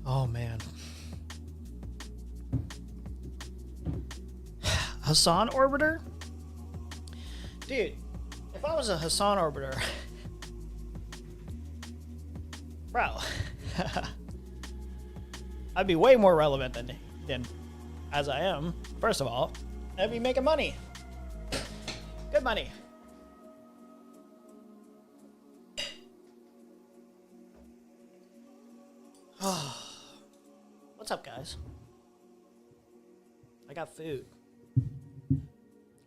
Oh man. Hassan Orbiter? Dude, if I was a Hassan Orbiter, bro, I'd be way more relevant than as I am. First of all, I'd be making money. Good money. What's up, guys? I got food.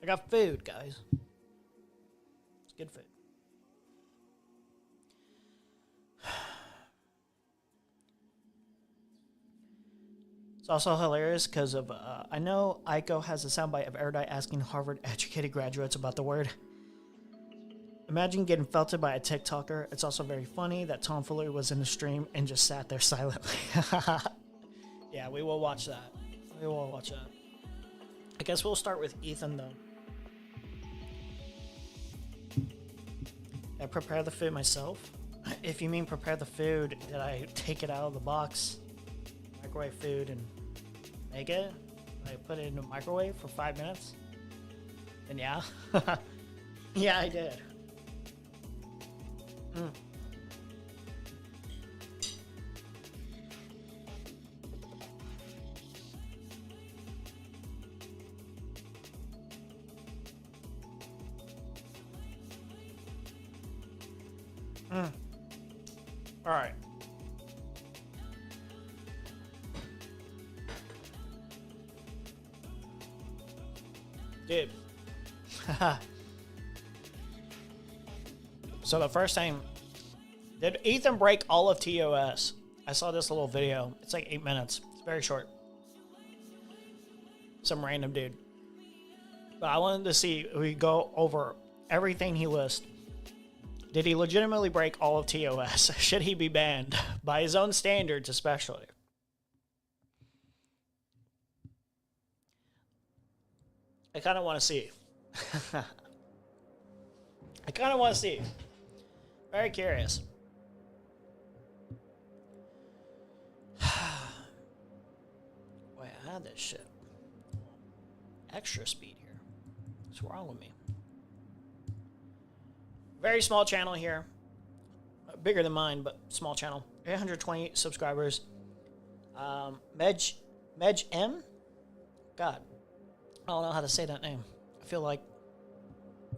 I got food, guys. It's good food. It's also hilarious because of, I know Aiko has a soundbite of Erudite asking Harvard-educated graduates about the word. Imagine getting felted by a TikToker. It's also very funny that tomfoolery was in the stream and just sat there silently. Yeah, we will watch that. We will watch that. I guess we'll start with Ethan, though. I prepare the food myself. If you mean prepare the food, did I take it out of the box, microwave food, and make it? I put it in the microwave for 5 minutes? And yeah. Yeah, I did. All right. Dude. So the first time, did Ethan break all of TOS? I saw this little video. It's like 8 minutes. It's very short. Some random dude. But I wanted to see if we go over everything he lists. Did he legitimately break all of TOS? Should he be banned? By his own standards, especially. I kind of want to see. I kind of want to see. Very curious. Wait, I had this shit. Extra speed here. What's wrong with me? Very small channel here. Bigger than mine, but small channel. 820 subscribers. Mej M? God. I don't know how to say that name. I feel like I'm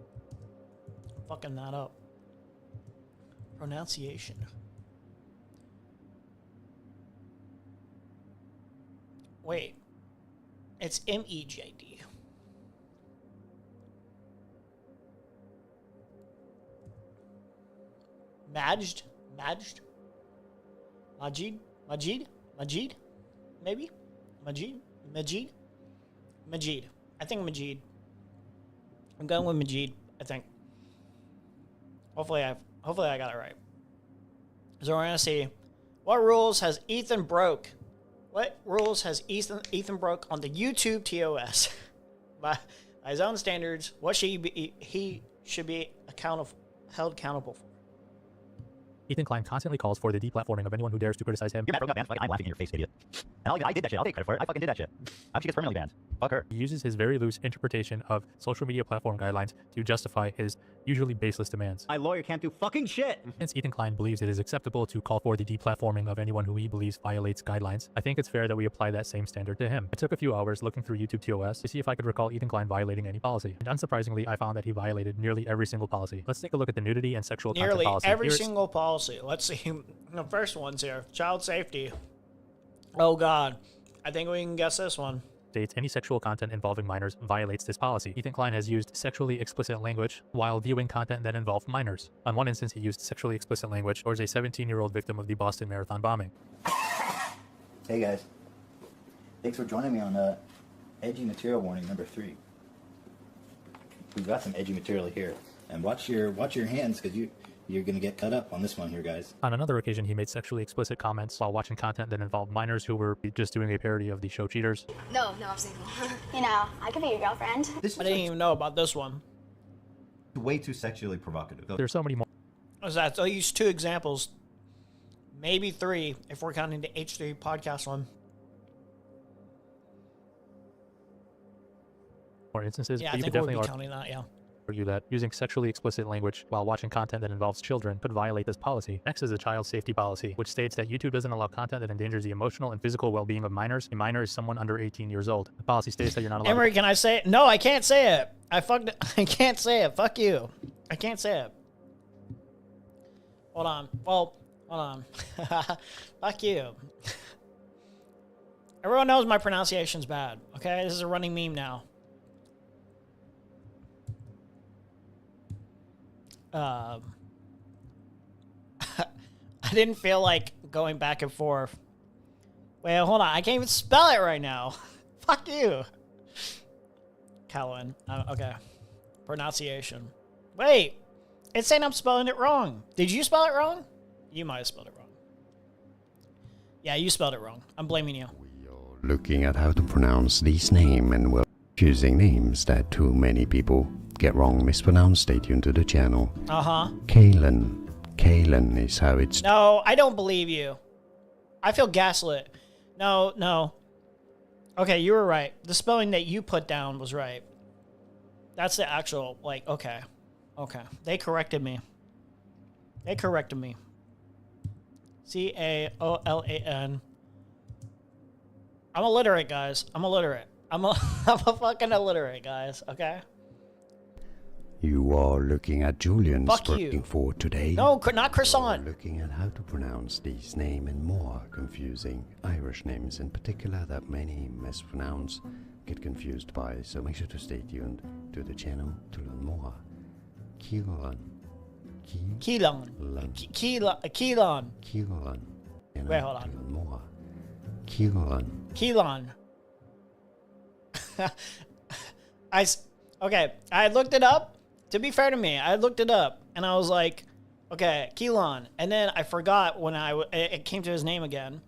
fucking that up. Pronunciation. Wait. It's M-E-J-D. Majid? Maybe? Majid. I think Majid. I'm going with Majid, I think. Hopefully I got it right. So we're gonna see what rules has Ethan broke. What rules has Ethan broke on the YouTube TOS? By his own standards, what should he should be held accountable for? Ethan Klein constantly calls for the deplatforming of anyone who dares to criticize him. You're mad broke up, man. I'm laughing in your face, idiot. And I did that shit. I'll take credit for it. I fucking did that shit. I hope she gets permanently banned. Fuck her. He uses his very loose interpretation of social media platform guidelines to justify his usually baseless demands. My lawyer can't do fucking shit. Since Ethan Klein believes it is acceptable to call for the deplatforming of anyone who he believes violates guidelines, I think it's fair that we apply that same standard to him. I took a few hours looking through YouTube TOS to see if I could recall Ethan Klein violating any policy. And unsurprisingly, I found that he violated nearly every single policy. Let's take a look at the nudity and sexual content policy. Nearly every single policy. Let's see. The first one's here. Child safety. Oh God. I think we can guess this one. States any sexual content involving minors violates this policy. Ethan Klein has used sexually explicit language while viewing content that involved minors. On one instance, he used sexually explicit language towards a 17-year-old victim of the Boston Marathon bombing. Hey guys, thanks for joining me on edgy material warning number 3. We've got some edgy material here, and watch your hands because you're gonna get cut up on this one here, guys. On another occasion, he made sexually explicit comments while watching content that involved minors who were just doing a parody of the show Cheaters. No, I'm single. You know, I could be your girlfriend. This I didn't even know about this one. way too sexually provocative. There's so many more. What was that? So I used 2 examples. maybe 3 if we're counting the H3 podcast one. More instances, Yeah, but I you could think we'll definitely be counting that, yeah. argue that using sexually explicit language while watching content that involves children could violate this policy. Next is the child safety policy, which states that YouTube doesn't allow content that endangers the emotional and physical well-being of minors. A minor is someone under 18 years old. The policy states that you're not allowed Emery, can I say it? No, I can't say it. I can't say it. Fuck you. I can't say it. Hold on. Well, hold on. Fuck you. Everyone knows my pronunciation's bad, okay? This is a running meme now. I didn't feel like going back and forth. Wait, hold on. I can't even spell it right now. Fuck you. Calvin. Okay. Pronunciation. Wait. It's saying I'm spelling it wrong. Did you spell it wrong? You might have spelled it wrong. Yeah, you spelled it wrong. I'm blaming you. We are looking at how to pronounce these names, and we're choosing names that too many people get wrong, mispronounced. Stay tuned to the channel. Kalen. Kalen is how it's... No, I don't believe you. I feel gaslit. No, no. Okay, you were right. The spelling that you put down was right. That's the actual, like, okay. Okay. They corrected me. They corrected me. Caolan. I'm illiterate, guys. I'm illiterate. I'm a fucking illiterate, guys. Okay? You are looking at Julian's Fuck working you. for today. No, not We are croissant. looking at how to pronounce these names and more confusing Irish names in particular that many mispronounce, get confused by, so make sure to stay tuned to the channel to learn more. Keelan. Keelan. Keelan. Keelan. Wait, hold on. To learn more. Keelan. Keelan. Okay, I looked it up. To be fair to me, I looked it up and I was like, okay, Keelan. And then I forgot when it came to his name again.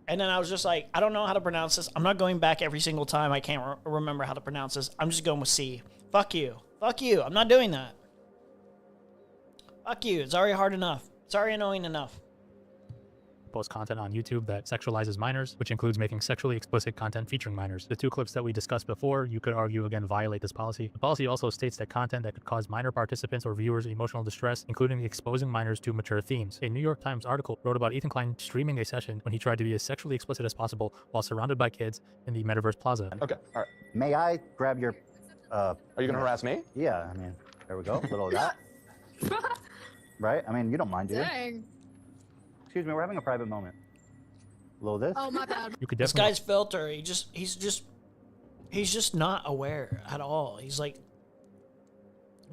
And then I was just like, I don't know how to pronounce this. I'm not going back every single time I can't remember how to pronounce this. I'm just going with C. Fuck you. Fuck you. I'm not doing that. Fuck you. It's already hard enough. It's already annoying enough. post content on YouTube that sexualizes minors, which includes making sexually explicit content featuring minors. The 2 clips that we discussed before, you could argue again violate this policy. The policy also states that content that could cause minor participants or viewers emotional distress, including exposing minors to mature themes. A New York Times article wrote about Ethan Klein streaming a session when he tried to be as sexually explicit as possible while surrounded by kids in the Metaverse Plaza. Okay, all right. May I grab your... Are you gonna harass me? Yeah, I mean, there we go. A little of that. Right? I mean, you don't mind, do you? Dang. Excuse me, we're having a private moment. A little of this? Oh, my bad. You could This definitely guy's filter, he's just not aware at all. He's like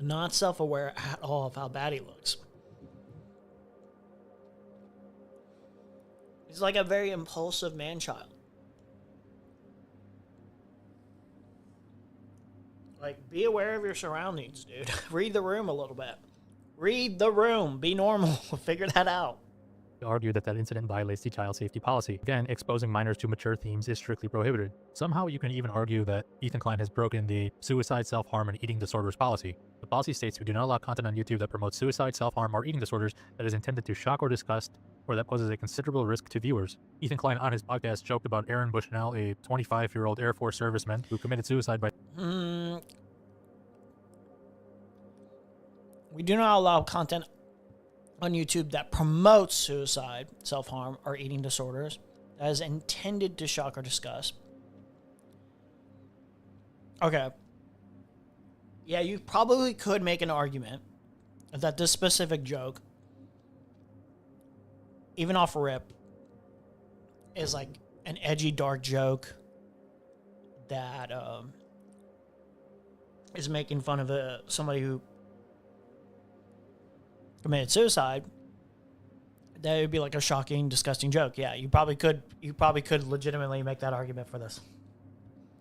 not self-aware at all of how bad he looks. He's like a very impulsive man-child. Like, be aware of your surroundings, dude. Read the room a little bit. Read the room. Be normal. Figure that out. argue that that incident violates the child safety policy. Again, exposing minors to mature themes is strictly prohibited. Somehow you can even argue that Ethan Klein has broken the suicide, self-harm, and eating disorders policy. The policy states we do not allow content on YouTube that promotes suicide, self-harm, or eating disorders that is intended to shock or disgust, or that poses a considerable risk to viewers. Ethan Klein on his podcast joked about Aaron Bushnell, a 25-year-old Air Force serviceman who committed suicide by... We do not allow content on YouTube that promotes suicide, self-harm, or eating disorders that is intended to shock or disgust. Okay. Yeah, you probably could make an argument that this specific joke, even off rip, is like an edgy, dark joke that is making fun of somebody who committed suicide. That would be like a shocking, disgusting joke. Yeah, you probably could legitimately make that argument for this.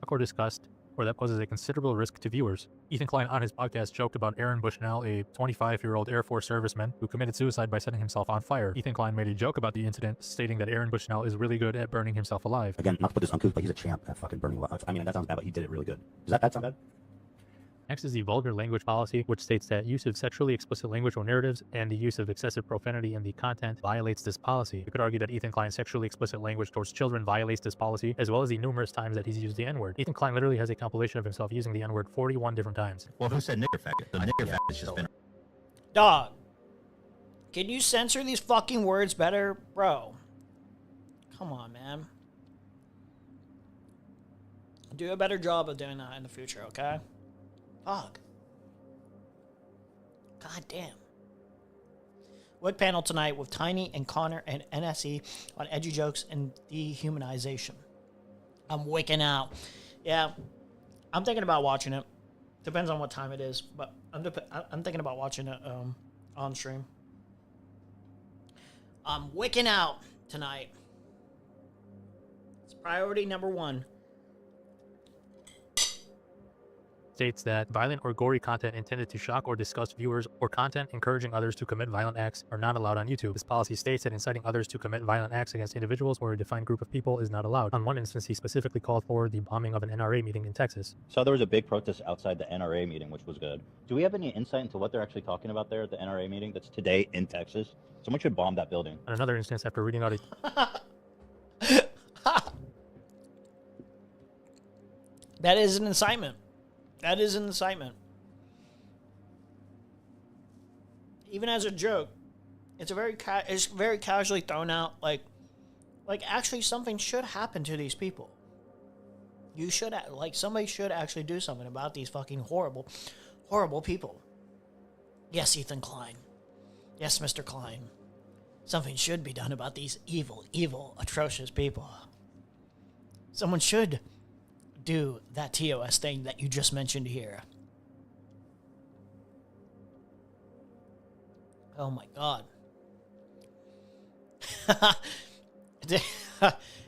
shock or disgust, or that poses a considerable risk to viewers. Ethan Klein on his podcast joked about Aaron Bushnell, a 25-year-old Air Force serviceman who committed suicide by setting himself on fire. Ethan Klein made a joke about the incident, stating that Aaron Bushnell is really good at burning himself alive. Again, not to put this uncouth, but he's a champ at fucking burning alive. I mean, that sounds bad, but he did it really good. Does that sound bad? Next is the vulgar language policy, which states that use of sexually explicit language or narratives and the use of excessive profanity in the content violates this policy. You could argue that Ethan Klein's sexually explicit language towards children violates this policy, as well as the numerous times that he's used the N-word. Ethan Klein literally has a compilation of himself using the N-word 41 different times. Well, who said nigger faggot? The nigger faggot has just been. Dog. Can you censor these fucking words better? Bro. Come on, man. Do a better job of doing that in the future, okay? Fuck. God damn. Wig panel tonight with Tiny and Connor and NSE on edgy jokes and dehumanization. I'm wigging out. Yeah, I'm thinking about watching it. Depends on what time it is, but I'm thinking about watching it on stream. I'm wigging out tonight. It's priority number 1. States that violent or gory content intended to shock or disgust viewers or content encouraging others to commit violent acts are not allowed on YouTube. This policy states that inciting others to commit violent acts against individuals or a defined group of people is not allowed. On one instance, he specifically called for the bombing of an NRA meeting in Texas. So there was a big protest outside the NRA meeting, which was good. Do we have any insight into what they're actually talking about there at the NRA meeting that's today in Texas? Someone should bomb that building. On another instance, after reading out a That is an incitement. That is an incitement. Even as a joke, it's very casually thrown out. Like actually something should happen to these people. You should somebody should actually do something about these fucking horrible, horrible people. Yes, Ethan Klein. Yes, Mr. Klein. Something should be done about these evil, evil, atrocious people. Someone should do that TOS thing that you just mentioned here. Oh my god.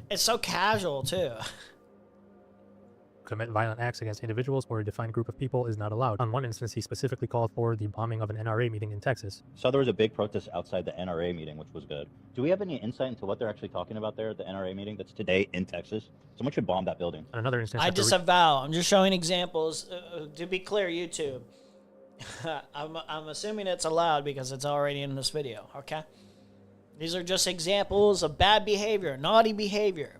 It's so casual too. Commit violent acts against individuals or a defined group of people is not allowed. On one instance, he specifically called for the bombing of an NRA meeting in Texas. So there was a big protest outside the NRA meeting, which was good. Do we have any insight into what they're actually talking about there at the NRA meeting that's today in Texas? Someone should bomb that building. On another instance, I disavow. I'm just showing examples. To be clear, YouTube. I'm assuming it's allowed because it's already in this video, okay? These are just examples of bad behavior, naughty behavior.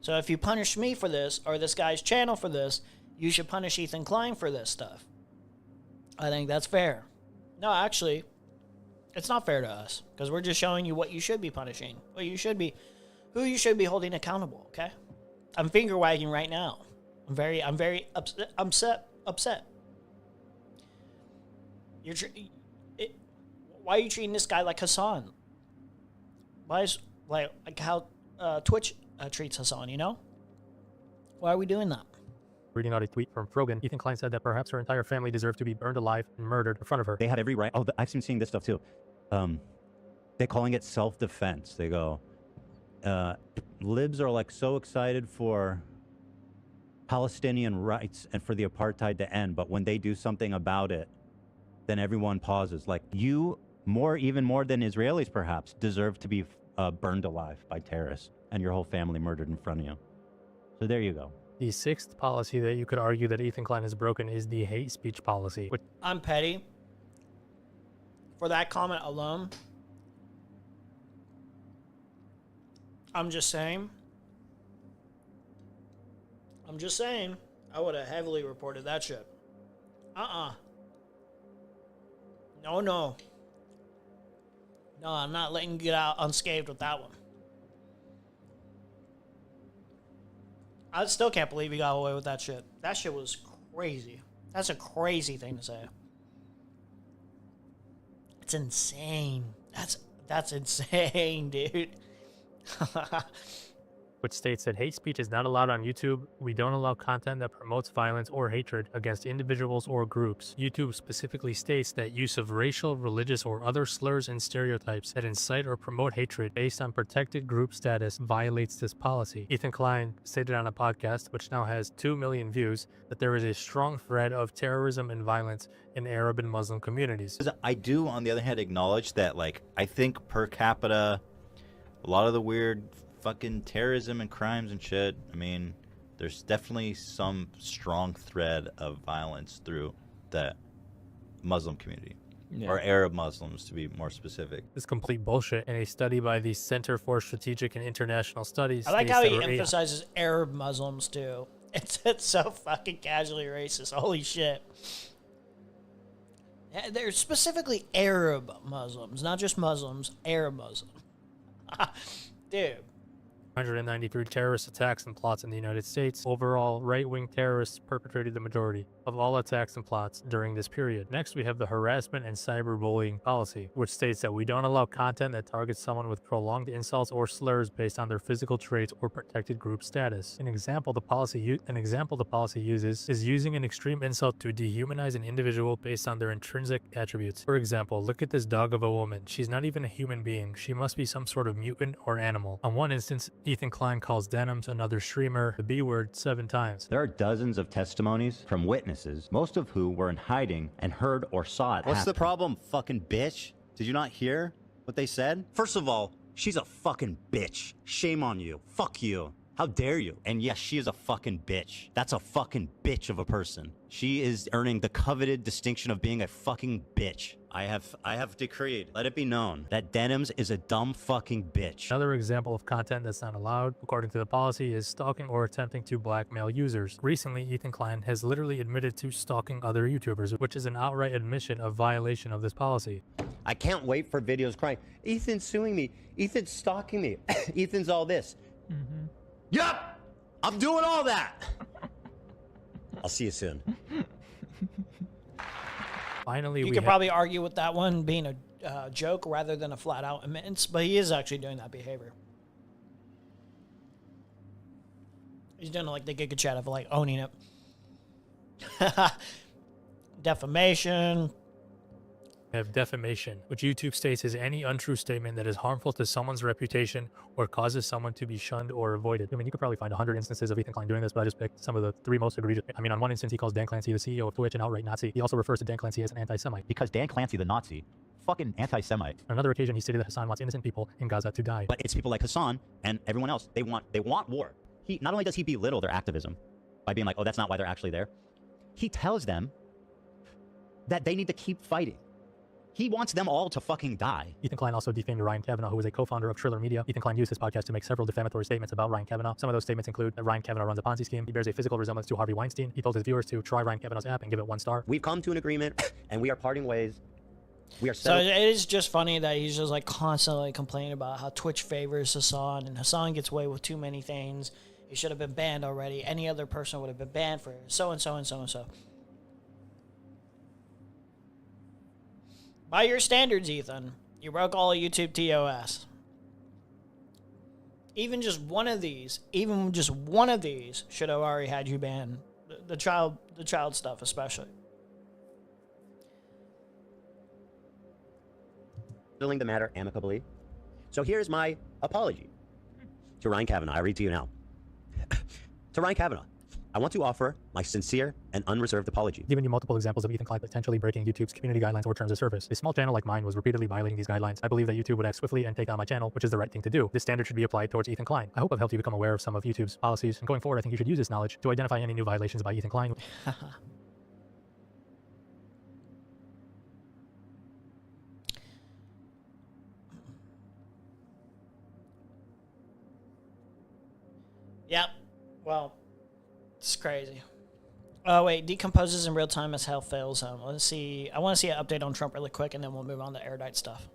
So if you punish me for this, or this guy's channel for this, you should punish Ethan Klein for this stuff. I think that's fair. No, actually, it's not fair to us, because we're just showing you what you should be punishing, who you should be holding accountable, okay? I'm finger wagging right now. I'm very upset. Why are you treating this guy like Hassan? Why is like how Twitch treats Hassan, you know? Why are we doing that? Reading out a tweet from Frogan, Ethan Klein said that perhaps her entire family deserved to be burned alive and murdered in front of her. They had every right. Oh, I've been seeing this stuff too. They're calling it self-defense. They go, libs are like so excited for Palestinian rights and for the apartheid to end, but when they do something about it, then everyone pauses. Like you, even more than Israelis perhaps, deserve to be burned alive by terrorists and your whole family murdered in front of you. So there you go. The sixth policy that you could argue that Ethan Klein has broken is the hate speech policy. I'm petty. For that comment alone, I'm just saying, I would have heavily reported that shit. No, no, I'm not letting you get out unscathed with that one. I still can't believe he got away with that shit. That shit was crazy. That's a crazy thing to say. It's insane. That's insane, dude. Which states that hate speech is not allowed on YouTube. We don't allow content that promotes violence or hatred against individuals or groups. YouTube specifically states that use of racial, religious, or other slurs and stereotypes that incite or promote hatred based on protected group status violates this policy. Ethan Klein stated on a podcast, which now has 2 million views, that there is a strong threat of terrorism and violence in Arab and Muslim communities. I do, on the other hand, acknowledge that, like, I think per capita, a lot of the weird fucking terrorism and crimes and shit, I mean, there's definitely some strong thread of violence through the Muslim community, Yeah. or Arab Muslims to be more specific. This is complete bullshit. In a study by the Center for Strategic and International Studies, I like states how that he we're eight- emphasizes Arab Muslims too. It's so fucking casually racist. Holy shit. Yeah, they're specifically Arab Muslims, not just Muslims, Arab Muslims. Dude. 193 terrorist attacks and plots in the United States. Overall, right-wing terrorists perpetrated the majority of all attacks and plots during this period. Next, we have the harassment and cyberbullying policy, which states that we don't allow content that targets someone with prolonged insults or slurs based on their physical traits or protected group status. An example the policy uses is using an extreme insult to dehumanize an individual based on their intrinsic attributes. For example, look at this dog of a woman. She's not even a human being. She must be some sort of mutant or animal. On one instance, Ethan Klein calls Denims, another streamer, the B word 7 times. There are dozens of testimonies from witnesses, most of who were in hiding and heard or saw it What's the happen. problem, fucking bitch? Did you not hear what they said? First of all, she's a fucking bitch. Shame on you. Fuck you. How dare you? And yes, she is a fucking bitch. That's a fucking bitch of a person. She is earning the coveted distinction of being a fucking bitch. I have decreed, let it be known, that Denims is a dumb fucking bitch. Another example of content that's not allowed, according to the policy, is stalking or attempting to blackmail users. Recently, Ethan Klein has literally admitted to stalking other YouTubers, which is an outright admission of violation of this policy. I can't wait for videos crying, Ethan's suing me, Ethan's stalking me, Ethan's all this. Yup! I'm doing all that! I'll see you soon. Finally, You we could have probably argue with that one being a joke rather than a flat out admittance, but he is actually doing that behavior. He's doing like the Giga Chat of like owning it. Defamation. have defamation, which YouTube states is any untrue statement that is harmful to someone's reputation or causes someone to be shunned or avoided. I mean, you could probably find 100 instances of Ethan Klein doing this, but I just picked some of the 3 most egregious. I mean, on one instance, he calls Dan Clancy, the CEO of Twitch, an outright Nazi. He also refers to Dan Clancy as an anti-Semite. Because Dan Clancy, the Nazi, fucking anti-Semite. On another occasion, he stated that Hassan wants innocent people in Gaza to die. But it's people like Hassan and everyone else. They want war. He not only does he belittle their activism by being like, oh, that's not why they're actually there. He tells them that they need to keep fighting. He wants them all to fucking die. Ethan Klein also defamed Ryan Kavanaugh, who is a co-founder of Triller Media. Ethan Klein used his podcast to make several defamatory statements about Ryan Kavanaugh. Some of those statements include that Ryan Kavanaugh runs a Ponzi scheme. He bears a physical resemblance to Harvey Weinstein. He told his viewers to try Ryan Kavanaugh's app and give it 1 star. We've come to an agreement, and we are parting ways. We are So it is just funny that he's just like constantly complaining about how Twitch favors Hassan and Hassan gets away with too many things. He should have been banned already. Any other person would have been banned for so-and-so and so-and-so. By your standards, Ethan, you broke all of YouTube TOS. Even just one of these should have already had you banned. The child stuff especially. Settling the matter amicably. So here's my apology to Ryan Kavanaugh. I read to you now. To Ryan Kavanaugh, I want to offer my sincere and unreserved apology. Given you multiple examples of Ethan Klein potentially breaking YouTube's community guidelines or terms of service. A small channel like mine was repeatedly violating these guidelines. I believe that YouTube would act swiftly and take down my channel, which is the right thing to do. This standard should be applied towards Ethan Klein. I hope I've helped you become aware of some of YouTube's policies, and going forward, I think you should use this knowledge to identify any new violations by Ethan Klein. Yep. Well, it's crazy. Oh, wait. Decomposes in real time as hell fails him. Let's see. I want to see an update on Trump really quick, and then we'll move on to Erudite stuff.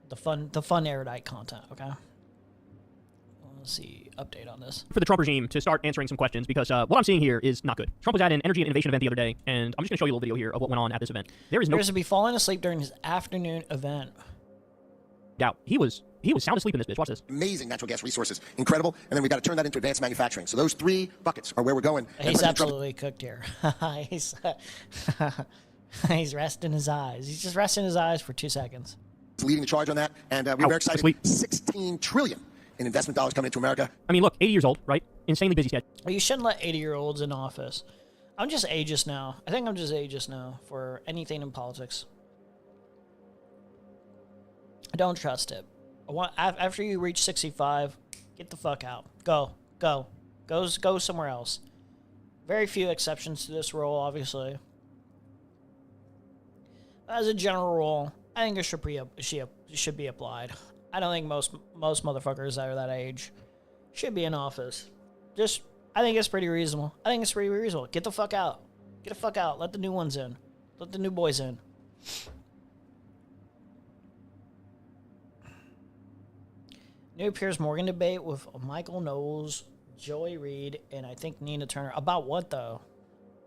The fun Erudite content, okay? Let's see. Update on this. For the Trump regime to start answering some questions, because what I'm seeing here is not good. Trump was at an energy and innovation event the other day, and I'm just going to show you a little video here of what went on at this event. There is no... Appears to be falling asleep during his afternoon event. doubt. He was sound asleep in this bitch. Watch this. Amazing natural gas resources. Incredible. And then we got to turn that into advanced manufacturing. So those 3 buckets are where we're going. He's absolutely cooked here. He's resting his eyes. He's just resting his eyes for 2 seconds. Leading the charge on that. And we're very excited. $16 trillion in investment dollars coming into America. I mean, look, 80 years old, right? Insanely busy schedule. You shouldn't let 80-year-olds in office. I'm just ageist now. I think I'm just ageist now for anything in politics. I don't trust it. After you reach 65, get the fuck out. Go somewhere else. Very few exceptions to this rule, obviously. As a general rule, I think it should be applied. I don't think most motherfuckers that are that age should be in office. I think it's pretty reasonable. Get the fuck out. Get the fuck out. Let the new ones in. Let the new boys in. New Piers Morgan debate with Michael Knowles, Joey Reid, and I think Nina Turner. About what, though?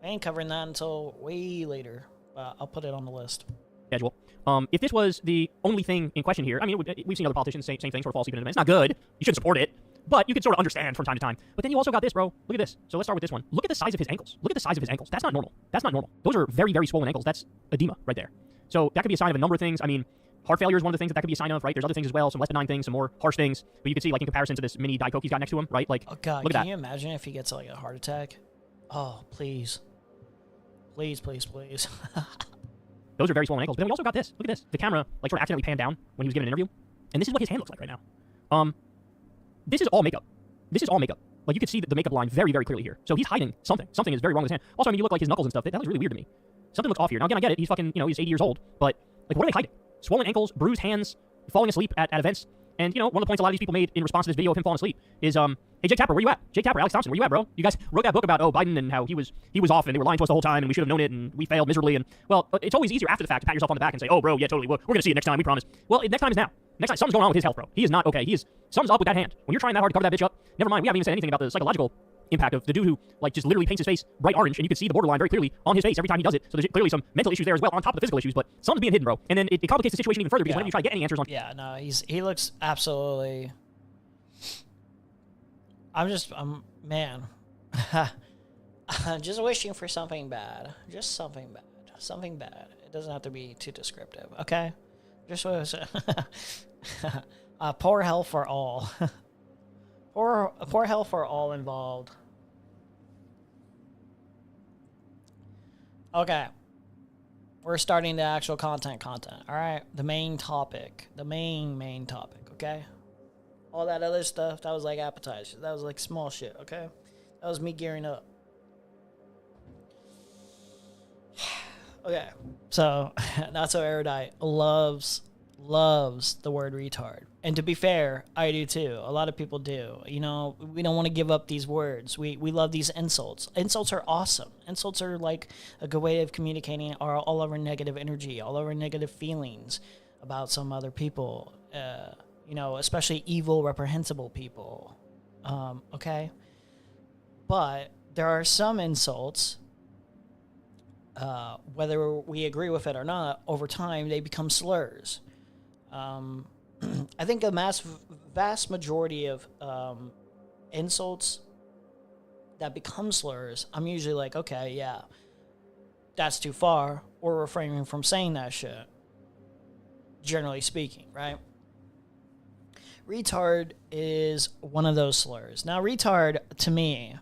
I ain't covering that until way later. I'll put it on the list. Schedule. If this was the only thing in question here, I mean, we've seen other politicians say same thing, sort of fall asleep in it. It's not good. You shouldn't support it. But you can sort of understand from time to time. But then you also got this, bro. Look at this. So let's start with this one. Look at the size of his ankles. That's not normal. Those are very, very swollen ankles. That's edema right there. So that could be a sign of a number of things. I mean, heart failure is one of the things that could be a sign of, right? There's other things as well, some less benign things, some more harsh things. But you can see, like, in comparison to this mini Diet Coke he's got next to him, right? Like, oh, God, look at that. Can you imagine if he gets, like, a heart attack? Oh, please. Please. Those are very swollen ankles. But then we also got this. Look at this. The camera, like, sort of accidentally panned down when he was giving an interview. And this is what his hand looks like right now. This is all makeup. Like, you can see the makeup line very, very clearly here. So he's hiding something. Something is very wrong with his hand. Also, I mean, you look like his knuckles and stuff. That looks really weird to me. Something looks off here. Now, again, I get it. He's fucking, he's 80 years old. But, like, what are they hiding? Swollen ankles, bruised hands, falling asleep at events. And, one of the points a lot of these people made in response to this video of him falling asleep is, hey, Jake Tapper, where you at? Jake Tapper, Alex Thompson, where you at, bro? You guys wrote that book about, Biden and how he was off and they were lying to us the whole time and we should have known it and we failed miserably. And, well, it's always easier after the fact to pat yourself on the back and say, oh, bro, yeah, totally. We're going to see it next time, we promise. Well, next time is now. Next time, something's going on with his health, bro. He is not okay. Something's up with that hand. When you're trying that hard to cover that bitch up, never mind, we haven't even said anything about the psychological impact of the dude who, like, just literally paints his face bright orange, and you can see the borderline very clearly on his face every time he does it. So there's clearly some mental issues there as well, on top of the physical issues, but something's being hidden, bro. And then it complicates the situation even further, because whenever you try to get any answers on... Yeah, no, he looks absolutely... man. I'm just wishing for something bad. Just something bad. Something bad. It doesn't have to be too descriptive, okay? Just wish... poor hell for all. Poor hell for all involved. Okay. We're starting the actual content. All right? The main topic. The main topic, okay? All that other stuff, that was like appetizers. That was like small shit, okay? That was me gearing up. Okay. So, Not So Erudite loves the word retard. And to be fair, I do too. A lot of people do. We don't want to give up these words. We love these insults. Insults are awesome. Insults are like a good way of communicating all of our negative energy, all of our negative feelings about some other people, especially evil, reprehensible people. Okay? But there are some insults, whether we agree with it or not, over time they become slurs. I think a vast majority of insults that become slurs, I'm usually like, okay, yeah, that's too far, or refraining from saying that shit, generally speaking, right? Retard is one of those slurs. Now, retard, to me,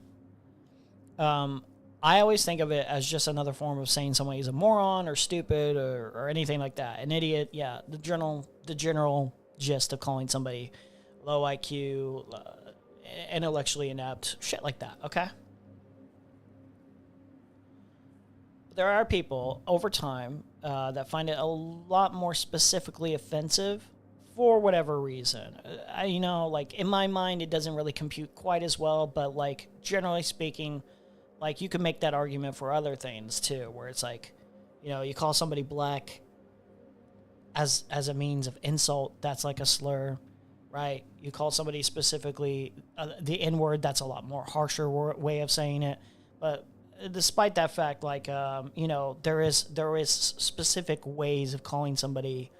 I always think of it as just another form of saying somebody is a moron or stupid or anything like that. An idiot, yeah, the general gist of calling somebody low IQ, intellectually inept, shit like that, okay? There are people over time that find it a lot more specifically offensive for whatever reason. Like, in my mind, it doesn't really compute quite as well, but, like, generally speaking, like, you can make that argument for other things, too, where it's like, you call somebody black as a means of insult, that's like a slur, right? You call somebody specifically the N-word, that's a lot more harsher way of saying it. But despite that fact, like, there is specific ways of calling somebody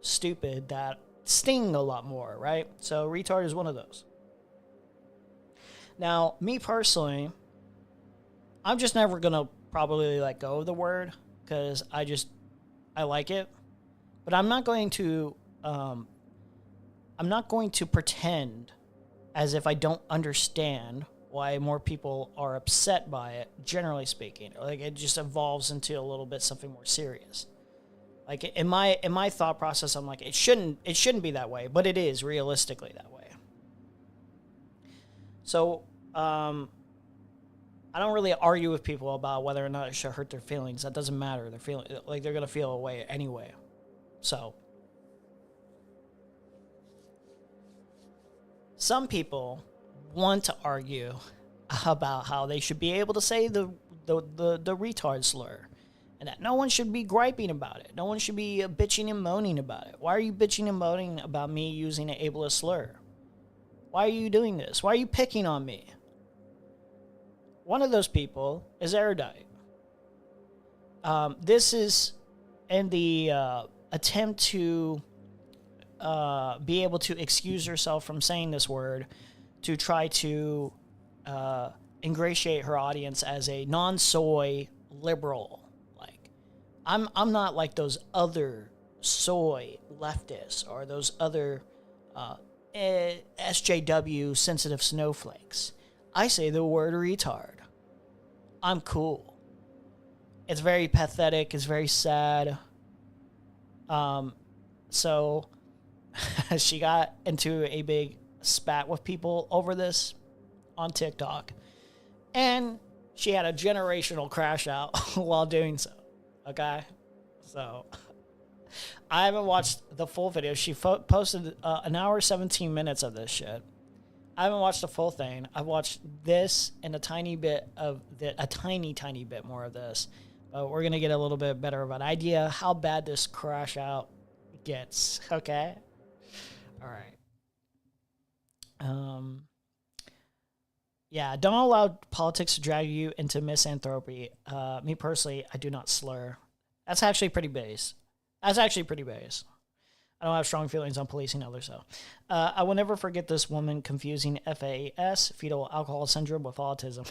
stupid that sting a lot more, right? So retard is one of those. Now, me personally, I'm just never going to probably let go of the word because I like it. But I'm not going to pretend as if I don't understand why more people are upset by it, generally speaking. Like, it just evolves into a little bit something more serious. Like, in my thought process, I'm like, it shouldn't be that way, but it is realistically that way. So, I don't really argue with people about whether or not it should hurt their feelings. That doesn't matter. They're feeling like they're gonna feel a way anyway. So some people want to argue about how they should be able to say the retard slur, and that no one should be griping about it. No one should be bitching and moaning about it. Why are you bitching and moaning about me using an ableist slur? Why are you doing this? Why are you picking on me? One of those people is Erudite. This is in the attempt to be able to excuse herself from saying this word, to try to ingratiate her audience as a non-soy liberal. Like, I'm not like those other soy leftists or those other SJW sensitive snowflakes. I say the word retard. I'm cool. It's very pathetic. It's very sad. So she got into a big spat with people over this on TikTok, and she had a generational crash out while doing so. Okay, so I haven't watched the full video. She posted an hour 17 minutes of this shit. I haven't watched the full thing. I've watched this and a tiny bit more of this. But we're gonna get a little bit better of an idea how bad this crash out gets. Okay. All right. Yeah, don't allow politics to drag you into misanthropy. Me personally, I do not slur. That's actually pretty base. I don't have strong feelings on policing others, though. I will never forget this woman confusing FAS, fetal alcohol syndrome, with autism.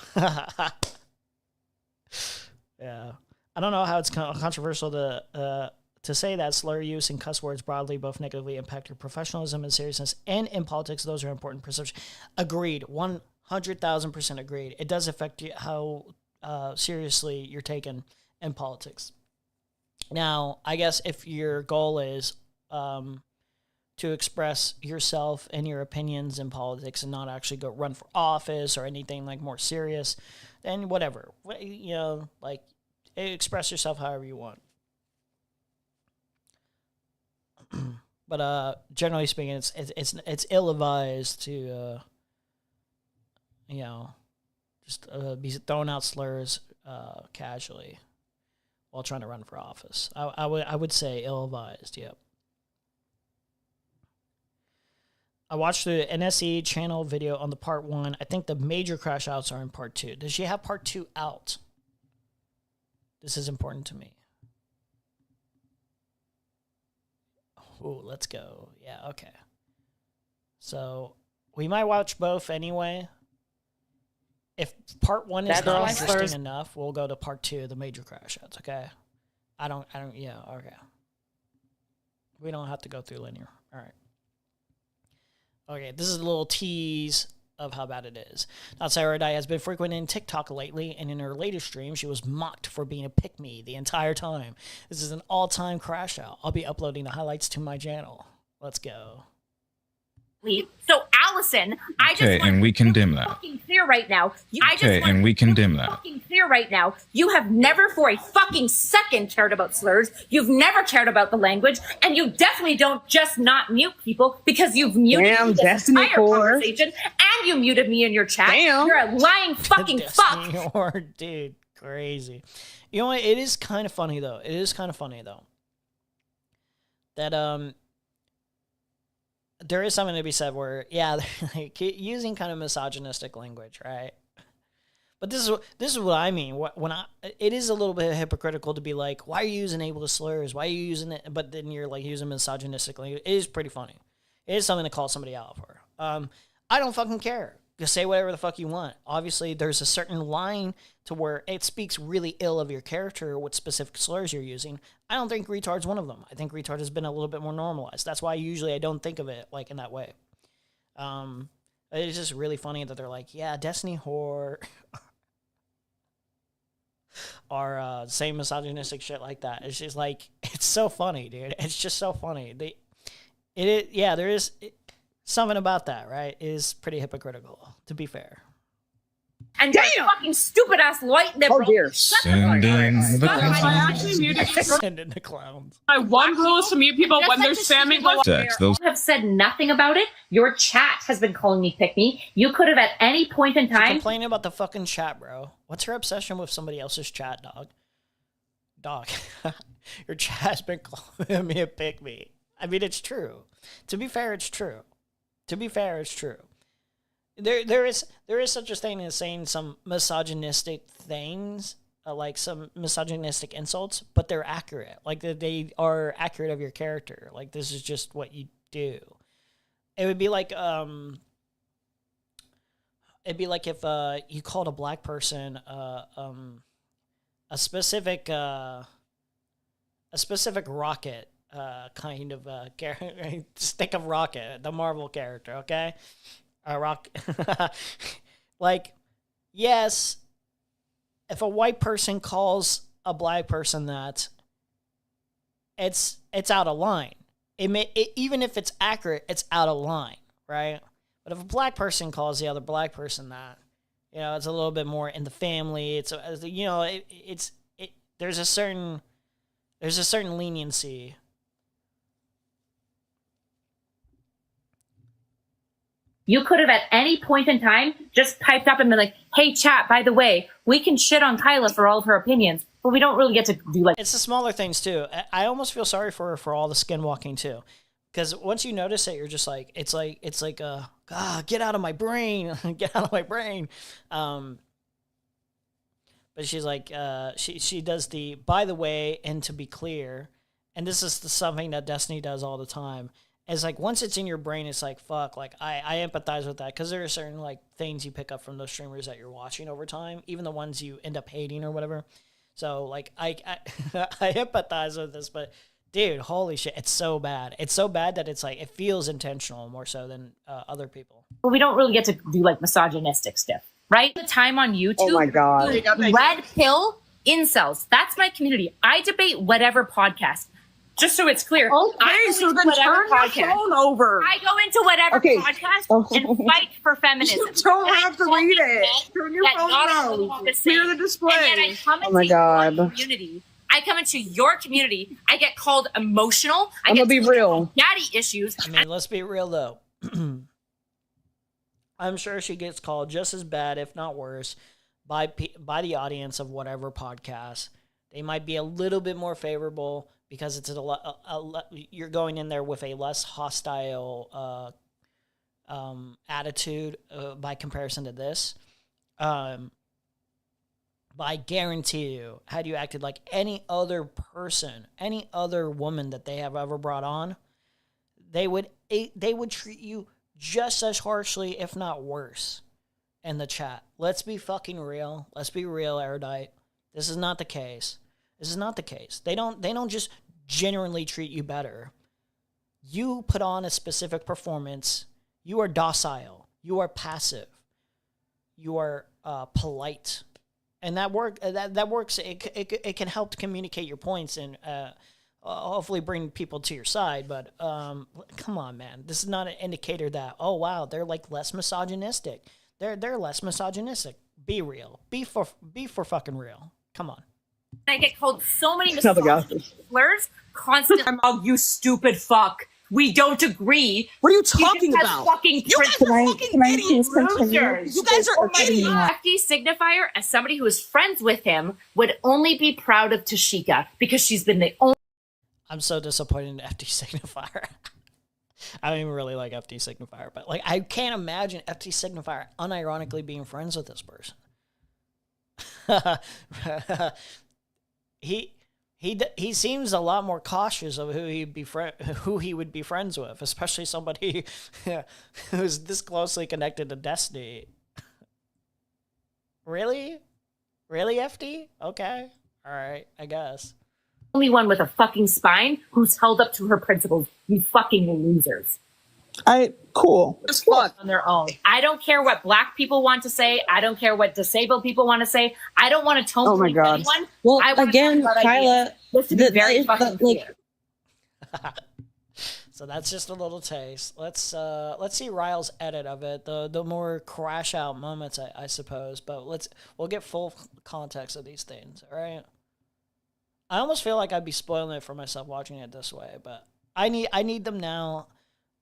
Yeah. I don't know how it's controversial to say that slur use and cuss words broadly both negatively impact your professionalism and seriousness, and in politics, those are important perceptions. Agreed. 100,000% agreed. It does affect you how seriously you're taken in politics. Now, I guess if your goal is to express yourself and your opinions in politics and not actually go run for office or anything like more serious, then whatever. You know, like, express yourself however you want. But generally speaking, it's ill-advised to you know, just be throwing out slurs casually while trying to run for office. I would say ill-advised. Yep. I watched the NSE channel video on the part 1. I think the major crash outs are in part 2. Does she have part 2 out? This is important to me. Ooh, let's go. Yeah, okay. So we might watch both anyway. If part 1 is not interesting enough, we'll go to part 2, the major crash outs, okay? Yeah, okay. We don't have to go through linear. All right. Okay, this is a little tease of how bad it is. Now, Erudite has been frequenting TikTok lately, and in her latest stream, she was mocked for being a pick-me the entire time. This is an all-time crash out. I'll be uploading the highlights to my channel. Let's go. So, Allison, I just want and we condemn that. Fucking clear right now. And we condemn that. Fucking clear right now. You have never for a fucking second cared about slurs. You've never cared about the language, and you definitely don't just not mute people because you've muted me this entire conversation, and you muted me in your chat. You're a lying fucking fuck. Dude, crazy. You know what? It is kind of funny though. That there is something to be said where, yeah, like using kind of misogynistic language, right? But this is what I mean. It is a little bit hypocritical to be like, why are you using ableist slurs? Why are you using it? But then you're like using misogynistic language. It is pretty funny. It is something to call somebody out for. I don't fucking care. Just say whatever the fuck you want. Obviously, there's a certain line to where it speaks really ill of your character, what specific slurs you're using. I don't think retard's one of them. I think retard has been a little bit more normalized. That's why usually I don't think of it like in that way. It's just really funny that they're like, yeah, Destiny whore, or same misogynistic shit like that. It's just like, it's so funny, dude. It's just so funny. There is something about that, right? It is pretty hypocritical, to be fair. And your fucking stupid ass light liberal. Oh dear. Send in the I actually muted Send in the clowns. my one rule is to mute people when they're spamming. text. Those have said nothing about it. Your chat has been calling me pick me. You could have at any point in She's time complaining about the fucking chat, bro. What's her obsession with somebody else's chat, dog? Dog. Your chat's been calling me a pick me. I mean, it's true. To be fair, it's true. To be fair, it's true. There is such a thing as saying some misogynistic things, like some misogynistic insults, but they're accurate. Like they are accurate of your character. Like this is just what you do. It would be like if you called a black person a specific rocket kind of just think of Rocket, the Marvel character, okay? Like, yes, if a white person calls a black person that, it's out of line. Even if it's accurate, it's out of line, right? But if a black person calls the other black person that, you know, it's a little bit more in the family. It's you know, there's a certain leniency. you could have at any point in time just piped up and been like, hey, chat, by the way, we can shit on Kyla for all of her opinions, but we don't really get to do like... It's the smaller things, too. I almost feel sorry for her for all the skinwalking, too. Because once you notice it, you're just like, it's like, get out of my brain. Get out of my brain. But she's like, she does the, by the way, and to be clear, and this is something that Destiny does all the time. It's like, once it's in your brain, it's like, fuck, like, I empathize with that, because there are certain, like, things you pick up from those streamers that you're watching over time, even the ones you end up hating or whatever. So, like, I empathize with this, but, dude, holy shit, it's so bad. It's so bad that it's, like, it feels intentional more so than other people. But we don't really get to do, like, misogynistic stuff, right? The time on YouTube. Oh, my God. Red pill incels. That's my community. I debate whatever podcast. Just so it's clear. Okay, so then turn your phone over. I go into whatever podcast and fight for feminism. You don't have to read it. Turn your phone down. Clear the display. And yet I come into your community. I come into your community. I get called emotional. I'm gonna be real. Daddy issues. I mean, let's be real though. I'm sure she gets called just as bad, if not worse, by the audience of whatever podcast. They might be a little bit more favorable because it's you're going in there with a less hostile attitude by comparison to this. But I guarantee you, had you acted like any other person, any other woman that they have ever brought on, they would treat you just as harshly, if not worse, in the chat. Let's be fucking real. Let's be real, Erudite. This is not the case. This is not the case. They don't just genuinely treat you better. You put on a specific performance. You are docile. You are passive. You are polite. And that works. It can help to communicate your points and hopefully bring people to your side. But come on, man, this is not an indicator that, oh wow, they're like less misogynistic. They're less misogynistic. Be real. Be for fucking real. Come on. I get called so many slurs constantly. Oh, you stupid fuck. We don't agree. What are you talking about? Fucking you guys are fucking idiots. You guys are idiots. FD Signifier, as somebody who is friends with him, would only be proud of Tashika because she's been the only... I'm so disappointed in FD Signifier. I don't even really like FD Signifier, but like I can't imagine FD Signifier unironically being friends with this person. He seems a lot more cautious of who he would be friends with, especially somebody who's this closely connected to Destiny. Really, FD? Okay, all right, I guess. Only one with a fucking spine who's held up to her principles. You fucking losers. Cool. On their own. I don't care what black people want to say. I don't care what disabled people want to say. I don't want to tone police anyone. Well, I again, Kyla, very fucking clear. So So that's just a little taste. Let's see Ryle's edit of it. The more crash out moments, I suppose. But we'll get full context of these things. All right. I almost feel like I'd be spoiling it for myself watching it this way, but I need them now.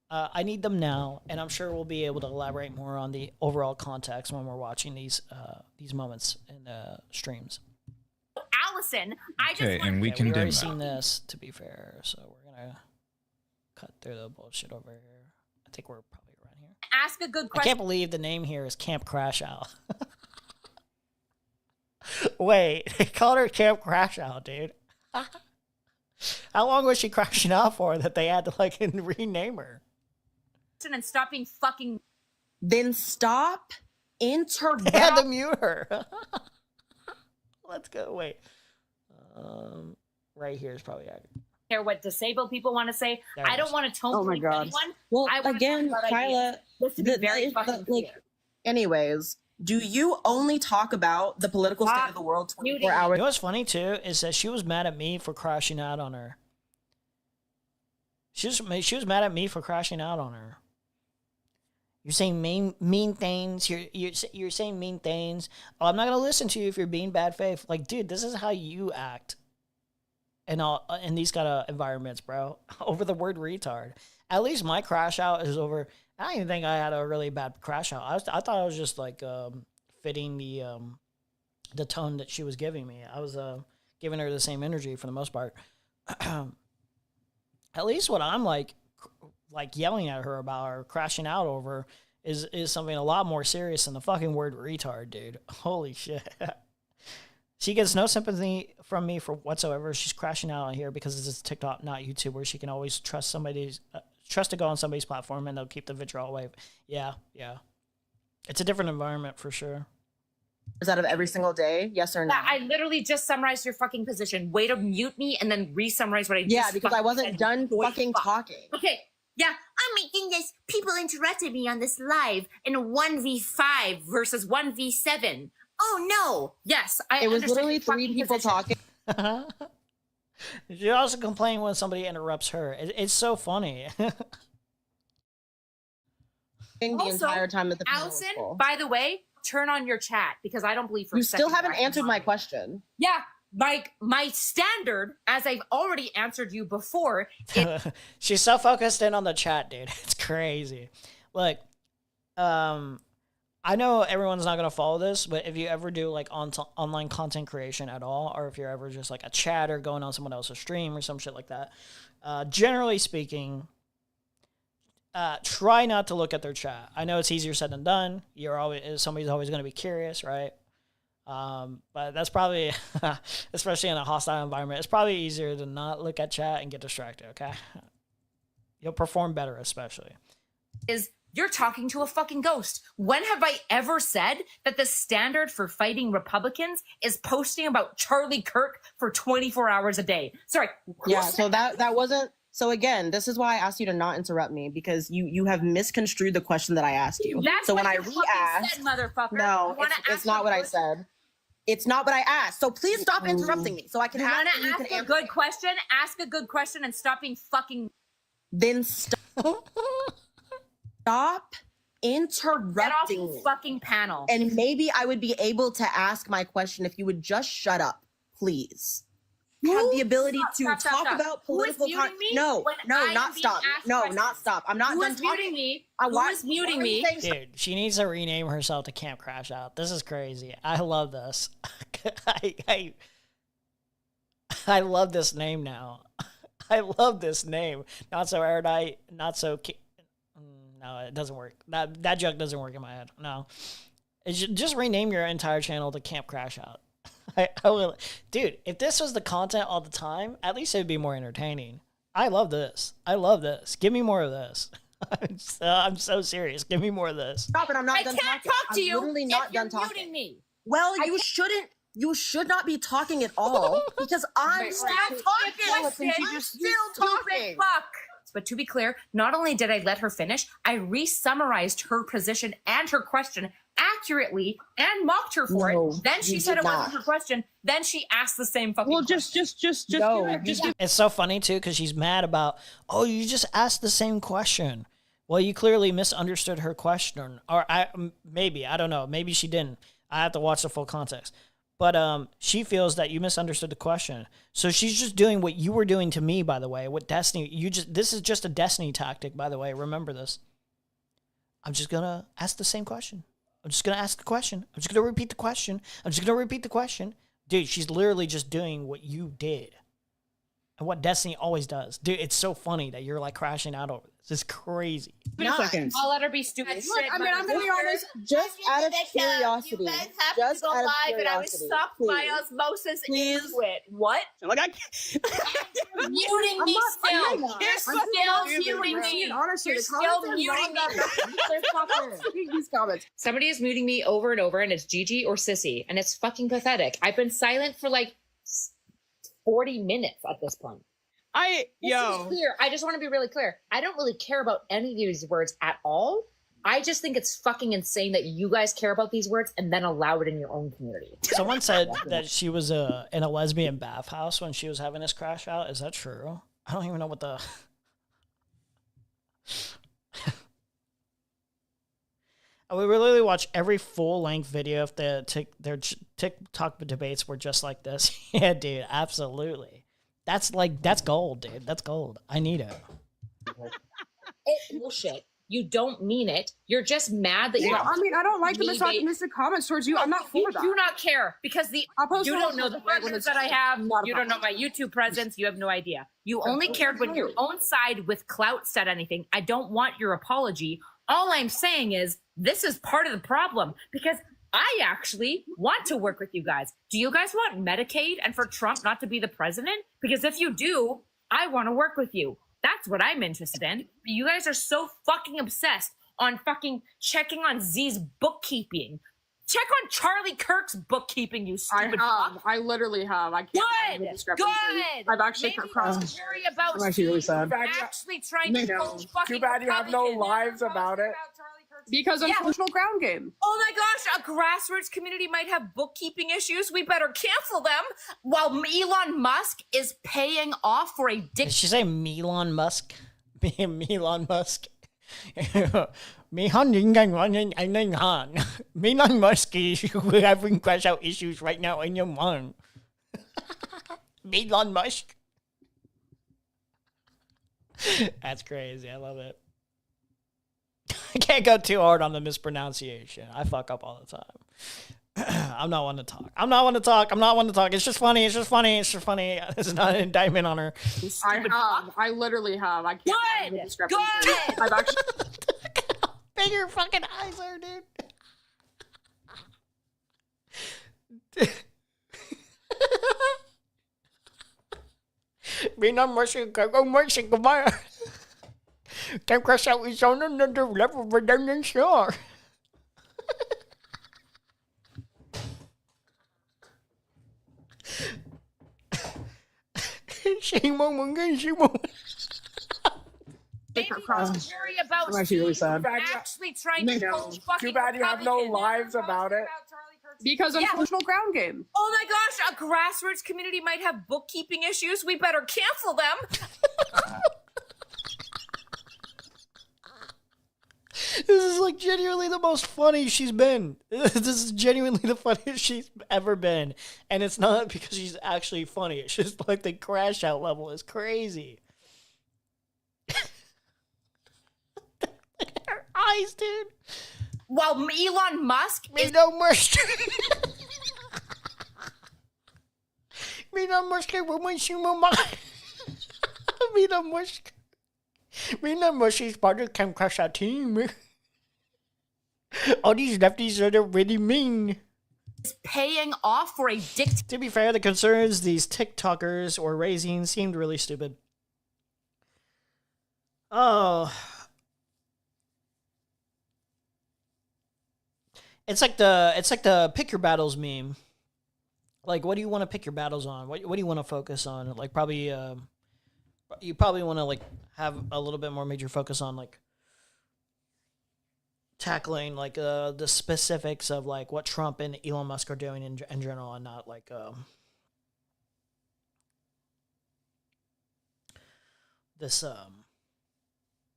I need them now, and I'm sure we'll be able to elaborate more on the overall context when we're watching these moments in the streams. Allison, I just Okay, and we can we've dim already that. seen this, to be fair, so we're gonna cut through the bullshit over here. I think we're probably around here. ask a good I question. can't believe the name here is Camp Crashout. Wait, they called her Camp Crashout, dude. How long was she crashing out for that they had to like rename her? And stop being fucking. Then stop interrupting. They had to mute her. Let's go. Wait. Right here is probably accurate. Care what disabled people want to say. There it I don't is. want to tone Oh my police God. anyone. Well, I wanna again, talk about Kyla, ideas. Let's be very fucking clear. anyways, do you only talk about the political state of the world 24 You hours? know what's funny too is that she was mad at me for crashing out on her. She was mad at me for crashing out on her. You're saying mean things. You're saying mean things. Oh, I'm not gonna listen to you if you're being bad faith. Like, dude, this is how you act. In these kind of environments, bro. Over the word retard. At least my crash out is over. I don't even think I had a really bad crash out. I thought I was just like fitting the tone that she was giving me. I was giving her the same energy for the most part. At least what I'm like yelling at her about or crashing out over is something a lot more serious than the fucking word retard, dude. Holy shit. She gets no sympathy from me for whatsoever. She's crashing out on here because it's TikTok, not YouTube, where she can always trust to go on somebody's platform and they'll keep the vitriol away. Yeah. It's a different environment for sure. Is that of every single day? Yes or no? Yeah, I literally just summarized your fucking position. Way to mute me and then re-summarize what I just Yeah, because I fucking wasn't said. done Boy, fucking fuck. talking. Okay, yeah, I'm making this. People interrupted me on this live in a 1v5 versus 1v7. Oh no! Yes, I. It was understand literally your 3 fucking people position. talking. She also complain when somebody interrupts her. It's so funny. The Also, entire time that the panel was Allison, full. by the way, turn on your chat because I don't believe for You a second still haven't that I can answered my lie. question. Yeah, my standard, as I've already answered you before, She's so focused in on the chat, dude. It's crazy. Look, I know everyone's not gonna follow this, but if you ever do like online content creation at all, or if you're ever just like a chatter going on someone else's stream or some shit like that, generally speaking, try not to look at their chat. I know it's easier said than done. Somebody's always gonna be curious, right? But that's probably, especially in a hostile environment, it's probably easier to not look at chat and get distracted. Okay, you'll perform better, especially. is you're talking to a fucking ghost. When have I ever said that the standard for fighting Republicans is posting about Charlie Kirk for 24 hours a day? Sorry. Yeah, so that wasn't. So again, this is why I asked you to not interrupt me, because you have misconstrued the question that I asked you. That's so what when I you fucking re-asked, said, motherfucker. no, You wanna it's ask not a what I good- said. It's not what I asked. So please stop interrupting me, so I can You ask. want and to you ask can a answer good me. question? Ask a good question and stop being fucking. Then stop Get off interrupting the me. fucking panel. And maybe I would be able to ask my question if you would just shut up, please. Have the ability to talk about political. Who is muting me No, when no, I am not being stop. asked No, questions? not stop. I'm not Who done is talking. muting me? Who Who is is muting me? Dude, she needs to rename herself to Camp Crashout. This is crazy. I love this. I love this name now. I love this name. Not so erudite, not so. No, it doesn't work. That joke doesn't work in my head. No, just rename your entire channel to Camp Crashout. I will, dude. If this was the content all the time, at least it would be more entertaining. I love this. I love this. Give me more of this. I'm so serious. Give me more of this. Stop it! I'm not I done can't talking. talk to I'm you literally if not you're done talking. muting me. Well, you shouldn't. You should not be talking at all because I'm still talking. I'm still talking. Fuck. But to be clear, not only did I let her finish, I re-summarized her position and her question accurately and mocked her for No, it. Then she you said did it wasn't not. her question. Then she asked the same fucking Well, question. just No, It's so funny too because she's mad about, oh, you just asked the same question. Well, you clearly misunderstood her question, or maybe I don't know. Maybe she didn't. I have to watch the full context. But she feels that you misunderstood the question, so she's just doing what you were doing to me. By the way, what Destiny, this is just a Destiny tactic. By the way, remember this. I'm just gonna ask the same question. I'm just gonna ask the question. I'm just gonna repeat the question. I'm just gonna repeat the question. Dude, she's literally just doing what you did. And what Destiny always does. Dude, it's so funny that you're like crashing out over this. It's crazy. Wait a second. I'll let her be stupid. Look, I mean, I'm gonna be honest. Just out of curiosity, just out of curiosity, please. osmosis Please. into it. What? Like I You're muting me still. You're still muting me. Honestly, You're the still comments are muting not me. that bad. Read these comments. Somebody is muting me over and over, and it's Gigi or Sissy, and it's fucking pathetic. I've been silent for like 40 minutes at this point. This is clear. I just want to be really clear. I don't really care about any of these words at all. I just think it's fucking insane that you guys care about these words and then allow it in your own community. Someone said that she was in a lesbian bathhouse when she was having this crash out. Is that true? I don't even know what the... I would really watch every full-length video if their TikTok debates were just like this. Yeah, dude, absolutely. That's gold, dude. That's gold. I need it. It's bullshit. You don't mean it. You're just mad that you're. I mean, I don't like the misogynistic comments towards you. I'm not for You that. do not care because you don't know the presence that I have. You don't know my YouTube presence. You have no idea. You only cared when your own side with clout said anything. I don't want your apology. All I'm saying is this is part of the problem because I actually want to work with you guys. Do you guys want Medicaid and for Trump not to be the president? Because if you do, I want to work with you. That's what I'm interested in. But you guys are so fucking obsessed on fucking checking on Z's bookkeeping. Check on Charlie Kirk's bookkeeping, you stupid fuck. I literally have. I can't. find the Good. discrepancy. I've actually Maybe crossed. worry about I'm actually really sad. actually trying to coach fucking Too bad you have no Republicans. lives about it. Because I'm functional ground game. Oh my gosh, a grassroots community might have bookkeeping issues. We better cancel them while Elon Musk is paying off for a dick. Did she say Elon Musk? Elon Musk. Elon Musk is having crash out issues right now in your mind. Elon Musk. That's crazy. I love it. I can't go too hard on the mispronunciation. I fuck up all the time. I'm not one to talk. I'm not one to talk. It's just funny. It's It's not an indictment on her. I literally have. I can't find the discrepancy. Good. I've actually. Big your fucking eyes are, dude. Minang masih kagak masih kemana? Can Crashout is on another level of redundant sure. Shimo mungkin Shimo. Worry about I'm actually really sad. actually trying to coach fucking Too bad you have no Republicans. lives about it. Because I'm functional ground game. Oh my gosh, a grassroots community might have bookkeeping issues. We better cancel them. This is like genuinely the most funny she's been. This is genuinely the funniest she's ever been. And it's not because she's actually funny. It's just like the crash out level is crazy. Her eyes, dude. While Elon Musk is Elon Musk woman Shimoma. Elon Musk. Elon Musk is part of the Camp Crash Out team. All these lefties are really mean. paying off for a dick. To be fair, the concerns these TikTokers were raising seemed really stupid. Oh. It's like the pick your battles meme. Like, what do you want to pick your battles on? What do you want to focus on? Like, probably, you probably want to, like, have a little bit more major focus on, like, tackling like the specifics of like what Trump and Elon Musk are doing in general, and not like this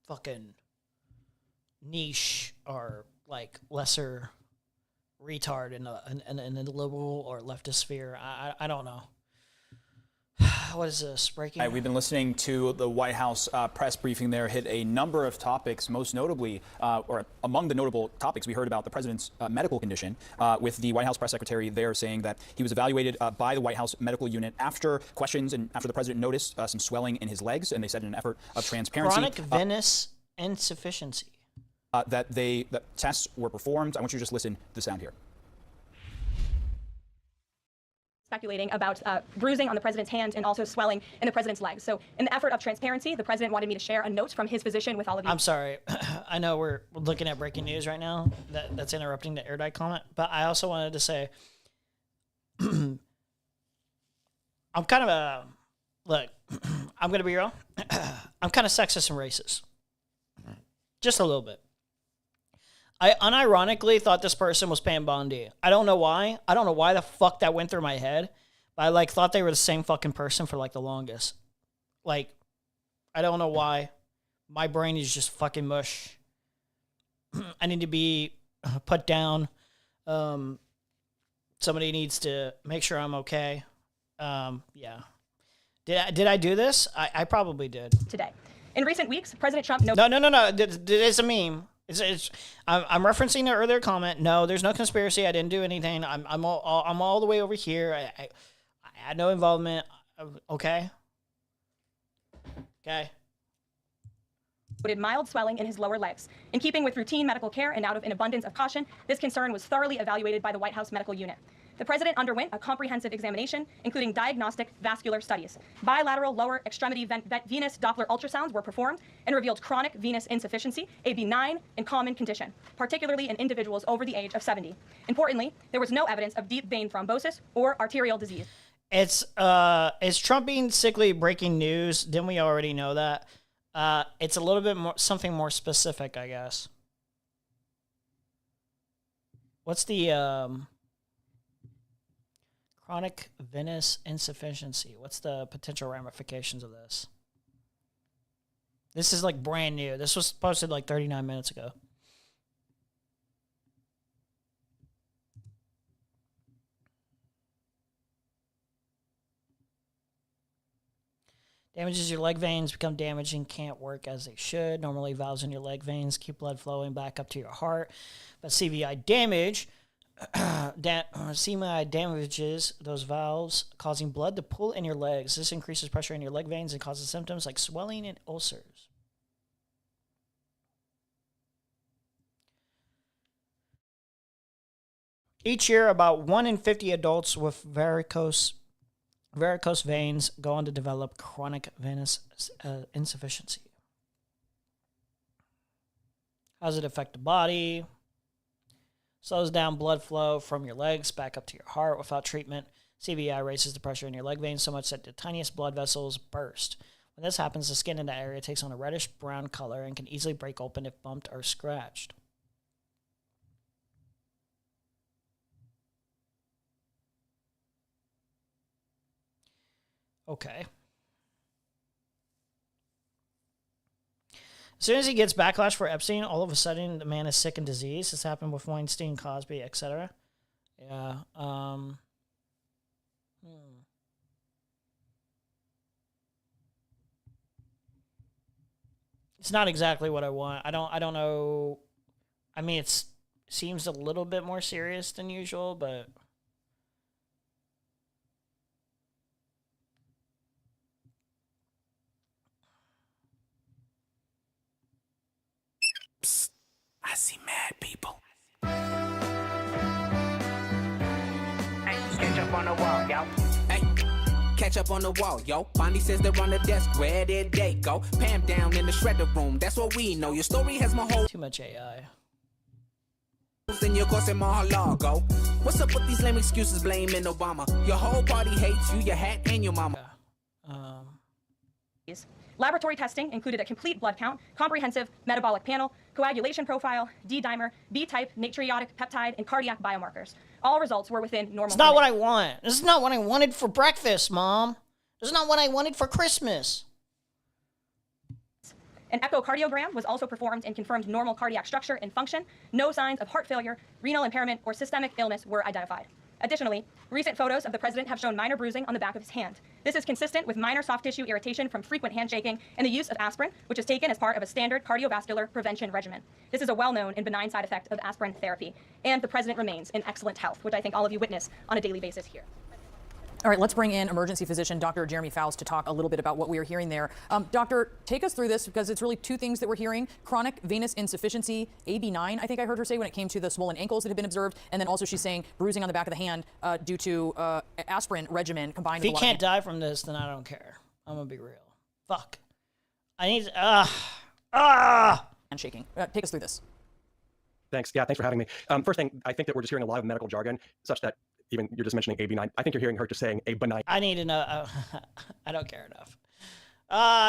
fucking niche or like lesser retard in the liberal or leftist sphere. I don't know. What is this? Breaking? We've been listening to the White House press briefing there, hit a number of topics, most notably, or among the notable topics, we heard about the president's medical condition, with the White House press secretary there saying that he was evaluated by the White House medical unit after questions and after the president noticed some swelling in his legs, and they said in an effort of transparency. Chronic venous insufficiency. That tests were performed. I want you to just listen to the sound here. Speculating about bruising on the president's hand and also swelling in the president's legs. So in the effort of transparency, the president wanted me to share a note from his physician with all of you. I'm sorry. I know we're looking at breaking news right now. That's interrupting the Erudite comment. But I also wanted to say, I'm kind of a, look, I'm going to be real. I'm kind of sexist and racist. Just a little bit. I unironically thought this person was Pam Bondi. I don't know why. I don't know why the fuck that went through my head. But I like thought they were the same fucking person for like the longest. Like, I don't know why. My brain is just fucking mush. I need to be put down. Somebody needs to make sure I'm okay. Yeah. Did I do this? I probably did. Today. In recent weeks, President Trump... No. It's a meme. I'm referencing the earlier comment. No, there's no conspiracy. I didn't do anything. I'm all the way over here. I had no involvement. Okay. Noted mild swelling in his lower legs. In keeping with routine medical care and out of an abundance of caution, this concern was thoroughly evaluated by the White House medical unit. The president underwent a comprehensive examination, including diagnostic vascular studies. Bilateral lower extremity venous Doppler ultrasounds were performed and revealed chronic venous insufficiency, a benign and common condition, particularly in individuals over the age of 70. Importantly, there was no evidence of deep vein thrombosis or arterial disease. Is Trump being sickly breaking news? Didn't we already know that? It's a little bit more, something more specific, I guess. What's the chronic venous insufficiency? What's the potential ramifications of this? This is like brand new. This was posted like 39 minutes ago. Damages your leg veins, become damaged and can't work as they should. Normally, valves in your leg veins keep blood flowing back up to your heart. But CVI damage, CVI damages those valves, causing blood to pool in your legs. This increases pressure in your leg veins and causes symptoms like swelling and ulcers. Each year, about 1 in 50 adults with varicose veins go on to develop chronic venous insufficiency. How does it affect the body? Slows down blood flow from your legs back up to your heart without treatment. CVI raises the pressure in your leg veins so much that the tiniest blood vessels burst. When this happens, the skin in that area takes on a reddish-brown color and can easily break open if bumped or scratched. Okay. As soon as he gets backlash for Epstein, all of a sudden the man is sick and diseased. This happened with Weinstein, Cosby, etc. Yeah. It's not exactly what I want. I don't know. I mean, it seems a little bit more serious than usual, but I see mad people. Hey, catch up on the wall, yo. Hey, catch up on the wall, yo. Bonnie says they're on the desk. Where did they go? Pam down in the shredder room. That's what we know. Your story has more holes. Too much AI. In your course in Mar-a-Lago. What's up with these lame excuses blaming Obama? Your whole party hates you, your hat, and your mama. Laboratory testing included a complete blood count, comprehensive metabolic panel, coagulation profile, D-dimer, B-type natriuretic peptide, and cardiac biomarkers. All results were within normal. It's not what I want. This is not what I wanted for breakfast, Mom. This is not what I wanted for Christmas. An echocardiogram was also performed and confirmed normal cardiac structure and function. No signs of heart failure, renal impairment, or systemic illness were identified. Additionally, recent photos of the president have shown minor bruising on the back of his hand. This is consistent with minor soft tissue irritation from frequent handshaking and the use of aspirin, which is taken as part of a standard cardiovascular prevention regimen. This is a well-known and benign side effect of aspirin therapy. And the president remains in excellent health, which I think all of you witness on a daily basis here. All right, let's bring in emergency physician Dr. Jeremy Faust to talk a little bit about what we are hearing there. Doctor, take us through this because it's really two things that we're hearing. Chronic venous insufficiency, AB9, I think I heard her say when it came to the swollen ankles that have been observed. And then also she's saying bruising on the back of the hand due to aspirin regimen combined If with he a lot can't of die from this, then I don't care. I'm going to be real. Fuck. I need... handshaking. Take us through this. Thanks. Yeah, thanks for having me. First thing, I think that we're just hearing a lot of medical jargon such that even you're just mentioning AB9. I think you're hearing her just saying a benign. I need to know. I don't care enough.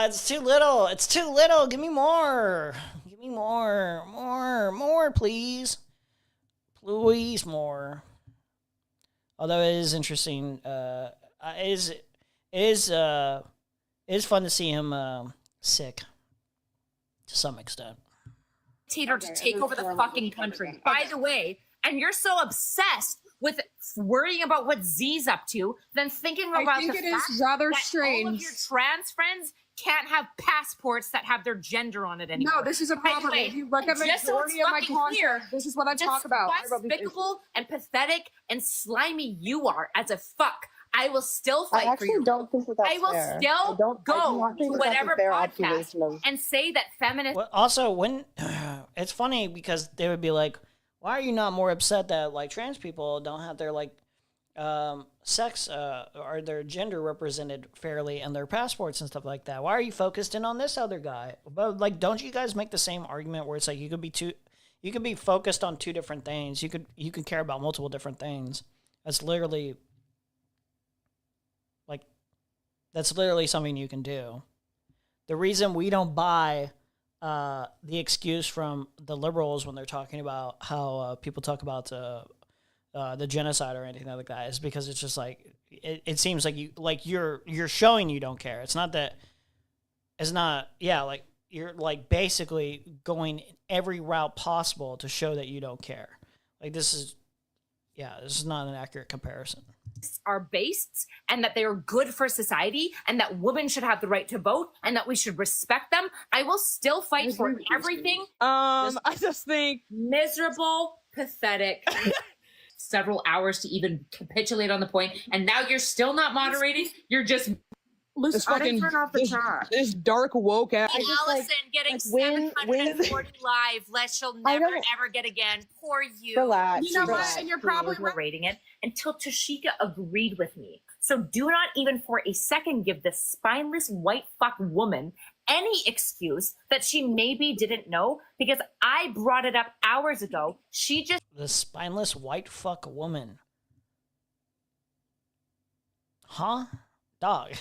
It's too little. It's too little. Give me more. Give me more. More, please. Please, more. Although it is interesting. It is fun to see him sick to some extent. To take over the fucking country. By the way, and you're so obsessed with worrying about what Z's up to than thinking about I think the it fact is rather that strange. all of your trans friends can't have passports that have their gender on it anymore. No, this is a By the problem. way, If you look at the just so majority it's of my fucking content, clear, this is what I talk about. I wrote these despicable and pathetic and slimy you are as a fuck. I will still fight for you. don't think that that's I will fair. still I do go not think to that that's a whatever fair podcast observation of- and say that feminist. Well, also, when it's funny because they would be like, "Why are you not more upset that like trans people don't have their like sex or their gender represented fairly in their passports and stuff like that? Why are you focused in on this other guy?" But like, don't you guys make the same argument where it's like you could be focused on two different things. You could care about multiple different things. That's literally something you can do. The reason we don't buy the excuse from the liberals when they're talking about how people talk about the genocide or anything like that is because it's just like it seems like you're showing you don't care. It's not like you're like basically going every route possible to show that you don't care. Like this is not an accurate comparison. Are based and that they are good for society and that women should have the right to vote and that we should respect them, I will still fight for everything. I just think miserable, pathetic. Several hours to even capitulate on the point, and now you're still not moderating. You're just this fucking this dark woke ass. Allison getting 740 live, less she'll never ever get again. Poor you. Relax, You know relax, what? And you're probably please. rating it until Tashika agreed with me. So do not even for a second give this spineless white fuck woman any excuse that she maybe didn't know because I brought it up hours ago. She just The spineless white fuck woman. Huh? Dog.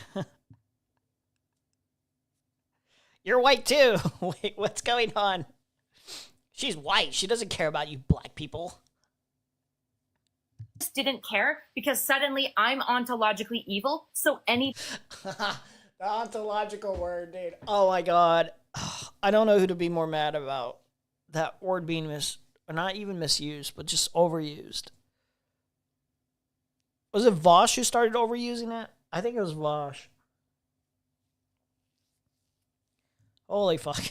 You're white too. Wait, what's going on? She's white. She doesn't care about you black people. just didn't care because suddenly I'm ontologically evil. So any The ontological word, dude. Oh my god. I don't know who to be more mad about. That word being not even misused, but just overused. Was it Vosh who started overusing it? I think it was Vosh. Holy fuck.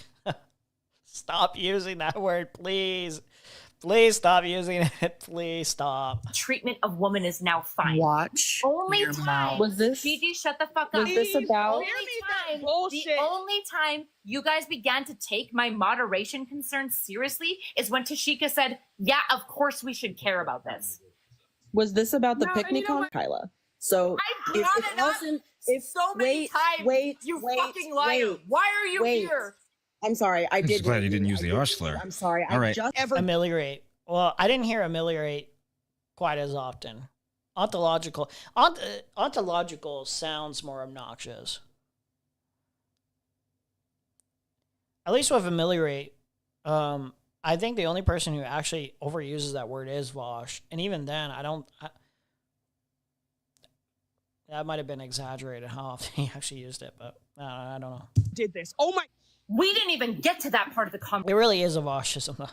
Stop using that word, please. Please stop using it. Please stop. treatment of woman is now fine. Watch Only your time. mouth. Was this- Gigi, shut the fuck up. was this about- The only time you guys began to take my moderation concerns seriously is when Tashika said, yeah, of course we should care about this. Was this about the No, picnic on Kyla? So I if brought it it up wasn't, if so many times, you fucking liar. Why are you here? I'm sorry, I I'm did. just glad you didn't use the R slur. I'm sorry. All right. Ameliorate. Well, I didn't hear ameliorate quite as often. Ontological sounds more obnoxious. at least with ameliorate, I think the only person who actually overuses that word is Vosh. And even then, that might have been exaggerated how often he actually used it, but I don't know. Did this. Oh my. We didn't even get to that part of the conversation. It really is a Voshism, though.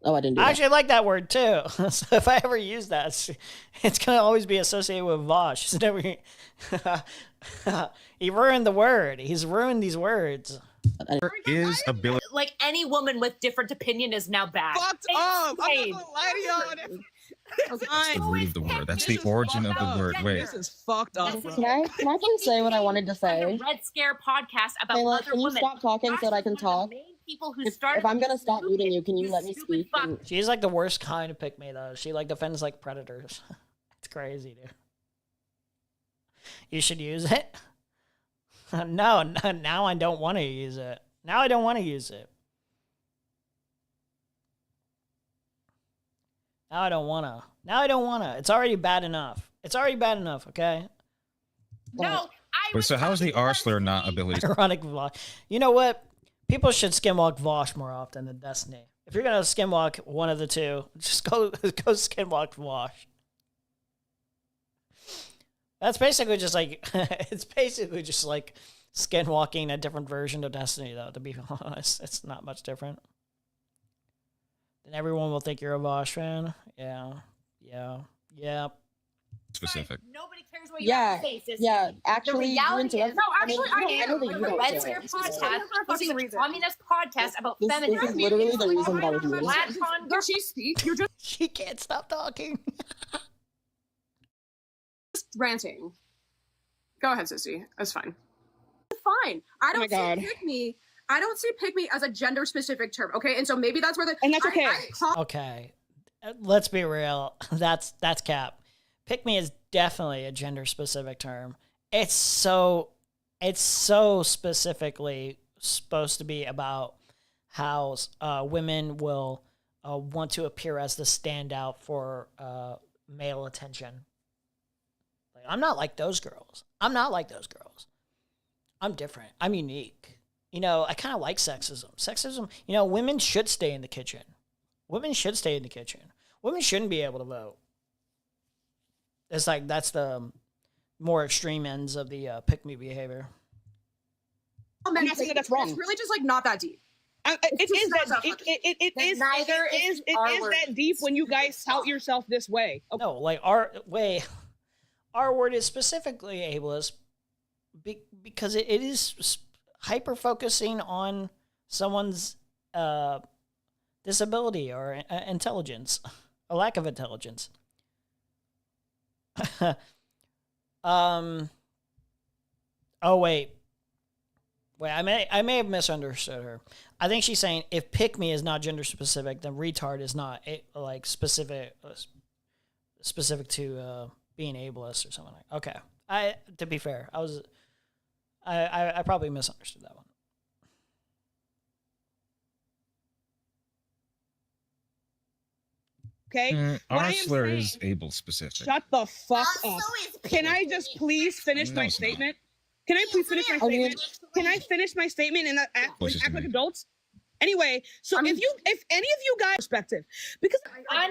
Oh, I didn't do I that. actually like that word, too. So if I ever use that, it's going to always be associated with Vosh. He ruined the word. He's ruined these words. Is ability. Like any woman with different opinion is now bad. Fucked up. I'm not gonna lie to y'all. That's the root of the word. That's the origin of the word. Wait. This is fucked up, bro. Can I please say what I wanted to say? Red Scare podcast about Kayla, other can you women. stop talking so that I can talk? People who If I'm gonna stop muting you, can you let me speak? She's like the worst kind of pick me, though. She like defends like predators. It's crazy, dude. You should use it. No, now I don't want to use it. Now I don't want to use it. Now I don't want to. It's already bad enough. Okay? No, But so how is the R slur not ability? Ironic Vosh. You know what? People should skinwalk Vosh more often than Destiny. If you're gonna skinwalk one of the two, just go skinwalk Vosh. That's basically just like it's basically just like skinwalking a different version of Destiny, though. To be honest, it's not much different. Then everyone will think you're a Vosh fan. Yeah. Specific. Nobody cares what you have to say. Sis. Actually, the reality you is, no, actually, I know am. that you The don't Red care. Scare This is podcast is a communist podcast about This feminism. is literally the reason that I do this. Can she speak? You're just She can't stop talking. ranting. Go ahead, sissy. That's fine. Fine. I don't see pick me. I don't see pick me as a gender specific term. Okay, and so maybe that's where the and that's okay. Okay, let's be real. That's cap. Pick me is definitely a gender specific term. It's so specifically supposed to be about how women will want to appear as the standout for male attention. Like, I'm not like those girls. I'm different. I'm unique. You know, I kind of like sexism. You know, women should stay in the kitchen. Women shouldn't be able to vote. It's like that's the more extreme ends of the pick me behavior. I'm not saying that that's wrong. It's really just like not that deep. It is that deep when you guys tout yourself this way. Okay. No, like our word is specifically ableist because it is hyper focusing on someone's disability or intelligence, a lack of intelligence. Oh wait, I may have misunderstood her. I think she's saying if pick me is not gender specific, then retard is not like specific to being ableist or something like. Okay, to be fair, I probably misunderstood that one. Okay. R slur is able specific. Shut the fuck up. Can I just please finish my statement? Can I please finish my statement? Can I finish my statement and act like adults? Anyway, so if any of you guys perspective, because I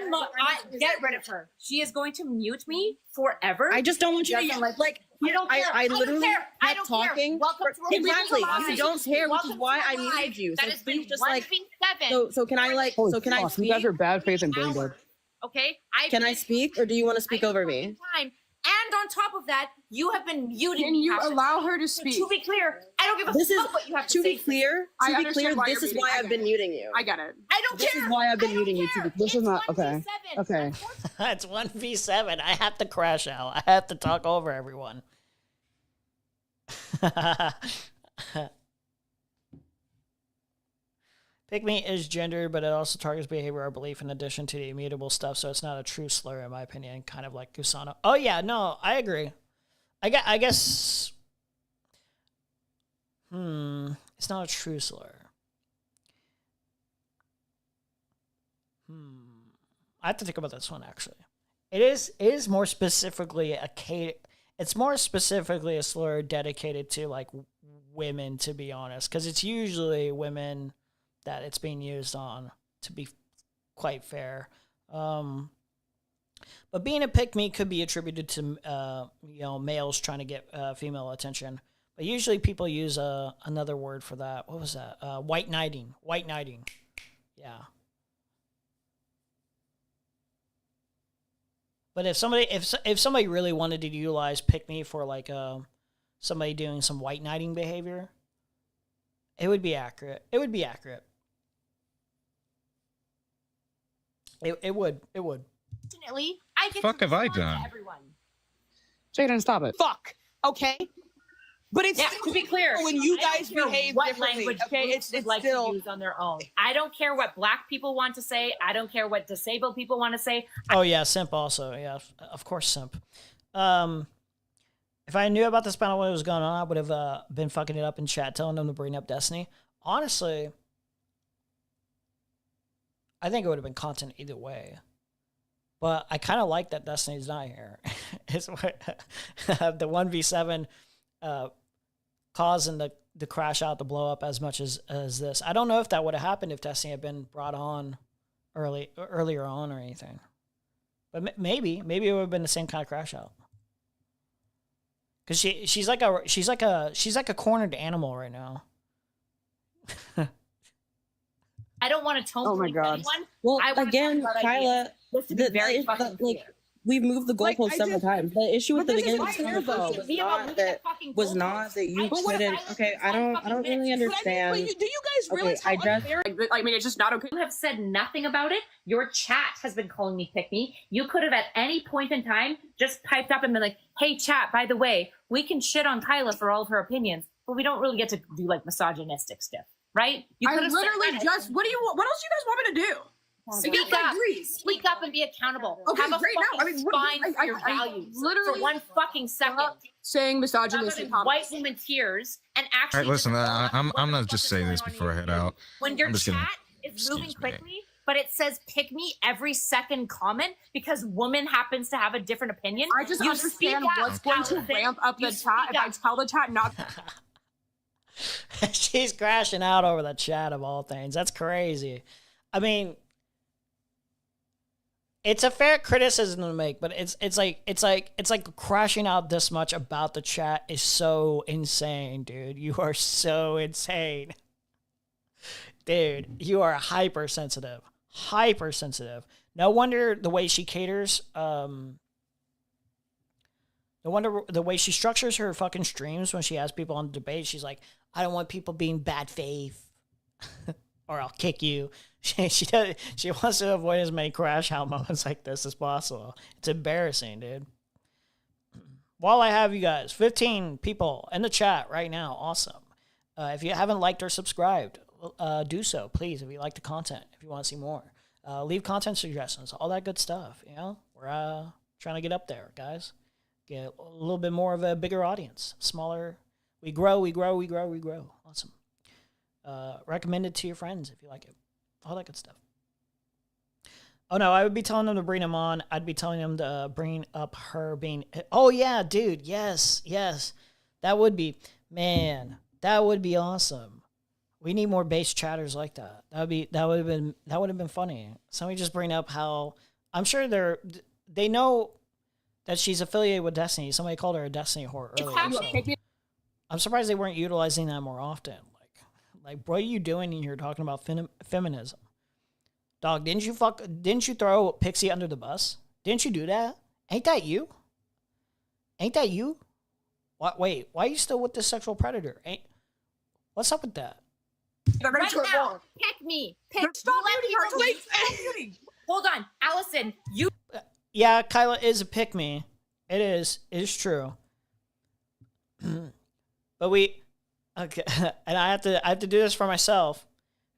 get rid of her. She is going to mute me forever. I just don't want you to like. I don't care. I literally I don't care. talking. Welcome to Exactly. Live. You don't care, which is Welcome why to I Live. muted you. That So has been please just like. 1v7. So can I like? So can I speak? You guys are bad faith and brain dead. Okay. Can I speak, or do you want to speak over me? Time. And on top of that, you have been muting Can me. you Pasha. allow her to speak? To be clear, I don't give a This is fuck what you have to to say. be clear. I To be understand clear, why this you're is muting. why I I've get been it. muting you. I get it. I don't This care. is why I've been muting you. This is not okay. 1v7. Okay. It's 1v7. I have to crash out. I have to talk over everyone. Pick me is gendered, but it also targets behavior or belief in addition to the immutable stuff, so it's not a true slur, in my opinion, kind of like Kusano. Oh, yeah, no, I agree. I guess... It's not a true slur. I have to think about this one, actually. It is more specifically it's more specifically a slur dedicated to, like, women, to be honest, because it's usually women that it's being used on, to be quite fair. But being a pick-me could be attributed to males trying to get female attention. But usually people use another word for that. What was that? White knighting. White knighting. Yeah. But if somebody really wanted to utilize pick-me for like somebody doing some white knighting behavior, it would be accurate. It would be accurate. It would. Unfortunately, I get Fuck to have I respond to done? everyone. Jaden, stop it. Fuck. Okay. But it's To be clear, when you I don't guys care behave what differently. language Okay, groups would like still to use on their own. I don't care what black people want to say. I don't care what disabled people want to say. Oh yeah, simp also. Yeah, of course simp. If I knew about this panel when it was going on, I would have been fucking it up in chat, telling them to bring up Destiny. Honestly, I think it would have been content either way. But I kind of like that Destiny's not here. It's what the 1v7 causing the crash out to blow up as much as this. I don't know if that would have happened if Destiny had been brought on earlier on or anything. But maybe it would have been the same kind of crash out. Cause she's like a cornered animal right now. I don't want to tone Oh my police God. anyone. Well, I wanna again, talk about Kyla, ideas. Just to be very fucking clear. we've moved the Like, goalpost I several just- times. The issue with but the this is beginning of the my hair, though. conversation was not that you But what- couldn't. Okay, I don't really understand. do you guys realize Okay, I how just- unfair? I mean, it's just not okay. You have said nothing about it. Your chat has been calling me pick me. You could have at any point in time just piped up and been like, hey, chat, by the way, we can shit on Kyla for all of her opinions, but we don't really get to do like misogynistic stuff, right? You I could have literally said, just. What else do you guys want me to do? Speak up and be accountable. Okay, have a great. fucking No, I mean, what- spine for your I values literally for one fucking second. saying Rather misogynistic than comments. white woman tears and All actually right, listen. I'm gonna just say this before I head out. when your I'm just chat gonna- is moving excuse me. quickly, but it says pick me every second comment because woman happens to have a different opinion. I just You understand speak what's up, going to Allison. ramp up the You chat speak if I up. tell the chat not. She's crashing out over the chat of all things. That's crazy. I mean, it's a fair criticism to make, but it's like crashing out this much about the chat is so insane, dude. You are so insane. Dude, you are hypersensitive. Hypersensitive. No wonder the way she caters, no wonder the way she structures her fucking streams when she has people on debate. She's like, I don't want people being bad faith, or I'll kick you. She wants to avoid as many crash out moments like this as possible. It's embarrassing, dude. While I have you guys, 15 people in the chat right now. Awesome. If you haven't liked or subscribed, do so, please. If you like the content, if you want to see more, leave content suggestions, all that good stuff. You know, we're trying to get up there, guys. Get a little bit more of a bigger audience, smaller. We grow. Awesome. Recommend it to your friends if you like it. All that good stuff. Oh no, I would be telling them to bring him on. I'd be telling them to bring up her being. Oh yeah, dude. Yes. That would be, man. That would be awesome. We need more base chatters like that. That would have been funny. Somebody just bring up how I'm sure they know that she's affiliated with Destiny. Somebody called her a Destiny whore earlier. I'm surprised they weren't utilizing that more often. Like, what are you doing in here talking about feminism? Dog, didn't you throw Pixie under the bus? Didn't you do that? Ain't that you? What? Wait, why are you still with this sexual predator? What's up with that? Right now, pick me. Stop muting her. Hold on, Allison. You. Yeah, Kyla is a pick me. It is true. But okay, and I have to do this for myself,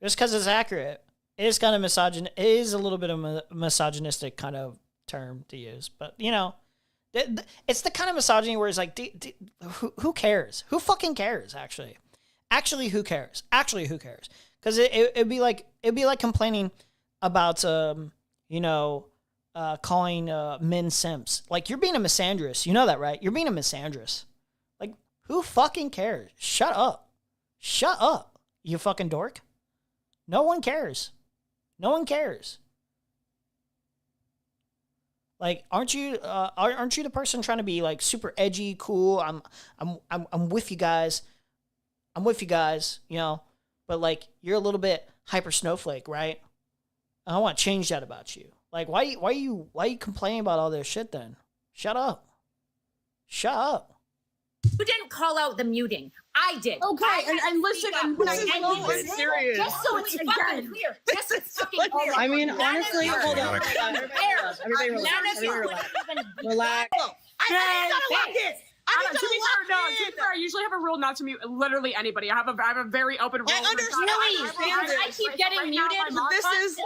just because it's accurate. It is kind of It is a little bit of a misogynistic kind of term to use, but you know, it's the kind of misogyny where it's like, who cares? Who fucking cares? Actually, who cares? Because it'd be like complaining about calling men simps. Like, you're being a misandrist. You know that, right? You're being a misandrist. Who fucking cares? Shut up. Shut up, you fucking dork. No one cares. No one cares. Like, aren't you the person trying to be like super edgy, cool? I'm with you guys. I'm with you guys, you know. But like, you're a little bit hyper snowflake, right? I want to change that about you. Like, why you complaining about all this shit then? Shut up. Shut up. You didn't call out the muting. I did. Okay, and listen, and this is so serious. Just so it's fucking clear. Just so it's fucking clear. I mean, honestly, hold on. Everybody relax. I need to fair, I usually have a rule not to mute literally anybody. I have a very open rule. I understand. I keep getting muted. But this is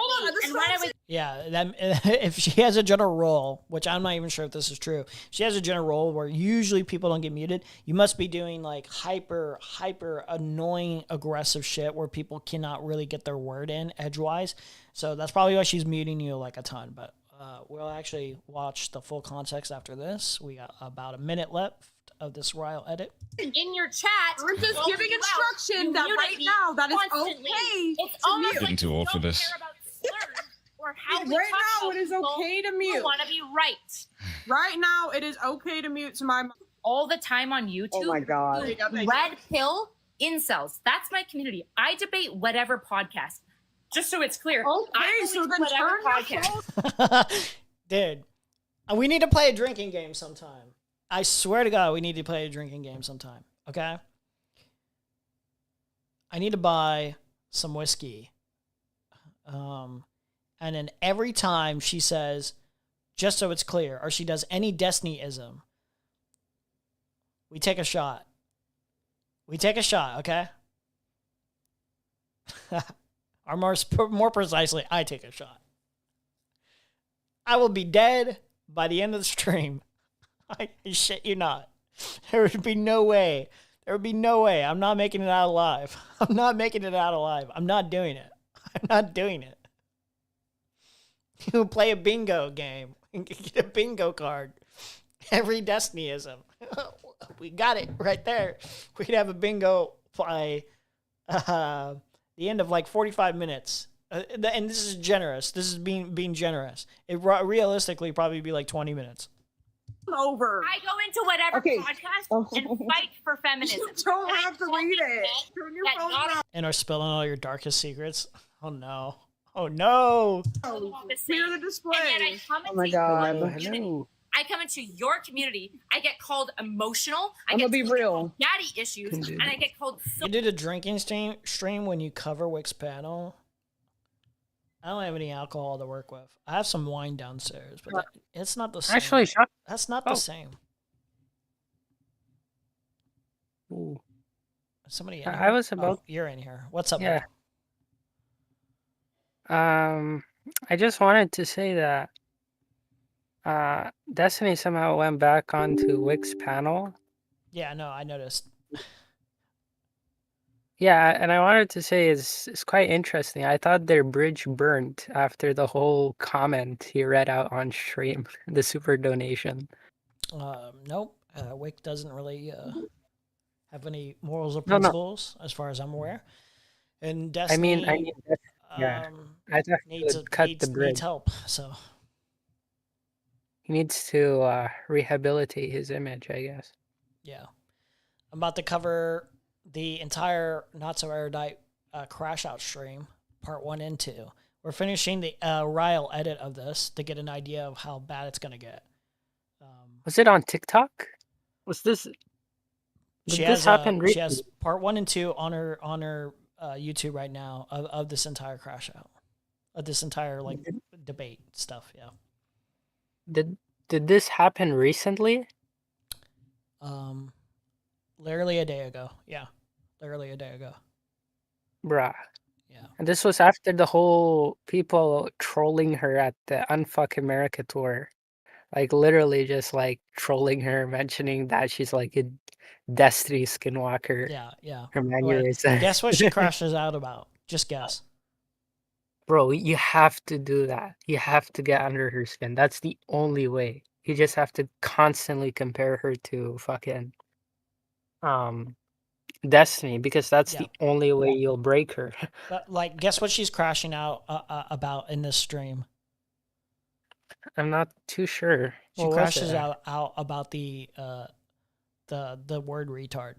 if she has a general rule, which I'm not even sure if this is true, she has a general rule where usually people don't get muted. You must be doing like hyper annoying aggressive shit where people cannot really get their word in edgewise. So that's probably why she's muting you like a ton. But we'll actually watch the full context after this. We got about a minute left of this royal edit. In your chat, we're just giving instruction that right now that is okay. It's almost Getting like too old for this. Or how right now it is okay to mute. Want to be right. Right now it is okay to mute to my all the time on YouTube. Oh my God. Red pill incels. That's my community. I debate whatever podcast. Just so it's clear. Okay, so then whatever podcast. Dude, we need to play a drinking game sometime. I swear to God, we need to play a drinking game sometime. Okay? I need to buy some whiskey. And then every time she says, just so it's clear, or she does any Destiny-ism, we take a shot. We take a shot, okay? Or more precisely, I take a shot. I will be dead by the end of the stream. I shit you not. There would be no way. There would be no way. I'm not making it out alive. I'm not making it out alive. I'm not doing it. I'm not doing it. You play a bingo game and get a bingo card. Every Destinyism. We got it right there. We could have a bingo by the end of like 45 minutes. And this is generous. This is being generous. It realistically probably be like 20 minutes. Over. I go into whatever podcast and fight for feminism. You don't have to read it. Turn your phone off. And are spilling all your darkest secrets. Oh no. Oh no. Clear the display. And yet I come Oh my into God. your community. I come into your community. I get called emotional. I'm gonna be real. Daddy issues, and I get called. You did a drinking stream when you cover Wick's panel. I don't have any alcohol to work with. I have some wine downstairs, but it's not the same. Actually, that's not the same. Ooh. Somebody in I here? was about. Oh, you're in here. What's up? Yeah. I just wanted to say that Destiny somehow went back onto Wick's panel. Yeah, no, I noticed. Yeah, and I wanted to say it's quite interesting. I thought their bridge burnt after the whole comment he read out on stream, the super donation. Nope. Wick doesn't really have any morals or No, no. principles, as far as I'm aware. And Destiny, I mean, yeah. I thought he would cut the bridge. needs help. So He needs to rehabilitate his image, I guess. yeah, I'm about to cover the entire Not So Erudite Crashout stream, part 1 and 2. We're finishing the Ryle edit of this to get an idea of how bad it's gonna get. Was it on TikTok? Was this? Did this happen She has recently? part 1 and 2 on her YouTube right now of this entire Crashout, of this entire like debate stuff. Yeah. Did this happen recently? Literally a day ago. Yeah, literally a day ago. Bruh. Yeah. And this was after the whole people trolling her at the Unfuck America tour. Like literally just like trolling her, mentioning that she's like a Destiny skinwalker. Yeah, yeah. Her Wait, mannerism. guess what she crashes out about? Just guess. Bro, you have to do that. You have to get under her skin. That's the only way. You just have to constantly compare her to fucking Destiny, because that's Yeah. the only way you'll break her. But like, guess what she's crashing out about in this stream? I'm not too sure. She What was crashes it? out about the word retard.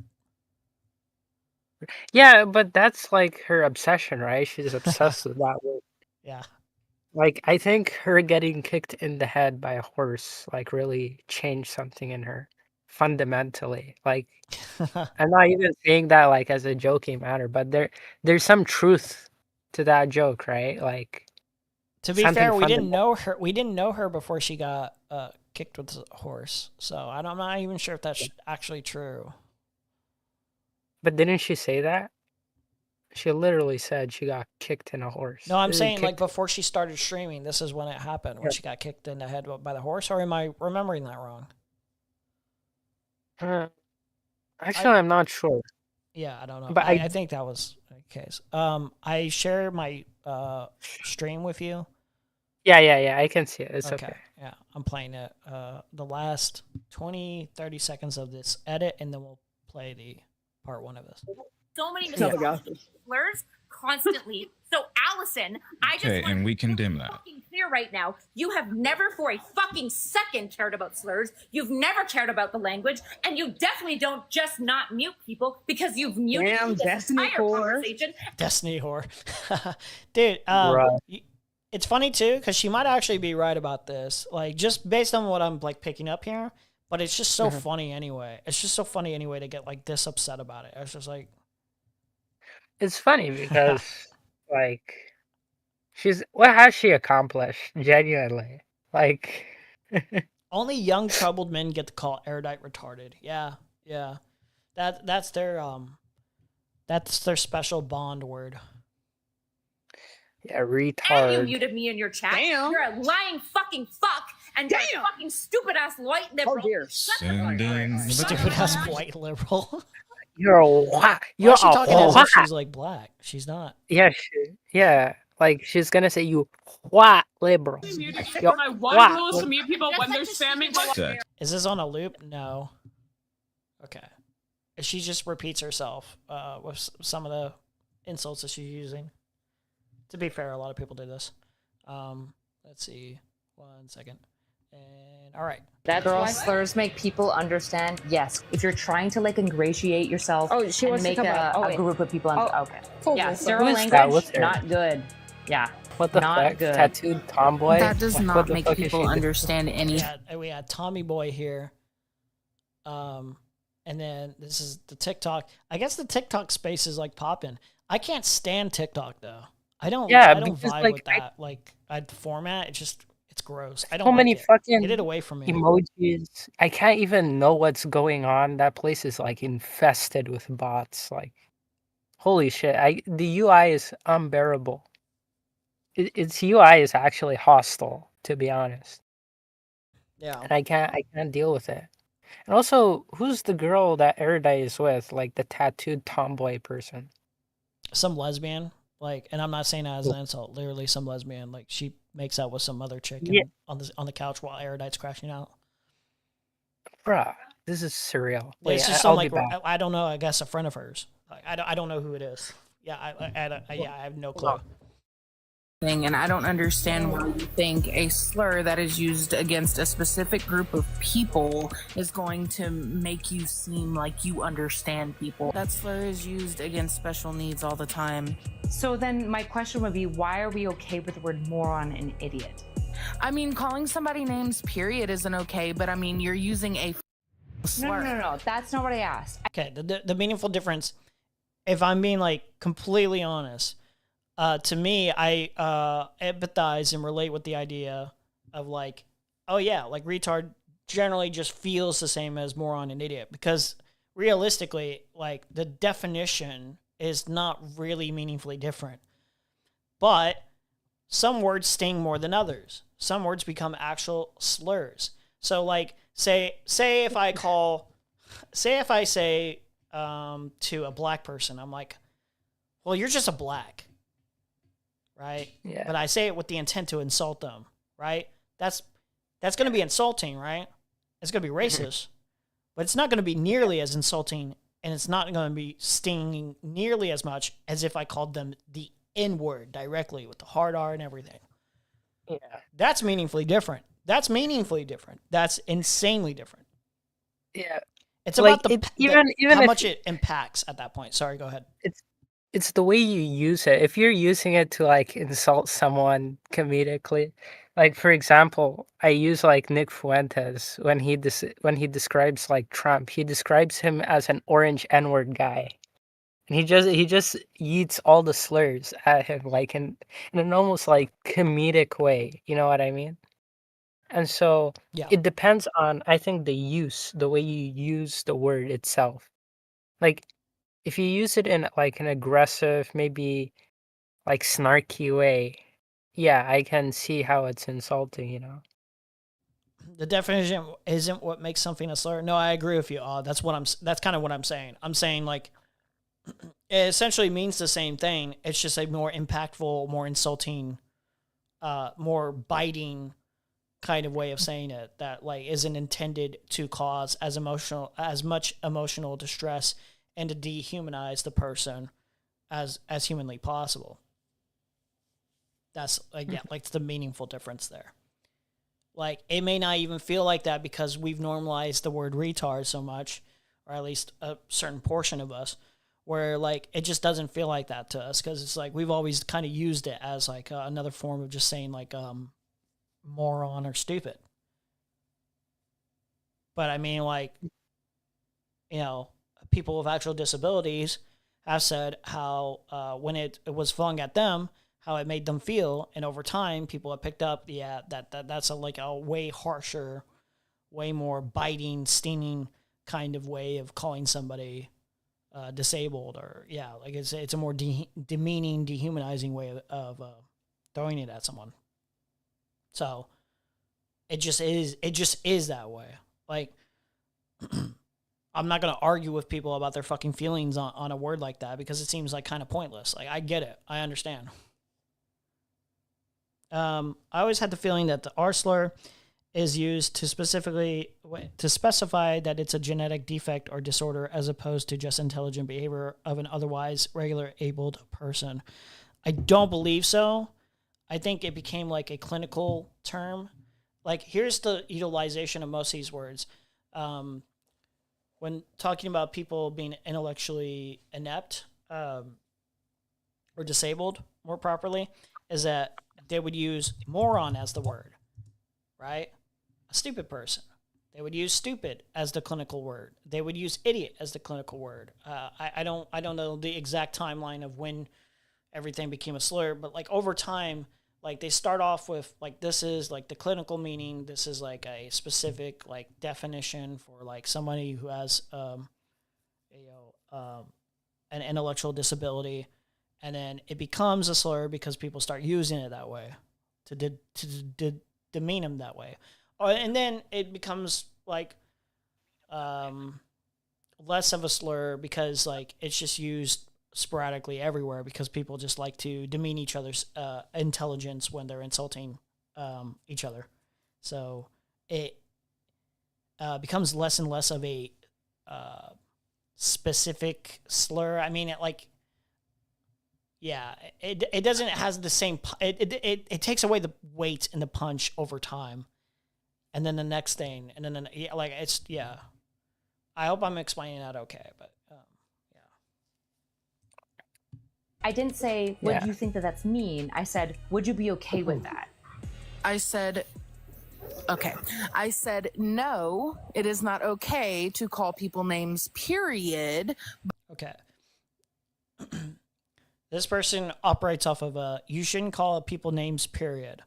Yeah, but that's like her obsession, right? She's obsessed with that word. Yeah. Like, I think her getting kicked in the head by a horse like really changed something in her fundamentally. Like, I'm not even saying that like as a joking matter, but there's some truth to that joke, right? Like, To be something fair, we didn't fundamental. know her. We didn't know her before she got kicked with a horse. So I'm not even sure if that's actually true. But didn't she say that? She literally said she got kicked in a horse. No, I'm saying Kicked- like before she started streaming, this is when it happened, when Yeah. she got kicked in the head by the horse. Or am I remembering that wrong? Actually, I'm not sure. Yeah, I don't know. But I think that was the case. I share my stream with you. yeah, I can see it. It's okay. Yeah, I'm playing it. The last 20-30 seconds of this edit, and then we'll play the part 1 of this. So many Yeah. slurs constantly. So Allison, I just Okay, want and we to be condemn that. fucking clear right now. You have never for a fucking second cared about slurs. You've never cared about the language, and you definitely don't just not mute people because you've muted Damn, this Destiny entire whore. conversation. Destiny whore. Dude, Bruh. it's funny too, because she might actually be right about this. Like, just based on what I'm like picking up here, but it's just so funny anyway. It's just so funny anyway to get like this upset about it. It's just like, It's funny because like what has she accomplished genuinely? Like only young troubled men get to call Erudite retarded. Yeah. That's their special bond word. yeah, And you retard. muted me in your chat. Damn. You're a lying fucking fuck, and you're a fucking stupid ass white liberal. Oh, dear. Sending Stupid ass white liberal. You're a what? Why You're is she a talking as if what? she's like black? She's not. Yeah, like she's gonna say you what liberal. Yo, When I want what? rules to mute people when they're spamming. Is this on a loop? No. Okay. She just repeats herself with some of the insults that she's using. To be fair, a lot of people do this. Let's see. 1 second. And all right. That's why slurs make people understand. Yes, if you're trying to like ingratiate yourself she and wants to make come a, up. Oh, a wait. group of people. Okay. Cool, Yeah, cool. sterile Who is that? language, What's her- not good. Yeah. What the Not fuck? good. Tattooed tomboy? That does Like, not what the make fuck is people she doing? understand any. We had Tommy Boy here. And then this is the TikTok. I guess the TikTok space is like popping. I can't stand TikTok though. I don't because, vibe like, with that. I'd format. It's gross. I don't So like many it. fucking Get it away from me. emojis. I can't even know what's going on. That place is like infested with bots. Like, holy shit! The UI is unbearable. Its UI is actually hostile, to be honest. Yeah. And I can't deal with it. And also, who's the girl that Erudite is with? Like the tattooed tomboy person. Some lesbian. Like, and I'm not saying that as an insult. Literally, some lesbian. Like, she makes out with some other chick on the couch while Erudite's crashing out. Bruh, this is surreal. It's Wait, just I'll some be like back. I don't know. I guess a friend of hers. Like, I don't know who it is. Yeah, I have no clue. Thing, and I don't understand why you think a slur that is used against a specific group of people is going to make you seem like you understand people. That slur is used against special needs all the time. So then my question would be, why are we okay with the word moron and idiot? I mean, calling somebody names period isn't okay, but I mean, you're using a slur. No. That's not what I asked. Okay, the meaningful difference, if I'm being like completely honest, to me, I empathize and relate with the idea of like, oh yeah, like retard generally just feels the same as moron and idiot, because realistically, like the definition is not really meaningfully different. But some words sting more than others. Some words become actual slurs. So like, say if I say to a black person, I'm like, well, you're just a black. Right? Yeah. But I say it with the intent to insult them, right? That's going to be insulting, right? It's going to be racist, but it's not going to be nearly as insulting and it's not going to be stinging nearly as much as if I called them the N-word directly with the hard R and everything. Yeah. That's meaningfully different. That's insanely different. Yeah. It's Like, about even how if much it impacts at that point. Sorry, go ahead. it's the way you use it. If you're using it to like insult someone comedically, like for example, I use like Nick Fuentes when he describes like Trump. He describes him as an orange N-word guy. And he just yeets all the slurs at him like in an almost like comedic way. You know what I mean? And so Yeah. it depends on, I think, the way you use the word itself. Like if you use it in like an aggressive, maybe like snarky way, yeah, I can see how it's insulting, you know. The definition isn't what makes something a slur. No, I agree with you. That's kind of what I'm saying. I'm saying like it essentially means the same thing. It's just a more impactful, more insulting, more biting kind of way of saying it that like isn't intended to cause as much emotional distress and to dehumanize the person as humanly possible. That's like, yeah, like it's the meaningful difference there. Like it may not even feel like that because we've normalized the word retard so much, or at least a certain portion of us, where like it just doesn't feel like that to us because it's like we've always kind of used it as like another form of just saying like moron or stupid. But I mean, like, you know, people with actual disabilities have said how when it was flung at them, how it made them feel, and over time, people have picked up, yeah, that's like a way harsher, way more biting, stinging kind of way of calling somebody disabled, or yeah, like it's a more demeaning, dehumanizing way of throwing it at someone. So it just is that way. Like I'm not going to argue with people about their fucking feelings on a word like that because it seems like kind of pointless. Like I get it. I understand. I always had the feeling that the R slur is used to specify that it's a genetic defect or disorder as opposed to just intelligent behavior of an otherwise regular abled person. I don't believe so. I think it became like a clinical term. Like here's the utilization of most of these words. When talking about people being intellectually inept or disabled more properly, is that they would use moron as the word, right? A stupid person. They would use stupid as the clinical word. They would use idiot as the clinical word. I don't know the exact timeline of when everything became a slur, but like over time, like they start off with like this is like the clinical meaning. This is like a specific like definition for like somebody who has an intellectual disability. And then it becomes a slur because people start using it that way to demean them that way. And then it becomes like less of a slur because like it's just used sporadically everywhere because people just like to demean each other's intelligence when they're insulting each other. So it becomes less and less of a specific slur. I mean, it like... Yeah, it doesn't has the same. It takes away the weight and the punch over time, and then the next thing, and then yeah, like it's yeah. I hope I'm explaining that okay, but yeah. I didn't say, would you think that that's mean? I said, would you be okay with that? I said, okay. I said, no, it is not okay to call people names, period. Okay. This person operates off of you shouldn't call people names, period.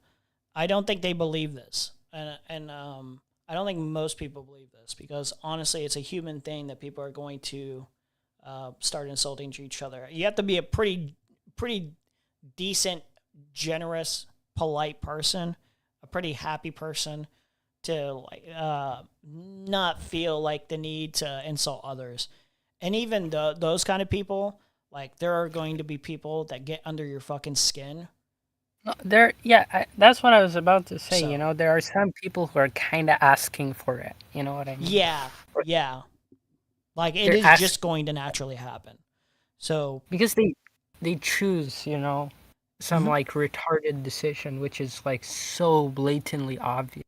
I don't think they believe this. And I don't think most people believe this because honestly, it's a human thing that people are going to start insulting each other. You have to be a pretty decent, generous, polite person, a pretty happy person to like not feel like the need to insult others. And even those kind of people, like there are going to be people that get under your fucking skin. That's what I was about to say. You know, there are some people who are kind of asking for it. You know what I mean? Yeah. Like it They're is ask- just going to naturally happen. So because they choose, you know, some like retarded decision, which is like so blatantly obvious,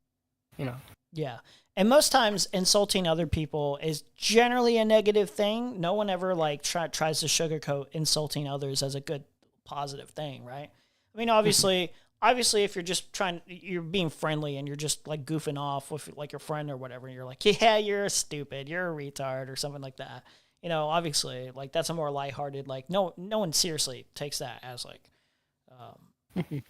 you know. yeah. And most times insulting other people is generally a negative thing. No one ever like tries to sugarcoat insulting others as a good positive thing, right? I mean, obviously if you're just you're being friendly and you're just like goofing off with like your friend or whatever, and you're like, yeah, you're stupid, you're a retard or something like that. You know, obviously like that's a more lighthearted, like no one seriously takes that as like,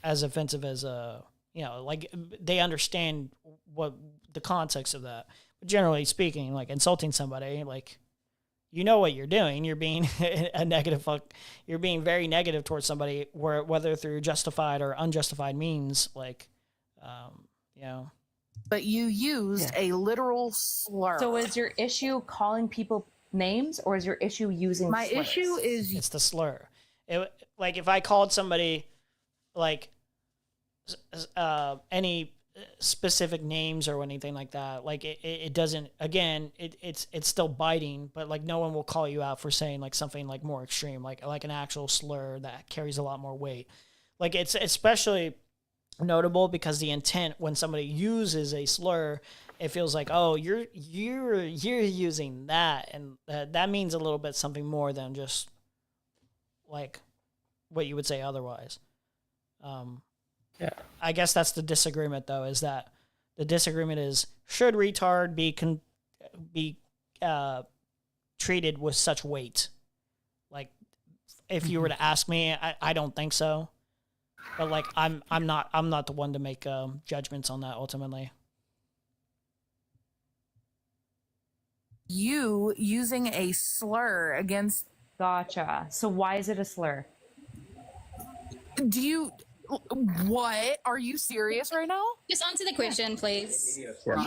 as offensive as you know, like they understand what the context of that. But generally speaking, like insulting somebody, like you know what you're doing. You're being you're being very negative towards somebody, whether through justified or unjustified means, like, you know. But you used a literal slur. So is your issue calling people names, or is your issue using My slurs? issue is It's the slur. Like if I called somebody like any specific names or anything like that, like it doesn't, again, it's still biting, but like no one will call you out for saying like something like more extreme, like an actual slur that carries a lot more weight. Like it's especially notable because the intent when somebody uses a slur, it feels like, oh, you're using that, and that means a little bit something more than just like what you would say otherwise. Yeah. I guess that's the disagreement, though, is that the disagreement is, should retard be treated with such weight? Like, if you were to ask me, I don't think so. But like, I'm not the one to make judgments on that ultimately. you using a slur against. Gotcha. So why is it a slur? Do you? What? Are you serious right now? Just answer the question, please.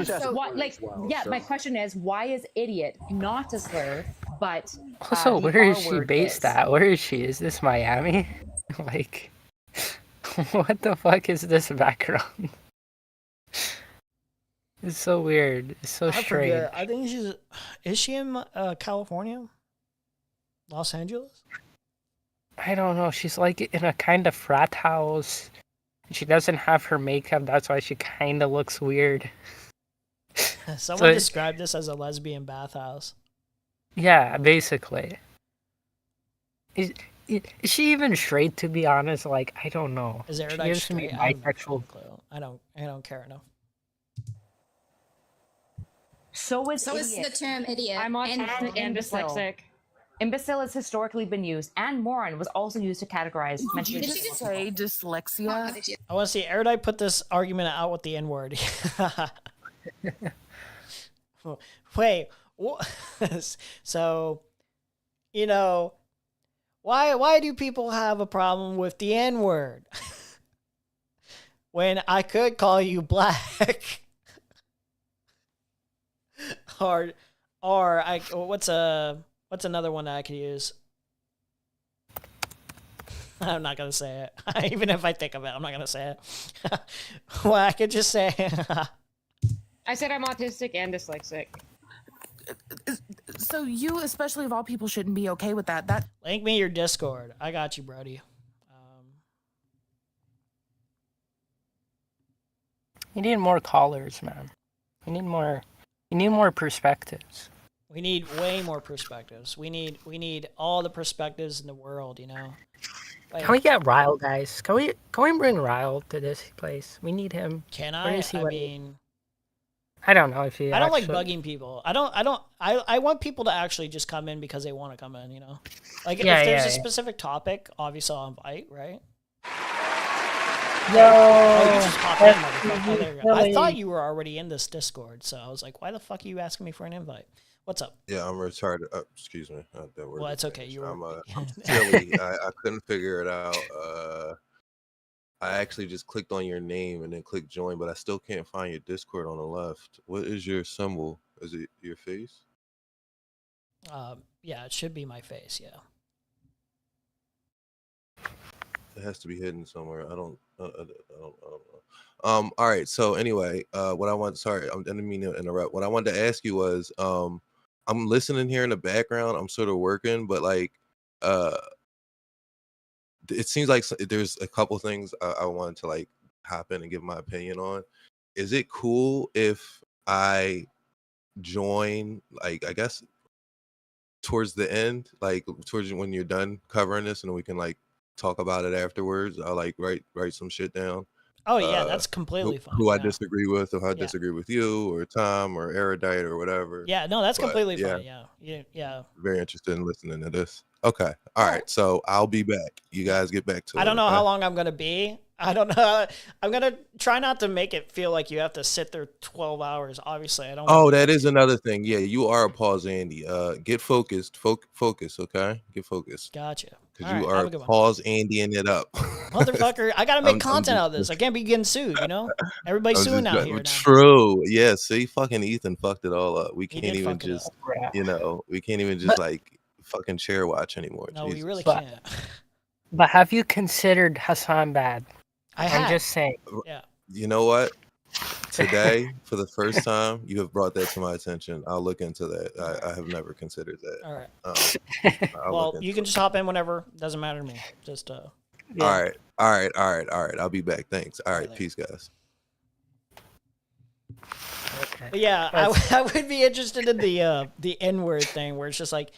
So what? Like, yeah. My question is, why is idiot not a slur, but Also, the where is R she word based is? at? Where is she? Is this Miami? Like, what the fuck is this background? It's so weird. It's so I strange. forget. I think is she in California? Los Angeles? I don't know. She's like in a kind of frat house. She doesn't have her makeup. That's why she kind of looks weird. Someone So- described this as a lesbian bathhouse. Yeah, basically. Is she even straight, to be honest? Like, I don't know. Is She Erudite gives me straight? I have no bisexual. clue. I don't care enough. So is So is idiot. the term idiot. I'm autistic and imbecile. dyslexic. Imbecile has historically been used, and moron was also used to categorize. mention Did you say dyslexia? I want to see Erudite put this argument out with the N-word. Wait, so, you know, why do people have a problem with the N-word? When I could call you black. or what's another one that I could use? I'm not gonna say it. Even if I think of it, I'm not gonna say it. Well, I could just say. I said I'm autistic and dyslexic. So you, especially of all people, shouldn't be okay with that. That Link me your Discord. I got you, Brody. You need more callers, man. You need more perspectives. We need way more perspectives. We need all the perspectives in the world. You know. Like, Can we get Ryle, guys? Can we bring Ryle to this place? We need him. Can Where I? is he I when he- mean, I don't know if he. I don't like actually- bugging people. I want people to actually just come in because they want to come in. You know, like Yeah, if there's yeah, a yeah. specific topic, obviously I'll invite, right? Yo, Oh, you just popped in, motherfucker. Oh, there you go. I Billy. thought you were already in this Discord, so I was like, why the fuck are you asking me for an invite? What's up? Yeah, I'm retarded. Excuse me. That word Well, is it's okay. changed. You were. I'm silly. I couldn't figure it out. I actually just clicked on your name and then clicked join, but I still can't find your Discord on the left. What is your symbol? Is it your face? Yeah, it should be my face. Yeah. It has to be hidden somewhere. I don't know. All right. So anyway, what I want. Sorry, I didn't mean to interrupt. What I wanted to ask you was, I'm listening here in the background. I'm sort of working, but like, it seems like there's a couple things I wanted to like hop in and give my opinion on. Is it cool if I join, like, I guess towards the end, like towards when you're done covering this, and we can like talk about it afterwards? I'll like write some shit down. Oh yeah, that's completely fine. Who I yeah. disagree with, or how I disagree with you, or Tom, or Erudite, or whatever. Yeah, no, that's But, completely fine. Yeah. Very interested in listening to this. Okay, all right. So I'll be back. You guys get back to it. I don't know okay? how long I'm gonna be. I don't know. I'm gonna try not to make it feel like you have to sit there 12 hours. Obviously, I don't. Oh, that is another thing. Yeah, you are a pause, Andy. Get focused. Focus, okay? Get focused. Gotcha. Because All you right, have are a good one. pause Andying it up. Motherfucker, I gotta make I'm content just- out of this. I can't be getting sued, you know? Everybody's I'm suing just out joking. here now. True. Yeah, see, fucking Ethan fucked it all up. We He can't did even fuck it just, up. you know, we can't even just like fucking chair watch anymore. No, we Jesus. really But- can't. But have you considered Hassan bad? I I'm have. just saying. Yeah. You know what? Today, for the first time, you have brought that to my attention. I'll look into that. I have never considered that. All right. I'll Well, look into you can just hop in whenever. Doesn't matter to me. Just All right. I'll be back. Thanks. All right. Peace, guys. But yeah, I would be interested in the N-word thing, where it's just like,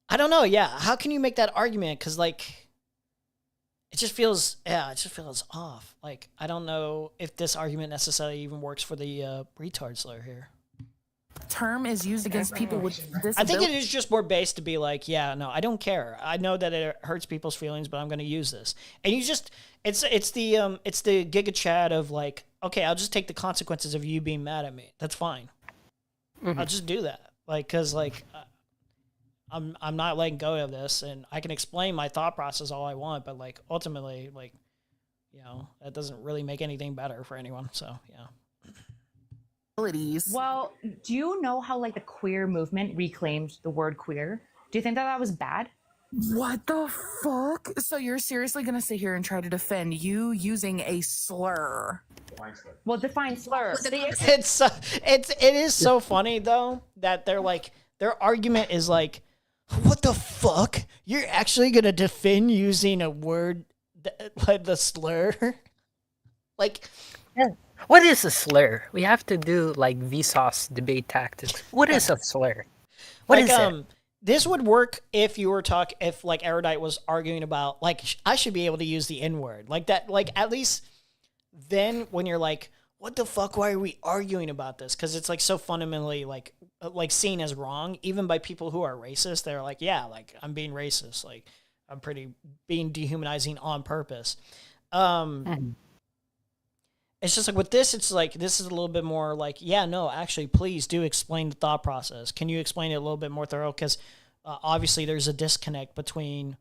I don't know. Yeah, how can you make that argument? Because like, it just feels off. Like, I don't know if this argument necessarily even works for the retard slur here. Term is used against people with disabilities. I think it is just more based to be like, yeah, no, I don't care. I know that it hurts people's feelings, but I'm going to use this. And you just, it's the Giga Chad of like, okay, I'll just take the consequences of you being mad at me. That's fine. I'll just do that. Like, cause like, I'm not letting go of this, and I can explain my thought process all I want, but like ultimately, like, you know, that doesn't really make anything better for anyone. So yeah. Well, do you know how like the queer movement reclaimed the word queer? Do you think that was bad? What the fuck? So you're seriously gonna sit here and try to defend you using a slur? Well, define slur. It is so funny though that they're like, their argument is like, what the fuck? You're actually gonna defend using a word like the slur? Like, yeah. What is a slur? We have to do like Vsauce debate tactics. What is a slur? What like, is it? This would work if you were if like Erudite was arguing about like, I should be able to use the N-word. Like that, like at least then when you're like, what the fuck, why are we arguing about this? Because it's like so fundamentally like seen as wrong, even by people who are racist. They're like, yeah, like I'm being racist. Like I'm being dehumanizing on purpose. It's just like with this, it's like, this is a little bit more like, yeah, no, actually, please do explain the thought process. Can you explain it a little bit more thorough? Because obviously there's a disconnect between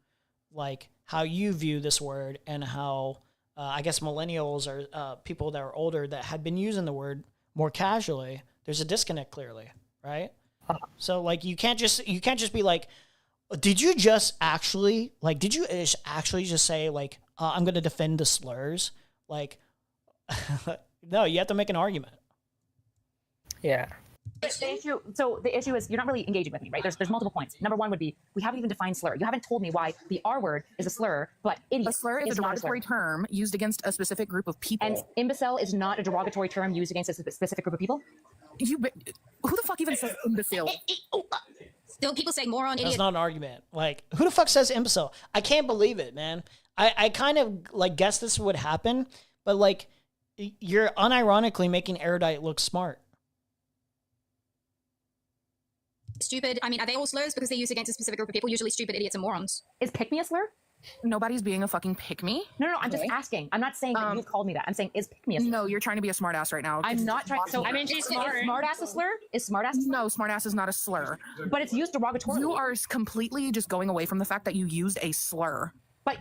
like how you view this word and how I guess millennials or people that are older that had been using the word more casually. There's a disconnect clearly, right? So like you can't just be like, did you actually just say like I'm going to defend the slurs? Like, no, you have to make an argument. Yeah. The issue is you're not really engaging with me, right? There's multiple points. Number one would be, we haven't even defined slur. You haven't told me why the R word is a slur, but idiot A slur is a not derogatory term used against a specific group of people. And imbecile is not a derogatory term used against a specific group of people? Who the fuck even says imbecile? Still, people say moron, idiot. That's not an argument. Like, who the fuck says imbecile? I can't believe it, man. I kind of like guessed this would happen, but like, you're unironically making Erudite look smart. Stupid. I mean, are they all slurs because they're used against a specific group of people? Usually stupid, idiots, and morons. Is pick me a slur? Nobody's being a fucking pick me. No, I'm just asking. I'm not saying that you called me that. I'm saying, is pick me a slur? No, you're trying to be a smartass right now. I'm not trying. So, I mean, is smartass a slur? Is smartass? No, smartass is not a slur. But it's used derogatorily. You are completely just going away from the fact that you used a slur. But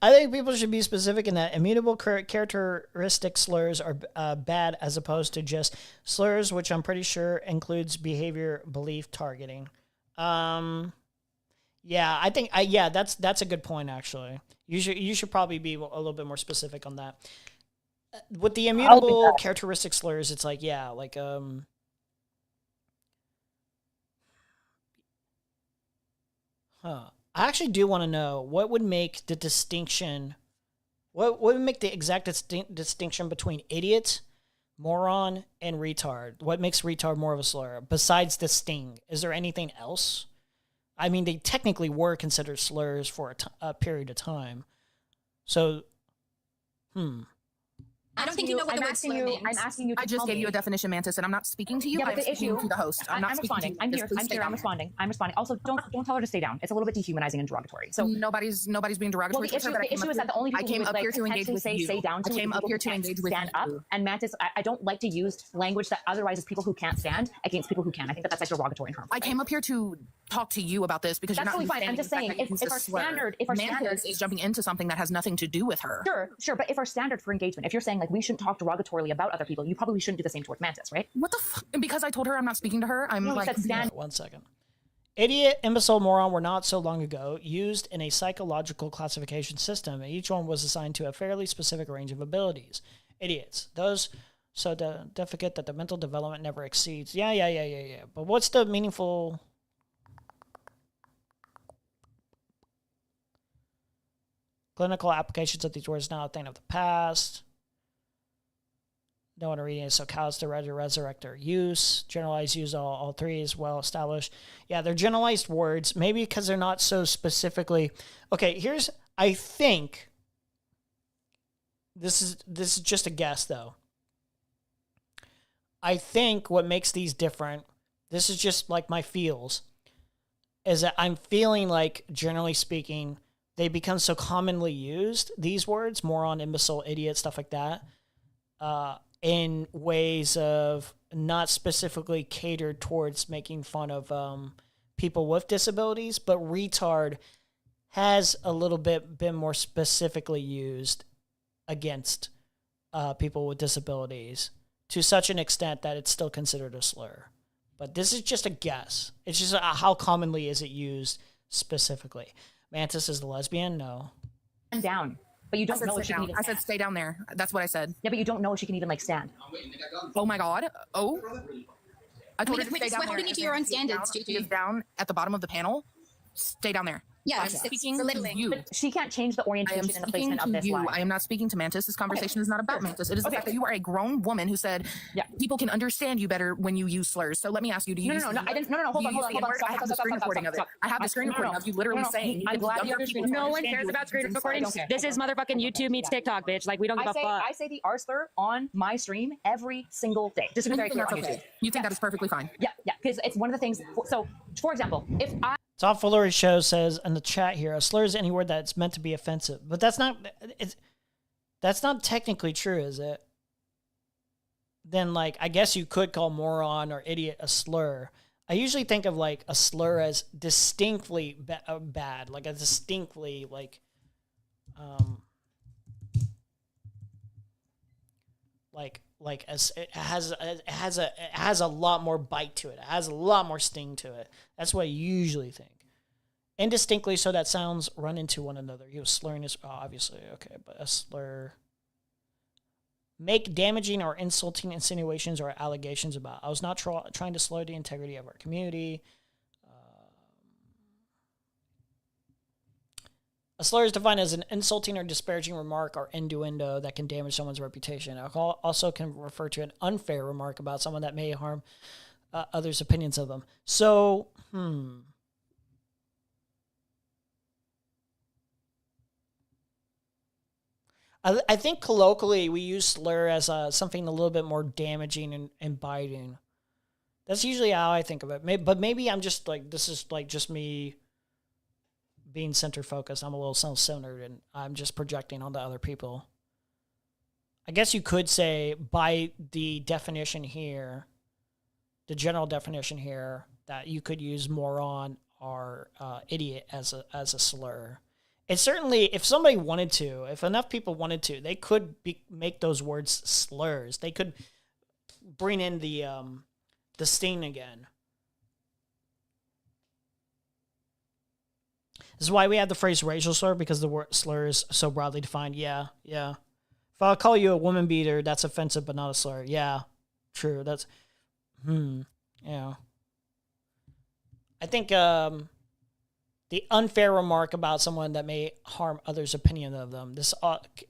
I think people should be specific in that immutable characteristic slurs are bad, as opposed to just slurs, which I'm pretty sure includes behavior, belief, targeting. Yeah, I think that's a good point actually. You should probably be a little bit more specific on that. With the immutable characteristic slurs, it's like, yeah, like Huh. I actually do want to know what would make the distinction. What would make the exact distinction between idiot, moron, and retard? What makes retard more of a slur besides the sting? Is there anything else? I mean, they technically were considered slurs for a period of time. So, I don't think you know what the word slur means. I'm asking you to I just tell gave me. you a definition, Mantis, and I'm not speaking to you. Yeah, but I'm the speaking issue. to the host. I'm not I'm speaking responding. to you. I'm Just here. please I'm stay here. down I'm there. responding. I'm responding. Also, don't tell her to stay down. It's a little bit dehumanizing and derogatory. So nobody's being derogatory. Well, the to her, but I issue came is up that the only here- people I came who up here to engage with say you. stay down I to came are up people here who to can't engage with stand up. you. And Mantis, I don't like to use language that otherwise is people who can't stand against people who can. I think that that's like derogatory and harmful. I came up here to talk to you about this because That's you're not totally fine. I'm just saying, if our standard, Mantis is jumping into something that has nothing to do with her. Sure, but if our standard for engagement, if you're saying like we shouldn't talk derogatorily about other people, you probably shouldn't do the same towards Mantis, right? What the fuck? Because I told her I'm not speaking to her, I'm No, like... One second. Idiot, imbecile, moron were not so long ago used in a psychological classification system, and each one was assigned to a fairly specific range of abilities. Idiots. Those so deficient that the mental development never exceeds. Yeah. But what's the meaningful... Clinical applications of these words now a thing of the past. No one reading is so callous to resurrect their use. Generalized use, all three is well established. Yeah, they're generalized words, maybe because they're not so specifically. Okay, I think this is just a guess though. I think what makes these different, this is just like my feels, is that I'm feeling like, generally speaking, they become so commonly used, these words, moron, imbecile, idiot, stuff like that, in ways of not specifically catered towards making fun of people with disabilities, but retard has a little bit been more specifically used against people with disabilities to such an extent that it's still considered a slur. But this is just a guess. It's just how commonly is it used specifically. Mantis is the lesbian? No. Stand down. But you don't know if she can even stand. I said stay down there. That's what I said. Yeah, but you don't know if she can even like stand. Oh my god. Oh. I told her to We're stay down there. holding you to your own standards, She Gigi. is down at the bottom of the panel. Stay down there. Yeah, I'm it's speaking belittling. to you. But she can't change the I am orientation and the speaking placement of to this you. line. I am not speaking to Mantis. This conversation is not about Mantis. It is the fact that you are a grown woman who said people can understand you better when you use slurs. So let me ask you, do you use No, I didn't. No, hold on. I have the screen recording of it. I have the screen recording of you literally saying. I'm glad you understand. No one cares about screen recordings. This is motherfucking YouTube meets TikTok, bitch. Like we don't give a fuck. I say the R slur on my stream every single day. Just to be very clear on YouTube. You think that is perfectly fine? Yeah, because it's one of the things. So, for example, if I Tom Fillery Show says in the chat here, a slur is any word that's meant to be offensive. But that's not technically true, is it? Then, like, I guess you could call moron or idiot a slur. I usually think of, like, a slur as distinctly bad. Like, a distinctly, like, it has a lot more bite to it. It has a lot more sting to it. That's what I usually think. Indistinctly, so that sounds run into one another. You know, slurring is obviously okay, but a slur. Make damaging or insulting insinuations or allegations about. I was not trying to slur the integrity of our community. A slur is defined as an insulting or disparaging remark or innuendo that can damage someone's reputation. It also can refer to an unfair remark about someone that may harm others' opinions of them. So, I think colloquially we use slur as something a little bit more damaging and biting. That's usually how I think of it. But maybe I'm just like, this is like just me being center focused. I'm a little self-centered and I'm just projecting onto other people. I guess you could say by the definition here, the general definition here, that you could use moron or idiot as a slur. It's certainly, if somebody wanted to, if enough people wanted to, they could make those words slurs. They could bring in the sting again. This is why we have the phrase racial slur, because the word slur is so broadly defined. Yeah. If I'll call you a woman beater, that's offensive, but not a slur. Yeah, true. That's, yeah. I think the the unfair remark about someone that may harm others' opinion of them. This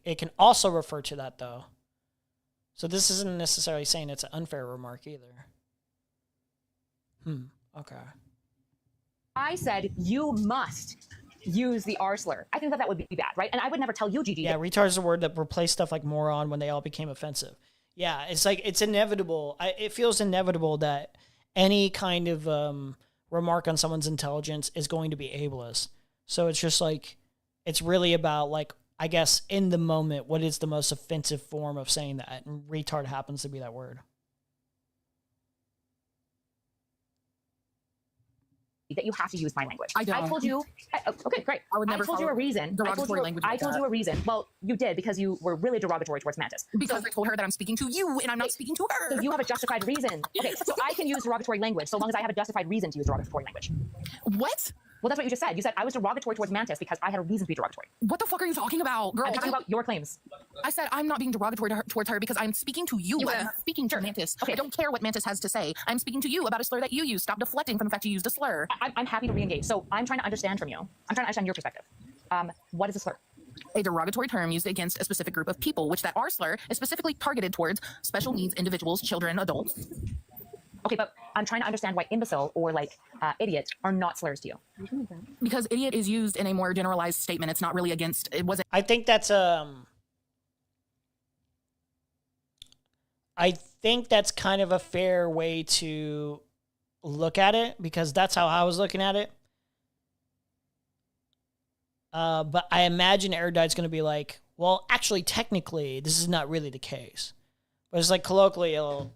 it can also refer to that though. So this isn't necessarily saying it's an unfair remark either. Okay. I said you must use the R slur. I think that would be bad, right? And I would never tell you, Gigi. Yeah, retard is a word that replaced stuff like moron when they all became offensive. Yeah, it's like, it's inevitable. It feels inevitable that any kind of remark on someone's intelligence is going to be ableist. So it's just like, it's really about, like, I guess in the moment, what is the most offensive form of saying that? And retard happens to be that word. That you have to use my language. I don't. I told you. Okay, great. I would never told you a reason. derogatory language. I told you a reason. Well, you did because you were really derogatory towards Mantis. Because I told her that I'm speaking to you and I'm not speaking to her. So you have a justified reason. Okay, so I can use derogatory language so long as I have a justified reason to use derogatory language. What? Well, that's what you just said. You said I was derogatory towards Mantis because I had a reason to be derogatory. What the fuck are you talking about, girl? I'm talking about your claims. I said I'm not being derogatory towards her because I'm speaking to you. I'm not speaking to Mantis. Okay. I don't care what Mantis has to say. I'm speaking to you about a slur that you use. Stop deflecting from the fact you used a slur. I'm happy to re-engage. So I'm trying to understand from you. I'm trying to understand your perspective. What is a slur? A derogatory term used against a specific group of people, which that R slur is specifically targeted towards special needs individuals, children, adults. Okay, but I'm trying to understand why imbecile or like idiot are not slurs to you. Because idiot is used in a more generalized statement. It's not really against. It wasn't. I think that's kind of a fair way to look at it, because that's how I was looking at it. But I imagine Erudite's going to be like, well, actually, technically, this is not really the case. But it's like colloquial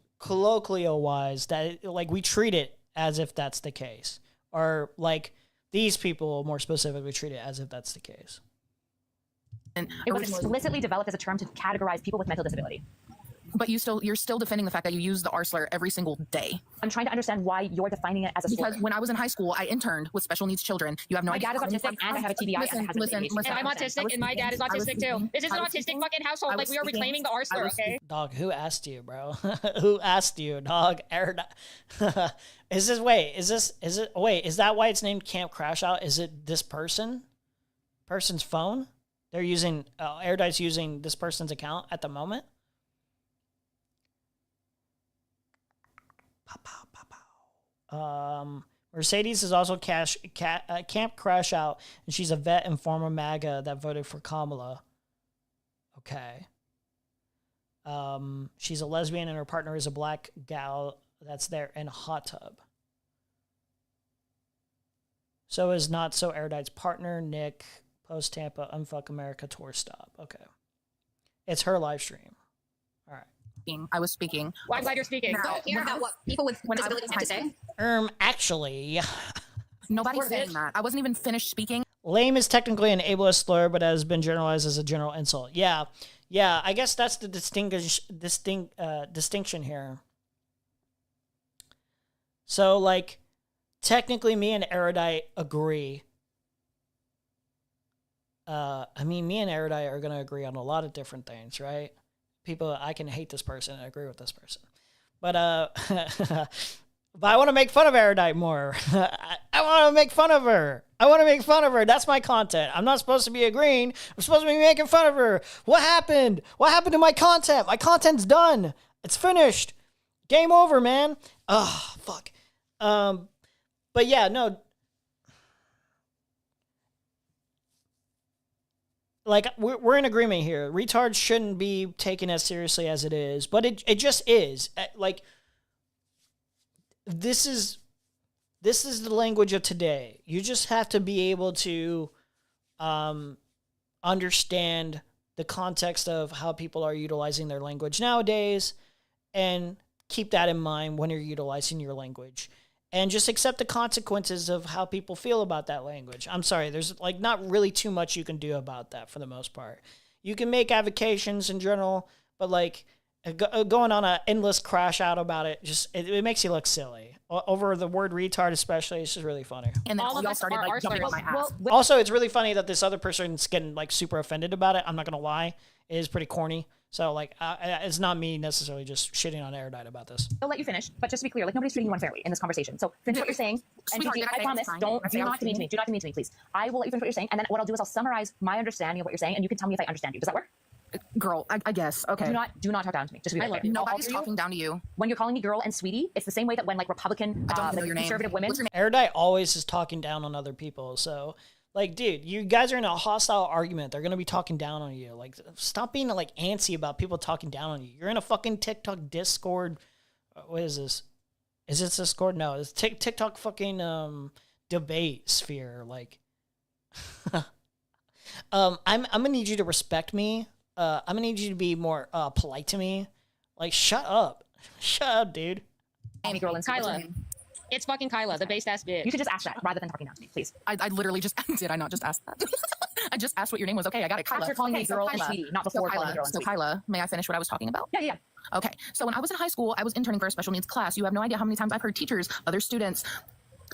wise that like we treat it as if that's the case, or like these people more specifically treat it as if that's the case. And it was explicitly developed as a term to categorize people with mental disability. But you're still defending the fact that you use the R slur every single day. I'm trying to understand why you're defining it as a slur. Because when I was in high school, I interned with special needs children. You have no idea. My dad is autistic and I have a TBI and has listen, And I'm autistic and my dad is autistic too. This is an autistic fucking household. Like, we are reclaiming the R slur, okay? Dog, who asked you, bro? Who asked you, dog? Erudite. Is that why it's named Camp Crashout? Is it this person's phone? They're using, Erudite's using this person's account at the moment? Mercedes is also Camp Crashout, and she's a vet and former MAGA that voted for Kamala. Okay. She's a lesbian and her partner is a black gal that's there in a hot tub. So is Not So Erudite's partner, Nick, post Tampa, Unfuck America tour stop. Okay. It's her live stream. All right. I was speaking. Well, I'm glad you're speaking. Don't care about what people with disabilities have to say. Actually. Nobody's saying that. I wasn't even finished speaking. Lame is technically an ableist slur, but has been generalized as a general insult. Yeah. I guess that's the distinction here. So, like, technically, me and Erudite agree. Me and Erudite are going to agree on a lot of different things, right? People, I can hate this person and agree with this person. But but I want to make fun of Erudite more. I want to make fun of her. That's my content. I'm not supposed to be agreeing. I'm supposed to be making fun of her. What happened? What happened to my content? My content's done. It's finished. Game over, man. Oh, fuck. But yeah, no. Like, we're in agreement here. Retards shouldn't be taken as seriously as it is, but it just is. Like, this is the language of today. You just have to be able to understand the context of how people are utilizing their language nowadays, and keep that in mind when you're utilizing your language. And just accept the consequences of how people feel about that language. I'm sorry, there's like not really too much you can do about that for the most part. You can make avocations in general, but like going on an endless crash out about it, just it makes you look silly. Over the word retard especially, it's just really funny. And then all y'all started like jumping on my ass. Also, it's really funny that this other person's getting like super offended about it. I'm not gonna lie, it is pretty corny. So like, it's not me necessarily just shitting on Erudite about this. I'll let you finish, but just to be clear, like nobody's treating you unfairly in this conversation. So finish what you're saying. And Sweetheart, Gigi, did I I say promise, it's fine? do I say I not was demean to me. Do not demean to me, please. I will let you finish what you're saying, and then what I'll do is I'll summarize my understanding of what you're saying, and you can tell me if I understand you. Does that work? Girl, I guess. Okay. Do not talk down to me. Just to be clear. Nobody's talking down to you. When you're calling me girl and sweetie, it's the same way that when like Republican, I don't know like, your name. conservative women. Erudite always is talking down on other people. So, like, dude, you guys are in a hostile argument. They're gonna be talking down on you. Like, stop being like antsy about people talking down on you. You're in a fucking TikTok Discord. What is this? Is it Discord? No, it's TikTok fucking debate sphere. Like, I'm gonna need you to respect me. I'm gonna need you to be more polite to me. Like, shut up. Shut up, dude. Amy girl and Kyla. It's fucking Kyla, the based ass bitch. You should just ask that rather than talking down to me, please. I literally just did. I not just ask that. I just asked what your name was. Okay, I got it. Kyla. After calling me Okay, girl and sweetie, not before calling me girl and So sweetie. Kyla, may I finish what I was talking about? Yeah. Okay, so when I was in high school, I was interning for a special needs class. You have no idea how many times I've heard teachers, other students,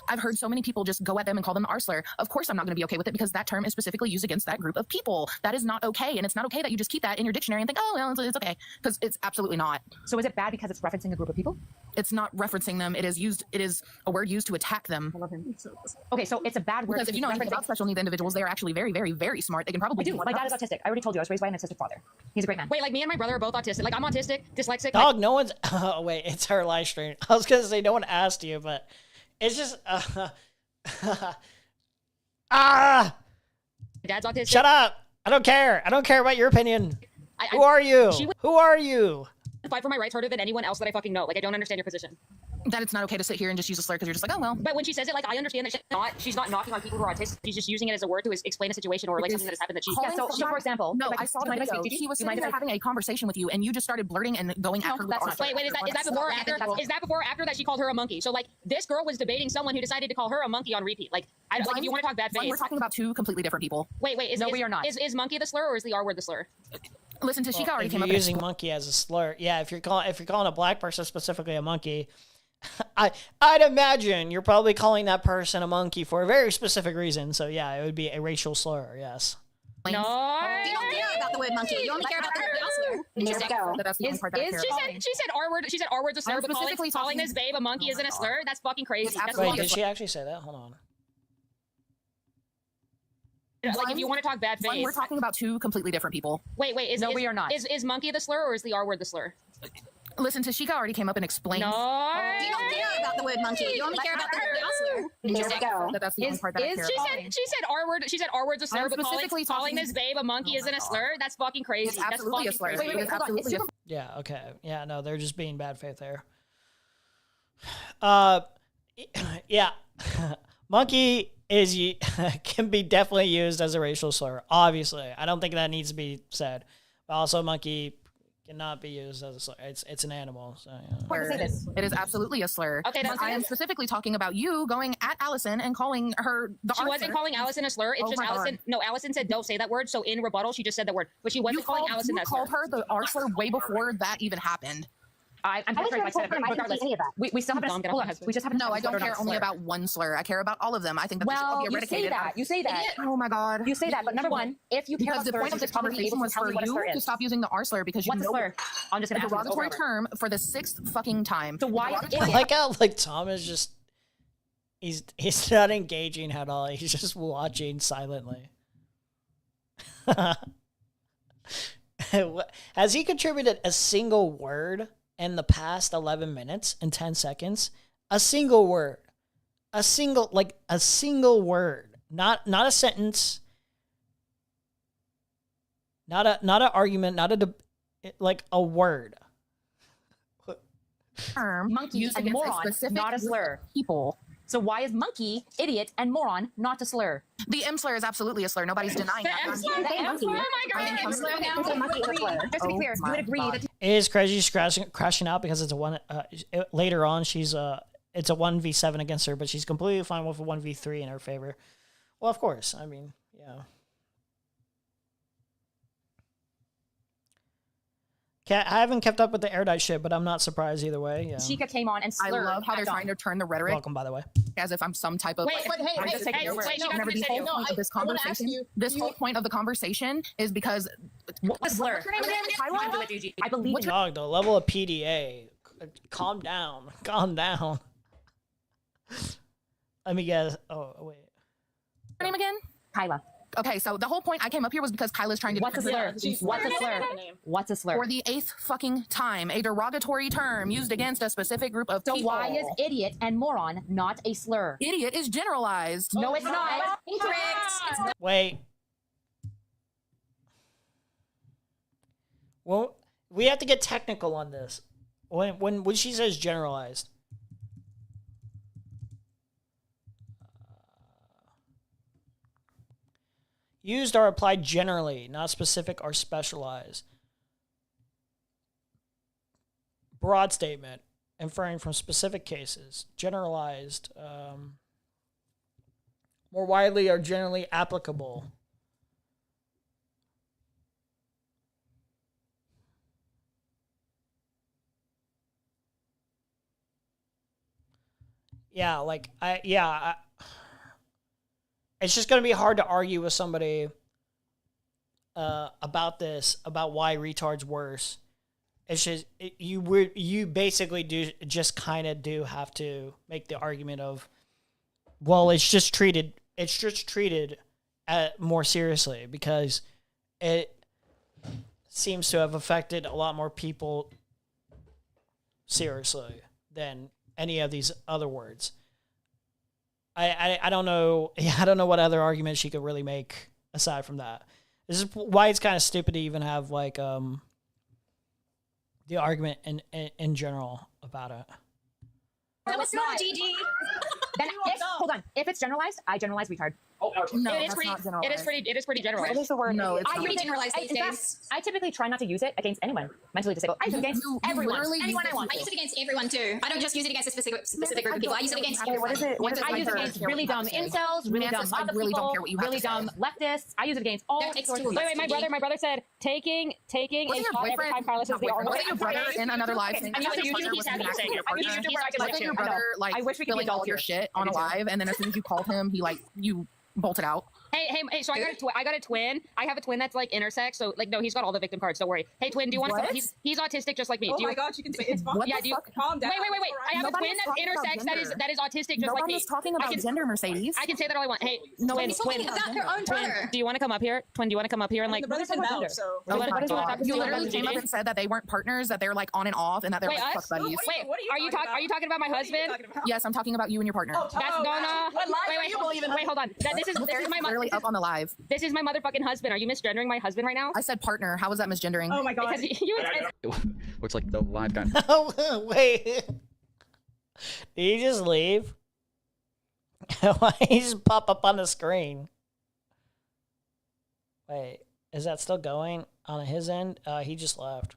I've heard so many people just go at them and call them R-slur. Of course I'm not going to be okay with it because that term is specifically used against that group of people. That is not okay, and it's not okay that you just keep that in your dictionary and think, oh, well, it's okay, because it's absolutely not. So is it bad because it's referencing a group of people? It's not referencing them. It is a word used to attack them. Okay, so it's a bad word. Because if you know anything about special needs individuals, they are actually very, very, very smart. They can probably I do. My dad is autistic. I already told you I was raised by an autistic father. He's a great man. Wait, like me and my brother are both autistic. Like I'm autistic, dyslexic. Dog, no one's. Oh wait, it's her live stream. I was gonna say no one asked you, but it's just. Dad's autistic. Shut up! I don't care. I don't care about your opinion. Who are you? Who are you? Fight for my rights harder than anyone else that I fucking know. Like I don't understand your position. That it's not okay to sit here and just use a slur because you're just like, oh well. But when she says it, like I understand that she's not knocking on people who are autistic. She's just using it as a word to explain a situation or like something that has happened that she's. Yeah, so for example, no, I saw the video. She was sitting there having a conversation with you, and you just started blurting and going after her. Wait, is that before or after? Is that before or after that she called her a monkey? So like this girl was debating someone who decided to call her a monkey on repeat. Like I don't like if you want to talk bad faith. We're talking about two completely different people. Wait, we are not. Is monkey the slur or is the R word the slur? Listen, Tashika already If came you're up using monkey as a slur, yeah. If you're calling a black person specifically a monkey, I'd imagine you're probably calling that person a monkey for a very specific reason. So yeah, it would be a racial slur. Yes. No. You don't care about the word monkey. You only care about the word slur. That's the only part that I care about. She said R word. She said R word's a slur, but calling this babe a monkey isn't a slur. That's fucking crazy. Wait, did she actually say that? Hold on. Like if you want to talk bad faith. We're talking about two completely different people. Wait, we are not. Is monkey the slur or is the R word the slur? Listen, Tashika already came up and explained. No. You don't care about the word monkey. You only care about the word slur. That's the only part that I care about. She said R word. She said R word's a slur, but calling this babe a monkey isn't a slur. That's fucking crazy. It's absolutely a slur. Wait, hold on. Yeah. Okay. Yeah. No, they're just being bad faith there. Yeah. Monkey can be definitely used as a racial slur. Obviously, I don't think that needs to be said. But also, monkey cannot be used as a slur. It's an animal. So, yeah. It is absolutely a slur. Okay, but I am specifically talking about you going at Allison and calling her the She wasn't calling Allison a slur. It's just Allison. No, Allison said don't say that word. So in rebuttal, she just said that word, but she wasn't calling Allison that slur. You called her the R slur way before that even happened. I'm pretty sure I said it, regardless. We still haven't. Hold on. We just haven't. No, I don't care only about one slur. I care about all of them. I think that they should all be eradicated. You say that. Oh my god. You say that. But number one, if you care about the point of this conversation was for you to stop using the R slur because you know slur? I'm just gonna a derogatory term for the 6th fucking time. So why? I like how Tom is just he's not engaging at all. He's just watching silently. Has he contributed a single word in the past 11 minutes and 10 seconds? A single word. A single word. Not a sentence. Not an argument, like a word. Term monkey and moron, not a slur. People. So why is monkey, idiot, and moron not a slur? The M slur is absolutely a slur. Nobody's denying that. Oh my god! Just to be clear, you would agree that It is crazy she's crashing out because it's a one. Later on, it's a 1v7 against her, but she's completely fine with a 1v3 in her favor. Well, of course. I mean, yeah. I haven't kept up with the Erudite shit, but I'm not surprised either way. Yeah. Chica came on and I slurred. love how they're trying to turn the rhetoric Welcome, by the way. as if I'm some type of. Wait, but hey, I'm hey, just taking hey, over. wait, she got Remember, to the say whole it. point of this I wanna ask conversation. you, This whole point of the conversation is because. A slur. What's her name again? I believe in Dog, the level of PDA. Calm down. Calm down. Let me guess. Oh, wait. Her name again? Kyla. Okay, so the whole point I came up here was because Kyla's trying to. What's a slur? What's a slur? What's a slur? For the 8th fucking time, a derogatory term used against a specific group of So people. why is idiot and moron not a slur? Idiot is generalized. No, it's not. Wait. Well, we have to get technical on this. When she says generalized. Used or applied generally, not specific or specialized. Broad statement, inferring from specific cases. Generalized, more widely or generally applicable. Yeah, like, it's just going to be hard to argue with somebody about this, about why retard's worse. It's just, you basically do just kind of do have to make the argument of, well, it's just treated more seriously because it seems to have affected a lot more people seriously than any of these other words. I don't know. Yeah, I don't know what other argument she could really make aside from that. This is why it's kind of stupid to even have like the argument in general about it. No, it's not, GG. Then hold on. If it's generalized, I generalize retard. No, it is pretty. It is pretty general. It is the word. No, it's I not. pretty generalized these days. I typically try not to use it against anyone mentally disabled. I use it against everyone. Anyone I want. I use it against everyone too. I don't just use it against a specific group of people. I use it against everyone. What is it? I use it against really dumb incels, really dumb I really don't care what you have really to say. dumb leftists. I use it against all sorts of. Wait, my brother said taking a shot every time Carla says the R word. Wasn't your brother in another live thing? And he's happy to say your partner. Wasn't your brother like I wish we could filling all your shit on a live, and then as soon as you called him, you bolted out. Hey, so I got a twin. I have a twin that's like intersex, so like no, he's got all the victim cards. Don't worry. Hey, twin, do you want to? He's autistic just like me. Oh do you, my god, you can say it's fine. Yeah, do you? Calm down. Wait. I have a twin that's intersex that is autistic just like me. Nobody's talking about gender, Mercedes. I can say that all I want. Hey, no, twin, about their own twin, do you want to come up here? Twin, do you want to come up here and like? The brother's in Mount, so. You literally came up and said that they weren't partners, that they're like on and off, and that they're Wait, like us? fuck buddies. Wait, are you talking about my husband? Yes, I'm talking about you and your partner. That's Donna. Wait, hold on. This is my literally up on the live. This is my motherfucking husband. Are you misgendering my husband right now? I said partner. How was that misgendering? Oh my god. Looks like the live guy. Wait. Did he just leave? Why did he just pop up on the screen? Wait, is that still going on his end? He just left.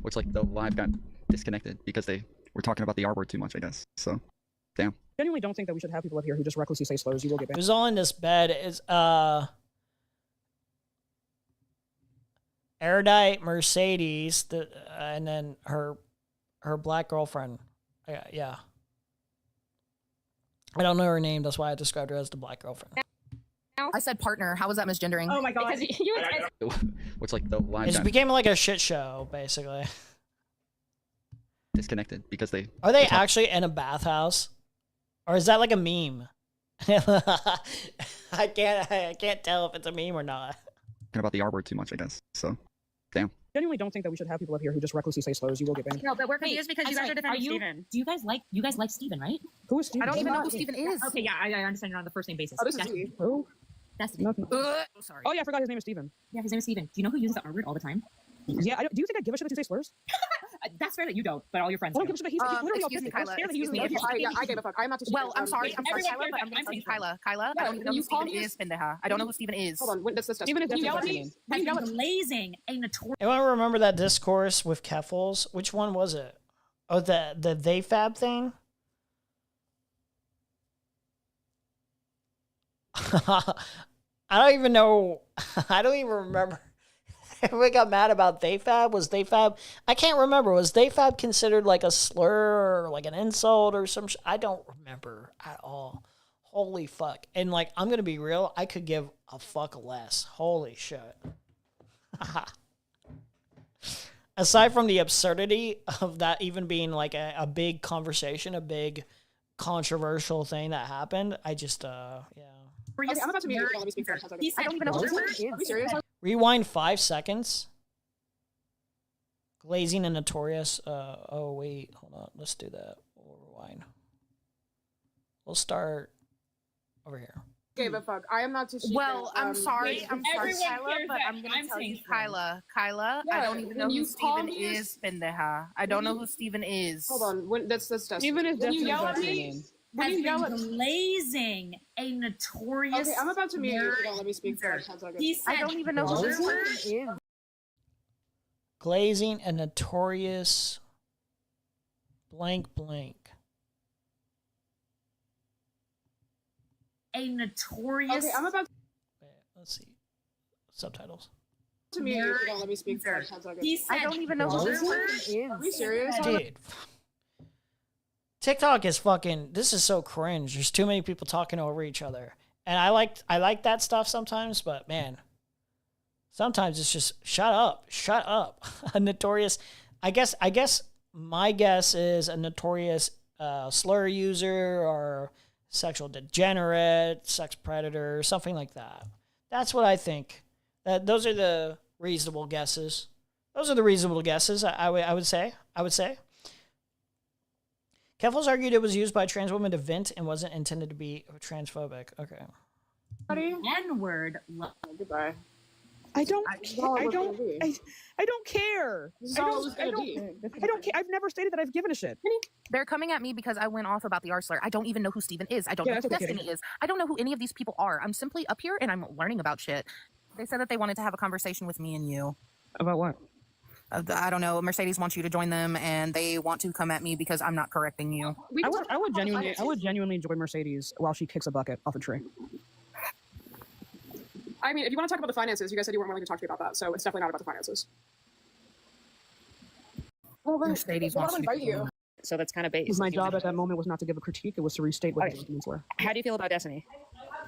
Looks like the live got disconnected because they were talking about the R word too much, I guess. So, damn. Genuinely don't think that we should have people up here who just recklessly say slurs. You will get banned. Who's all in this bed is Erudite, Mercedes, and then her black girlfriend. Yeah. I don't know her name. That's why I described her as the black girlfriend. I said partner. How was that misgendering? Oh my god. Looks like the live It just guy became like a shit show, basically. disconnected because they Are they actually in a bathhouse? Or is that like a meme? I can't tell if it's a meme or not. talking about the R word too much, I guess. So, damn. Genuinely don't think that we should have people up here who just recklessly say slurs. You will get banned. No, but we're confused because you guys are defending Steven. Do you guys like Steven, right? Who is Steven? I don't even know who Steven is. Okay, yeah, I understand you're on the first name basis. Oh, this is Destiny. he. Who? Destiny. Nothing. Sorry. Oh yeah, I forgot his name is Steven. Yeah, his name is Steven. Do you know who uses the R word all the time? Yeah, do you think I give a shit that you say slurs? That's fair that you don't, but all your friends I do. don't give a shit that he's literally Excuse me, autistic. That's Kyla. fair that he uses Excuse me. the R word. I gave a fuck. I'm not too Well, I'm sorry, Kyla, but I'm going to tell you, Kyla. I don't even know who Steven is, pendeja. I don't know who Steven is. Hold on, witness this. Steven is Steven definitely Blazing a notorious. Anyone remember that discourse with Keffels? Which one was it? Oh, the they fab thing? I don't even know. I don't even remember. Everybody got mad about TheyFab. Was TheyFab? I can't remember. Was TheyFab considered like a slur or like an insult or some? I don't remember at all. Holy fuck! And like, I'm gonna be real. I could give a fuck less. Holy shit. Aside from the absurdity of that even being like a big conversation, a big controversial thing that happened, I just yeah. Okay, I'm about to mute you. Let me speak first. I don't even know who this is. Are we serious? Rewind 5 seconds. Glazing and Notorious. Oh wait, hold on. Let's do that. We'll rewind. We'll start over here. Gave a fuck. I am not too stupid. Well, I'm sorry, everyone Kyla, cares but that I'm gonna tell you, saying Kyla, I Yeah, don't even know when who you call Steven me a- is, pendeja. I don't know who Steven is. Hold on. When, that's Destiny. Steven is When you Destiny's yell at last me, name. when you yell at glazing a notorious. Okay, I'm about to mute you. If you don't let me speak first. He said, I don't even know who Steven is. Glazing a Notorious blank blank. a notorious. Okay, I'm about Let's see. Subtitles. to mute you. If you don't let me speak first. He said, I don't even know who Steven is. Are we serious? Dude. TikTok is fucking, this is so cringe. There's too many people talking over each other. And I like that stuff sometimes, but man, sometimes it's just shut up. A notorious, I guess my guess is a notorious slur user or sexual degenerate, sex predator, something like that. That's what I think. Those are the reasonable guesses. I would say. Keffels argued it was used by a trans woman to vent and wasn't intended to be transphobic. Okay. N-word. Goodbye. I don't care. This is all it was gonna be. I don't care. I've never stated that I've given a shit. They're coming at me because I went off about the R slur. I don't even know who Steven is. I don't know who that's okay. Destiny is. I don't know who any of these people are. I'm simply up here and I'm learning about shit. They said that they wanted to have a conversation with me and you. About what? I don't know. Mercedes wants you to join them, and they want to come at me because I'm not correcting you. I would genuinely enjoy Mercedes while she kicks a bucket off a tree. I mean, if you want to talk about the finances, you guys said you weren't willing to talk to me about that, so it's definitely not about the finances. Well, then, Mercedes well, wants I'll you to invite you. join. So that's kind of base. My job at that moment was not to give a critique; it was to restate what the documents were. How do you feel about Destiny?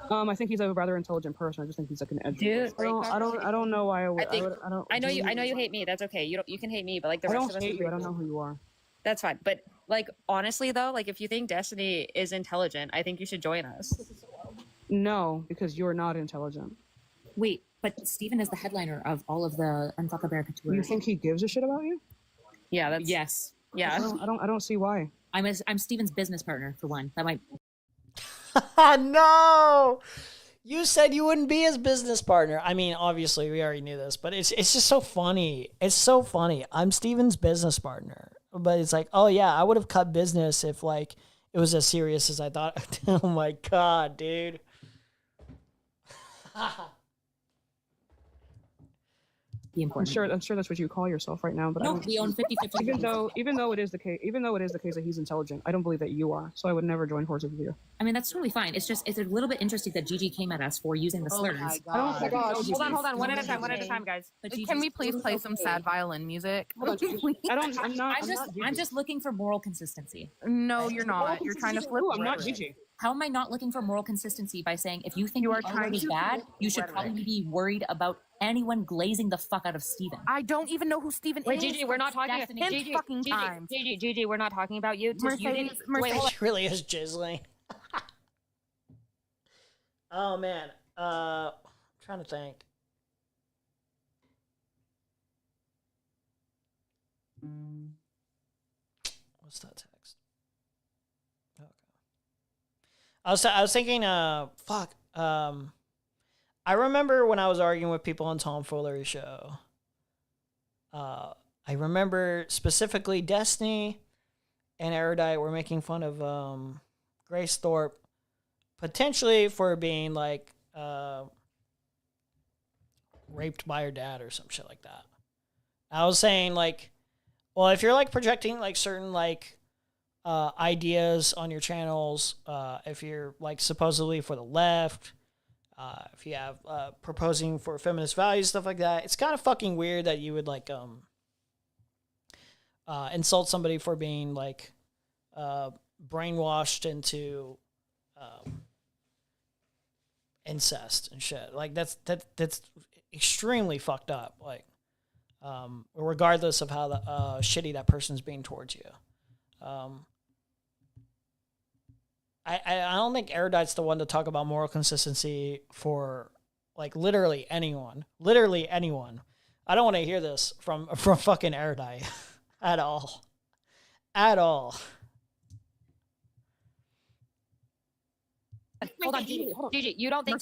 I think he's a rather intelligent person. I just think he's like an edge. Dude, I don't know why I would. I know you hate me. That's okay. You can hate me, but like the I rest don't of us. hate you. I don't know who you are. That's fine. But like honestly though, like if you think Destiny is intelligent, I think you should join us. No, because you're not intelligent. Wait, but Steven is the headliner of all of the Unfuck America tour. You think he gives a shit about you? Yeah, that's yes. Yeah. I don't see why. I'm Steven's business partner for one. That might. No. You said you wouldn't be his business partner. I mean, obviously, we already knew this, but it's just so funny. It's so funny. I'm Steven's business partner. But it's like, oh, yeah, I would have cut business if, like, it was as serious as I thought. Oh, my God, dude. I'm sure that's what you call yourself right now. But No, I don't, we own 50/50. even though it is the case that he's intelligent, I don't believe that you are. So I would never join forces with you. I mean, that's totally fine. It's a little bit interesting that Gigi came at us for using the slurs. Oh my gosh. Hold on. One at a time, guys. Can we please play some sad violin music? I'm just looking for moral consistency. No, you're not. You're trying to flip. I'm not Gigi. How am I not looking for moral consistency by saying if you think you are trying to be bad, you should probably be worried about anyone glazing the fuck out of Steven. I don't even know who Steven is. Wait, Gigi, we're not talking about Gigi, we're not talking about you. Mercedes, It really is jizzling. Oh, man. I'm trying to think. What's that text? Okay. I was thinking, fuck. I remember when I was arguing with people on Tom Fuller's show. I remember specifically Destiny and Erudite were making fun of Grace Thorpe potentially for being like raped by her dad or some shit like that. I was saying like, well, if you're like projecting like certain like ideas on your channels, if you're like supposedly for the left, if you have proposing for feminist values, stuff like that. It's kind of fucking weird that you would like insult somebody for being like brainwashed into incest and shit. Like that's extremely fucked up. Like regardless of how shitty that person's being towards you. I don't think Erudite's the one to talk about moral consistency for like literally anyone. Literally anyone. I don't want to hear this from fucking Erudite at all. At all. Hold on, Gigi. You don't think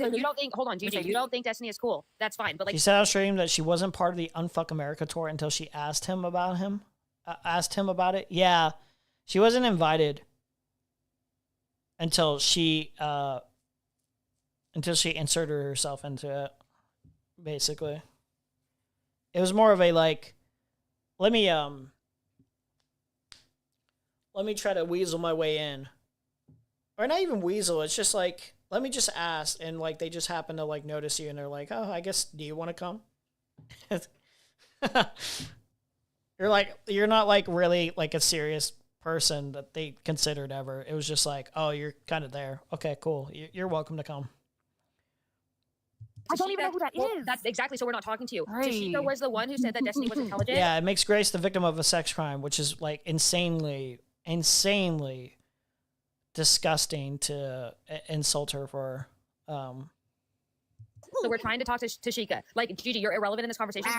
hold on, Gigi. You don't think Destiny is cool. That's fine. But like She said on stream that she wasn't part of the Unfuck America tour until she asked him about it. Yeah. She wasn't invited until she inserted herself into it, basically. It was more of a like, let me try to weasel my way in. Or not even weasel, it's just like, let me just ask, and like they just happen to like notice you and they're like, oh, I guess, do you want to come? You're not like really like a serious person that they considered ever. It was just like, oh, you're kind of there. Okay, cool. You're welcome to come. I don't even know who that is. That's exactly. So we're not talking to you. Tashika was the one who said that Destiny was intelligent. Yeah, it makes Grace the victim of a sex crime, which is like insanely disgusting to insult her for. So we're trying to talk to Tashika. Like, Gigi, you're irrelevant in this conversation.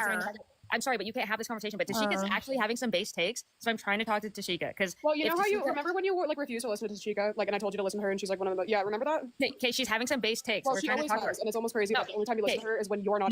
I'm sorry, but you can't have this conversation. But Tashika's actually having some base takes, so I'm trying to talk to Tashika because. Well, you know how you remember when you like refused to listen to Tashika, like, and I told you to listen to her, and she's like one of the remember that? Okay, she's having some base takes. Well, We're she trying to always talk to her. has, and it's almost crazy. That the only time you listen to her is when you're not.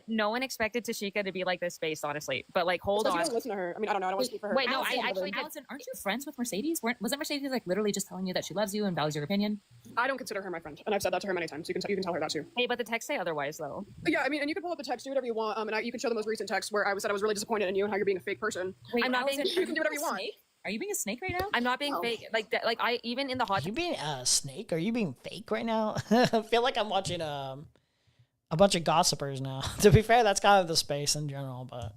No one expected Tashika to be like this based, honestly. But like, hold on. You don't listen to her. I mean, I don't know. I don't want to speak for her. Wait, no, I actually. Allison, aren't you friends with Mercedes? Wasn't Mercedes like literally just telling you that she loves you and values your opinion? I don't consider her my friend, and I've said that to her many times. You can tell her that too. Hey, but the texts say otherwise, though. Yeah, I mean, and you can pull up the text, do whatever you want. And you can show the most recent text where I said I was really disappointed in you and how you're being a fake person. Wait, I'm not Allison, being. You can do whatever you want. Are you being a snake right now? I'm not being fake. Like I even in the hot. Are you being a snake? Are you being fake right now? I feel like I'm watching a bunch of gossipers now. To be fair, that's kind of the space in general, but.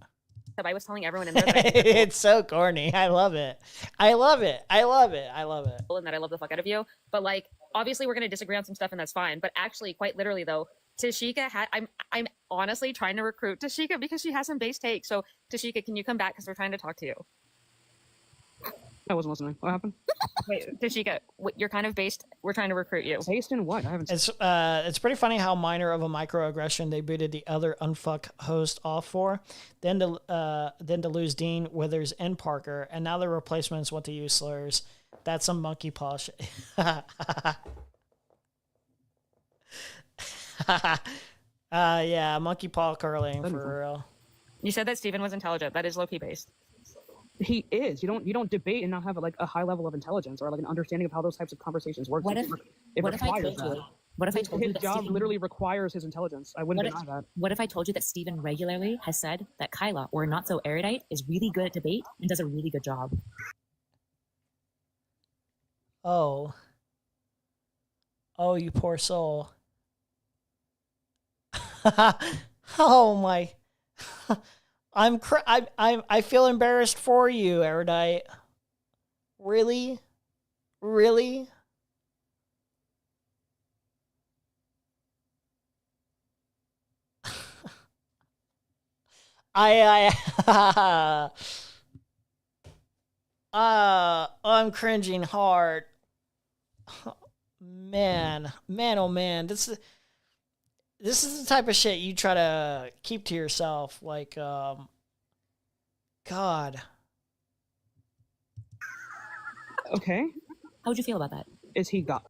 I was telling everyone in there that it's so corny. I love it. I love it. I love it. I love it. And that I love the fuck out of you. But like, obviously, we're gonna disagree on some stuff, and that's fine. But actually, quite literally though, Tashika had. I'm honestly trying to recruit Tashika because she has some base takes. So Tashika, can you come back because we're trying to talk to you? I wasn't listening. What happened? Wait, Tashika, you're kind of based. We're trying to recruit you. Based in what? I haven't. It's pretty funny how minor of a microaggression they booted the other unfuck host off for, then to lose Dean, Withers, and Parker, and now the replacements want to use slurs. That's some monkey paw shit. Yeah, monkey paw curling for real. You said that Steven was intelligent. That is low-key based. He is. You don't debate and not have like a high level of intelligence or like an understanding of how those types of conversations work. What if I told you his job literally requires his intelligence? I wouldn't deny that. What if I told you that Steven regularly has said that Kyla, or not so erudite, is really good at debate and does a really good job? Oh, you poor soul. Oh my. I feel embarrassed for you, Erudite. Really? Really? I'm cringing hard. Man, oh man, this is the type of shit you try to keep to yourself. Like, God. Okay. How'd you feel about that? Is he God?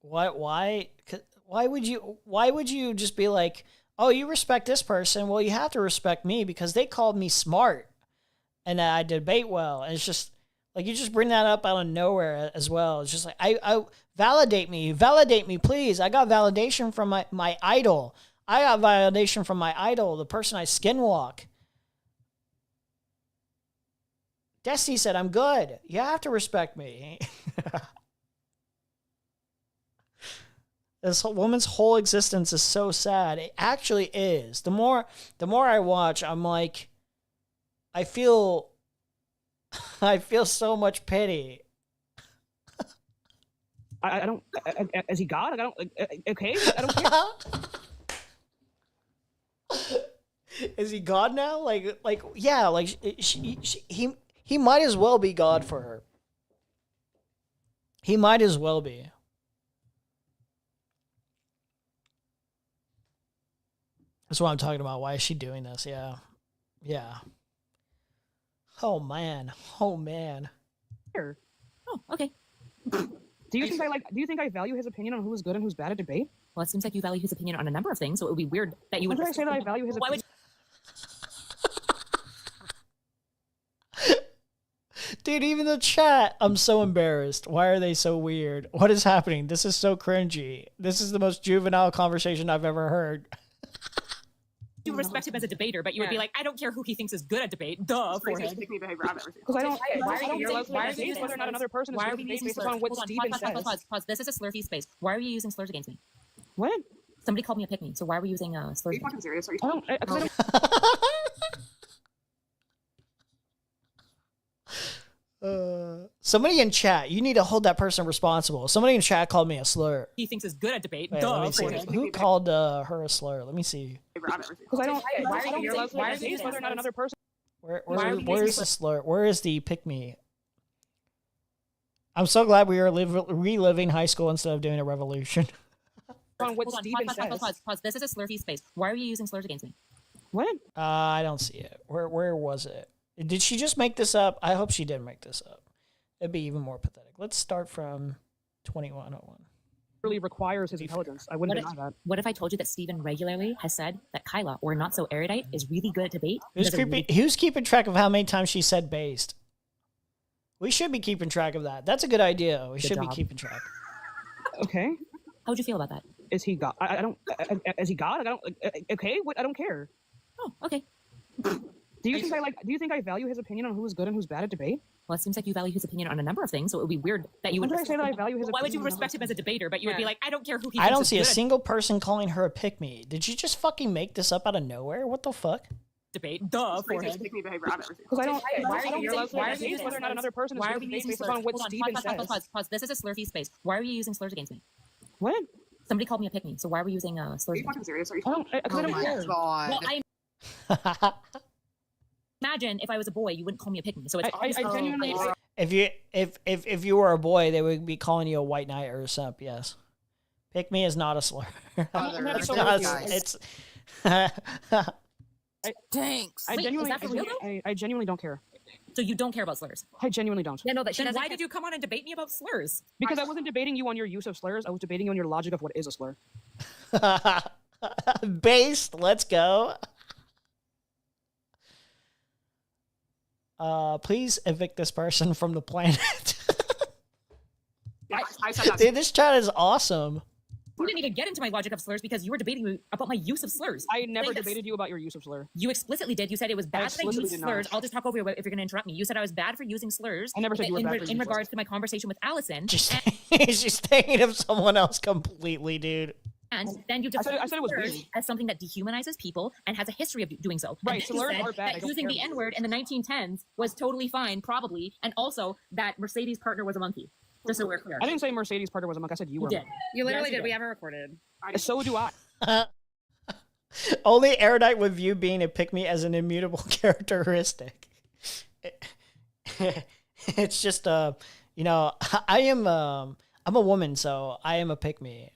What? Why would you just be like, oh, you respect this person? Well, you have to respect me because they called me smart and I debate well. And it's just like, you just bring that up out of nowhere as well. It's just like, I validate me, please. I got validation from my idol. I got validation from my idol, the person I skinwalk. Destiny said, I'm good. You have to respect me. This woman's whole existence is so sad. It actually is. The more I watch, I'm like, I feel so much pity. I don't. Is he God? I don't. Okay, I don't care. Is he God now? Like yeah, like he might as well be God for her. He might as well be. That's what I'm talking about. Why is she doing this? Yeah. Yeah. Oh man. Oh man. Oh, okay. Do you think I value his opinion on who is good and who's bad at debate? Well, it seems like you value his opinion on a number of things, so it would be weird that you would. When did I say that I value his opinion? Dude, even the chat, I'm so embarrassed. Why are they so weird? What is happening? This is so cringy. This is the most juvenile conversation I've ever heard. You would respect him as a debater, but you would be like, I don't care who he thinks is good at debate. Duh, for him. Because I don't. Why are you using whether or not another person is good based slurs? upon what Hold on, Steven says? pause. This is a slurfy space. Why are you using slurs against me? What? Somebody called me a pick-me, so why were you using slurs? Are you fucking serious? Somebody in chat, you need to hold that person responsible. Somebody in chat called me a slur. He thinks is good at debate. Wait, Duh, let me see. for him. Who called her a slur? Let me see. Because I don't. Why are you using whether or not another person? Where is the slur? Where is the pick me? I'm so glad we are reliving high school instead of doing a revolution. On what Steven says. Pause. This is a slurfy space. Why are you using slurs against me? What? I don't see it. Where was it? Did she just make this up? I hope she didn't make this up. It'd be even more pathetic. Let's start from 2101. Really requires his intelligence. I wouldn't deny that. What if I told you that Steven regularly has said that Kyla, or not so erudite, is really good at debate? Who's keeping track of how many times she said based? We should be keeping track of that. That's a good idea. We should be keeping track. Okay. How would you feel about that? Is he God? I don't. Is he God? I don't. Okay. What? I don't care. Oh, okay. Do you think I value his opinion on who is good and who's bad at debate? Well, it seems like you value his opinion on a number of things, so it would be weird that you would. When did I say that I value his opinion? Why would you respect him as a debater, but you would be like, I don't care who he. I don't see a single person calling her a pick me. Did you just fucking make this up out of nowhere? What the fuck? Debate. Duh, for him. Because I don't. Why are you using whether or not another person is good based upon what Steven says? Pause. This is a slurfy space. Why are you using slurs against me? What? Somebody called me a pick me, so why were you using slurs? Are you fucking serious? I don't care. Well, imagine if I was a boy, you wouldn't call me a pick me. So it's I genuinely. If you were a boy, they would be calling you a white knight or a simp. Yes, pick me is not a slur. It's. Thanks. I genuinely don't care. So you don't care about slurs? I genuinely don't. Yeah, no. Then why did you come on and debate me about slurs? Because I wasn't debating you on your use of slurs. I was debating you on your logic of what is a slur. Based. Let's go. Please evict this person from the planet. I said that. Dude, this chat is awesome. You didn't even get into my logic of slurs because you were debating me about my use of slurs. I never debated you about your use of slur. You explicitly did. You said it was bad that I used slurs. I'll just talk over you if you're going to interrupt me. You said I was bad for using slurs. I never said you were bad for in regards to my conversation with Allison. She's thinking of someone else completely, dude. And then you define slurs as something that dehumanizes people and has a history of doing so. Right, slurs are bad. That using the N-word in the 1910s was totally fine, probably, and also that Mercedes' partner was a monkey. Just so we're clear. I didn't say Mercedes' partner was a monkey. I said you were. You did. You literally did. We haven't recorded. So do I. Only Erudite would view being a pick-me as an immutable characteristic. It's just you know, I'm a woman, so I am a pick-me.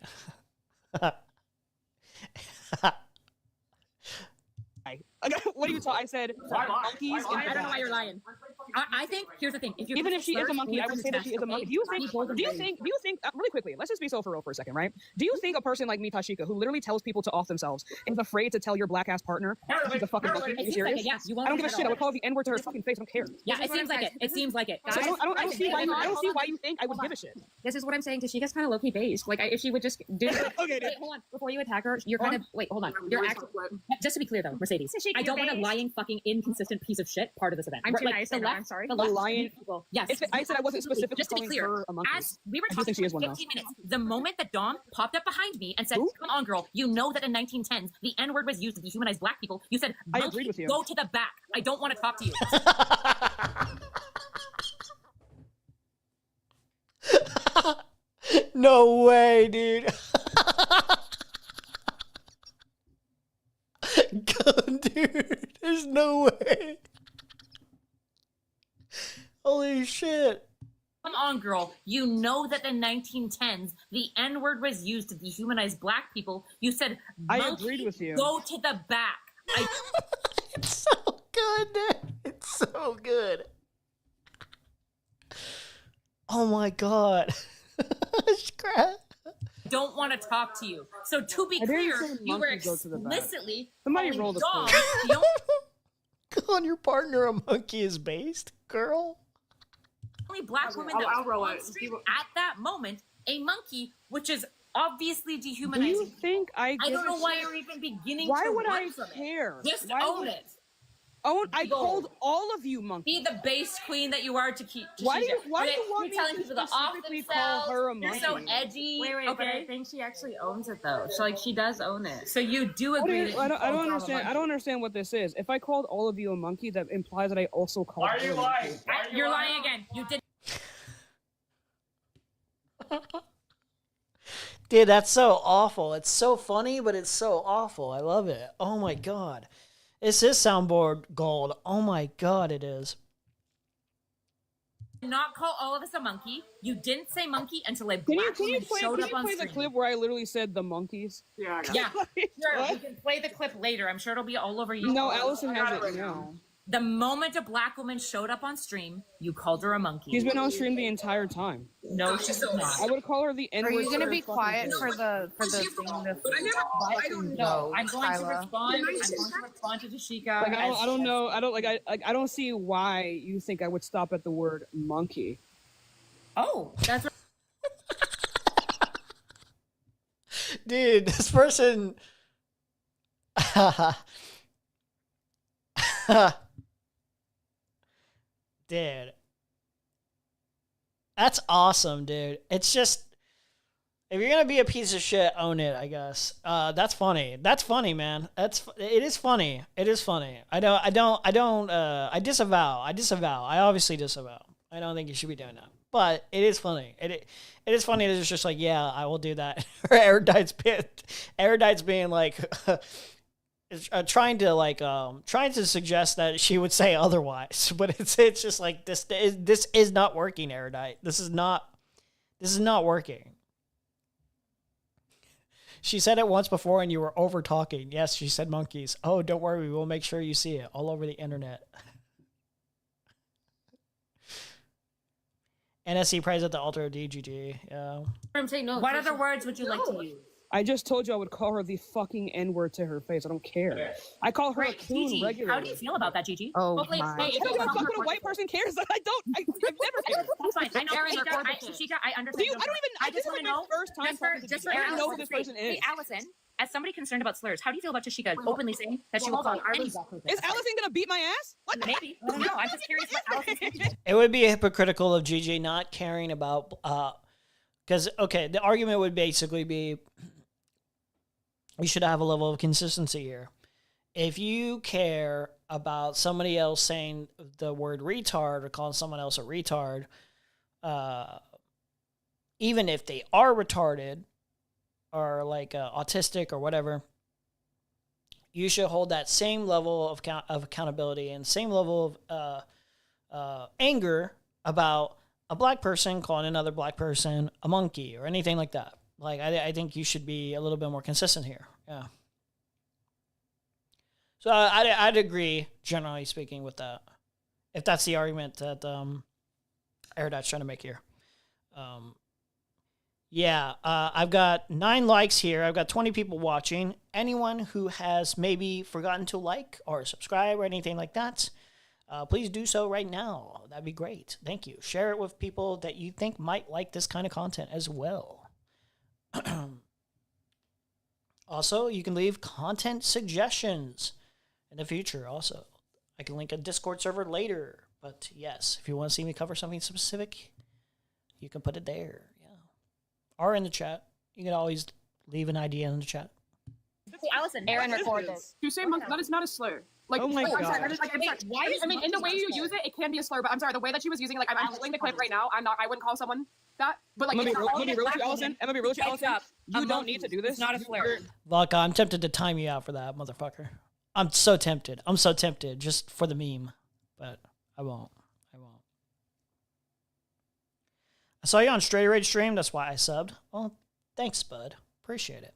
What do you talk? I said monkeys. I don't know why you're lying. I think here's the thing. Even if she is a monkey, I would say that she is a monkey. Do you think? Really quickly? Let's just be so for real for a second, right? Do you think a person like me, Tashika, who literally tells people to off themselves, is afraid to tell your black ass partner she's a fucking monkey? Are you serious? I don't give a shit. I would call the N-word to her fucking face. I don't care. Yeah, it seems like it. It seems like it. So I don't see why you think I would give a shit. This is what I'm saying. Tashika's kind of low-key beige. Like, if she would just do it. Okay, wait, hold on. Before you attack her, you're kind of... Wait, hold on. You're actually... Just to be clear, though, Mercedes, I don't want a lying, fucking inconsistent piece of shit part of this event. I'm too like, nice. The left I'm sorry. The lion. People. Yes. I said I wasn't specifically Just to be calling clear, her a monkey. as we were I do talking think she is for one, though. 15 minutes, the moment that Dom popped up behind me and said, "Come on, girl, you know that in 1910s the N-word was used to dehumanize black people," you said, I "Monkey, agreed with you. Go to the back. I don't want to talk to you." No way, dude. Dude, there's no way. Holy shit. Come on, girl. You know that in 1910s the N-word was used to dehumanize black people. You said, I "Monkey, agreed with you. Go to the back." It's so good, dude. It's so good. Oh my god. Don't want to talk to you. So to be I didn't clear, say you were monkey go to the back. explicitly Somebody calling roll the Dom clip. the only Calling your partner a monkey is based, girl. black woman I'll that was roll on it. stream at that moment, a monkey, which is obviously Do dehumanizing. you think I don't know give a why shit? you're even beginning Why to would run I from it. care? Just Why own would- it. I Go. called all of you monkeys. Be the base queen that you are to keep. Why do you You're want me telling to people to off specifically themselves? call her a You're so monkey? edgy. Wait, but I think she actually owns it though. So like she does own it. So you do What agree is- that I you don't called Dom a understand. I monkey. don't understand what this is. If I called all of you a monkey, that implies that I also called. Why are her you a monkey. lying? You're lying again. You did. Dude, that's so awful. It's so funny, but it's so awful. I love it. Oh my god. This is soundboard gold. Oh my god, it is. Not call all of us a monkey. You didn't say monkey until a Can black you woman play? showed Can up you on play the stream. clip where I literally said the monkeys? Yeah, I got Yeah, it. sure. We can play the clip later. I'm sure it'll be all over you. No, Allison has it now. The moment a black woman showed up on stream, you called her a monkey. She's been on stream the entire time. No, she's not. I would call her the N-word. Are you gonna for be her fucking quiet face. for the thing? I don't know. I'm going to Tyler. respond. I'm going to respond to Tashika. Like I don't know. I don't see why you think I would stop at the word monkey. Oh, that's right. Dude, this person. Dude. That's awesome, dude. It's just, if you're gonna be a piece of shit, own it, I guess. That's funny. That's funny, man. It is funny. It is funny. I disavow. I obviously disavow. I don't think you should be doing that. But it is funny. It is funny that it's just like, yeah, I will do that. Erudite's being like trying to suggest that she would say otherwise, but it's just like this is not working, Erudite. This is not working. She said it once before and you were over talking. Yes, she said monkeys. Oh, don't worry, we will make sure you see it all over the internet. NSC prays at the altar of DGG. Yeah. I'm saying no. What other words would you like to use? I just told you I would call her the fucking N-word to her face. I don't care. I call her a coon Gigi, regularly. how do you feel about that, Gigi? Oh Hopefully, my. hey, I don't give a fuck what a white person cares. I've never cared. That's fine. I know. Shika, I understand. I just want to know. First time talking to just you. for I don't know who this Allison's person sake. is. Hey, Allison, as somebody concerned about slurs, how do you feel about Tashika openly saying that she will call any... Is Allison gonna beat my ass? What? Maybe. I don't know. I'm just curious what Allison thinks. It would be hypocritical of Gigi not caring about, because, okay, the argument would basically be, you should have a level of consistency here. If you care about somebody else saying the word retard or calling someone else a retard, even if they are retarded or like autistic or whatever, you should hold that same level of accountability and same level of anger about a black person calling another black person a monkey or anything like that. Like, I think you should be a little bit more consistent here. Yeah. So I'd agree, generally speaking, with that. If that's the argument that Erudite's trying to make here. Yeah, I've got 9 likes here. I've got 20 people watching. Anyone who has maybe forgotten to like or subscribe or anything like that, please do so right now. That'd be great. Thank you. Share it with people that you think might like this kind of content as well. Also, you can leave content suggestions in the future. Also, I can link a Discord server later. But yes, if you want to see me cover something specific, you can put it there. Yeah. Or in the chat. You can always leave an idea in the chat. Hey, Allison, Aaron recorded this. You say monkey, that is not a slur. Like, Oh my I'm sorry, God. I'm sorry. I mean, in the way you use it, it can be a slur. But I'm sorry, the way that she was using it, like, I'm pulling the clip right now. I wouldn't call someone that. But like, I'm gonna be real with you, Allison. I'm gonna be real with you, Allison. You don't need to do this. It's not a slur. Vodka, I'm tempted to time you out for that, motherfucker. I'm so tempted. I'm so tempted just for the meme. But I won't. I saw you on Straight Rage stream. That's why I subbed. Well, thanks, bud. Appreciate it.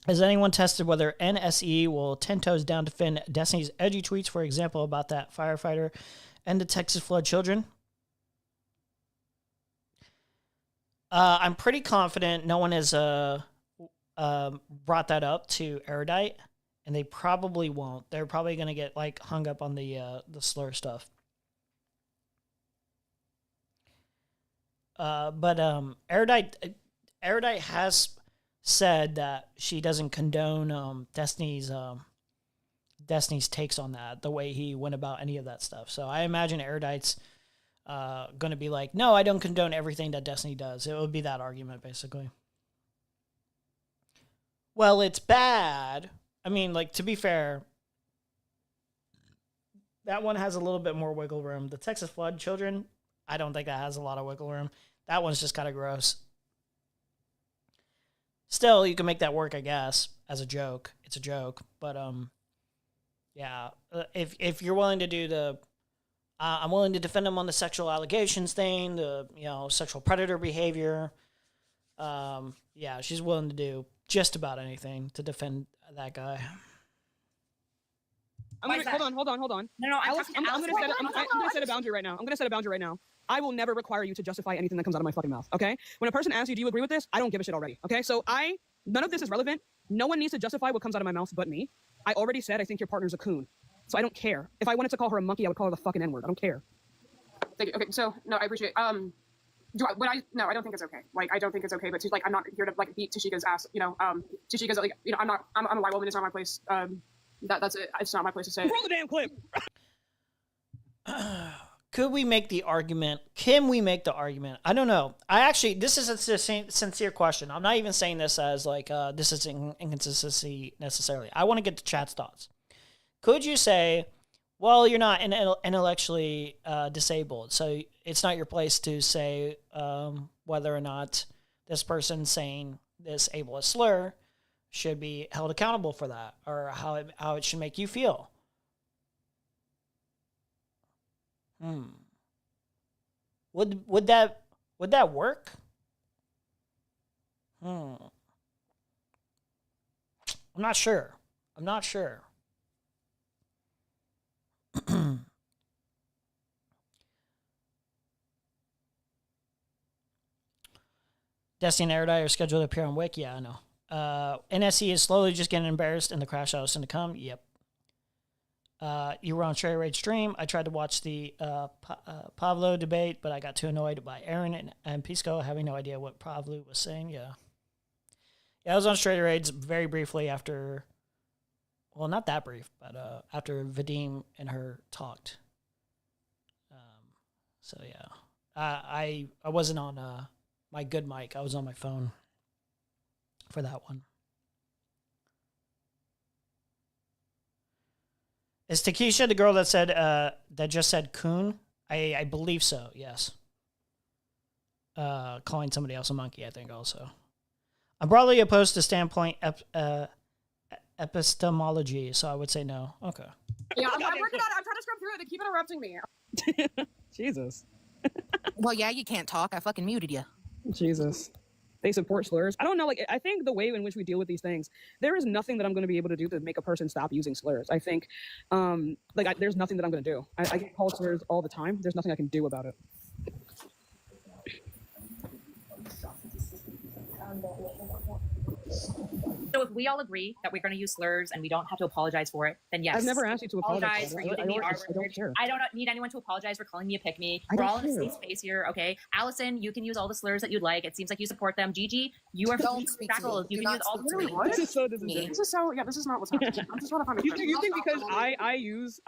Has anyone tested whether NSE will 10 toes down defend Destiny's edgy tweets, for example, about that firefighter and the Texas flood children? I'm pretty confident no one has brought that up to Erudite, and they probably won't. They're probably going to get like hung up on the slur stuff. But Erudite has said that she doesn't condone Destiny's takes on that, the way he went about any of that stuff. So I imagine Erudite's going to be like, no, I don't condone everything that Destiny does. It would be that argument, basically. Well, it's bad. I mean, like, to be fair, that one has a little bit more wiggle room. The Texas flood children, I don't think that has a lot of wiggle room. That one's just kind of gross. Still, you can make that work, I guess, as a joke. It's a joke, but yeah. If you're willing to do the, I'm willing to defend him on the sexual allegations thing, the sexual predator behavior. Yeah, she's willing to do just about anything to defend that guy. Hold on. No, I'm gonna set a boundary right now. I'm gonna set a boundary right now. I will never require you to justify anything that comes out of my fucking mouth, okay? When a person asks you, do you agree with this? I don't give a shit already, okay? So none of this is relevant. No one needs to justify what comes out of my mouth but me. I already said I think your partner's a coon. So I don't care. If I wanted to call her a monkey, I would call her the fucking N-word. I don't care. Thank you. Okay, so, no, I appreciate it. No, I don't think it's okay. Like, I don't think it's okay, but I'm not here to, like, beat Tashika's ass, Tashika's, like, I'm a white woman, it's not my place. That's it. It's not my place to say. Roll the damn clip! Could we make the argument? Can we make the argument? I don't know. This is a sincere question. I'm not even saying this as like, this is inconsistency necessarily. I want to get the chat's thoughts. Could you say, well, you're not intellectually disabled, so it's not your place to say whether or not this person saying this ableist slur should be held accountable for that, or how it should make you feel? Would that work? I'm not sure. Destiny and Erudite are scheduled to appear on Wiki. Yeah, I know. NSE is slowly just getting embarrassed in the Crashout soon to come. Yep. You were on Straight Rage stream. I tried to watch the Pavlo debate, but I got too annoyed by Aaron and Pisco having no idea what Pavlo was saying. Yeah, I was on Straight Rage very briefly after, well, not that brief, but after Vadim and her talked. So yeah, I wasn't on my good mic. I was on my phone for that one. Is Takesha the girl that said that just said coon? I believe so. Yes. Calling somebody else a monkey, I think also. I'm broadly opposed to standpoint epistemology, so I would say no. Okay. Yeah, I'm working on it. I'm trying to scrub through it. They keep interrupting me. Jesus. Well, yeah, you can't talk. I fucking muted you. Jesus. They support slurs. I don't know. Like, I think the way in which we deal with these things, there is nothing that I'm going to be able to do to make a person stop using slurs. I think, there's nothing that I'm going to do. I get called slurs all the time. There's nothing I can do about it. So if we all agree that we're going to use slurs and we don't have to apologize for it, then yes. I've never asked you to apologize. for using the R word. care. I don't need anyone to apologize for calling me a pick-me. I We're don't all in a care. safe space here, okay? Allison, you can use all the slurs that you'd like. It seems like you support them. Gigi, you are Don't speak to me. Shackles. You Do can not use all the speak to slurs. me. This is so disingenuous. This is so, yeah, this is not what's happening. I'm just trying to find a You think because I use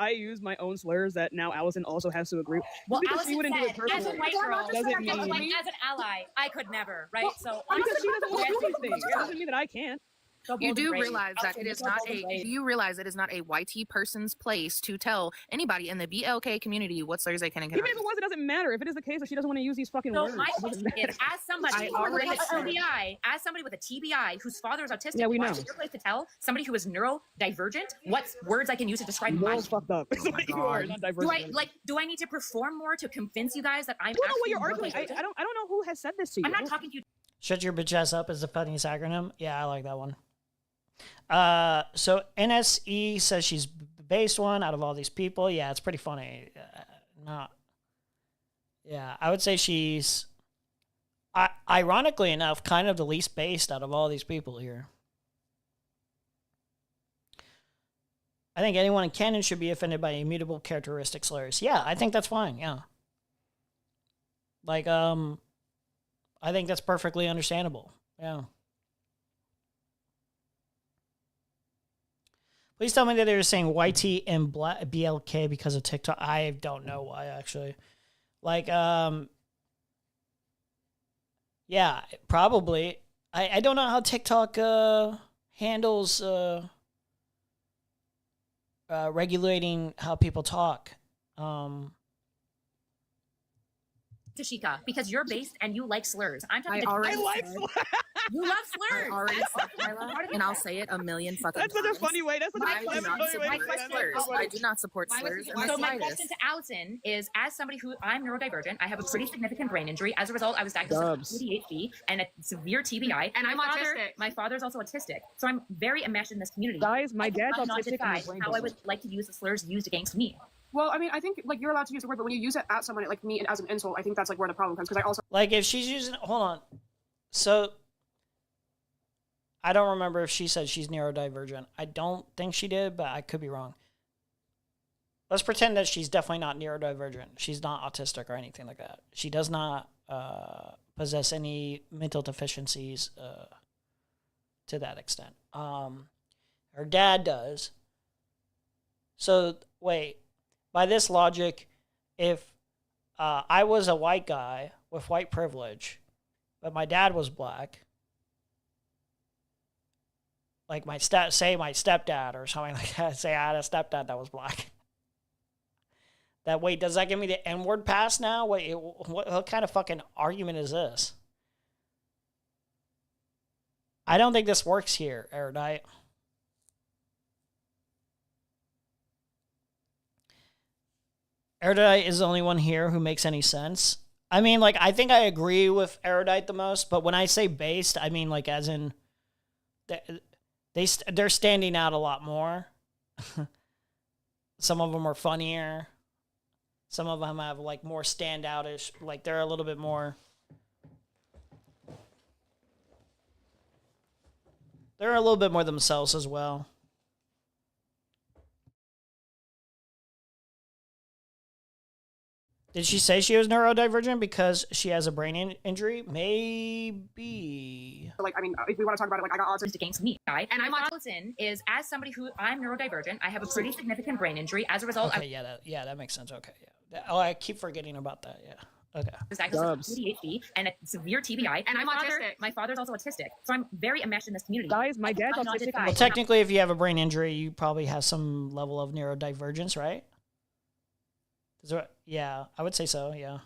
my own slurs that now Allison also has to agree? Well, Just because Allison she wouldn't do it said, as a personally white girl, doesn't as mean an ally, I could never, right? So because she doesn't want to do these things. It doesn't mean that I can't. You do realize that it is not a. Do you realize it is not a YT person's place to tell anybody in the BLK community what slurs they can and Even cannot? if it was, it doesn't matter. If it is the case that she doesn't want to use these fucking So words, my it doesn't question is, matter. as somebody whose father is autistic, Yeah, we why know. is it your place to tell somebody who is neurodivergent what words I can use to describe my fucked up. It's what you are, not divergent. Do I need to perform more to convince you guys that I'm? I don't know what you're actually arguing. I neurodivergent? don't know who has said this to you. I'm not talking to you. Shut your bitch ass up is the funniest acronym. Yeah, I like that one. So NSE says she's the based one out of all these people. Yeah, it's pretty funny. Yeah, I would say she's, ironically enough, kind of the least based out of all these people here. I think anyone in canon should be offended by immutable characteristic slurs. Yeah, I think that's fine. Yeah. Like, I think that's perfectly understandable. Yeah. Please tell me that they're saying YT and BLK because of TikTok. I don't know why, actually. Like, yeah, probably. I don't know how TikTok handles regulating how people talk. Tashika, because you're based and you like slurs. I'm talking I to already you. said- You love slurs. I already said Tyler, and I'll say it a million fucking That's times. such a funny way. That's such a I do clever not funny way support to say that. slurs. I do not support slurs in the So my slightest. question to Allison is, as somebody who I'm neurodivergent, I have a pretty significant brain injury. As a result, I was diagnosed with ADHD and a severe TBI. And I'm autistic. My father's also autistic. So I'm very enmeshed in this community. Guys, my dad's I cannot autistic and my decide brain how I doesn't. would like to use the slurs used against me. Well, I mean, I think like you're allowed to use the word, but when you use it at somebody like me as an insult, I think that's like where the problem comes. Because I also Like, if she's using... Hold on. So, I don't remember if she said she's neurodivergent. I don't think she did, but I could be wrong. Let's pretend that she's definitely not neurodivergent. She's not autistic or anything like that. She does not possess any mental deficiencies to that extent. Her dad does. So, wait. By this logic, if I was a white guy with white privilege, but my dad was black, like my stepdad or something like that, say I had a stepdad that was black. Wait, does that give me the N-word pass now? Wait, what kind of fucking argument is this? I don't think this works here, Erudite. Erudite is the only one here who makes any sense. I mean, like, I think I agree with Erudite the most, but when I say based, I mean, like, as in, they're standing out a lot more. Some of them are funnier. Some of them have, like, more standoutish, like, they're a little bit more... They're a little bit more themselves as well. Did she say she was neurodivergent because she has a brain injury? Maybe. like, I mean, if we want to talk about it, like I got autism against me, right? And I'm Allison is, as somebody who I'm neurodivergent, I have a pretty significant brain injury. As a result, Okay, that makes sense. Okay, yeah. Oh, I keep forgetting about that. Yeah. Okay. I was diagnosed with ADHD and a severe TBI. And I'm autistic. My father's also autistic. So I'm very enmeshed in this community. Guys, my dad's autistic. Well, technically, if you have a brain injury, you probably have some level of neurodivergence, right? Yeah, I would say so, yeah.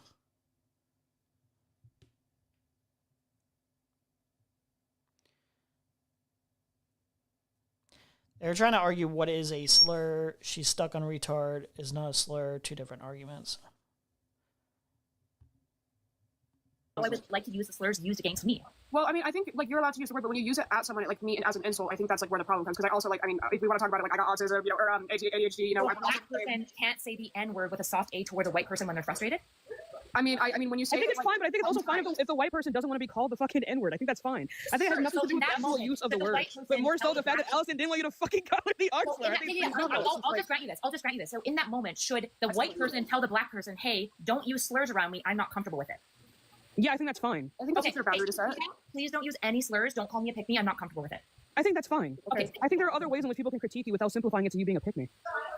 They're trying to argue what is a slur. She's stuck on retard is not a slur. Two different arguments. I would like to use the slurs used against me. Well, I mean, I think like you're allowed to use the word, but when you use it at someone like me as an insult, I think that's like where the problem comes. Because I also like, I mean, if we want to talk about it, like I got autism, you know, or ADHD, you know. A black person can't say the N word with a soft A towards a white person when they're frustrated. I mean, when you say I think it's fine, but I think it's also fine if the white person doesn't want to be called the fucking N-word. I think that's fine. I think it has nothing to do with the actual use of the word, but more so the fact that Allison didn't want you to fucking call it the art slur. I'll just grant you this. I'll just grant you this. So in that moment, should the white person tell the black person, "Hey, don't use slurs around me. I'm not comfortable with it." Yeah, I think that's fine. I think that's your boundary to set. Please don't use any slurs. Don't call me a pick-me. I'm not comfortable with it. I think that's fine. Okay. I think there are other ways in which people can critique you without simplifying it to you being a pick-me.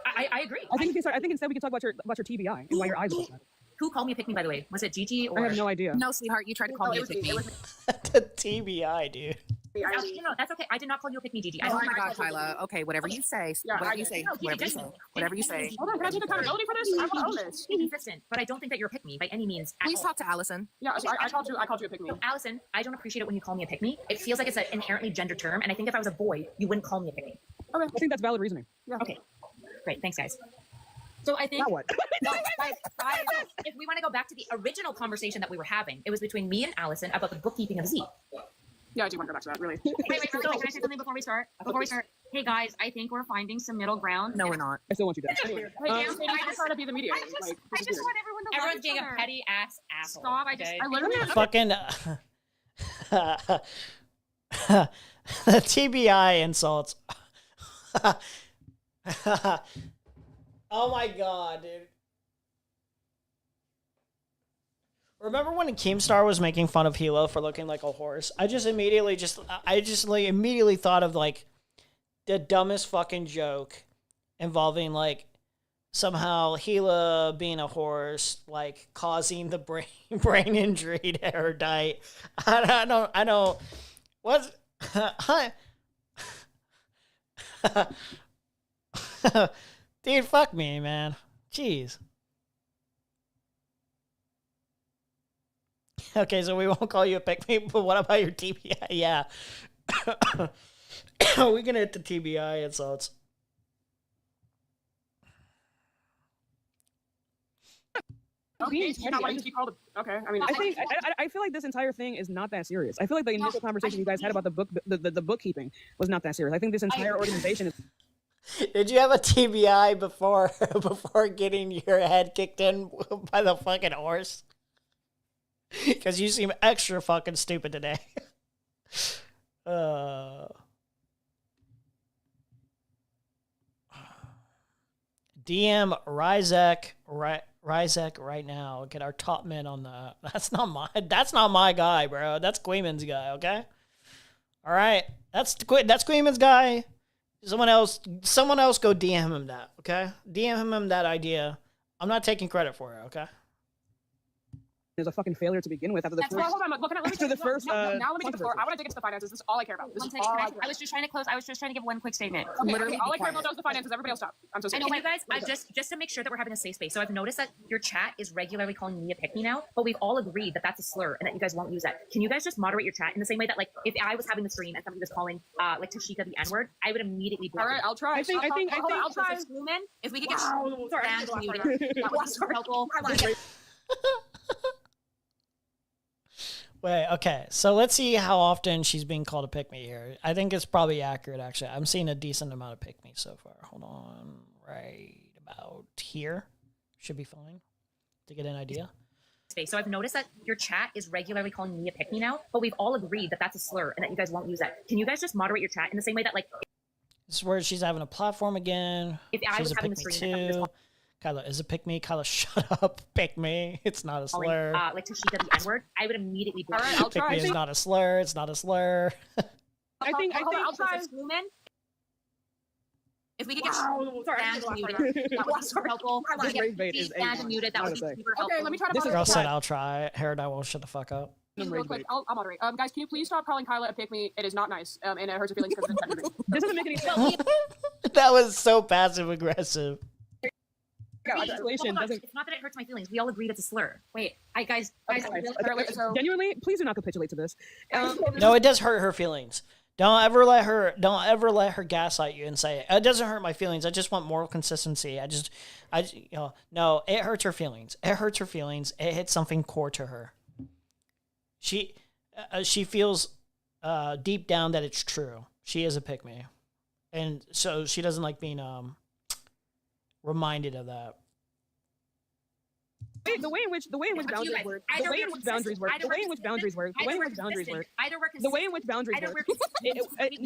I agree. I think instead we can talk about your TBI and why your eyes are like that. Who called me a pick-me, by the way? Was it Gigi or? I have no idea. No, sweetheart, you tried to call me a pick-me. The TBI, dude. No, that's okay. I did not call you a pick-me, Gigi. Oh my God, Kyla. Okay, whatever you say. Whatever you say. Whatever you say. Whatever you say. Hold on, can I take accountability for this? I want to own this. Be consistent, but I don't think that you're a pick-me by any means. Please talk to Allison. Yeah, I called you a pick-me. Allison, I don't appreciate it when you call me a pick-me. It feels like it's an inherently gender term, and I think if I was a boy, you wouldn't call me a pick-me. Okay, I think that's valid reasoning. Yeah. Okay, great. Thanks, guys. So I think, now what? guys, if we want to go back to the original conversation that we were having, it was between me and Allison about the bookkeeping of Z. Yeah, I do want to go back to that, really. Wait, really quick, can I say something before we start? Hey guys, I think we're finding some middle ground. No, we're not. I still want you to. Anyway, I just trying to be the mediator. I just want everyone to love Everyone's each being other. a petty ass asshole. Stop! Okay? I literally Fucking the TBI insults. Oh my god, dude. Remember when Keemstar was making fun of Hilo for looking like a horse? I just immediately thought of like the dumbest fucking joke involving like somehow Gila being a horse, like causing the brain injury to Erudite. I don't. What? Dude, fuck me, man. Jeez. Okay, so we won't call you a pick-me, but what about your TBI? Yeah. We can hit the TBI insults. Okay, you're not wanting to be called okay. I mean, I feel like this entire thing is not that serious. I feel like the initial conversation you guys had about the bookkeeping was not that serious. I think this entire organization is. Did you have a TBI before getting your head kicked in by the fucking horse? Because you seem extra fucking stupid today. DM Ryzek right now. Get our top men on that. That's not my guy, bro. That's Queeman's guy, okay? All right. That's Queeman's guy. Someone else go DM him that, okay? DM him that idea. I'm not taking credit for it, okay? Is a fucking failure to begin with after the first. Hold on, look, let me after the first. now let me get the floor. I want to dig into the finances. This is all I care about. This is all I care about. I was just trying to close. I was just trying to give one quick statement. Okay, all I care about is the finances. Everybody else stop. I'm so sorry. And you guys, just to make sure that we're having a safe space. So I've noticed that your chat is regularly calling me a pick-me now, but we've all agreed that that's a slur and that you guys won't use that. Can you guys just moderate your chat in the same way that, like, if I was having the stream and somebody was calling like Tashika the N-word, I would immediately block. All right, I'll try. I think I'll try. If we could get that was helpful. Wait, okay. So let's see how often she's being called a pick-me here. I think it's probably accurate, actually. I'm seeing a decent amount of pick-me so far. Hold on. Right about here. Should be fine to get an idea. So I've noticed that your chat is regularly calling me a pick-me now, but we've all agreed that that's a slur and that you guys won't use that. Can you guys just moderate your chat in the same way that, like... This is where she's having a platform again. If I was having the stream... too. Kyla, is it pick me? Kyla, shut up. Pick me. It's not a slur. Like Tashika the N-word, I would immediately block. All right, I'll try. Pick me is not a slur. It's not a slur. I think I'll try. If we could get stand muted, that would be super helpful. Stand muted, that would be super helpful. Okay, let me try to This moderate. girl said I'll try. Erudite won't shut the fuck up. Real quick, I'll moderate. Guys, can you please stop calling Kyla a pick me? It is not nice, and it hurts her feelings because it's This doesn't make any sense. That was so passive aggressive. It's not that it hurts my feelings. We all agreed it's a slur. Wait, guys. Genuinely, please do not capitulate to this. No, it does hurt her feelings. Don't ever let her gaslight you and say it doesn't hurt my feelings. I just want moral consistency. No, it hurts her feelings. It hurts her feelings. It hits something core to her. She feels deep down that it's true. She is a pick-me, and so she doesn't like being reminded of that. the way in which boundaries work. The way in which boundaries work. The way in which boundaries work. The way in which boundaries work. The way in which boundaries work.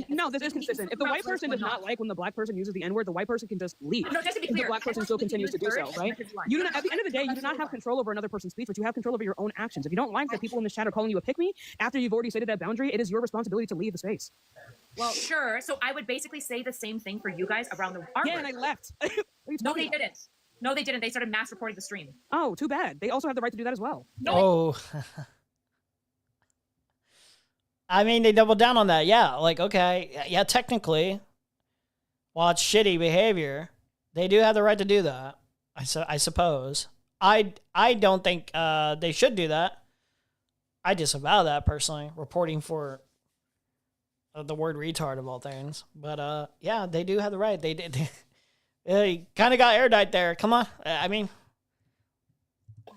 No, this is consistent. If the white person does not like when the black person uses the N-word, the white person can just leave. No, just to be clear, the black person still continues to do so, right? You do not, at the end of the day, you do not have control over another person's speech, but you have control over your own actions. If you don't like that people in this chat are calling you a pick-me after you've already stated that boundary, it is your responsibility to leave the space. Well, sure. So I would basically say the same thing for you guys around the R-word. Yeah, and I left. No, they didn't. No, they didn't. They started mass reporting the stream. Oh, too bad. They also have the right to do that as well. No. Oh. I mean, they doubled down on that. Yeah, like, okay. Yeah, technically, while it's shitty behavior, they do have the right to do that, I suppose. I don't think they should do that. I disavow that, personally, reporting for the word retard of all things. But, yeah, they do have the right. They did. They kind of got Erudite there. Come on. I mean.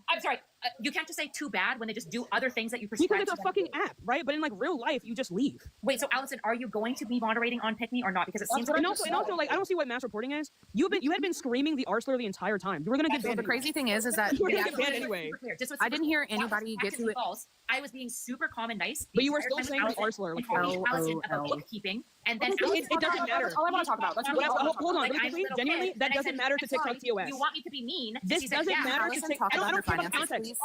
I'm sorry. You can't just say too bad when they just do other things that you prescribe. Because it's a fucking app, right? But in like real life, you just leave. Wait, so Allison, are you going to be moderating on Pick Me or not? Because it seems like and also, like, I don't see what mass reporting is. You had been screaming the R slur the entire time. You were gonna get banned. The crazy thing is that you were gonna get banned anyway. I didn't hear anybody get to it. False. I was being super calm and nice. But you were still saying the R slur. Allison about bookkeeping. And then it doesn't matter. That's all I want to talk about. Hold on, really, genuinely, that doesn't matter to TikTok TOS. You want me to be mean? This doesn't matter to TikTok. I don't care about the context.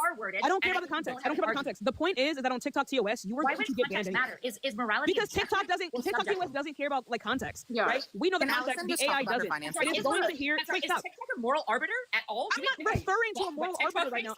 I don't care about the context. I don't care about the context. The point is that on TikTok TOS, you were going to get banned anyway. Is morality because TikTok TOS doesn't care about like context, right? We know the context. The AI doesn't. It is going to hear. Is TikTok a moral arbiter at all? I'm not referring to a moral arbiter right now.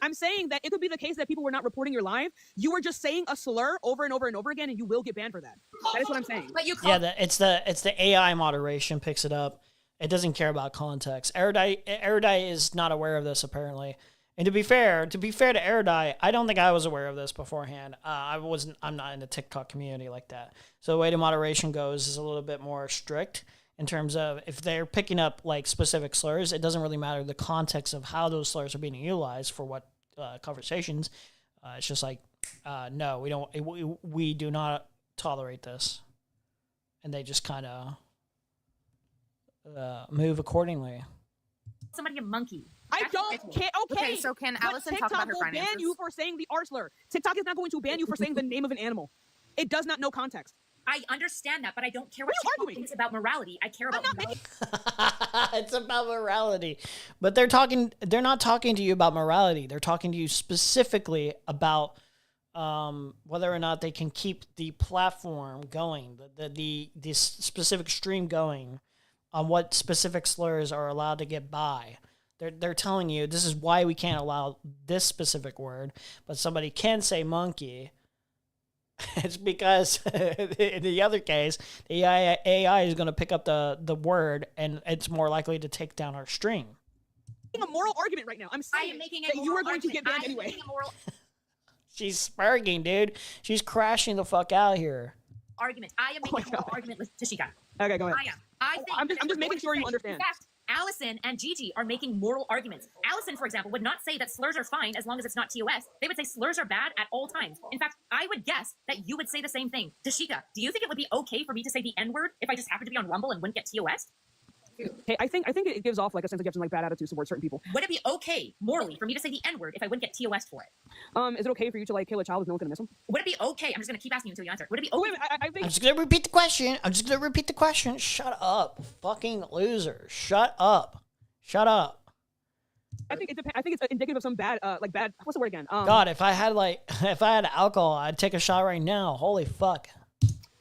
I'm saying that it could be the case that people were not reporting your live. You were just saying a slur over and over and over again, and you will get banned for that. That is what I'm saying. But you yeah, it's the AI moderation picks it up. It doesn't care about context. Erudite is not aware of this apparently. And to be fair to Erudite, I don't think I was aware of this beforehand. I'm not in the TikTok community like that. So the way the moderation goes is a little bit more strict in terms of if they're picking up like specific slurs, it doesn't really matter the context of how those slurs are being utilized for what conversations. It's just like, no, we do not tolerate this. And they just kind of move accordingly. Somebody a monkey. I don't care. Okay, so can Allison talk about her finances? TikTok will ban you for saying the R slur. TikTok is not going to ban you for saying the name of an animal. It does not know context. I understand that, but I don't care what TikTok thinks about morality. I care about morality. It's about morality. But they're not talking to you about morality. They're talking to you specifically about whether or not they can keep the platform going, the specific stream going, on what specific slurs are allowed to get by. They're telling you this is why we can't allow this specific word, but somebody can say monkey. It's because in the other case, the AI is going to pick up the word, and it's more likely to take down our stream. I'm making a moral argument right now. I'm saying that you are going to get banned anyway. She's sparking, dude. She's crashing the fuck out here. Argument. I am making a moral argument with Tashika. Okay, go ahead. I think I'm just making sure you understand. In fact, Allison and Gigi are making moral arguments. Allison, for example, would not say that slurs are fine as long as it's not TOS. They would say slurs are bad at all times. In fact, I would guess that you would say the same thing. Tashika, do you think it would be okay for me to say the N-word if I just happened to be on Rumble and wouldn't get TOS? Hey, I think it gives off like a sense of you have some like bad attitudes towards certain people. Would it be okay morally for me to say the N-word if I wouldn't get TOS for it? Is it okay for you to like kill a child if no one's gonna miss him? Would it be okay? I'm just gonna keep asking you until you answer. Would it be okay? I'm just gonna repeat the question. Shut up, fucking loser. Shut up. I think it's indicative of some bad what's the word again? God, if I had alcohol, I'd take a shot right now. Holy fuck.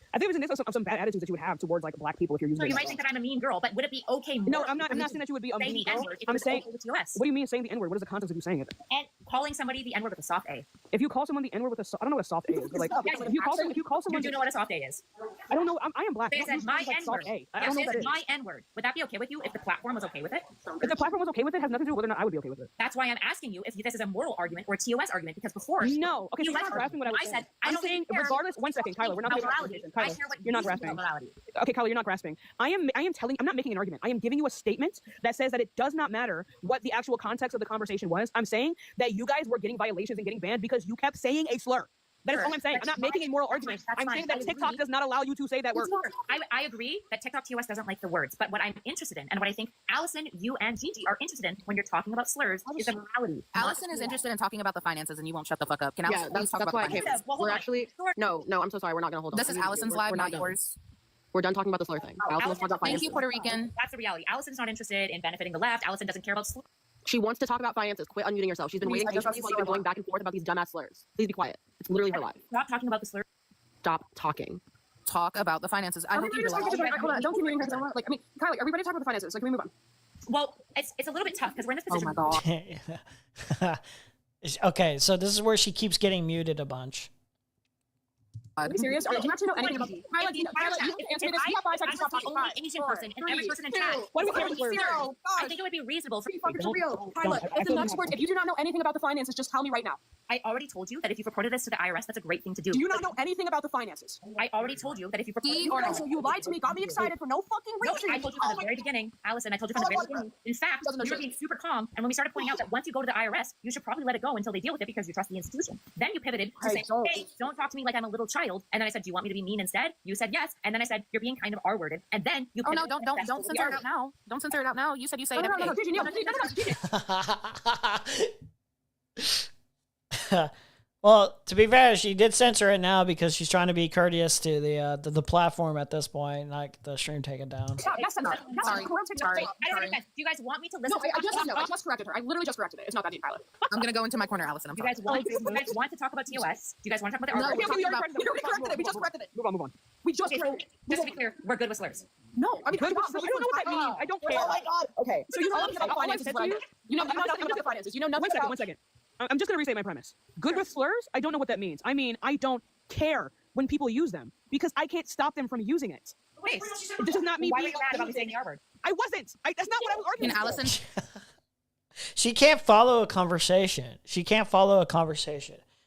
I think it was indicative of some bad attitudes that you would have towards like black people if you're using. So you might think that I'm a mean girl, but would it be okay? No, I'm not saying that you would be a mean girl. I'm saying. What do you mean saying the N-word? What is the context of you saying it? And calling somebody the N-word with a soft A. If you call someone the N-word with a I don't know what a soft A is, but like if you call someone, you do know what a soft A is. I don't know. I am black. They said my N-word. I don't know what that is. My N-word. Would that be okay with you if the platform was okay with it? If the platform was okay with it, has nothing to do with whether or not I would be okay with it. That's why I'm asking you if this is a moral argument or a TOS argument, because before. No. Okay, so you're not grasping what I said. I'm saying regardless. One second, Kyler. We're not playing conversation. Kyler, you're not grasping. Okay, Kyler, you're not grasping. I'm not making an argument. I am giving you a statement that says that it does not matter what the actual context of the conversation was. I'm saying that you guys were getting violations and getting banned because you kept saying a slur. That is all I'm saying. I'm not making a moral argument. I'm saying that TikTok does not allow you to say that word. I agree that TikTok TOS doesn't like the words, but what I'm interested in, and what I think Allison, you and Gigi are interested in when you're talking about slurs, is the morality. Allison is interested in talking about the finances, and you won't shut the fuck up. Can Allison please talk about the why finances? we're actually no. I'm so sorry. We're not going to hold on. This is Allison's live, we're not done. yours. We're done talking about the slur thing. Allison wants to talk about Thank finances. you, Puerto Rican. That's the reality. Allison's not interested in benefiting the left. Allison doesn't care about slurs. She wants to talk about finances. Quit unmuting yourself. She's been waiting patiently while you've been going back and forth about these dumbass slurs. Please be quiet. It's literally her life. Stop talking about the slurs. Stop talking. Talk about the finances. I hope you realize. Hold on. Don't keep muting her. Like, I mean, Kylie, are we ready to talk about the finances? Like, can we move on? Well, it's a little bit tough because we're in this position. Oh my god. Okay, so this is where she keeps getting muted a bunch. Are you serious? Do you actually know anything about Kylie, you answer this. You have 5 seconds to stop talking. Only Asian person and every person in chat. What do we care about slurs? I think it would be reasonable for real. Kyla, if the next word, if you do not know anything about the finances, just tell me right now. I already told you that if you've reported this to the IRS, that's a great thing to do. Do you not know anything about the finances? I already told you that if you've reported So you lied to me, got me excited for no fucking reason. I told you from the very beginning, Allison, I told you from the very beginning. In fact, you were being super calm, and when we started pointing out that once you go to the IRS, you should probably let it go until they deal with it because you trust the institution. Then you pivoted to say, hey, don't talk to me like I'm a little child. And then I said, do you want me to be mean instead? You said yes. And then I said, you're being kind of R-worded. And then you don't censor it out now. Don't censor it out now. You said you say it every day. Well, to be fair, she did censor it now because she's trying to be courteous to the platform at this point, like the stream taken down. Sorry. I don't understand. Do you guys want me to listen? No, I just corrected her. I literally just corrected it. It's not that deep, Kyla. I'm gonna go into my corner, Allison. You guys want to talk about TOS? Do you guys want to talk about the No, we already corrected it. We just corrected it. Move on. We just to be clear, we're good with slurs. No, I mean, I don't know what that means. I don't care. Oh my god. Okay. So you know nothing about the finances. You know nothing about the finances. You know nothing about. 1 second. I'm just going to restate my premise. Good with slurs? I don't know what that means. I mean, I don't care when people use them because I can't stop them from using it. Wait, this is not me being mad about me saying the R-word. I wasn't. That's not what I was arguing. And Allison, she can't follow a conversation.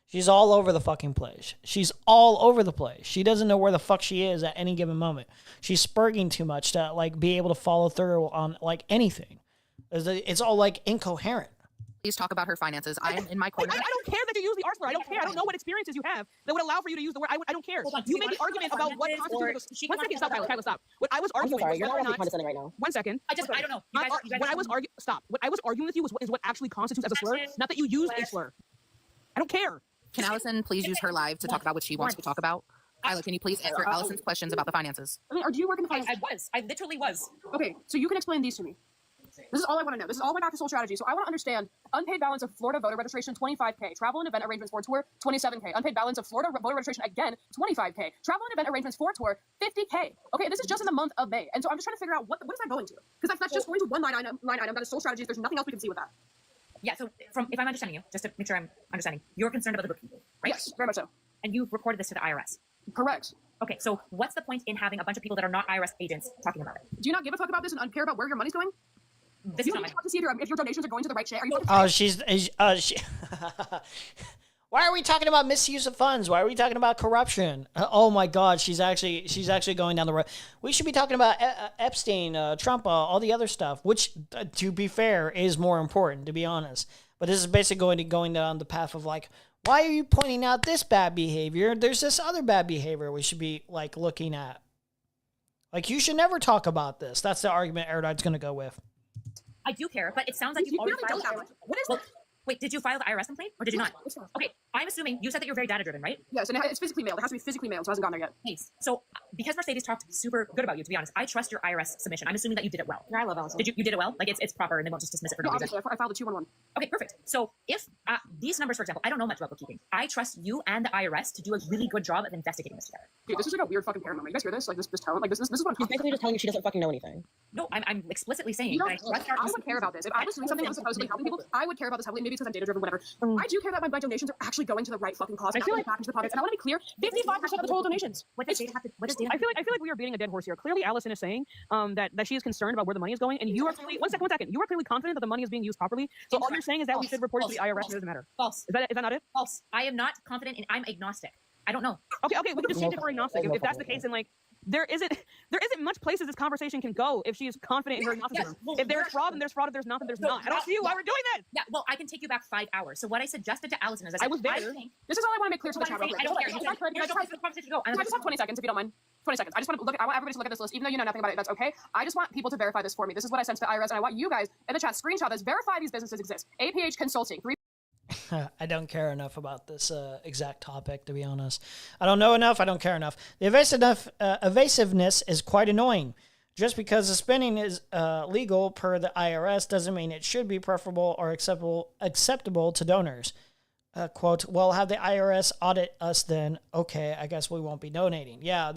She's all over the fucking place. She's all over the place. She doesn't know where the fuck she is at any given moment. She's spurging too much to like be able to follow through on like anything. It's all like incoherent. please talk about her finances. I am in my corner. I don't care that you use the R slur. I don't care. I don't know what experiences you have that would allow for you to use the word. I don't care. You make the argument about what constitutes. 1 second, stop, Kyla, stop. What I was arguing. I'm sorry, you're not condescending right now. 1 second. I don't know. What I was arguing. Stop. What I was arguing with you is what actually constitutes as a slur, not that you use a slur. I don't care. Can Allison please use her live to talk about what she wants to talk about? Kyla, can you please answer Allison's questions about the finances? I mean, or do you work in the finance? I literally was. Okay, so you can explain these to me. This is all I want to know. This is all my back to soul strategy. So I want to understand unpaid balance of Florida voter registration, 25K. Travel and event arrangements for tour, 27K. Unpaid balance of Florida voter registration, again, 25K. Travel and event arrangements for tour, 50K. Okay, this is just in the month of May. And so I'm just trying to figure out what is that going to? Because that's just going to one line item. That is soul strategy. There's nothing else we can see with that. Yeah, so if I'm understanding you, just to make sure I'm understanding, you're concerned about the bookkeeping, right? Yes, very much so. And you've reported this to the IRS. Correct. Okay, so what's the point in having a bunch of people that are not IRS agents talking about it? Do you not give a fuck about this and care about where your money's going? This is not my... to see if your donations are going to the right shit. Why are we talking about misuse of funds? Why are we talking about corruption? Oh my God, she's actually going down the road. We should be talking about Epstein, Trump, all the other stuff, which, to be fair, is more important, to be honest. But this is basically going down the path of like, why are you pointing out this bad behavior? There's this other bad behavior we should be like looking at. Like, you should never talk about this. That's the argument Erudite's going to go with. I do care, but it sounds like you've already filed the IRS. What is that? Wait, did you file the IRS complaint or did you not? Okay, I'm assuming you said that you're very data driven, right? Yes, and it's physically mailed. It has to be physically mailed, so it hasn't gone there yet. Nice. So because Mercedes talked super good about you, to be honest, I trust your IRS submission. I'm assuming that you did it well. Yeah, I love Allison. Did you did it well? Like it's proper and they won't just dismiss it for no reason. Obviously, I filed a 211. Okay, perfect. So if these numbers, for example, I don't know much about bookkeeping. I trust you and the IRS to do a really good job of investigating this together. Dude, this is like a weird fucking paranoia. You guys hear this? Like this tone? Like this is what She's basically just telling you she doesn't fucking know anything. No, I'm explicitly saying that I would care about this. If I was doing something that was supposedly helping people, I would care about this heavily. Maybe because I'm data driven, whatever. I do care that my donations are actually going to the right fucking cause. I feel like back into the projects. And I want to be clear: 55% of the total donations. What does data have to? What does data? I feel like we are beating a dead horse here. Clearly, Allison is saying that she is concerned about where the money is going, and you are clearly one second. You are clearly confident that the money is being used properly. So all you're saying is that we should report it to the IRS. It doesn't matter. False. Is that not it? False. I am not confident, and I'm agnostic. I don't know. Okay. We can just change it for agnostic. If that's the case, then like. there isn't much places this conversation can go if she is confident in her agnosticism. If there's fraud, then there's fraud. If there's not, then there's not. I don't see why we're doing this. Yeah, well, I can take you back 5 hours. So what I suggested to Allison is I was there. This is all I want to make clear to the chat real quick. I don't care. I just have 20 seconds if you don't mind. 20 seconds. I just want to look. I want everybody to look at this list, even though you know nothing about it. That's okay. I just want people to verify this for me. This is what I sent to the IRS, and I want you guys in the chat screenshot this. Verify these businesses exist. APH Consulting. I don't care enough about this exact topic, to be honest. I don't know enough. I don't care enough. The evasiveness is quite annoying. Just because the spending is legal per the IRS doesn't mean it should be preferable or acceptable to donors. Quote, well, have the IRS audit us then. Okay, I guess we won't be donating. Yeah,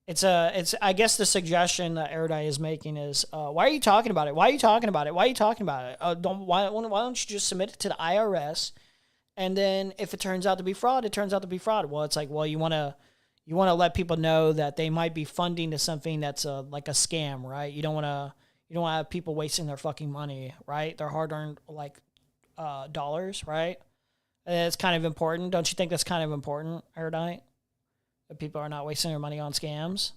it's I guess the suggestion that Erudite is making is, why are you talking about it? Why are you talking about it? Why are you talking about it? Why don't you just submit it to the IRS? And then if it turns out to be fraud, it turns out to be fraud. Well, it's like, well, you want to let people know that they might be funding to something that's like a scam, right? You don't want to have people wasting their fucking money, right? Their hard-earned dollars, right? And it's kind of important. Don't you think that's kind of important, Erudite? That people are not wasting their money on scams.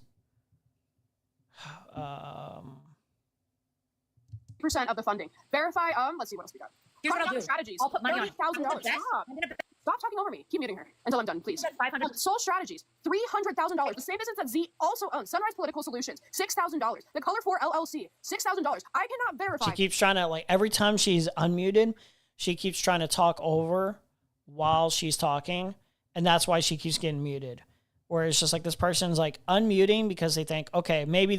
Percent of the funding. Verify. Let's see what else we got. Here's what I'll do. Strategies. I'll put money on it. $30,000. Stop talking over me. Keep muting her until I'm done, please. 500. Soul Strategies. $300,000. The same business that Z also owns. Sunrise Political Solutions. $6,000. The Color 4 LLC. $6,000. I cannot verify. She keeps trying to every time she's unmuted, she keeps trying to talk over while she's talking, and that's why she keeps getting muted. Where it's just like this person's unmuting because they think, okay, maybe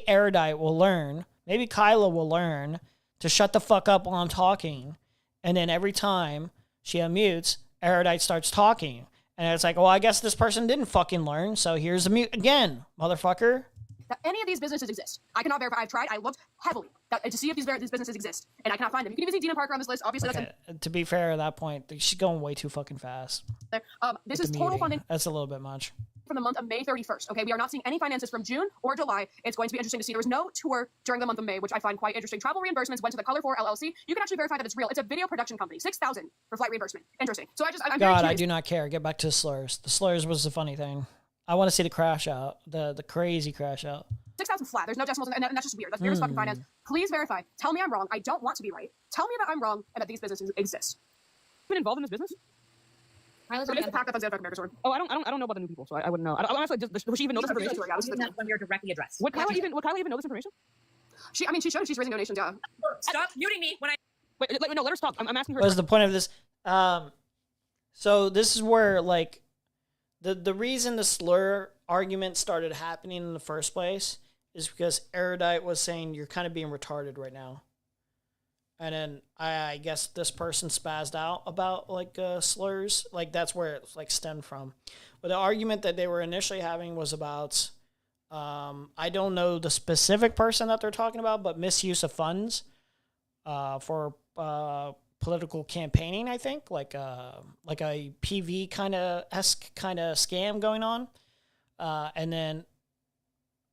Erudite will learn, maybe Kyla will learn to shut the fuck up while I'm talking. And then every time she unmutes, Erudite starts talking. And it's like, well, I guess this person didn't fucking learn, so here's the mute again, motherfucker. That any of these businesses exist. I cannot verify. I've tried. I looked heavily to see if these businesses exist, and I cannot find them. You can even see Dina Parker on this list. Obviously, okay. To be fair, at that point, she's going way too fucking fast. This is total funding. That's a little bit much. From the month of May 31st. Okay, we are not seeing any finances from June or July. It's going to be interesting to see. There was no tour during the month of May, which I find quite interesting. Travel reimbursements went to the Color 4 LLC. You can actually verify that it's real. It's a video production company. $6,000 for flight reimbursement. Interesting. So I'm God, I do not care. Get back to the slurs. The slurs was the funny thing. I want to see the crash out, the crazy crash out. 6,000 flat. There's no decimals, and that's just weird. That's weird as fucking finance. Please verify. Tell me I'm wrong. I don't want to be right. Tell me that I'm wrong and that these businesses exist. Been involved in this business? Oh, I don't know about the new people, so I wouldn't know. I honestly, does she even know this information? When we are directly addressed. Would Kyla even know this information? She showed she's raising donations. Yeah. Stop muting me when I. Wait, no, let her stop. I'm asking her. What's the point of this? So this is where the reason the slur argument started happening in the first place is because Erudite was saying you're kind of being retarded right now. And then I guess this person spazzed out about slurs. That's where it stemmed from. But the argument that they were initially having was about, I don't know the specific person that they're talking about, but misuse of funds for political campaigning, I think. Like a PV kind of scam going on. And then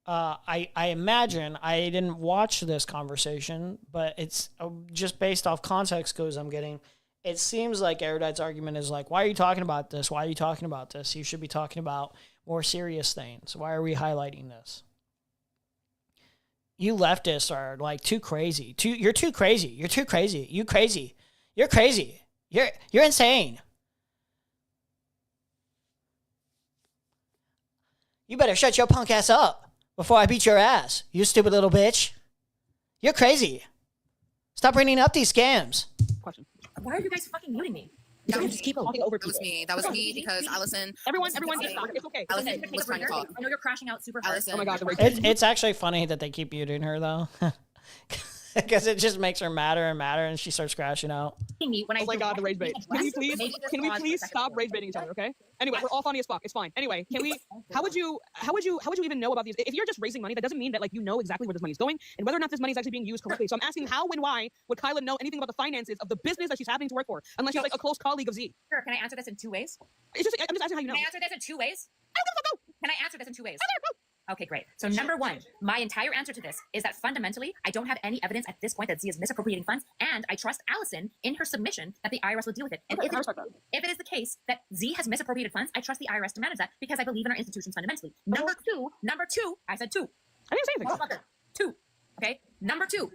I imagine, I didn't watch this conversation, but it's just based off context clues I'm getting. It seems like Erudite's argument is why are you talking about this? Why are you talking about this? You should be talking about more serious things. Why are we highlighting this? You leftists are too crazy. You're too crazy. You're too crazy. You crazy. You're crazy. You're insane. You better shut your punk ass up before I beat your ass, you stupid little bitch. You're crazy. Stop bringing up these scams. Question. Why are you guys fucking muting me? That was just keep talking over people. That was me because Allison. Everyone, just stop. It's okay. Allison was trying to talk. I know you're crashing out super hard. Allison. Oh my God. It's actually funny that they keep muting her though. Because it just makes her madder and madder, and she starts crashing out. Oh my God, the rage bait. Can we please stop rage baiting each other, okay? Anyway, we're all funny as fuck. It's fine. Anyway, how would you even know about these? If you're just raising money, that doesn't mean that you know exactly where this money is going and whether or not this money is actually being used correctly. So I'm asking, how and why would Kyla know anything about the finances of the business that she's happening to work for, unless she's a close colleague of Z? Sure. Can I answer this in 2 ways? I'm just asking how you know. Can I answer this in 2 ways? Go. Can I answer this in 2 ways? Okay, great. So number one, my entire answer to this is that fundamentally, I don't have any evidence at this point that Z is misappropriating funds, and I trust Allison in her submission that the IRS will deal with it. And Okay, if it is the case that Z has misappropriated funds, I trust the IRS to manage that because I believe in our institutions fundamentally. Number two, I said two. I didn't say anything. Motherfucker, two. Okay. Number two.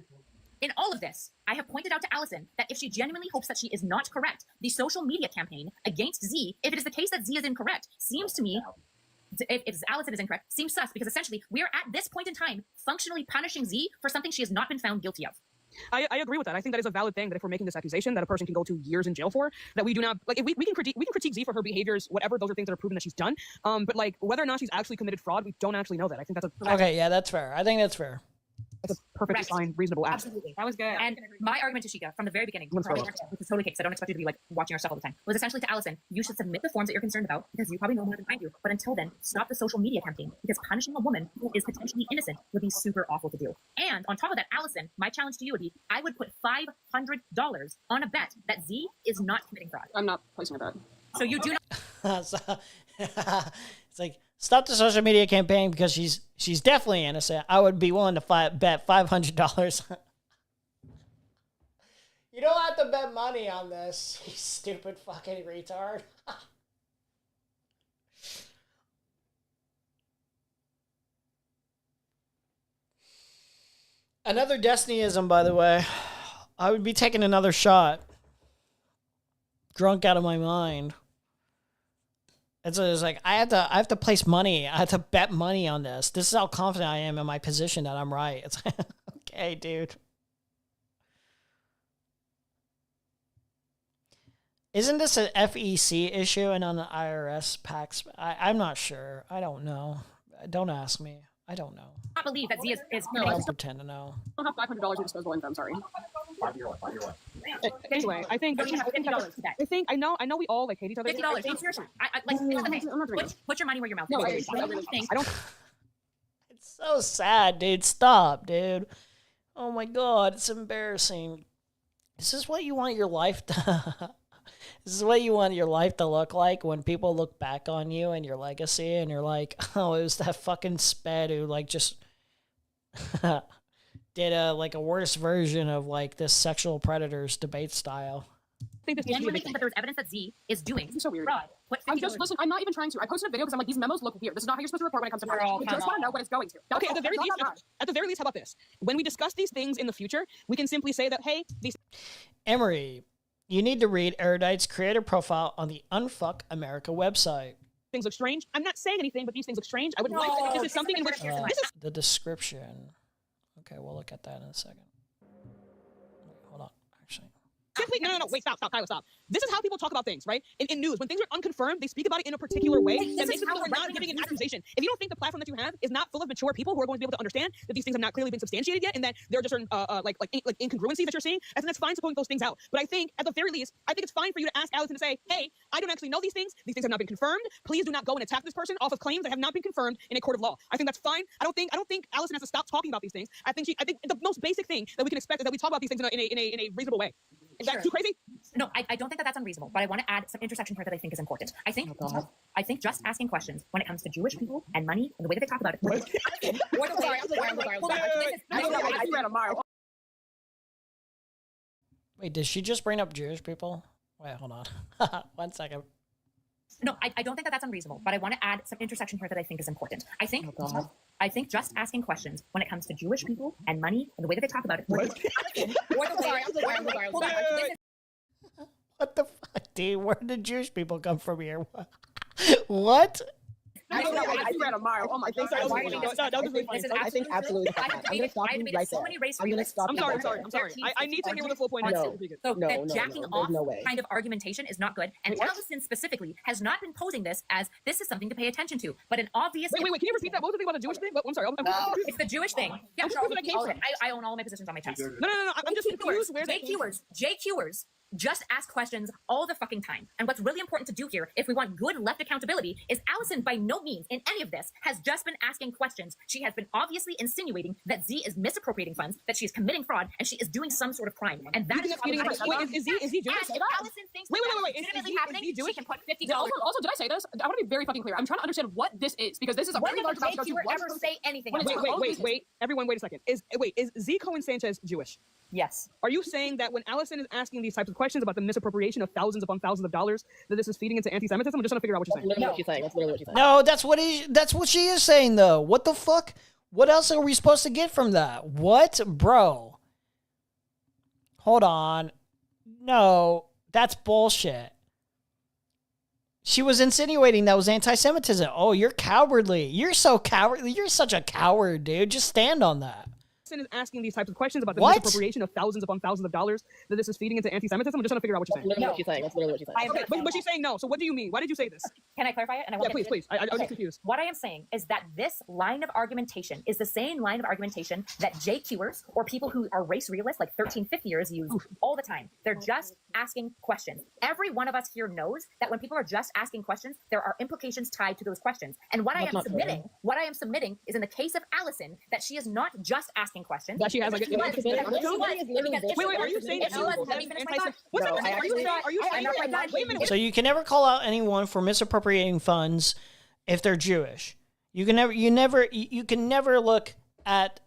In all of this, I have pointed out to Allison that if she genuinely hopes that she is not correct, the social media campaign against Z, if it is the case that Z is incorrect, seems to me. If Allison is incorrect, seems sus because essentially we are at this point in time functionally punishing Z for something she has not been found guilty of. I agree with that. I think that is a valid thing that if we're making this accusation that a person can go to years in jail for, that we do not like. If we can critique Z for her behaviors, whatever. Those are things that are proven that she's done. But like whether or not she's actually committed fraud, we don't actually know that. I think that's a Okay, yeah, that's fair. I think that's fair. That's a perfectly fine, reasonable act. Absolutely. That was good. And my argument to Sheikah from the very beginning, which is totally case, I don't expect you to be like watching our stuff all the time, was essentially to Allison, you should submit the forms that you're concerned about because you probably know more than I do. But until then, stop the social media campaign because punishing a woman who is potentially innocent would be super awful to do. And on top of that, Allison, my challenge to you would be, I would put $500 on a bet that Z is not committing fraud. I'm not placing a bet. So you do not. It's like, stop the social media campaign because she's definitely innocent. I would be willing to bet $500. You don't have to bet money on this, you stupid fucking retard. Another Destinyism, by the way. I would be taking another shot. Drunk out of my mind. It's like I have to place money. I have to bet money on this. This is how confident I am in my position that I'm right. It's like, okay, dude. Isn't this an FEC issue and on the IRS PAX? I'm not sure. I don't know. Don't ask me. I don't know. I believe that Z is I don't pretend to know. I don't have $500 in disposable income. Sorry. Anyway, I think I know we all like hate each other. $50. Put your money where your mouth is. No, I don't. It's so sad, dude. Stop, dude. Oh my god, it's embarrassing. Is this what you want your life to? This is what you want your life to look like when people look back on you and your legacy and you're like, oh, it was that fucking sped who like just did a worse version of like this sexual predators debate style. I genuinely think that there's evidence that Z is doing so weird. fraud. Listen, I'm not even trying to. I posted a video because I'm like, these memos look weird. This is not how you're supposed to report when it comes to fraud. I just want to know what it's going to. Okay, at the very least, how about this? When we discuss these things in the future, we can simply say that, hey, these... Emery, you need to read Erudite's creator profile on the Unfuck America website. Things look strange. I'm not saying anything, but these things look strange. I would like to, this is something in which... The description. Okay, we'll look at that in a second. Wait, hold on, actually. Simply, no, wait, stop. This is how people talk about things, right? In news, when things are unconfirmed, they speak about it in a particular way that makes it so we're not giving an accusation. If you don't think the platform that you have is not full of mature people who are going to be able to understand that these things have not clearly been substantiated yet, and that there are just certain like incongruencies that you're seeing, I think that's fine to point those things out. But I think at the very least, I think it's fine for you to ask Allison to say, hey, I don't actually know these things. These things have not been confirmed. Please do not go and attack this person off of claims that have not been confirmed in a court of law. I think that's fine. I don't think Allison has to stop talking about these things. I think the most basic thing that we can expect is that we talk about these things in a reasonable way. Is that too crazy? No, I don't think that that's unreasonable, but I want to add some intersection here that I think is important. I think just asking questions when it comes to Jewish people and money and the way that they talk about it. Wait, did she just bring up Jewish people? Wait, hold on. 1 second. No, I don't think that that's unreasonable, but I want to add some intersection here that I think is important. I think just asking questions when it comes to Jewish people and money and the way that they talk about it. What the fuck, dude? Where did Jewish people come from here? What? I ran a mile. Oh my God. I think absolutely. I'm going to stop you right there. I'm going to stop you. I'm sorry. I need to hear what the full point is. So that jacking off kind of argumentation is not good. And Allison specifically has not been posing this as this is something to pay attention to, but an obvious. Wait, can you repeat that? What was the thing about the Jewish thing? I'm sorry. It's the Jewish thing. Yeah, sure. I own all my positions on my chest. No. I'm just confused where JQers just ask questions all the fucking time. And what's really important to do here, if we want good left accountability, is Allison by no means in any of this has just been asking questions. She has been obviously insinuating that Z is misappropriating funds, that she is committing fraud, and she is doing some sort of crime. And that is Wait, is he Jewish? And if Allison thinks Wait, that wait, that's is legitimately he happening, Jewish? she can put $50. Also, did I say this? I want to be very fucking clear. I'm trying to understand what this is because this is a When very did large amount of JQ ever say anything? Wait. Everyone, wait a second. Is Z Cohen Sanchez Jewish? Yes. Are you saying that when Allison is asking these types of questions about the misappropriation of thousands upon thousands of dollars, that this is feeding into anti-Semitism? I'm just trying to figure out what you're saying. No. What you're saying. That's literally what you're saying. No, that's what she is saying though. What the fuck? What else are we supposed to get from that? What, bro? Hold on. No, that's bullshit. She was insinuating that was anti-Semitism. Oh, you're cowardly. You're so cowardly. You're such a coward, dude. Just stand on that. Is asking these types of questions about the What? misappropriation of thousands upon thousands of dollars, that this is feeding into anti-Semitism. I'm just trying to figure out what you're saying. That's literally what she's saying. Okay, but she's saying no. So what do you mean? Why did you say this? Can I clarify it? And I Yeah, please. I was confused. What I am saying is that this line of argumentation is the same line of argumentation that JQers or people who are race realists like 1350ers use all the time. They're just asking questions. Every one of us here knows that when people are just asking questions, there are implications tied to those questions. And what I am submitting is in the case of Allison, that she is not just asking questions. That she has like Wait, are you saying that let me finish my thought. Wait a minute. So you can never call out anyone for misappropriating funds if they're Jewish. You can never look at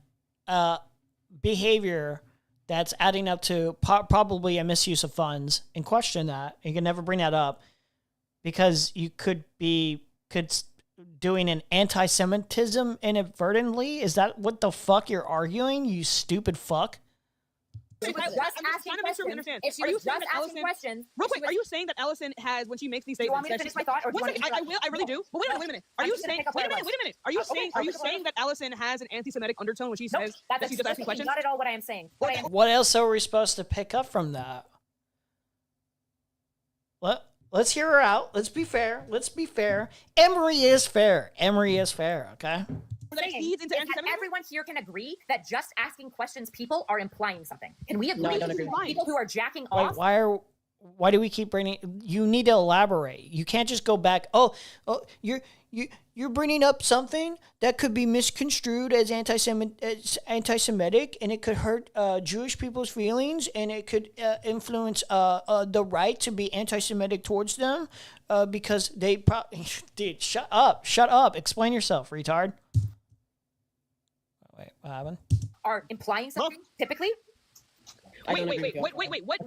behavior that's adding up to probably a misuse of funds and question that. You can never bring that up because you could doing an anti-Semitism inadvertently. Is that what the fuck you're arguing, you stupid fuck? She was just asking questions. If she was just asking questions. Real quick, are you saying that Allison has, when she makes these statements? Do you want me to finish my thought? Or do you want me to I really do. But wait a minute. Are you saying? Wait a minute. Are you saying that Allison has an anti-Semitic undertone when she says that she's just asking questions? Not at all what I am saying. What else are we supposed to pick up from that? Let's hear her out. Let's be fair. Emery is fair. Okay. That everyone here can agree that just asking questions people are implying something. Can we agree? No, I don't agree. People who are jacking Wait, off. why do we keep bringing? You need to elaborate. You can't just go back. Oh, you're bringing up something that could be misconstrued as anti-Semitic, and it could hurt Jewish people's feelings, and it could influence the right to be anti-Semitic towards them because they. Dude, shut up. Explain yourself, retard. Wait, what happened? Are implying something typically. Wait. What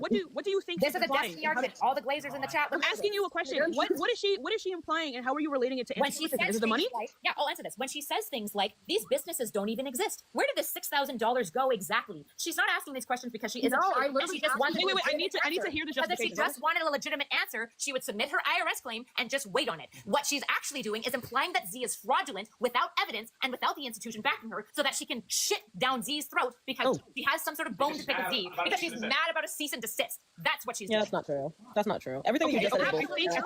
do you think? This is a destiny argument. All the Glazers in the chat. I'm asking you a question. What is she implying, and how are you relating it to anti-Semitism? Is it the money? Yeah, I'll answer this. When she says things like these businesses don't even exist, where did this $6,000 go exactly? She's not asking these questions because she isn't. No, sure. I literally She just wanted wait. I need to hear the justification. Because if she justification. just wanted a legitimate answer, she would submit her IRS claim and just wait on it. What she's actually doing is implying that Z is fraudulent without evidence and without the institution backing her, so that she can shit down Z's throat because she has some sort of bone to pick with Z because she's mad about a cease and desist. That's what she's doing. That's not true. That's not true. Everything you just said is bullshit. Make an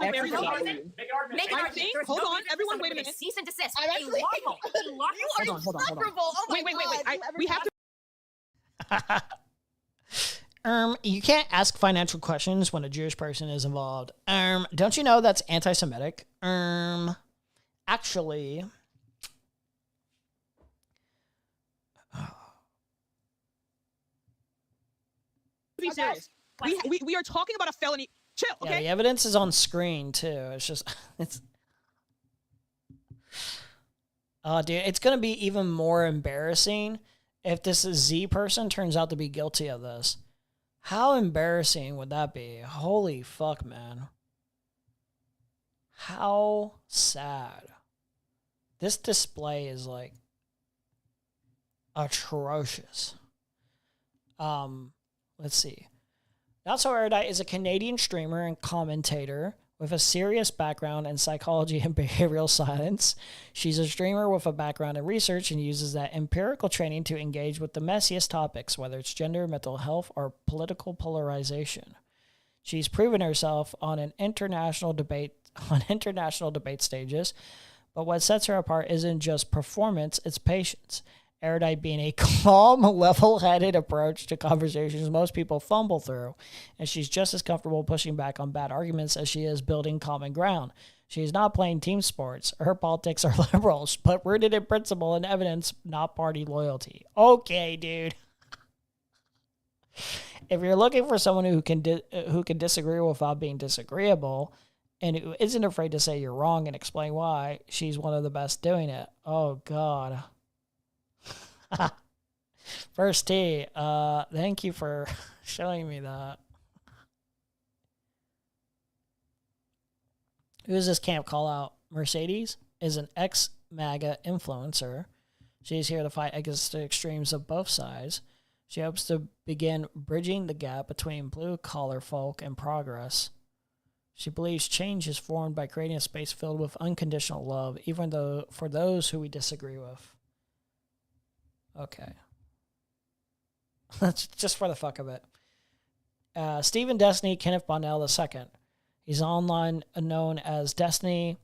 argument. There's Hold no on, reason for everyone, somebody wait a to minute. Cease and desist. I'm actually- Hold on. We have to. You can't ask financial questions when a Jewish person is involved. Don't you know that's anti-Semitic? Actually, Be serious. We are talking about a felony. Chill, okay? yeah, the evidence is on screen too. It's just, oh, dude, it's gonna be even more embarrassing if this Z person turns out to be guilty of this. How embarrassing would that be? Holy fuck, man. How sad. This display is like atrocious. Let's see. Not So Erudite is a Canadian streamer and commentator with a serious background in psychology and behavioral science. She's a streamer with a background in research and uses that empirical training to engage with the messiest topics, whether it's gender, mental health, or political polarization. She's proven herself on international debate stages, but what sets her apart isn't just performance, it's patience. Erudite being a calm, level-headed approach to conversations most people fumble through, and she's just as comfortable pushing back on bad arguments as she is building common ground. She is not playing team sports. Her politics are liberals, but rooted in principle and evidence, not party loyalty. Okay, dude. If you're looking for someone who can disagree without being disagreeable, and who isn't afraid to say you're wrong and explain why, she's one of the best doing it. Oh, God. First T, thank you for showing me that. Who is this camp call out? Mercedes is an ex-MAGA influencer. She's here to fight against the extremes of both sides. She hopes to begin bridging the gap between blue-collar folk and progress. She believes change is formed by creating a space filled with unconditional love, even though for those who we disagree with. Okay. That's just for the fuck of it. Stephen Destiny Kenneth Bonnell II. He's online known as Destiny,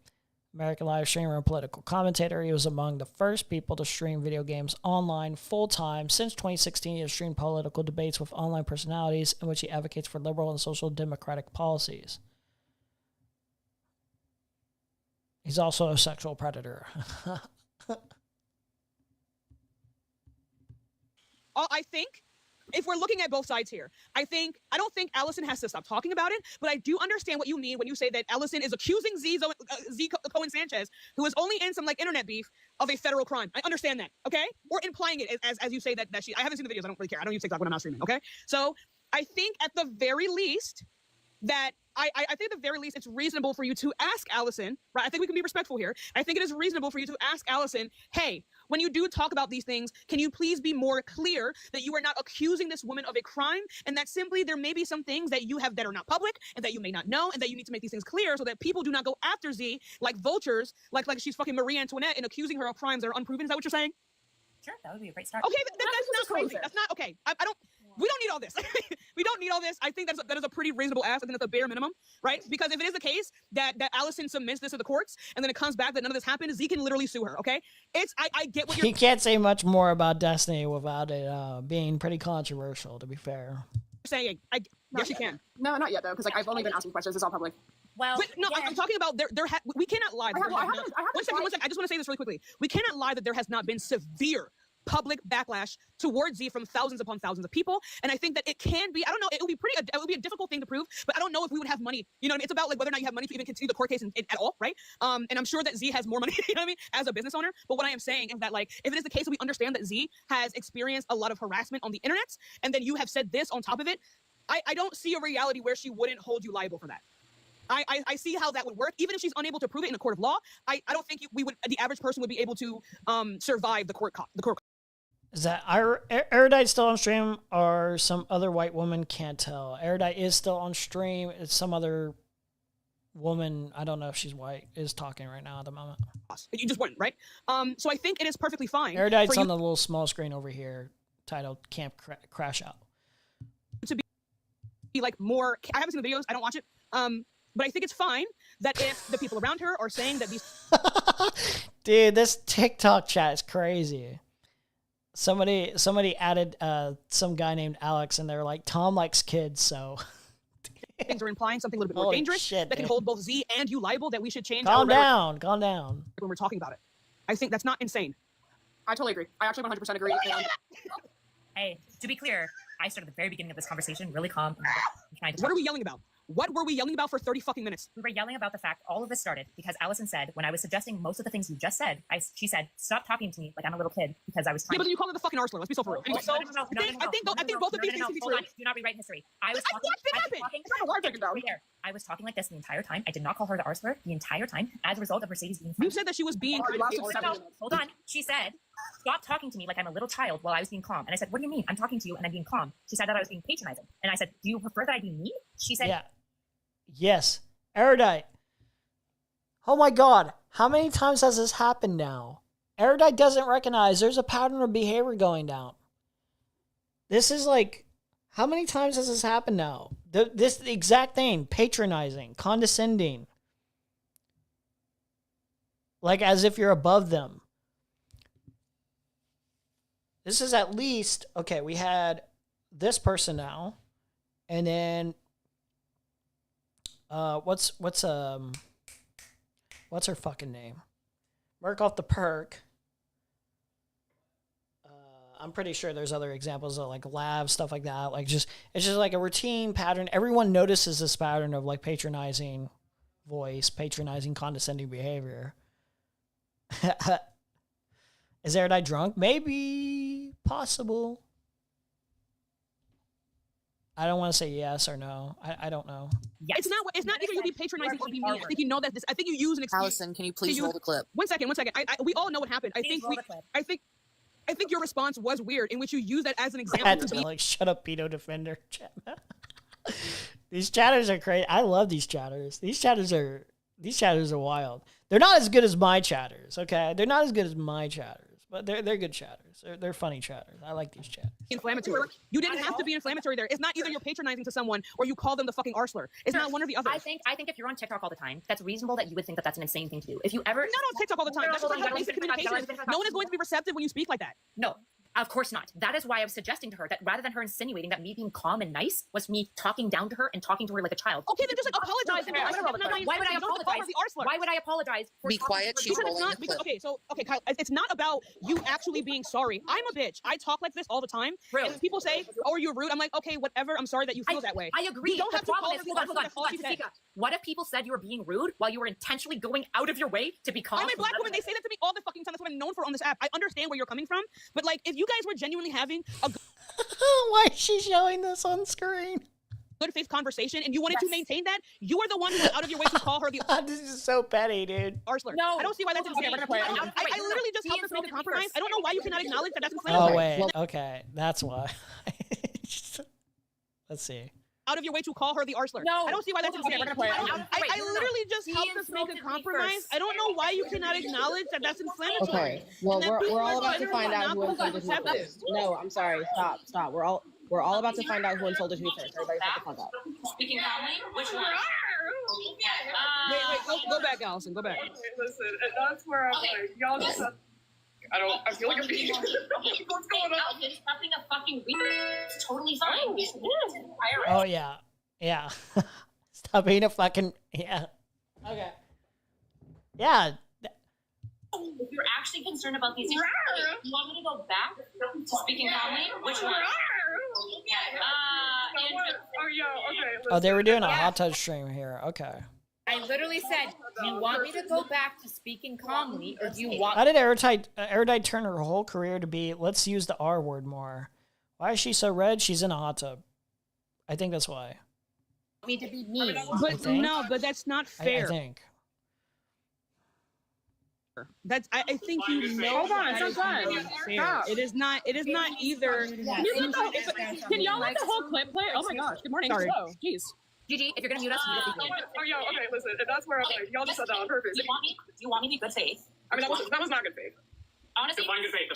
American live streamer and political commentator. He was among the first people to stream video games online full-time. Since 2016, he has streamed political debates with online personalities in which he advocates for liberal and social democratic policies. He's also a sexual predator. I think if we're looking at both sides here, I don't think Allison has to stop talking about it, but I do understand what you mean when you say that Allison is accusing Z Cohen Sanchez, who is only in some like internet beef, of a federal crime. I understand that, okay? Or implying it as you say that she. I haven't seen the videos. I don't really care. I don't use TikTok when I'm not streaming, okay? So I think at the very least that I think at the very least it's reasonable for you to ask Allison, right? I think we can be respectful here. I think it is reasonable for you to ask Allison, hey, when you do talk about these things, can you please be more clear that you are not accusing this woman of a crime, and that simply there may be some things that you have that are not public and that you may not know, and that you need to make these things clear so that people do not go after Z like vultures, like she's fucking Marie Antoinette and accusing her of crimes that are unproven. Is that what you're saying? Sure, that would be a great start. Okay, that's not crazy. That's not okay. We don't need all this. We don't need all this. I think that is a pretty reasonable ask. I think that's a bare minimum, right? Because if it is the case that Allison submits this to the courts and then it comes back that none of this happened, Z can literally sue her, okay? I get what you're... You can't say much more about Destiny without it being pretty controversial, to be fair. saying. Yes, you can. No, not yet, though, because I've only been asking questions. It's all public. Well, but no, I'm talking about we cannot lie. One second. I just want to say this really quickly. We cannot lie that there has not been severe public backlash towards Z from thousands upon thousands of people, and I think that it can be. I don't know. It would be a difficult thing to prove, but I don't know if we would have money. You know, it's about like whether or not you have money to even continue the court case at all, right? And I'm sure that Z has more money. You know what I mean, as a business owner. But what I am saying is that like, if it is the case that we understand that Z has experienced a lot of harassment on the internet, and then you have said this on top of it, I don't see a reality where she wouldn't hold you liable for that. I see how that would work. Even if she's unable to prove it in a court of law, I don't think the average person would be able to survive the court. Is that Erudite still on stream, or some other white woman? Can't tell. Erudite is still on stream. It's some other woman, I don't know if she's white, is talking right now at the moment. You just wouldn't, right? So I think it is perfectly fine. Erudite's on the little small screen over here, titled Camp Crashout. To be like more, I haven't seen the videos. I don't watch it. But I think it's fine that if the people around her are saying that these... Dude, this TikTok chat is crazy. Somebody added some guy named Alex, and they're like, Tom likes kids, so... things are implying something a little bit more dangerous that can hold both Z and you liable, that we should change... Calm down. When we're talking about it. I think that's not insane. I totally agree. I actually 100% agree. Hey, to be clear, I started at the very beginning of this conversation really calm. What are we yelling about? What were we yelling about for 30 fucking minutes? We were yelling about the fact all of this started because Allison said, when I was suggesting most of the things you just said, she said, stop talking to me like I'm a little kid because I was trying. Yeah, but then you call her the fucking arsehole. Let's be so for real. Anyway, I think both of these things can be true. Do not rewrite history. I was talking like this the entire time. I did not call her the arsehole the entire time as a result of Mercedes being. You said that she was being. Hold on. She said, stop talking to me like I'm a little child while I was being calm. And I said, what do you mean? I'm talking to you and I'm being calm. She said that I was being patronizing. And I said, do you prefer that I be mean? She said, yeah. Yes. Erudite. Oh my god. How many times has this happened now? Erudite doesn't recognize there's a pattern of behavior going down. This is like, how many times has this happened now? The exact thing. Patronizing. Condescending. Like as if you're above them. This is at least okay. We had this person now, and then what's her fucking name? Merc off the perk. I'm pretty sure there's other examples of like lab stuff like that. Like it's just like a routine pattern. Everyone notices this pattern of like patronizing voice, patronizing, condescending behavior. Is Erudite drunk? Maybe. Possible. I don't want to say yes or no. I don't know. Yes. It's not either you be patronizing or be mean. I think you know that I think you use an excuse. Allison, can you please roll the clip? One second. We all know what happened. I think your response was weird, in which you use that as an example to be like, shut up, pedo defender. These chatters are crazy. I love these chatters. These chatters are wild. They're not as good as my chatters, okay? They're not as good as my chatters, but they're good chatters. They're funny chatters. I like these chatters. Inflammatory. You didn't have to be inflammatory there. It's not either you're patronizing to someone or you call them the fucking arslur. It's not one or the other. I think if you're on TikTok all the time, that's reasonable that you would think that that's an insane thing to do. If you ever not on TikTok all the time, that's just how basic communication is. No one is going to be receptive when you speak like that. No. Of course not. That is why I was suggesting to her that rather than her insinuating that me being calm and nice was me talking down to her and talking to her like a child. Okay, then just like apologize. Why would I apologize? Why would I apologize? Be quiet. She's rolling the clip. Okay, Kyle. It's not about you actually being sorry. I'm a bitch. I talk like this all the time. And when people say, "Oh, you're rude," I'm like, okay, whatever. I'm sorry that you feel that way. I agree. You don't have to call her hold on. What if people said you were being rude while you were intentionally going out of your way to be calm? I'm a black woman. They say that to me all the fucking time. That's what I'm known for on this app. I understand where you're coming from, but like, if you guys were genuinely having a why is she showing this on screen? Good faith conversation, and you wanted to maintain that, you are the one who went out of your way to call her the. This is so petty, dude. Arslur. No, I don't see why that's insane. I literally just helped us make a compromise. I don't know why you cannot acknowledge that that's Oh inflammatory. wait, okay, that's why. Let's see. Out of your way to call her the arslur. No, I don't see why that's insane. I literally just helped us make a compromise. I don't know why you cannot acknowledge that that's inflammatory. Okay, well, we're all about to find out who insulted who first. No, I'm sorry. Stop. We're all about to find out who insulted who first. Everybody shut the fuck up. Speaking calmly, which one? Wait, go back, Allison. Go back. Okay, listen, that's where I'm like, y'all just. I feel like I'm being. What's going on? It's nothing a fucking weird. It's totally fine. Oh yeah. Stop being a fucking Okay. Yeah. If you're actually concerned about these issues, you want me to go back to speaking calmly? Which one? Oh, they were doing a hot touch stream here. Okay. I literally said, do you want me to go back to speaking calmly, or do you want... How did Erudite turn her whole career to be, let's use the R word more? Why is she so red? She's in a hot tub. I think that's why. Me to be mean. But no, but that's not fair. I think. I think you know. Hold on, that is not fair. It is not either. Can y'all let the whole clip play? Oh my gosh! Good morning. Sorry. Hello. Jeez. Gigi, if you're gonna mute us, mute us. Okay, listen. That's where I'm like, y'all just said that on purpose. Do you want me to be good faith? I mean, that was not good faith. Honestly, Define good faith.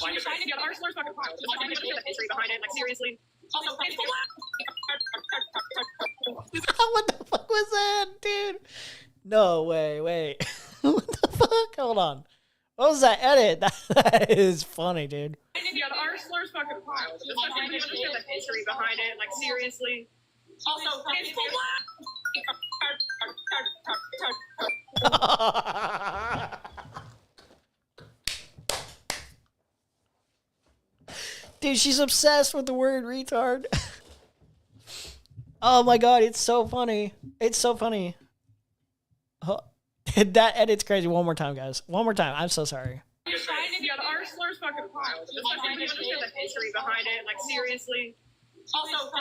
Yeah, our slurs fucking wild. Just like the history behind it. Like seriously. Also, What the fuck was that, dude? No way, wait. What the fuck? Hold on. What was that edit? That is funny, dude. Yeah, our slurs fucking wild. Just like the history behind it. Like seriously. Also, Dude, she's obsessed with the word retard. Oh my god, it's so funny. It's so funny. Oh, that edit's crazy. One more time, guys. One more time. I'm so sorry. Yeah, our slurs fucking wild. Just like the history behind it. Like seriously. Also,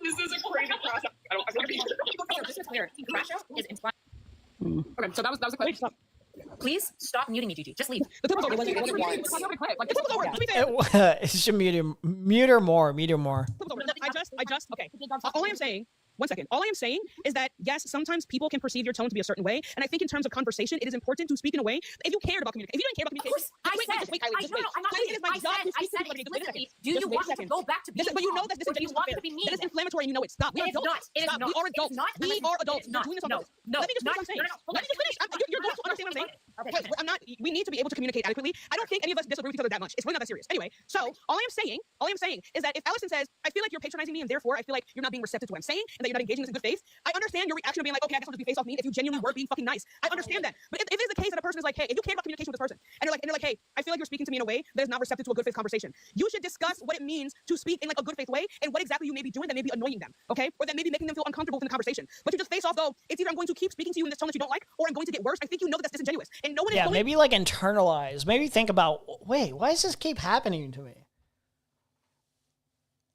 this is a crazy process. I feel like Just to be clear, Crashout is implying. Okay, so that was a clip. Please stop muting me, Gigi. Just leave. The clip was over. It should mute her more. Okay. All I am saying. One second. All I am saying is that, yes, sometimes people can perceive your tone to be a certain way. And I think in terms of conversation, it is important to speak in a way. If you cared about communication, if you didn't care about communication, do you want me to go back to being but you know that this is that is inflammatory and you know it. Stop. We're adults. We are adults. We are adults. We're doing this on purpose. Let me just finish what I'm saying. Let me just finish. You're going to understand what I'm saying. Guys, I'm not. We need to be able to communicate adequately. I don't think any of us disagree with each other that much. It's really not that serious. Anyway, so all I'm saying is that if Allison says, I feel like you're patronizing me and therefore I feel like you're not being receptive to what I'm saying and that you're not engaging us in good faith, I understand your reaction of being like, okay, I guess I'll just be face off mean if you genuinely were being fucking nice. I understand that. But if it is the case that a person is like, hey, if you care about communication with this person and they're like, hey, I feel like you're speaking to me in a way that is not receptive to a good faith conversation, you should discuss what it means to speak in like a good faith way and what exactly you may be doing that may be annoying them, okay? Or that may be making them feel uncomfortable within the conversation. But you just face off go, it's either I'm going to keep speaking to you in this tone that you don't like or I'm going to get worse. I think you know that that's disingenuous. And no one is Yeah, maybe like internalize. Maybe think about, wait, why does this keep happening to me?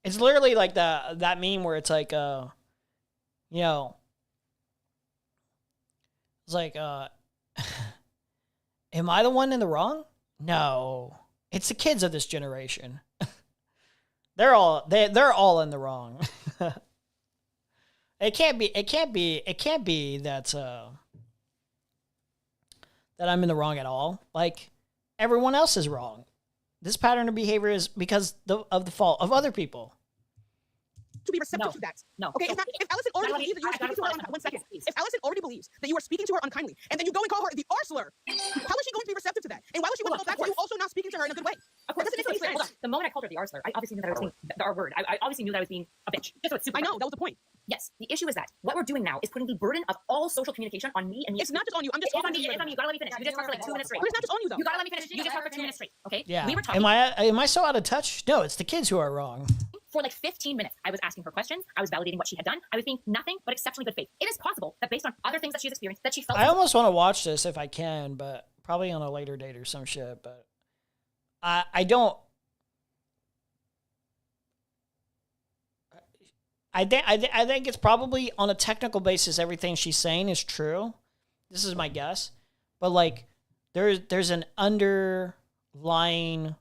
It's literally like that meme where it's like, you know, it's like, am I the one in the wrong? No, it's the kids of this generation. they're all in the wrong. It can't be that that I'm in the wrong at all. Like, everyone else is wrong. This pattern of behavior is because of the fault of other people. To be receptive to that. No. Okay, if Allison already believes that you are speaking to her one second. If Allison already believes that you are speaking to her unkindly, and then you go and call her the R slur, how is she going to be receptive to that? And why would she want to go back to you also not speaking to her in a good way? Of course. That doesn't make any Hold on. sense. The moment I called her the R slur, I obviously knew that I was saying the R word. I obviously knew that I was being a bitch. Just so it's super. I know, that was the point. Yes. The issue is that what we're doing now is putting the burden of all social communication on me and me. It's not just on you. I'm just talking to you. If I'm you, gotta let me finish. You just talked for like 2 minutes straight. But it's not just on you though. You gotta let me finish. You just talked for 2 minutes straight. Okay? Yeah. We were talking. Am I so out of touch? No, it's the kids who are wrong. For like 15 minutes, I was asking her questions. I was validating what she had done. I was being nothing but exceptionally good faith. It is possible that based on other things that she's experienced, that she felt. I almost want to watch this if I can, but probably on a later date or some shit. But I don't. I think it's probably on a technical basis everything she's saying is true. This is my guess, but like there's an underlying.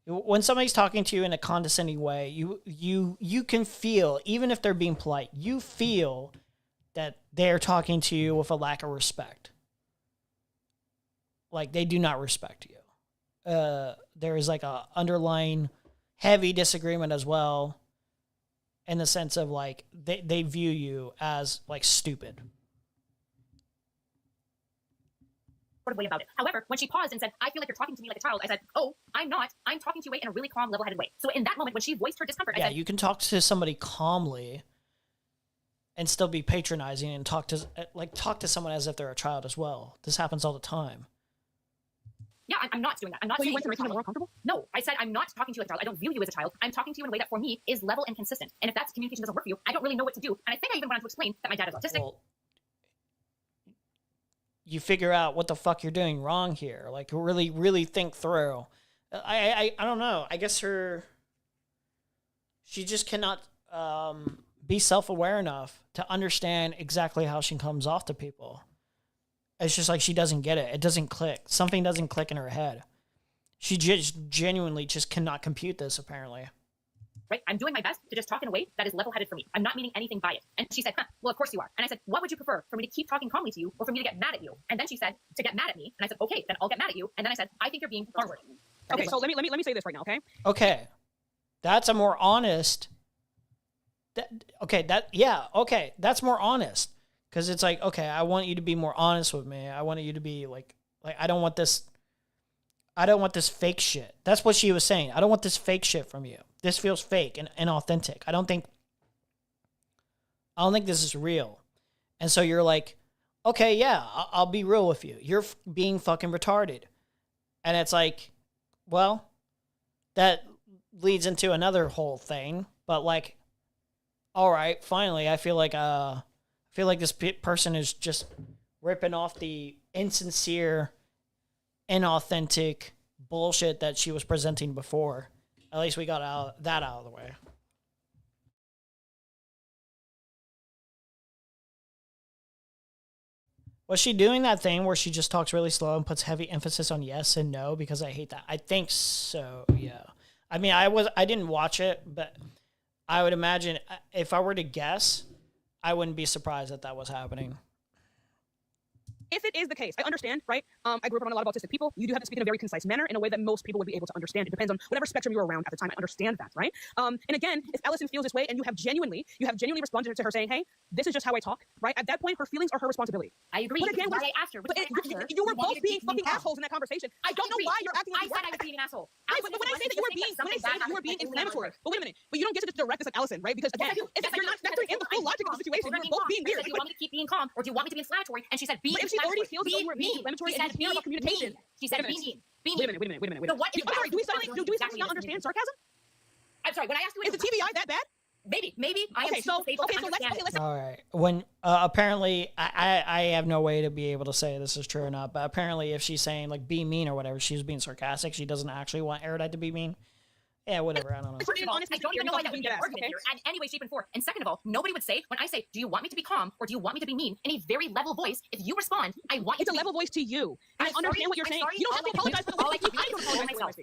When somebody's talking to you in a condescending way, you can feel, even if they're being polite, you feel that they're talking to you with a lack of respect. Like, they do not respect you. There is like a underlying heavy disagreement as well, in the sense of like they view you as like stupid. Way about it. However, when she paused and said, I feel like you're talking to me like a child, I said, oh, I'm not. I'm talking to you in a really calm, level-headed way. So in that moment, when she voiced her discomfort, I said, you can talk to somebody calmly and still be patronizing and talk to someone as if they're a child as well. This happens all the time. Yeah, I'm not doing that. I'm not So you saying went to making her more uncomfortable? No, I said I'm not talking to you like a child. I don't view you as a child. I'm talking to you in a way that for me is level and consistent. And if that communication doesn't work for you, I don't really know what to do. And I think I even went on to explain that my dad is autistic. Well, you figure out what the fuck you're doing wrong here. Like, really think through. I don't know. I guess she just cannot be self-aware enough to understand exactly how she comes off to people. It's just like she doesn't get it. It doesn't click. Something doesn't click in her head. She just genuinely just cannot compute this, apparently. Right? I'm doing my best to just talk in a way that is level-headed for me. I'm not meaning anything by it. And she said, well, of course you are. And I said, what would you prefer? For me to keep talking calmly to you or for me to get mad at you? And then she said, to get mad at me. And I said, okay, then I'll get mad at you. And then I said, I think you're being forward. Okay, so let me say this right now, okay? Okay. That's a more honest. That's more honest. Because it's like, okay, I want you to be more honest with me. I want you to be like I don't want this fake shit. That's what she was saying. I don't want this fake shit from you. This feels fake and inauthentic. I don't think this is real. And so you're like, okay, yeah, I'll be real with you. You're being fucking retarded. And it's like, well, that leads into another whole thing. But like, all right, finally, I feel like this person is just ripping off the insincere, inauthentic bullshit that she was presenting before. At least we got that out of the way. Was she doing that thing where she just talks really slow and puts heavy emphasis on yes and no? Because I hate that. I think so, yeah. I mean, I didn't watch it, but I would imagine if I were to guess, I wouldn't be surprised that was happening. if it is the case, I understand, right? I grew up around a lot of autistic people. You do have to speak in a very concise manner, in a way that most people would be able to understand. It depends on whatever spectrum you're around at the time. I understand that, right? And again, if Allison feels this way and you have genuinely responded to her saying, hey, this is just how I talk, right? At that point, her feelings are her responsibility. I agree. But again, I asked her. You were both being fucking assholes in that conversation. I don't know why you're acting like I said I was being an asshole. But when I say that you were being inflammatory, but wait a minute, but you don't get to just direct this at Allison, right? Because again, if you're not factoring in the full logic of the situation, you're both being weird. Do you want me to keep being calm, or do you want me to be inflammatory? And she said, be But if she already feels as though you were being inflammatory and you care about communication, she said, be mean. Be Wait a mean. minute. So what? I'm sorry, do we suddenly not understand sarcasm? I'm sorry. When I asked you, is the TBI that bad? Let's. All right. When apparently I have no way to be able to say this is true or not, but apparently if she's saying like be mean or whatever, she's being sarcastic. She doesn't actually want Erudite to be mean. Yeah, whatever. I don't know. First of all, I don't even know why that would be an argument here in any way, shape, and form. And second of all, nobody would say, when I say, do you want me to be calm or do you want me to be mean, in a very level voice, if you respond, I want you to be... It's a level voice to you. I understand what you're saying. You don't have to apologize for the way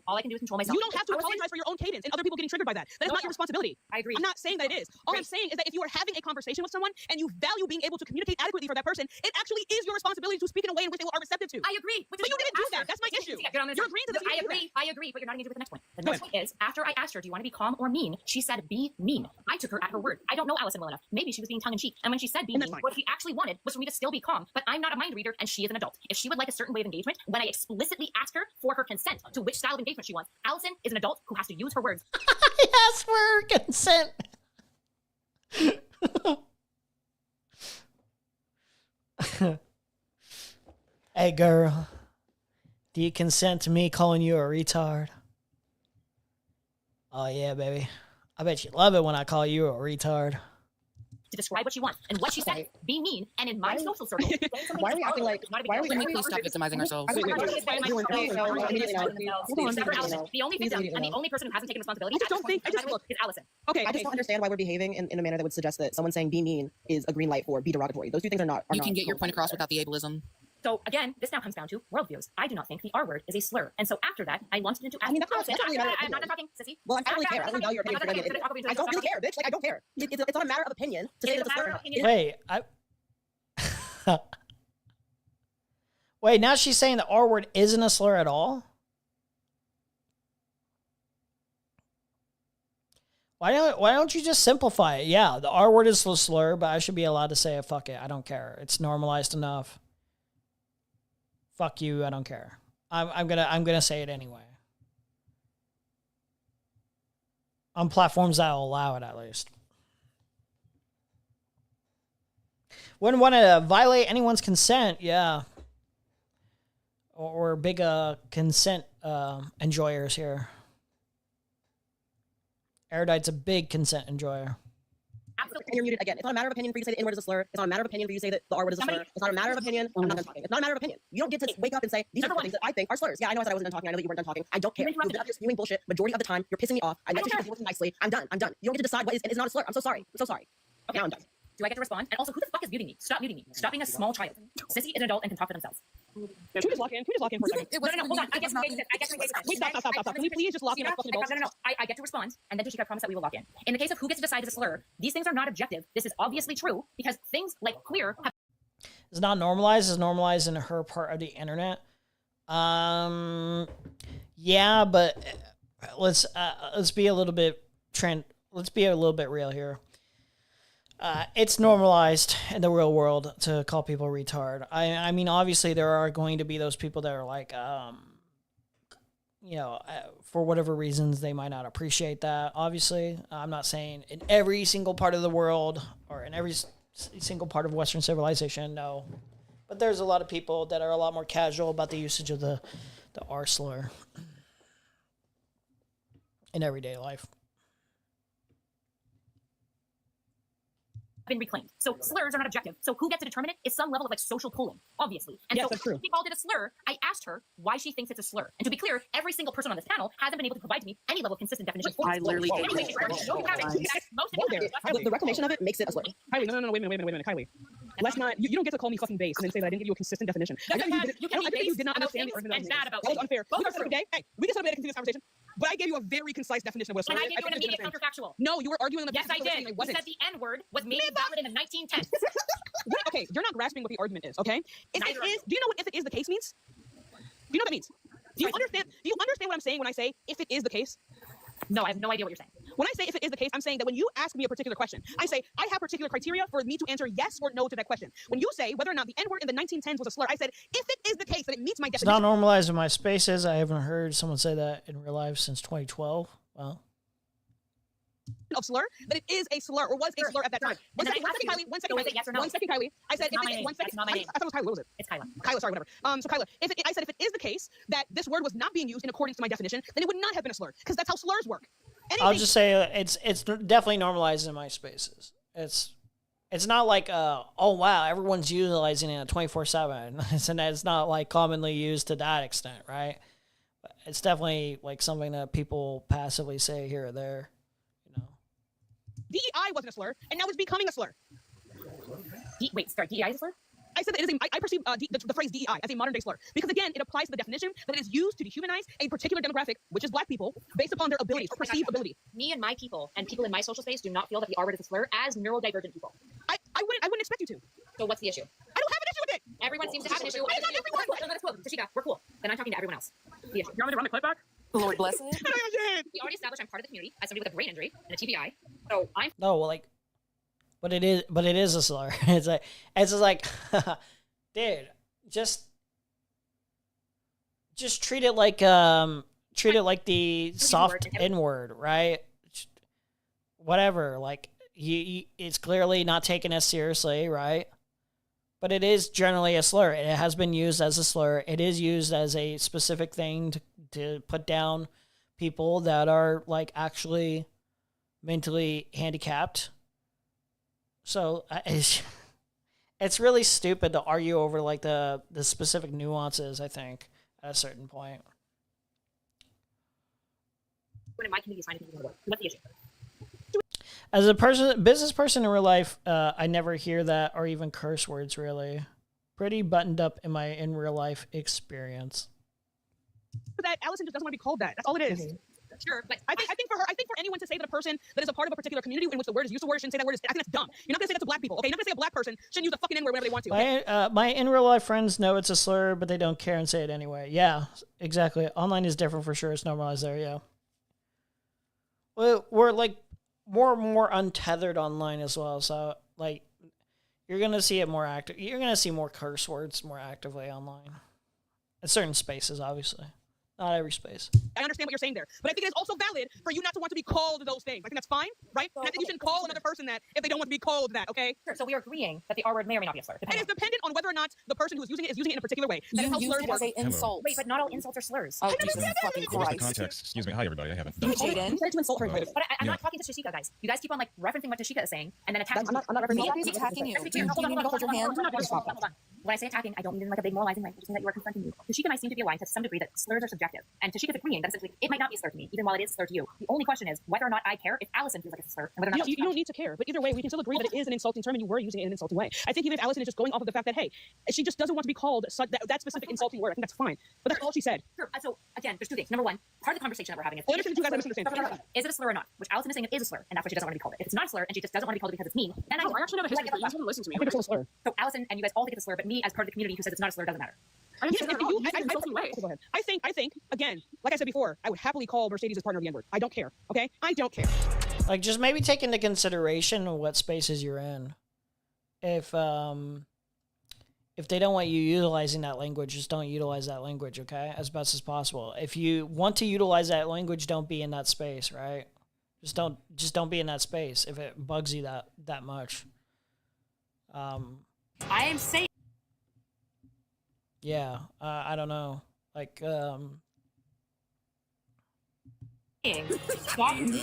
All I can do is control myself. You don't have to apologize for your own cadence and other people getting triggered by that. That is not your responsibility. I agree. I'm not saying that it is. All I'm saying is that if you are having a conversation with someone and you value being able to communicate adequately for that person, it actually is your responsibility to speak in a way in which they are receptive to. I agree. But you didn't do that. That's my issue. You're agreeing to this. I agree, but you're not engaged with the next one. The next one is, after I asked her, do you want to be calm or mean, she said be mean. I took her at her word. I don't know Allison well enough. Maybe she was being tongue-in-cheek. And when she said be mean, what she actually wanted was for me to still be calm. But I'm not a mind reader and she is an adult. If she would like a certain way of engagement, when I explicitly asked her for her consent to which style of engagement she wants, Allison is an adult who has to use her words. I asked for her consent. Hey girl, do you consent to me calling you a retard? Oh yeah, baby. I bet you love it when I call you a retard. To describe what she wants. And what she said, be mean. And in my social circle, why are we acting like, why can we please stop victimizing ourselves? The only victim and the only person who hasn't taken responsibility is Allison. Okay, I just don't understand why we're behaving in a manner that would suggest that someone saying be mean is a green light for be derogatory. Those two things are not. You can get your point across without the ableism. So again, this now comes down to worldviews. I do not think the R word is a slur. And so after that, I launched into I mean, that's not really I'm not talking, sissy. Well, I don't really care. I don't value your opinion. I don't really care, bitch. Like, I don't care. It's not a matter of opinion to say that it's a slur. Wait, Wait, now she's saying the R word isn't a slur at all? Why don't you just simplify it? Yeah, the R word is a slur, but I should be allowed to say it. Fuck it. I don't care. It's normalized enough. Fuck you, I don't care. I'm gonna say it anyway. On platforms that will allow it, at least. Wouldn't want to violate anyone's consent, yeah. Or big consent enjoyers here. Erudite's a big consent enjoyer. And you're muted again. It's not a matter of opinion for you to say the N word is a slur. It's not a matter of opinion for you to say that the R word is a slur. It's not a matter of opinion. I'm not done talking. It's not a matter of opinion. You don't get to wake up and say these are the things that I think are slurs. Yeah, I know I said I wasn't done talking. I know that you weren't done talking. I don't care. You've been up here spewing bullshit majority of the time. You're pissing me off. I let you deal with nicely. I'm done. You don't get to decide what is and is not a slur. I'm so sorry. Okay, now I'm done. Do I get to respond? And also, who the fuck is muting me? Stop muting me. Stop being a small child. Sissy is an adult and can talk for themselves. Can we just lock in? For a second? No, hold on. I get to engage. Wait, stop. Can we please just lock in? No. I get to respond, and then Tashika promised that we will lock in. In the case of who gets to decide is a slur, these things are not objective. This is obviously true because things like queer have. It's not normalized. It's normalized in her part of the internet. Yeah, but let's be a little bit let's be a little bit real here. It's normalized in the real world to call people retard. I mean, obviously there are going to be those people that are like, for whatever reasons, they might not appreciate that. Obviously, I'm not saying in every single part of the world or in every single part of Western civilization, no. But there's a lot of people that are a lot more casual about the usage of the R slur in everyday life. Been reclaimed. So slurs are not objective. So who gets to determine it is some level of like social polling, obviously. And yes, so that's true. She called it a slur. I asked her why she thinks it's a slur. And to be clear, every single person on this panel hasn't been able to provide to me any level of consistent definition. I literally the reclamation of it makes it a slur. Kylie, no, wait a minute, Kylie. Let's not. You don't get to call me fucking base and then say that I didn't give you a consistent definition. I think you did not understand the argument. That was unfair. We can set up a day. Hey, we can set up a day to continue this conversation. But I gave you a very concise definition of what a slur And I is. gave you an immediate counterfactual. No, you were arguing on the Yes, I basis of did. something You said the N-word was maybe valid in the 1910s. Okay, you're not grasping what the argument is, okay? If it is, do you know what if it is the case means? Do you know what that means? Do you understand what I'm saying when I say if it is the case? No, I have no idea what you're saying. When I say if it is the case, I'm saying that when you ask me a particular question, I say I have particular criteria for me to answer yes or no to that question. When you say whether or not the N-word in the 1910s was a slur, I said if it is the case that it meets my It's definition. not normalized in my spaces. I haven't heard someone say that in real life since 2012. Well, of slur, that it is a slur or was a slur at that time. One second, Kylie. One second, yes or no? One second, Kylie. I said That's not my if name. one second. That's not my name. I thought it was Kylie. What was it? It's Kyla. Kyla, sorry, whatever. So Kyla, I said if it is the case that this word was not being used in accordance to my definition, then it would not have been a slur because that's how slurs work. I'll just say it's definitely normalized in my spaces. It's not like oh wow, everyone's utilizing it 24/7. And it's not like commonly used to that extent, right? But it's definitely like something that people passively say here or there. DEI wasn't a slur, and now it's becoming a slur. Wait, sorry, DEI is a slur? I said that it is I perceive the phrase DEI as a modern day slur because again, it applies to the definition that it is used to dehumanize a particular demographic, which is black people, based upon their ability or perceived ability. Me and my people and people in my social space do not feel that the R word is a slur as neurodivergent people. I wouldn't expect you to. So what's the issue? I don't have an issue with it. Everyone seems to have an issue. Not everyone. No, that's cool. Tashika, we're cool. Then I'm talking to everyone else. The issue. You want me to run the clip back? Lord bless it. We already established I'm part of the community as somebody with a brain injury and a TBI. So I'm No, well, like, but it is a slur. It's just like, dude, just treat it like the soft N-word, right? Whatever, like it's clearly not taken as seriously, right? But it is generally a slur. It has been used as a slur. It is used as a specific thing to put down people that are like actually mentally handicapped. So it's really stupid to argue over like the specific nuances, I think, at a certain point. when in my community is finding people. What's the issue? As a business person in real life, I never hear that or even curse words, really. Pretty buttoned up in real life experience. That Allison just doesn't want to be called that. That's all it is. Sure, but I think for anyone to say that a person that is a part of a particular community in which the word is used, the word shouldn't say that word. I think that's dumb. You're not gonna say that to black people, okay? You're not gonna say a black person shouldn't use a fucking N-word whenever they want to. Okay? My in real life friends know it's a slur, but they don't care and say it anyway. Yeah, exactly. Online is different for sure. It's normalized there. Yeah. Well, we're like more untethered online as well. So like, you're gonna see it more active. You're gonna see more curse words more actively online. In certain spaces, obviously. Not every space. I understand what you're saying there, but I think it is also valid for you not to want to be called those things. I think that's fine, right? And I think you shouldn't call another person that if they don't want to be called that, okay? Sure, so we are agreeing that the R word may or may not be a slur. And it's dependent on whether or not the person who is using it in a particular way. That is how slurs work. insult. Wait, but not all insults are slurs. Oh, Jesus fucking What was the Christ. context? Excuse me. Hi, everybody. I haven't. You tried to insult her. But I'm not talking to Tashika, guys. You guys keep on like referencing what Tashika is saying and then attacking. I'm not referencing Nobody's attacking you. Do you need to hold your hand? Hold on. When I say attacking, I don't mean in like a big moralizing way. I just mean that you are confronting me. Tashika and I seem to be aligned to some degree that slurs are subjective. And Tashika's agreeing that essentially it might not be a slur to me, even while it is a slur to you. The only question is whether or not I care if Allison feels like it's a slur and whether or not you don't need to care, but either way, we can still agree that it is an insulting term and you were using it in an insulting way. I think even if Allison is just going off of the fact that, hey, she just doesn't want to be called that specific insulting word, I think that's fine. But that's all she said. Sure. So again, there's two things. Number one, part of the conversation that we're having is, I understand you guys are misunderstanding. Is it a slur or not? Which Allison is saying it is a slur, and that's why she doesn't want to be called it. If it's not a slur and she just doesn't want to be called it because it's mean, then I actually know the history. You guys haven't listened to me. I think it's still a slur. So Allison and you guys all think it's a slur, but me as part of the community who says it's not a slur doesn't matter. I think, again, like I said before, I would happily call Mercedes' partner the N-word. I don't care, okay? I don't care. Like, just maybe take into consideration what spaces you're in. If they don't want you utilizing that language, just don't utilize that language, okay? As best as possible. If you want to utilize that language, don't be in that space, right? Just don't be in that space if it bugs you that much. I am saying. Yeah, I don't know. Like, Stop muting me.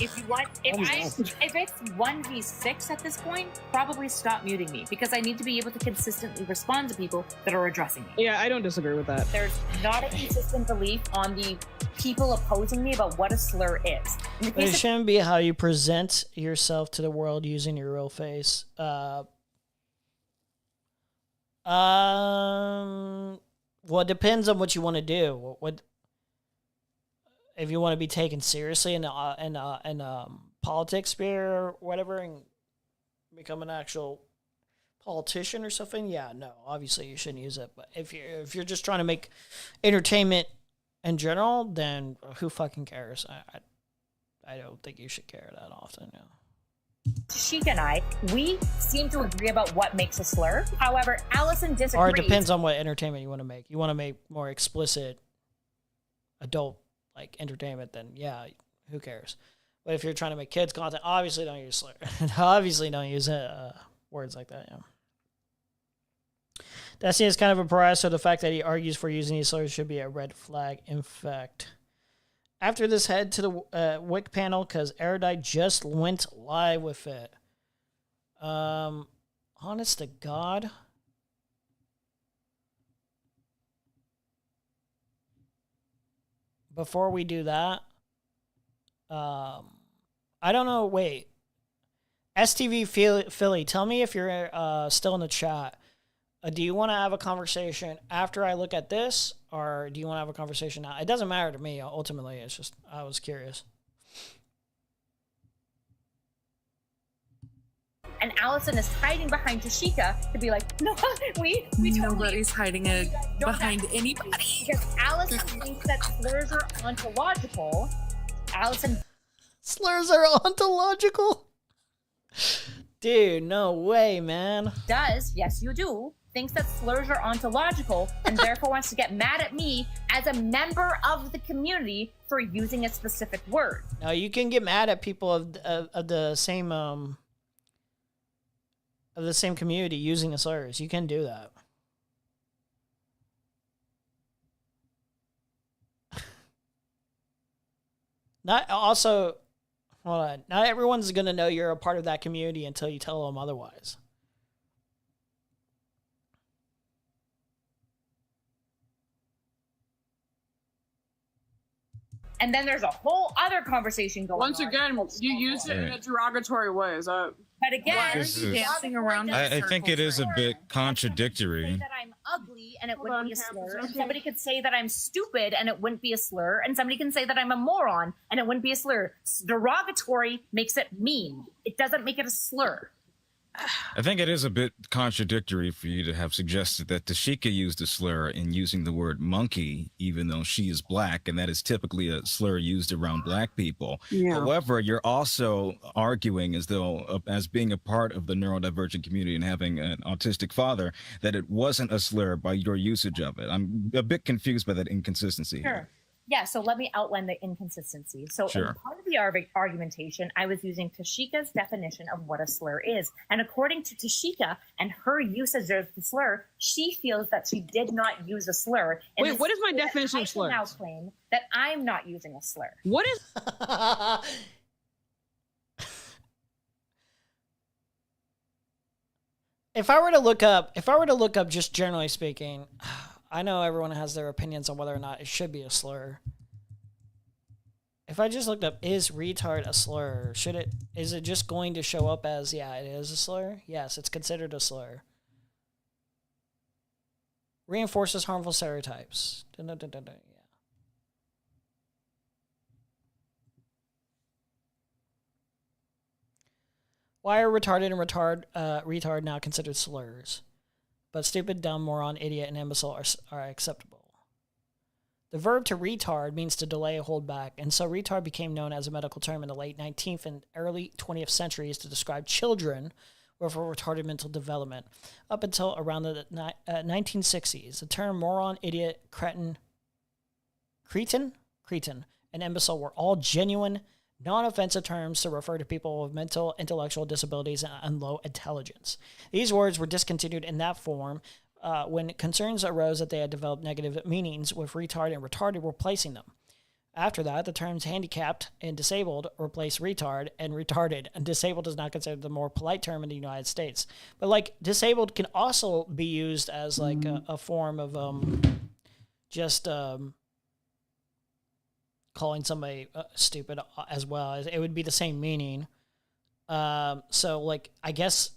If you want, if it's 1v6 at this point, probably stop muting me because I need to be able to consistently respond to people that are addressing me. Yeah, I don't disagree with that. There's not a consistent belief on the people opposing me about what a slur is. it shouldn't be how you present yourself to the world using your real face. Well, it depends on what you want to do. if you want to be taken seriously in politics sphere or whatever, and become an actual politician or something, yeah, no, obviously you shouldn't use it. But if you're just trying to make entertainment in general, then who fucking cares? I don't think you should care that often. Yeah. Tashika and I, we seem to agree about what makes a slur. However, Allison disagrees. Or it depends on what entertainment you want to make. You want to make more explicit adult like entertainment, then yeah, who cares? But if you're trying to make kids content, obviously don't use slur. Obviously don't use words like that. Yeah. Destiny is kind of a pariah, so the fact that he argues for using these slurs should be a red flag. In fact, after this, head to the Wick panel because Erudite just went live with it. Honest to God. Before we do that, I don't know. Wait, STV Philly, tell me if you're still in the chat. Do you want to have a conversation after I look at this, or do you want to have a conversation now? It doesn't matter to me, ultimately. It's just, I was curious. And Allison is hiding behind Tashika to be like, no, we Nobody's hiding behind anybody. Because Allison thinks that slurs are ontological. Slurs are ontological? Dude, no way, man. Yes, you do, thinks that slurs are ontological and therefore wants to get mad at me as a member of the community for using a specific word. No, you can get mad at people of the same community using the slurs. You can do that. Hold on. Not everyone's gonna know you're a part of that community until you tell them otherwise. And then there's a whole other conversation going on. Once again, you use it in a derogatory way. But again, dancing around. I think it is a bit contradictory. that I'm ugly and it wouldn't be a slur. And somebody could say that I'm stupid and it wouldn't be a slur. And somebody can say that I'm a moron and it wouldn't be a slur. Derogatory makes it mean. It doesn't make it a slur. I think it is a bit contradictory for you to have suggested that Tashika used a slur in using the word monkey, even though she is black, and that is typically a slur used around black people. Yeah. However, you're also arguing as though, as being a part of the neurodivergent community and having an autistic father, that it wasn't a slur by your usage of it. I'm a bit confused by that inconsistency. Sure. Yeah, so let me outline the inconsistency. So in part of the argumentation, I was using Tashika's definition of what a slur is. And according to Tashika and her usage of the slur, she feels that she did not use a slur. Wait, what is my definition of slur? I now claim that I'm not using a slur. What is... If I were to look up just generally speaking, I know everyone has their opinions on whether or not it should be a slur. If I just looked up, is retard a slur? Is it just going to show up as, yeah, it is a slur? Yes, it's considered a slur. Reinforces harmful stereotypes. Yeah. Why are retarded and retard now considered slurs? But stupid, dumb, moron, idiot, and imbecile are acceptable. The verb to retard means to delay or hold back, and so retard became known as a medical term in the late 19th and early 20th centuries to describe children with a retarded mental development. Up until around the 1960s, the term moron, idiot, cretin, and imbecile were all genuine, non-offensive terms to refer to people with mental, intellectual disabilities and low intelligence. These words were discontinued in that form when concerns arose that they had developed negative meanings, with retard and retarded replacing them. After that, the terms handicapped and disabled replaced retard and retarded, and disabled is not considered the more polite term in the United States. But like disabled can also be used as like a form of calling somebody stupid as well. It would be the same meaning. So like, I guess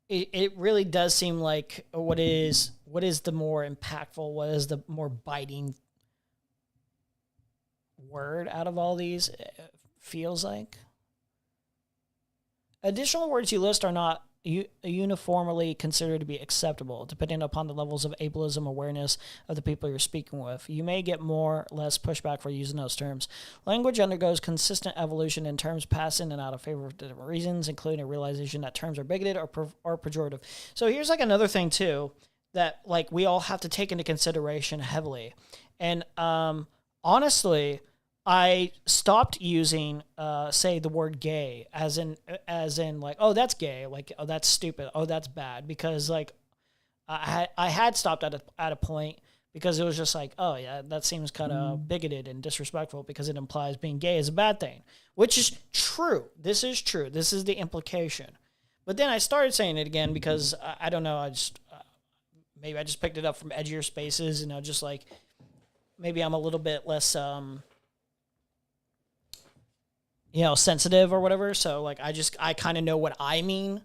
it really does seem like what is the more impactful, what is the more biting word out of all these, it feels like. Additional words you list are not uniformly considered to be acceptable, depending upon the levels of ableism awareness of the people you're speaking with. You may get more or less pushback for using those terms. Language undergoes consistent evolution in terms pass in and out of favor for different reasons, including a realization that terms are bigoted or pejorative. So here's like another thing too that like we all have to take into consideration heavily. And honestly, I stopped using, say, the word gay as in like, oh, that's gay, like, oh, that's stupid, oh, that's bad, because like I had stopped at a point because it was just like, oh yeah, that seems kind of bigoted and disrespectful because it implies being gay is a bad thing, which is true. This is true. This is the implication. But then I started saying it again because I don't know. I just maybe I just picked it up from edgier spaces, and I just like maybe I'm a little bit less sensitive or whatever. So like, I kind of know what I mean,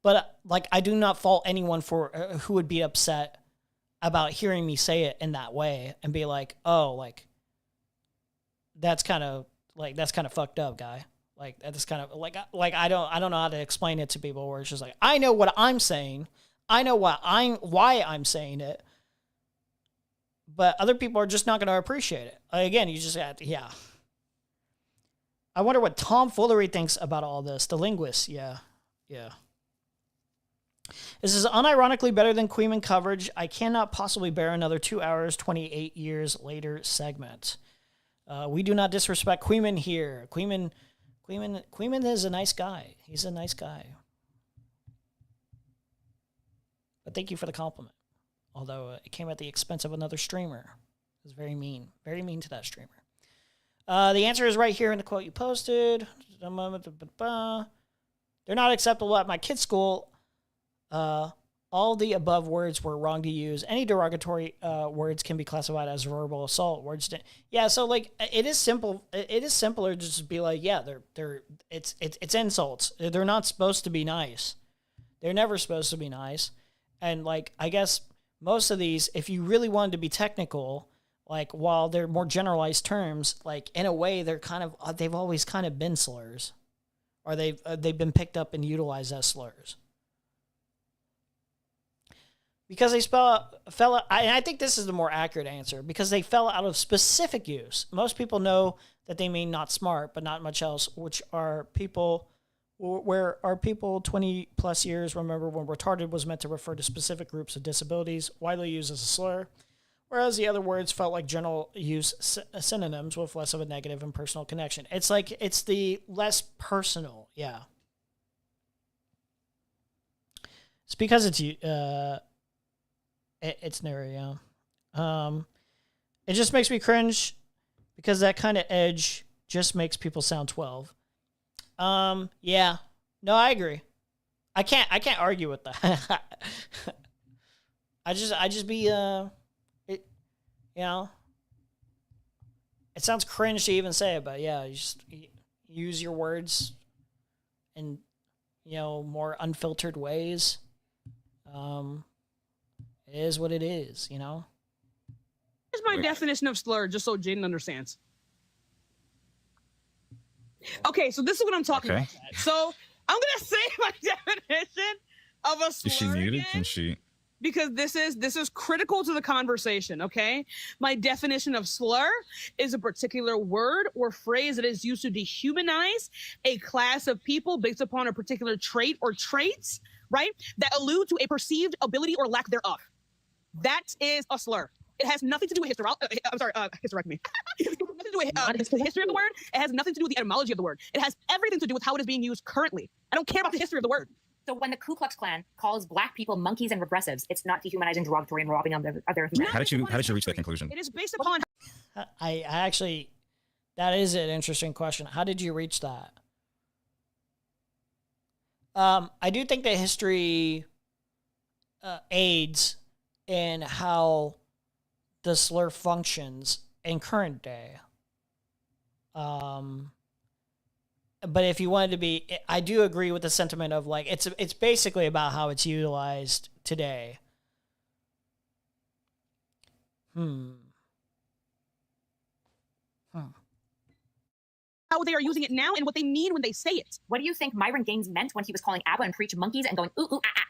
but like, I do not fault anyone for who would be upset about hearing me say it in that way and be like, oh, like that's kind of fucked up, guy. Like that's kind of like I don't know how to explain it to people where it's just like, I know what I'm saying. I know why I'm saying it, but other people are just not going to appreciate it. Again, you just have to, yeah. I wonder what tomfoolery thinks about all this. The linguist, yeah. This is unironically better than Queeman coverage. I cannot possibly bear another 2 hours, 28 years later segment. We do not disrespect Queeman here. Queeman is a nice guy. He's a nice guy. But thank you for the compliment. Although it came at the expense of another streamer. It was very mean to that streamer. The answer is right here in the quote you posted. They're not acceptable at my kid's school. All the above words were wrong to use. Any derogatory words can be classified as verbal assault words. Yeah, so like it is simple. It is simpler to just be like, yeah, it's insults. They're not supposed to be nice. They're never supposed to be nice. And like I guess most of these, if you really wanted to be technical, like while they're more generalized terms, like in a way they've always kind of been slurs, or they've been picked up and utilized as slurs. Because they fell out, and I think this is the more accurate answer, because they fell out of specific use. Most people know that they mean not smart, but not much else, which are people, where are people 20 plus years remember when retarded was meant to refer to specific groups of disabilities, widely used as a slur, whereas the other words felt like general use synonyms with less of a negative and personal connection. It's like, it's the less personal, yeah. It's because it's narrow, yeah. It just makes me cringe because that kind of edge just makes people sound 12. Yeah. No, I agree. I can't argue with that. I just be it sounds cringe to even say it, but yeah, you just use your words in more unfiltered ways. It is what it is, Here's my definition of slur, just so Jaden understands. Okay, so this is what I'm talking about. So I'm gonna say my definition of a slur. Is she muted? Again, Can she? because this is critical to the conversation, okay? My definition of slur is a particular word or phrase that is used to dehumanize a class of people based upon a particular trait or traits, right? That allude to a perceived ability or lack thereof. That is a slur. It has nothing to do with hysterectomy. It has nothing to do with the history of the word. It has nothing to do with the etymology of the word. It has everything to do with how it is being used currently. I don't care about the history of the word. So when the Ku Klux Klan calls black people monkeys and regressives, it's not dehumanizing, derogatory, and robbing them of their humanity. How did you reach that conclusion? It is based upon. I actually, that is an interesting question. How did you reach that? I do think that history aids in how the slur functions in current day. But if you wanted to be, I do agree with the sentiment of like, it's basically about how it's utilized today. how they are using it now and what they mean when they say it. What do you think Myron Gaines meant when he was calling ABBA and Preach monkeys and going ooh ooh ah ah?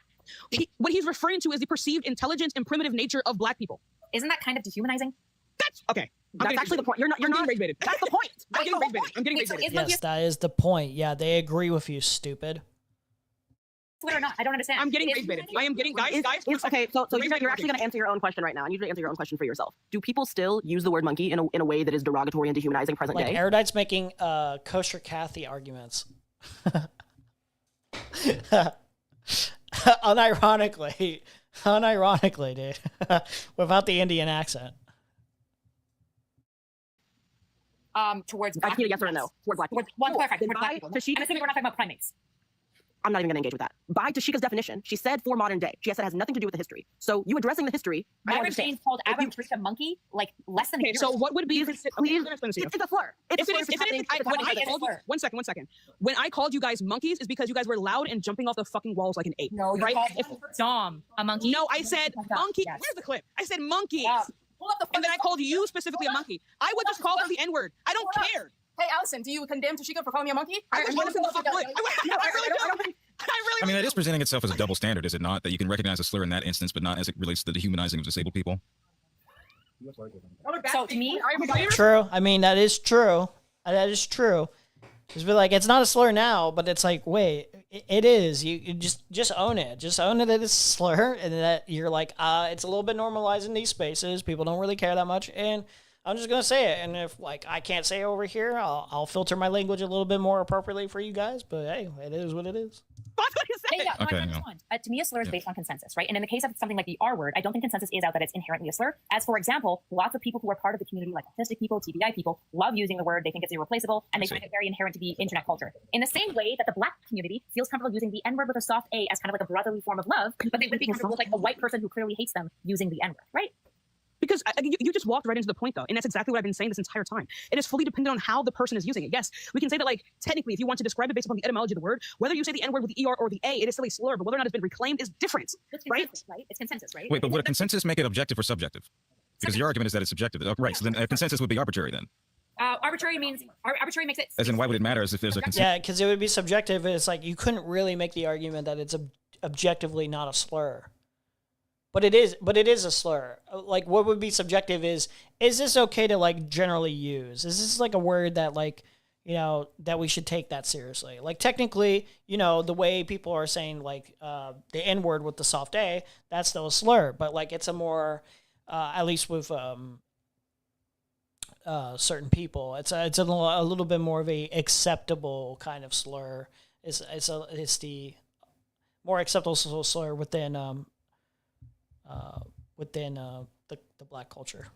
What he's referring to is the perceived intelligence and primitive nature of black people. Isn't that kind of dehumanizing? That's okay. That's actually the point. You're not rage baited. That's the point. I'm getting rage baited. I'm getting rage baited. Yes, that is the point. Yeah, they agree with you, stupid. Or not? I don't understand. I'm getting rage baited. I am getting guys. Okay, so you're actually going to answer your own question right now. I need you to answer your own question for yourself. Do people still use the word monkey in a way that is derogatory and dehumanizing present Like day? Erudite's making kosher Kathy arguments. Unironically, dude, without the Indian accent. Towards I need a yes or a no. Toward black people. One clarify. Then Towards black people. I'm assuming we're not talking about primates. I'm not even going to engage with that. By Tashika's definition, she said for modern day. She said it has nothing to do with the history. So you addressing the history, I don't Myron understand. Gaines called ABBA and Preach a monkey like less than a year So ago. what would be? Please, It's a slur. It's a slur. One second. When I called you guys monkeys, is because you guys were loud and jumping off the fucking walls like an ape. No, right? Dom, a monkey. No, I said monkey. Yes. Where's the clip? I said monkeys. Yeah. And then I called you specifically a monkey. I would just call her the N-word. I don't care. Hey, Allison, do you condemn Tashika for calling me a monkey? I really don't. I mean, that is presenting itself as a double standard, is it not? That you can recognize a slur in that instance, but not as it relates to the dehumanizing of disabled people? So to me, True. I mean, that is true. That is true. Just be like, it's not a slur now, but it's like, wait, it is. You just own it. Just own it that it's a slur, and that you're like, it's a little bit normalized in these spaces. People don't really care that much, and I'm just gonna say it. And if like I can't say it over here, I'll filter my language a little bit more appropriately for you guys. But hey, it is what it is. Okay, no. To me, a slur is based on consensus, right? And in the case of something like the R word, I don't think consensus is out that it's inherently a slur. As for example, lots of people who are part of the community, like autistic people, TBI people, love using the word. They think it's irreplaceable, and they find it very inherent to be internet culture. In the same way that the black community feels comfortable using the N word with a soft A as kind of like a brotherly form of love, but they would be comfortable with like a white person who clearly hates them using the N word, right? Because you just walked right into the point, though, and that's exactly what I've been saying this entire time. It is fully dependent on how the person is using it. Yes, we can say that, like, technically, if you want to describe it based upon the etymology of the word, whether you say the N-word with the ER or the A, it is still a slur, but whether or not it's been reclaimed is different, right? It's consensus, right? Wait, but would a consensus make it objective or subjective? Because your argument is that it's subjective. Right, so then a consensus would be arbitrary then. Arbitrary makes it. As in, why would it matter as if there's a consensus? Yeah, because it would be subjective. It's like you couldn't really make the argument that it's objectively not a slur. But it is a slur. Like, what would be subjective is this okay to, like, generally use? Is this, like, a word that, like, you know, that we should take that seriously? Like, technically, you know, the way people are saying, like, the N-word with the soft A, that's still a slur. But, like, it's a more, at least with certain people, it's a little bit more of a acceptable kind of slur. It's the more acceptable slur within the black culture.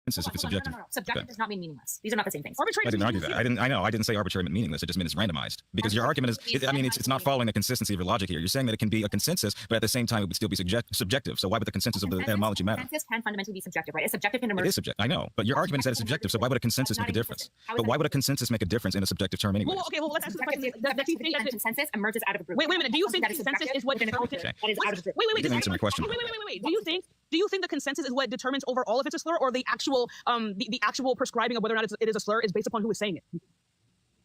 If it's subjective. Subjective does not mean meaningless. These are not the same things. I didn't argue that. I didn't say arbitrary meant meaningless. It just meant it's randomized. Because your argument is, it's not following the consistency of your logic here. You're saying that it can be a consensus, but at the same time it would still be subjective. So why would the consensus of the etymology matter? Consensus can fundamentally be subjective, right? It's subjective can emerge. It is subjective. I know, but your argument is that it's subjective. So why would a consensus make a difference? But why would a consensus make a difference in a subjective term anyway? Well, okay, let's ask the question. Does you think that consensus emerges out of a group? Wait a minute. Do you think consensus is what determines? That is out of a group. Wait. Answer my question. Wait. Do you think the consensus is what determines overall if it's a slur, or the actual the actual prescribing of whether or not it is a slur is based upon who is saying it?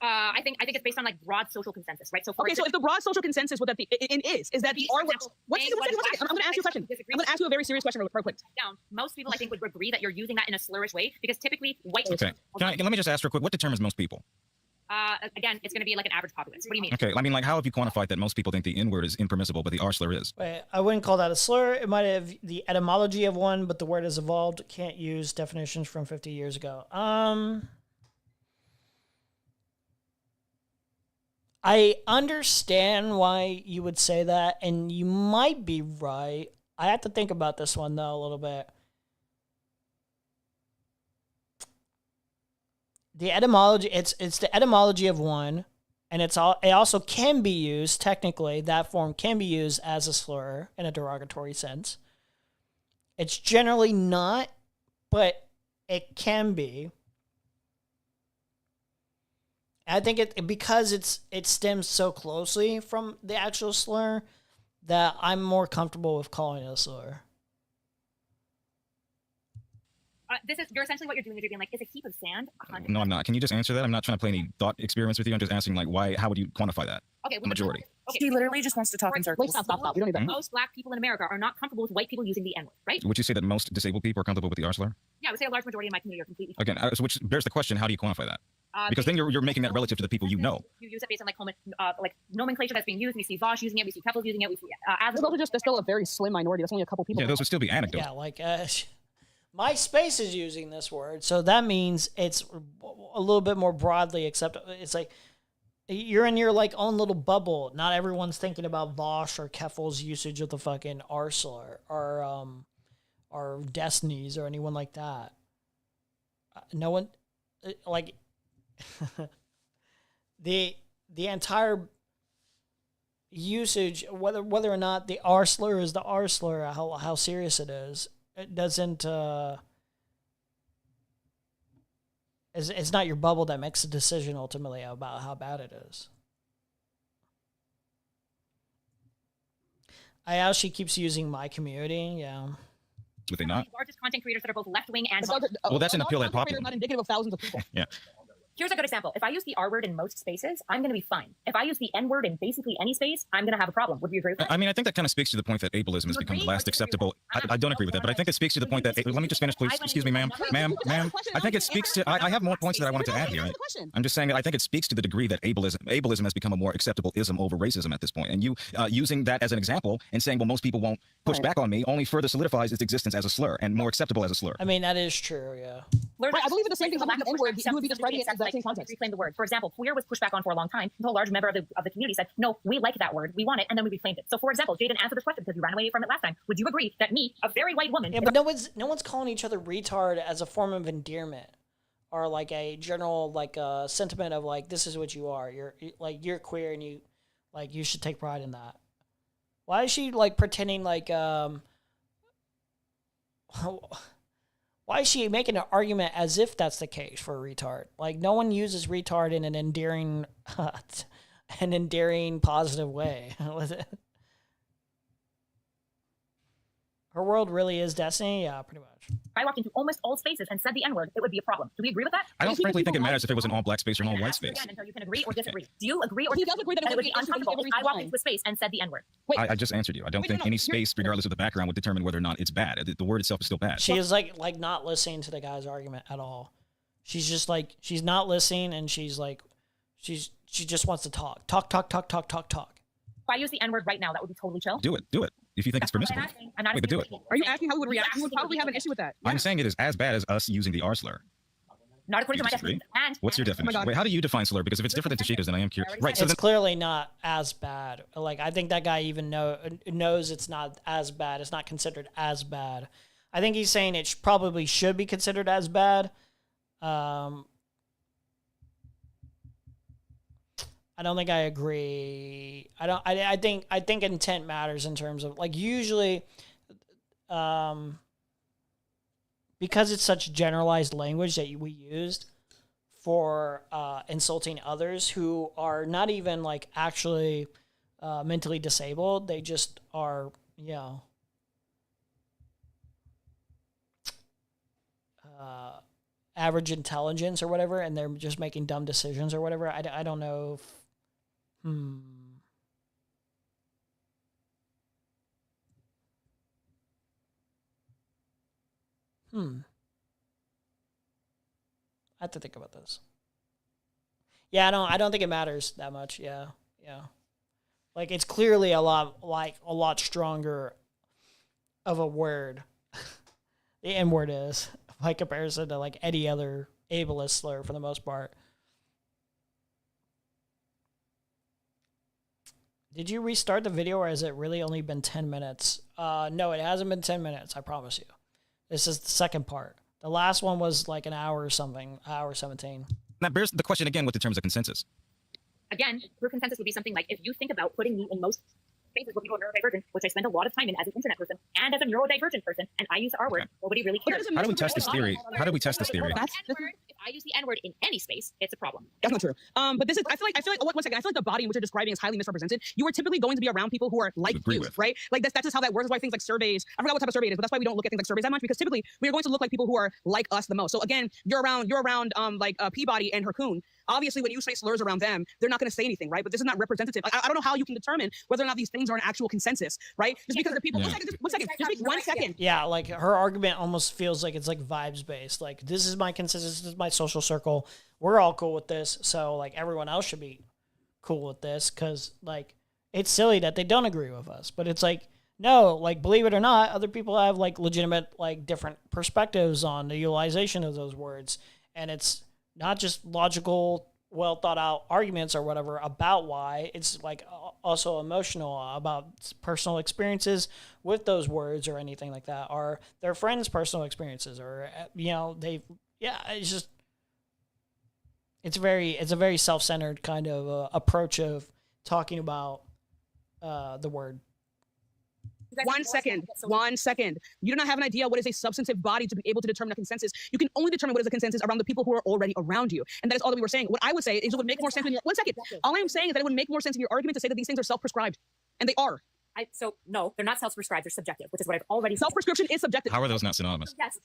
I think it's based on like broad social consensus, right? So so if the broad social consensus what that is that the R word. One second. I'm going to ask you a question. I'm going to ask you a very serious question real quick. Down. Most people I think would agree that you're using that in a slurish way because typically white. Okay. Let me just ask real quick. What determines most people? Again, it's going to be like an average populace. What do you mean? Okay, I mean, like, how have you quantified that most people think the N-word is impermissible, but the R slur is? Wait, I wouldn't call that a slur. It might have the etymology of one, but the word has evolved. Can't use definitions from 50 years ago. I understand why you would say that, and you might be right. I have to think about this one, though, a little bit. The etymology, it's the etymology of one, and it also can be used, technically, that form can be used as a slur in a derogatory sense. It's generally not, but it can be. I think because it stems so closely from the actual slur that I'm more comfortable with calling it a slur. You're essentially what you're doing is you're being like, is a heap of sand a haunted No, I'm not. Can you just answer that? I'm not trying to play any thought experiments with you. I'm just asking, like, why? How would you quantify that? Okay, The majority. He literally just wants to talk in circles. Stop. We don't need that. Most black people in America are not comfortable with white people using the N-word, right? Would you say that most disabled people are comfortable with the R slur? Yeah, I would say a large majority of my community are completely. Again, so which bears the question: how do you quantify that? Because then you're making that relative to the people you know. You use it based on like nomenclature that's being used. We see Vosh using it. We see Keffels using it. We see That's still a very slim minority. That's only a couple people. Yeah, those would still be anecdotes. Yeah, like MySpace is using this word, so that means it's a little bit more broadly accepted. It's like you're in your like own little bubble. Not everyone's thinking about Vosh or Keffel's usage of the fucking R slur or Destinies or anyone like that. No one like the entire usage, whether or not the R slur is the R slur, how serious it is. It doesn't. It's not your bubble that makes a decision ultimately about how bad it is. She keeps using my community. Yeah. Would they not? The largest content creators that are both left wing and. Well, that's an appeal that popular. Not indicative of thousands of people. Yeah. Here's a good example. If I use the R word in most spaces, I'm going to be fine. If I use the N word in basically any space, I'm going to have a problem. Would you agree with that? I mean, I think that kind of speaks to the point that ableism has become the last acceptable. I don't agree with that, but I think it speaks to the point that. Let me just finish, please. Excuse me, ma'am. Ma'am. I think it speaks to. I have more points that I wanted to add here. I'm just saying that I think it speaks to the degree that ableism has become a more acceptable ism over racism at this point. And you using that as an example and saying, well, most people won't push back on me, only further solidifies its existence as a slur and more acceptable as a slur. I mean, that is true. Yeah. Right, I believe in the same thing about the N-word. You would be just writing it in the same context. Reclaim the word. For example, queer was pushed back on for a long time until a large member of the community said, no, we like that word, we want it, and then we reclaimed it. So, for example, Jaden, answer this question because you ran away from it last time. Would you agree that me, a very white woman... Yeah, but no one's calling each other retard as a form of endearment or like a general like sentiment of like, this is what you are. You're queer and you should take pride in that. Why is she like pretending like why is she making an argument as if that's the case for a retard? Like, no one uses retard in an endearing, positive way. Her world really is Destiny? Yeah, pretty much. If I walked into almost all spaces and said the N-word, it would be a problem. Do we agree with that? I don't frankly think it matters if it was an all-black space or an all-white space. Until you can agree or disagree. Do you agree or disagree that it would be uncomfortable if I walked into a space and said the N-word? I just answered you. I don't think any space, regardless of the background, would determine whether or not it's bad. The word itself is still bad. She is like not listening to the guy's argument at all. She's just like, she's not listening, and she's like, she just wants to talk. Talk. If I use the N-word right now, that would be totally chill. Do it. If you think it's permissible. I'm not Wait, but do it. Are you asking how we would react? We would probably have an issue with that. I'm saying it is as bad as us using the R slur. Not according to my definition. What's your definition? Wait, how do you define slur? Because if it's different than Tashika's, then I am curious. Right, so it's clearly not as bad. Like, I think that guy even knows it's not as bad. It's not considered as bad. I think he's saying it probably should be considered as bad. I don't think I agree. I think intent matters in terms of like usually, because it's such generalized language that we used for insulting others who are not even like actually mentally disabled. They just are, average intelligence or whatever, and they're just making dumb decisions or whatever. I don't know if, I have to think about this. Yeah, I don't think it matters that much. Yeah. Like, it's clearly a lot stronger of a word. The N word is by comparison to like any other ableist slur for the most part. Did you restart the video, or has it really only been 10 minutes? No, it hasn't been 10 minutes, I promise you. This is the second part. The last one was like an hour or something, hour 17. That bears the question again, what determines a consensus? Again, true consensus would be something like, if you think about putting me in most spaces where people are neurodivergent, which I spend a lot of time in as an internet person and as a neurodivergent person, and I use the R word, nobody really cares. How do we test this theory? If I use the N-word in any space, it's a problem. That's not true. But this is, I feel like, one second, I feel like the body in which you're describing is highly misrepresented. You are typically going to be around people who are like you, right? Like that's just how that works. That's why things like surveys, I forgot what type of survey it is, but that's why we don't look at things like surveys that much, because typically we are going to look like people who are like us the most. So again, you're around Peabody and Hercune. Obviously, when you say slurs around them, they're not going to say anything, right? But this is not representative. I don't know how you can determine whether or not these things are an actual consensus, right? Just because the people. Yeah. One second. Yeah, like her argument almost feels like it's like vibes based. Like this is my consensus, this is my social circle. We're all cool with this, so like everyone else should be cool with this, because like it's silly that they don't agree with us. But it's like, no, like believe it or not, other people have like legitimate like different perspectives on the utilization of those words, and it's not just logical, well thought out arguments or whatever about why. It's like also emotional about personal experiences with those words or anything like that, or their friends' personal experiences, or it's just it's a very self-centered kind of approach of talking about the word. One second. You do not have an idea what is a substantive body to be able to determine a consensus. You can only determine what is a consensus around the people who are already around you. And that is all that we were saying. What I would say is it would make more sense in your... One second. All I am saying is that it would make more sense in your argument to say that these things are self-prescribed. And they are. So no, they're not self-prescribed, they're subjective, which is what I've already said. Self-prescription is subjective. How are those not synonymous? Yes,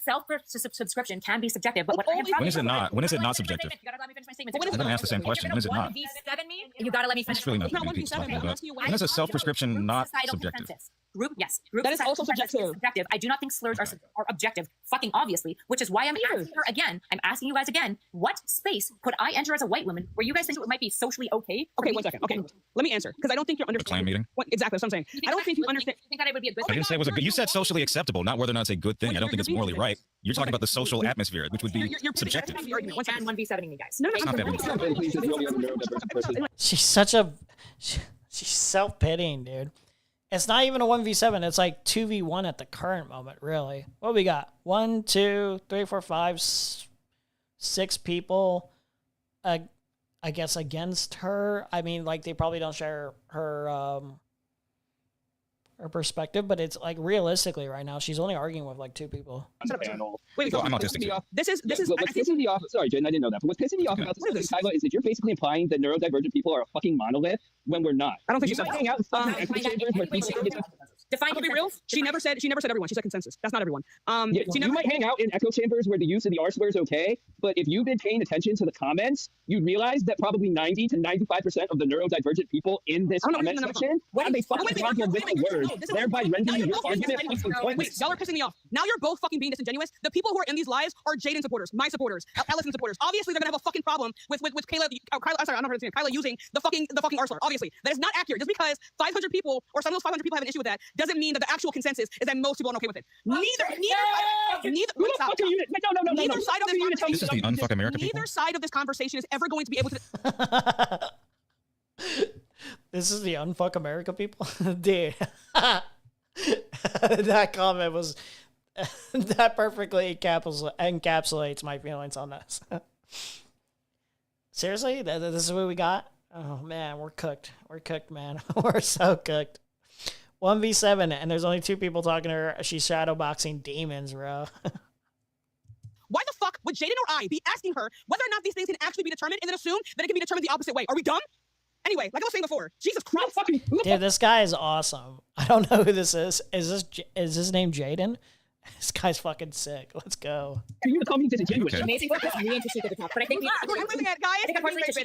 self-subscription can be subjective, but what I am When is it not? When is it not subjective? You gotta let me finish my statement. I didn't ask the same question. When is it not? You gotta let me finish. It's really not people talking about. When is a self-prescription not subjective? Group that is also subjective. I do not think slurs are objective, fucking obviously, which is why I'm asking her again. I'm asking you guys again, what space could I enter as a white woman where you guys think it might be socially okay? Okay, 1 second. Okay, let me answer, because I don't think you're understanding. A clan meeting? Exactly, that's what I'm saying. I don't think you understand. You think that it would be a good I didn't say it was a good. You said socially acceptable, not whether or not it's a good thing. I don't think it's morally right. You're talking about the social atmosphere, which would be subjective. And 1v7ing you guys. No. She's such a... She's self-pitying, dude. It's not even a 1v7. It's like 2v1 at the current moment, really. What do we got? 1, 2, 3, 4, 5, 6 people, I guess, against her. I mean, like, they probably don't share her perspective, but it's like realistically right now, she's only arguing with like 2 people. Wait, I'm autistic. This is. What's pissing me off? Sorry, Jen, I didn't know that. But what's pissing me off about this, Kyla, is that you're basically implying that neurodivergent people are a fucking monolith when we're not. I don't think you so. hang out in fucking echo chambers where people. Define to be real. She never said everyone. She said consensus. That's not everyone. You might hang out in echo chambers where the use of the R slur is okay, but if you've been paying attention to the comments, you'd realize that probably 90 to 95% of the neurodivergent people in this comment section have a fucking problem with the word, thereby rendering your argument pointless. Wait, y'all are pissing me off. Now you're both fucking being disingenuous. The people who are in these lives are Jaden supporters, my supporters, Ellison supporters. Obviously, they're gonna have a fucking problem with Kyla. Sorry, I'm not pronouncing it. Kyla using the fucking R slur. Obviously, that is not accurate. Just because 500 people or some of those 500 people have an issue with that doesn't mean that the actual consensus is that most people are okay with it. Neither side of this conversation. This is the unfuck America people. Neither side of this conversation is ever going to be able to. This is the unfuck America people, dude. That comment was that perfectly encapsulates my feelings on this. Seriously, this is what we got. Oh man, we're cooked. We're cooked, man. We're so cooked. 1v7, and there's only 2 people talking to her. She's shadowboxing demons, bro. Why the fuck would Jaden or I be asking her whether or not these things can actually be determined and then assume that it can be determined the opposite way? Are we dumb? Anyway, like I was saying before, Jesus Christ. Dude, this guy is awesome. I don't know who this is. Is his name Jaden? This guy's fucking sick. Let's go. You were calling me disingenuous. Amazing focus. Me and Tashika to talk, but I think I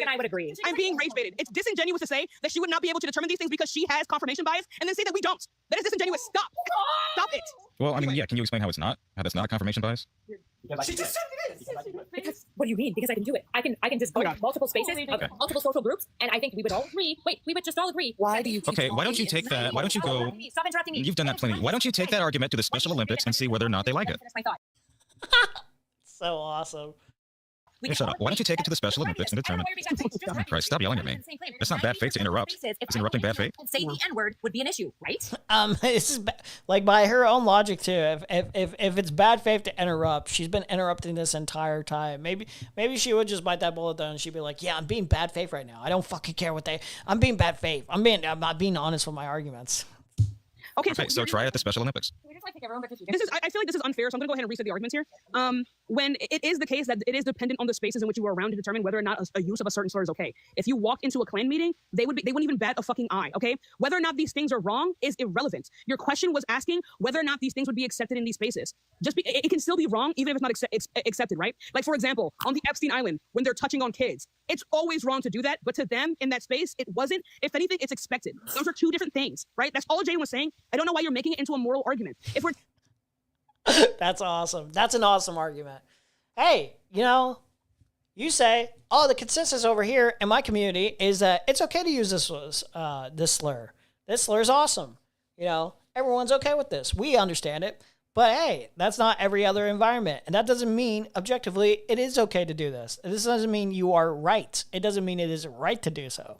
I would agree. I'm being rage baited. It's disingenuous to say that she would not be able to determine these things because she has confirmation bias, and then say that we don't. That is disingenuous. Stop it. Well, I mean, yeah. Can you explain how it's not? How that's not a confirmation bias? She just said it is. Because what do you mean? Because I can do it. I can just go to multiple spaces, multiple social groups, and I think we would all agree. Wait, we would just all agree. Why do you? Okay, why don't you take that? Why don't you go? Stop interrupting me. You've done that plenty. Why don't you take that argument to the Special Olympics and see whether or not they like it? Finish my thought. So awesome. Hey, shut up. Why don't you take it to the Special Olympics and determine? Oh, Christ, stop yelling at me. It's not bad faith to interrupt. Is interrupting bad faith? Say the N-word would be an issue, right? This is like by her own logic too. If it's bad faith to interrupt, she's been interrupting this entire time. Maybe she would just bite that bullet though, and she'd be like, "Yeah, I'm being bad faith right now. I don't fucking care what I'm being bad faith. I'm not being honest with my arguments." Okay, so try it at the Special Olympics. This is, I feel like this is unfair, so I'm gonna go ahead and reset the arguments here. When it is the case that it is dependent on the spaces in which you are around to determine whether or not a use of a certain slur is okay. If you walked into a Klan meeting, they wouldn't even bat a fucking eye, okay? Whether or not these things are wrong is irrelevant. Your question was asking whether or not these things would be accepted in these spaces. It can still be wrong even if it's not accepted, right? Like, for example, on the Epstein Island, when they're touching on kids, it's always wrong to do that, but to them in that space, it wasn't. If anything, it's expected. Those are two different things, right? That's all Jaden was saying. I don't know why you're making it into a moral argument. If we're That's awesome. That's an awesome argument. Hey, you know, you say, oh, the consensus over here in my community is that it's okay to use this slur. This slur is awesome. You know, everyone's okay with this. We understand it. But hey, that's not every other environment. And that doesn't mean objectively it is okay to do this. This doesn't mean you are right. It doesn't mean it is right to do so.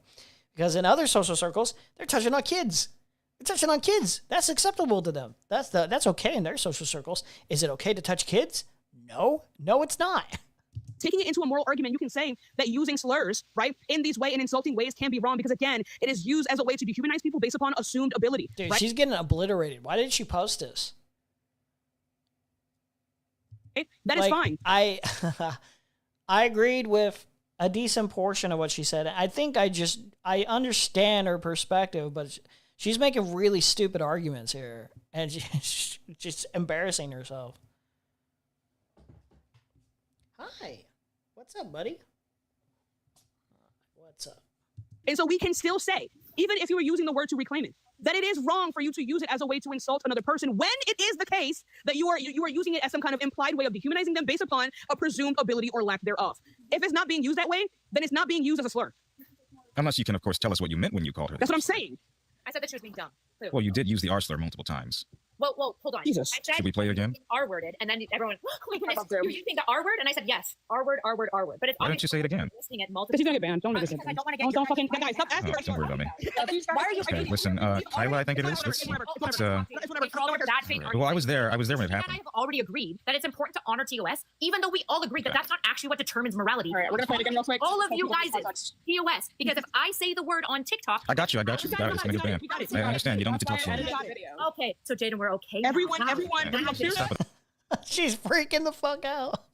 Because in other social circles, they're touching on kids. They're touching on kids. That's acceptable to them. That's okay in their social circles. Is it okay to touch kids? No, it's not. Taking it into a moral argument, you can say that using slurs, right, in these in insulting ways can be wrong because, again, it is used as a way to dehumanize people based upon assumed ability. Dude, right? she's getting obliterated. Why did she post this? That is fine. I agreed with a decent portion of what she said. I think I understand her perspective, but she's making really stupid arguments here, and she's just embarrassing herself. Hi. What's up, buddy? What's up? And so we can still say, even if you were using the word to reclaim it, that it is wrong for you to use it as a way to insult another person when it is the case that you are using it as some kind of implied way of dehumanizing them based upon a presumed ability or lack thereof. If it's not being used that way, then it's not being used as a slur. Unless you can, of course, tell us what you meant when you called her. That's what I'm saying. I said that she was being dumb. Clearly. Well, you did use the R slur multiple times. Well, hold on. Jesus. I said, Should we play it again? R-worded, and then everyone, oh my goodness, you're using the R word? And I said, yes, R-word. But it's Why don't you say it again? Listening at multiple Because he's gonna get banned. Don't make this. I don't want to get don't fucking guys. Stop asking. Don't worry about me. Why are you? Okay, listen, Kyla, I think it is. Well, I was there when it and I happened. have already agreed that it's important to honor TOS, even though we all agree that that's not actually what determines morality. All right, we're gonna play it again real quick. All of you guys is TOS, because if I say the word on TikTok, I got you. Got it. It's gonna get banned. I understand. You don't need to talk to me. okay, so Jaden, we're okay. Everyone. She's freaking the fuck out.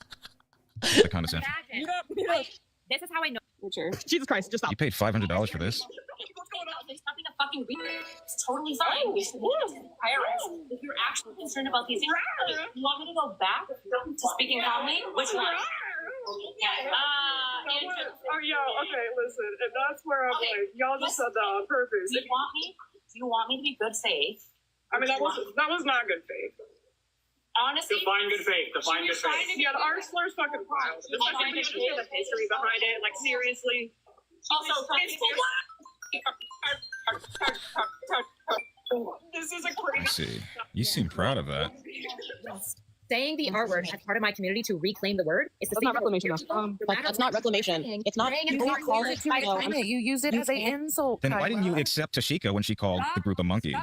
The condescension. This is how I know. Jesus Christ, just stop. You paid $500 for this? There's nothing to fucking read. It's totally fine. If you're actually concerned about these things, you want me to go back to speaking calmly? Which one? Okay, listen, and that's where I'm like, y'all just said that on purpose. Do you want me to be good faith? I mean, that was not good faith. Honestly, Define good faith. Yeah, the R slur's fucking wild. The fucking history behind it, like seriously. Also, this is a crazy. I see. You seem proud of that. Saying the R word as part of my community to reclaim the word is the That's not reclamation. That's not reclamation. It's not. You use it as an insult. Then why didn't you accept Tashika when she called the group a monkey?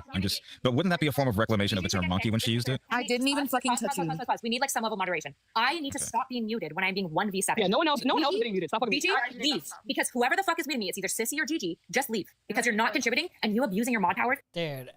But wouldn't that be a form of reclamation of the term monkey when she used it? I didn't even fucking touch you. We need like some level of moderation. I need to stop being muted when I'm being 1v7. Yeah, no one else is getting muted. Stop fucking BT, leave. Because whoever the fuck is muting me, it's either Sissy or Gigi, just leave. Because you're not contributing and you abusing your mod powers. Dude.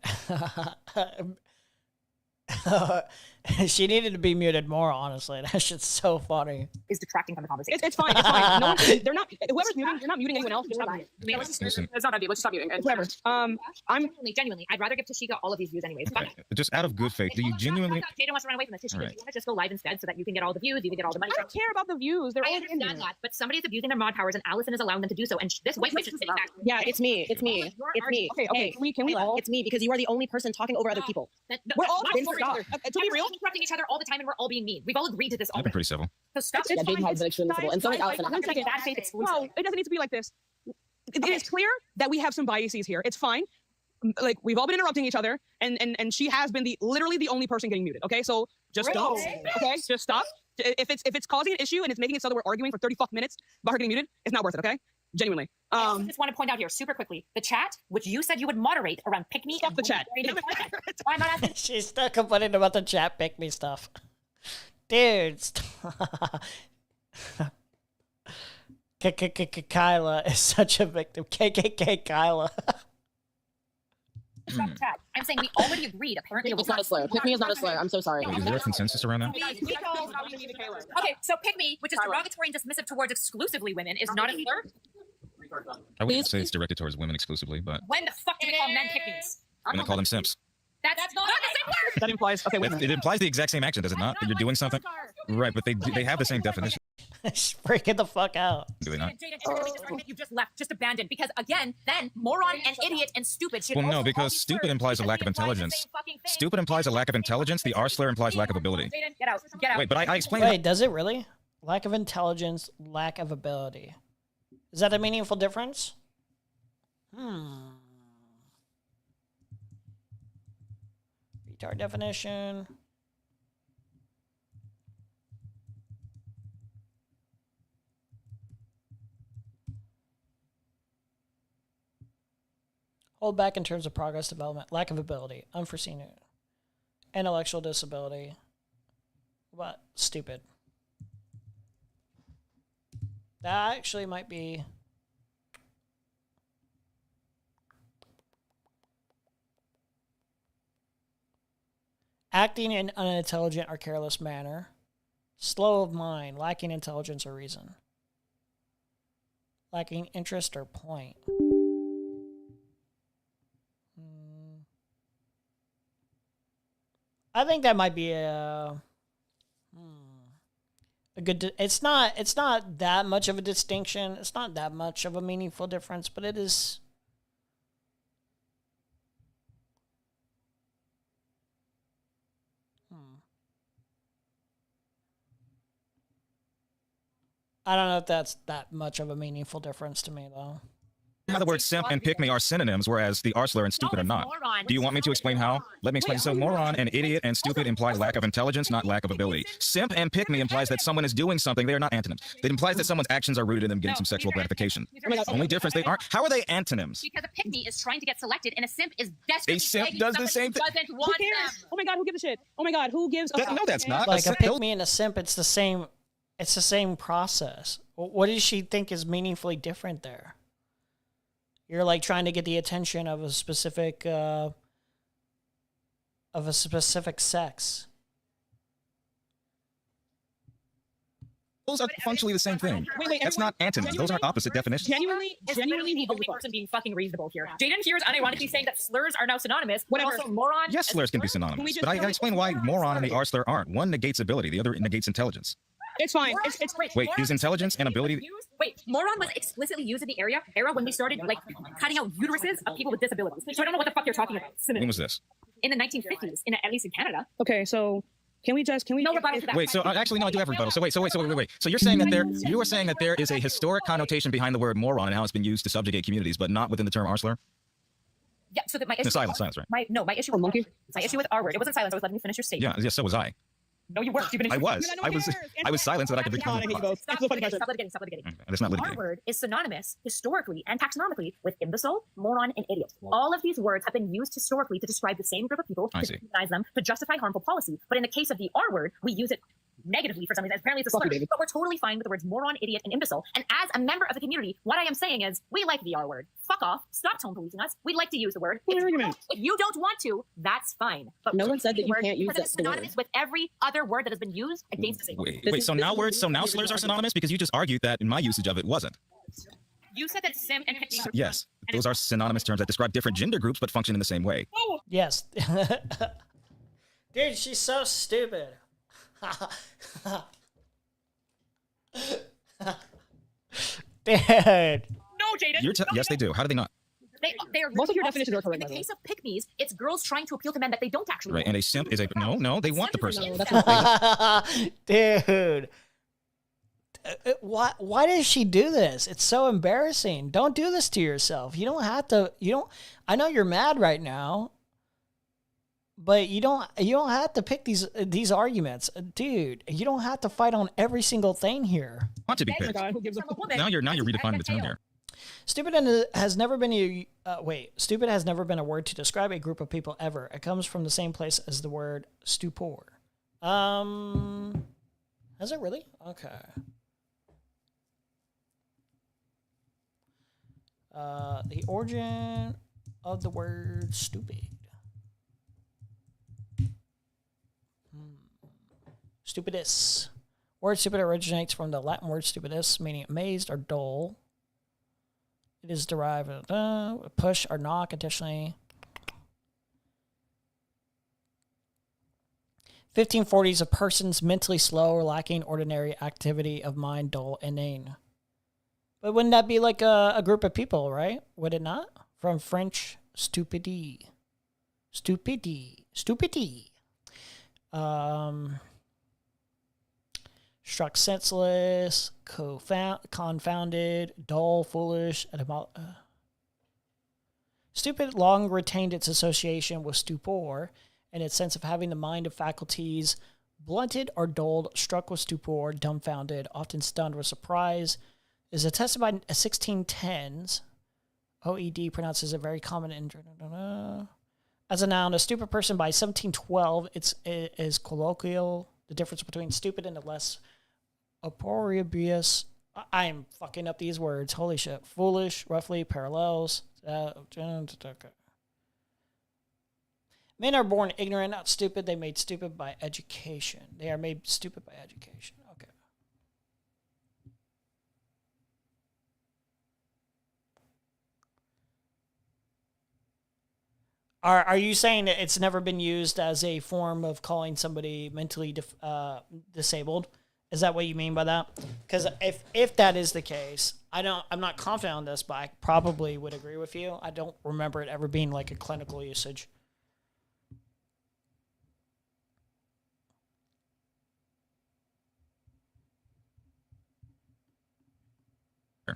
She needed to be muted more, honestly. That shit's so funny. Is detracting from the conversation. It's fine. It's fine. No, they're not. Whoever's muting, they're not muting anyone else. Just stop muting. It's not heavy. Let's stop muting. Whatever. I'm genuinely. I'd rather give Tashika all of these views anyways. Okay. Just out of good faith, do you genuinely? Jaden wants to run away from this. Tashika, Right. do you want to just go live instead so that you can get all the views, you can get all the money? I don't care about the views. They're I all understand that, but somebody's abusing their mod powers, and Allison is allowing them to do so. And this white bitch is sitting back. Yeah, it's me. It's me. It's me. Okay. Can we all? It's me because you are the only person talking over other people. We're all talking over each other. To be real, interrupting each other all the time, and we're all being mean. We've all agreed to this. I've been pretty civil. So stop. Yeah, Jaden has been extremely civil, and so has Allison. One second. No, it doesn't need to be like this. It is clear that we have some biases here. It's fine. Like, we've all been interrupting each other, and she has been literally the only person getting muted. Okay, so just stop. Okay, just stop. If it's causing an issue and it's making it so that we're arguing for 30 fuck minutes about her getting muted, it's not worth it. Okay, genuinely. I just want to point out here super quickly the chat, which you said you would moderate around pick me. Stop the chat. Why not asking? She's still complaining about the chat pick me stuff. Dude, Kyla is such a victim. KKK Kyla. Stop the chat. I'm saying we already agreed. Apparently, It's not a slur. Pick me is not a slur. I'm so sorry. Wait, is there a consensus around that? Okay, so pick me, which is derogatory and dismissive towards exclusively women, is not a slur. I wouldn't say it's directed towards women exclusively, but When the fuck do we call men pick me's? when they call them simps. That's not the same word. That implies okay. It implies the exact same action, does it not? That you're doing something, right? But they have the same definition. Freaking the fuck out. Do they not? Jaden, you just left, just abandoned. Because again, then moron and idiot and stupid should Well, no, also because stupid implies a lack of intelligence. Stupid implies a lack of intelligence. The R slur implies lack of ability. Jaden, get out. Get out. Wait, but I explained. Wait, does it really? Lack of intelligence, lack of ability. Is that a meaningful difference? Retard definition. Hold back in terms of progress development, lack of ability, unforeseen intellectual disability. What? Stupid. That actually might be. Acting in an unintelligent or careless manner. Slow of mind, lacking intelligence or reason. Lacking interest or point. I think that might be a good. It's not that much of a distinction. It's not that much of a meaningful difference, but it is. I don't know if that's that much of a meaningful difference to me, though. How the words simp and pick me are synonyms, whereas the R slur and stupid are not. Do you want me to explain how? Let me explain. So moron and idiot and stupid imply lack of intelligence, not lack of ability. Simp and pick me implies that someone is doing something. They are not antonyms. It implies that someone's actions are rooted in them getting some sexual gratification. Only difference, they aren't. How are they antonyms? Because a pick me is trying to get selected, and a simp is desperately A simp begging does the somebody same who thing. doesn't Who want cares? them. Oh my god, who gives a shit? Oh my god, who gives a fuck? No, that's not. Like a pick me and a simp, it's the same. It's the same process. What does she think is meaningfully different there? You're like trying to get the attention of a specific sex. Those are functionally the same thing. That's not antonyms. Those aren't opposite definitions. Genuinely, the only person being fucking reasonable here. Jaden here is unironically saying that slurs are now synonymous, but also moron. Yes, slurs can be synonymous, but I explain why moron and the R slur aren't. One negates ability, the other negates intelligence. It's fine. It's Wait, is intelligence and ability? Wait, moron was explicitly used in the era when we started like cutting out uteruses of people with disabilities. So I don't know what the fuck you're talking about. When was this? In the 1950s, at least in Canada. Okay, so can we? No rebuttal to that. Wait, so actually no, I do have a rebuttal. So wait. So you're saying that you are saying that there is a historic connotation behind the word moron and how it's been used to subjugate communities, but not within the term R slur? Yeah. So that my issue. No, silence, right? My issue with monkey. My issue with R word. It wasn't silence. I was letting you finish your statement. Yeah, so was I. No, you weren't. I was silent so that I could become. Stop litigating. That's not litigating. R word is synonymous historically and taxonomically with imbecile, moron, and idiot. All of these words have been used historically to describe the same group of people, to demonize them, to justify harmful policy. But in the case of the R word, we use it negatively for some reason. Apparently it's a slur. But we're totally fine with the words moron, idiot, and imbecile. And as a member of the community, what I am saying is we like the R word. Fuck off. Stop tone policing us. We like to use the word. If you don't want to, that's fine. But no one said that you can't use it. Synonymous with every other word that has been used against the same word. Wait, so now slurs are synonymous because you just argued that in my usage of it wasn't. You said that sim and Yes, those are synonymous terms that describe different gender groups but function in the same way. Yes. Dude, she's so stupid. Dude. No, Jaden. Yes, they do. How do they not? They are most of your definitions are correct. In the case of pick-me's, it's girls trying to appeal to men that they don't actually want. And a simp is a no, they want the person. Dude. Why does she do this? It's so embarrassing. Don't do this to yourself. You don't have to. I know you're mad right now, but you don't have to pick these arguments, dude. You don't have to fight on every single thing here. Want to be picked. Now you're redefining the term here. Stupid has never been stupid has never been a word to describe a group of people ever. It comes from the same place as the word stupor. Has it really? Okay. The origin of the word stupid. Stupidus. Word stupid originates from the Latin word stupidus, meaning amazed or dull. It is derived push or knock. Additionally, 1540s, a person's mentally slow or lacking ordinary activity of mind, dull, inane. But wouldn't that be like a group of people, right? Would it not? From French, stupidity. Stupidity. Struck senseless, confounded, dull, foolish, stupid long retained its association with stupor and its sense of having the mind of faculties blunted or dulled, struck with stupor, dumbfounded, often stunned with surprise, is attested by 1610s. OED pronounces it very common in... As a noun, a stupid person by 1712 is colloquial. The difference between stupid and the less opprobrious... I am fucking up these words. Holy shit. Foolish, roughly, parallels. Men are born ignorant, not stupid. They made stupid by education. They are made stupid by education. Okay. Are you saying that it's never been used as a form of calling somebody mentally disabled? Is that what you mean by that? Because if that is the case, I'm not confident on this, but I probably would agree with you. I don't remember it ever being like a clinical usage.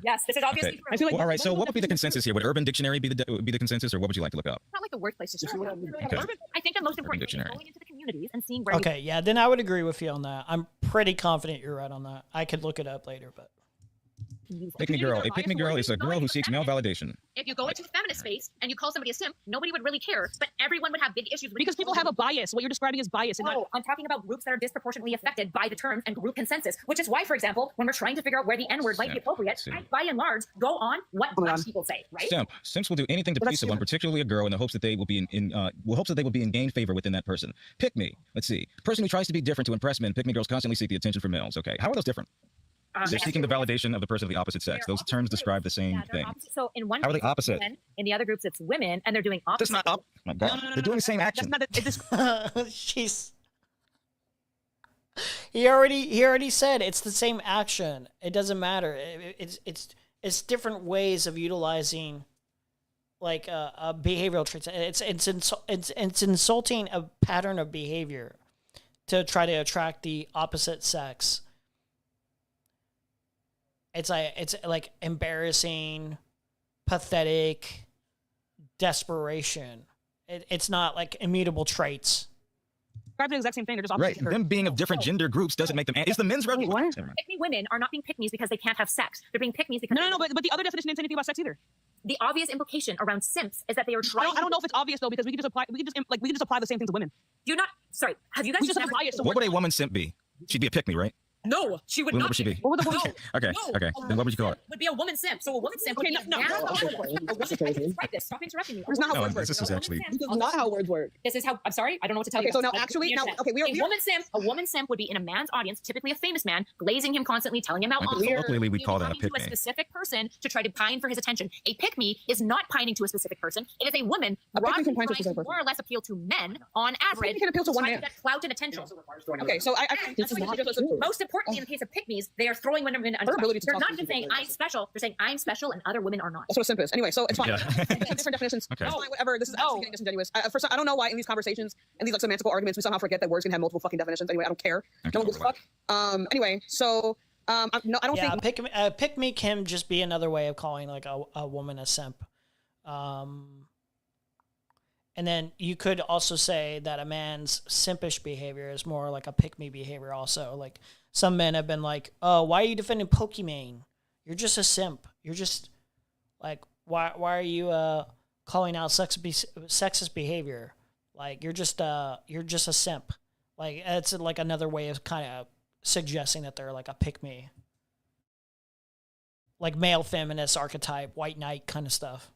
Yes, this is obviously. Okay. Well, all right. So, what would be the consensus here? Would Urban Dictionary be the consensus, or what would you like to look up? Not like the workplace dictionary. Okay. I think the most important thing is going into the communities and seeing where. Okay, yeah, then I would agree with you on that. I'm pretty confident you're right on that. I could look it up later, but. Pick me girl. A pick me girl is a girl who seeks male validation. If you go into the feminist space and you call somebody a simp, nobody would really care, but everyone would have big issues with because people have a bias. What you're describing is bias. No, I'm talking about groups that are disproportionately affected by the terms and group consensus, which is why, for example, when we're trying to figure out where the N-word might be appropriate, I, by and large, go on what black people say, right? Simps will do anything to please someone, particularly a girl, in the hopes that they will be in gain favor within that person. Pick me. Let's see. Person who tries to be different to impress men. Pick me girls constantly seek the attention from males. Okay. How are those different? They're seeking the validation of the person of the opposite sex. Those terms describe the same thing. So in one How are they group it's opposite? men, in the other groups it's women, and they're doing opposite. That's not up. Oh my God. They're doing the same action. She's. He already said it's the same action. It doesn't matter. It's different ways of utilizing, like behavioral traits. It's insulting a pattern of behavior to try to attract the opposite sex. It's like embarrassing, pathetic, desperation. It's not like immutable traits. Describe the exact same thing. They're just Right. opposite. Them being of different gender groups doesn't make them. It's the men's right. Pick-me women are not being pick-me's because they can't have sex. They're being pick-me's because No, but the other definition didn't say anything about sex either. The obvious implication around simps is that they are trying. I don't know if it's obvious though because we could just apply the same thing to women. You're not. Sorry. Have you guys just have a bias? What would a woman simp be? She'd be a pick me, right? No, she would What not. would she be? What would the woman? Okay. No. Okay. Then what would you call it? Would be a woman simp. So a woman simp. Okay, would be no. Describe this. Stop interrupting me. That's not how No, words work. this is actually. This is not how words work. This is how. I'm sorry. I don't know what to tell you. Okay, so now Like, actually, the now, internet. okay, A woman simp would be in a man's audience, typically a famous man, glazing him constantly, telling him how awesome. Colloquially, we call that a to pick a me. specific person to try to pine for his attention. A pick me is not pining to a specific person. It is a woman A pick me can broadly pine to a trying to specific more or less appeal to men on average. can appeal to one trying man. get clout and attention. Okay, so I That's what you do. Most importantly, in the case of pick-me's, they are throwing women under. ability to They're talk not to just people saying I'm special. They're saying I'm special and other women are not. That's what a simp is. Anyway, so it's fine. Yeah. Different definitions. Okay. It's fine, whatever. This is actually getting disingenuous. First, I don't know why in these conversations and these like semantical arguments we somehow forget that words can have multiple fucking definitions. Anyway, I don't care. No one gives a fuck. Anyway, so no, I don't think. Pick me can just be another way of calling like a woman a simp. And then you could also say that a man's simpish behavior is more like a pick-me behavior also. Like some men have been like, oh, why are you defending Pokimane? You're just a simp. You're just like, why are you calling out sexist behavior? Like you're just a simp. Like it's like another way of kind of suggesting that they're like a pick-me. Like male feminist archetype, white knight kind of stuff.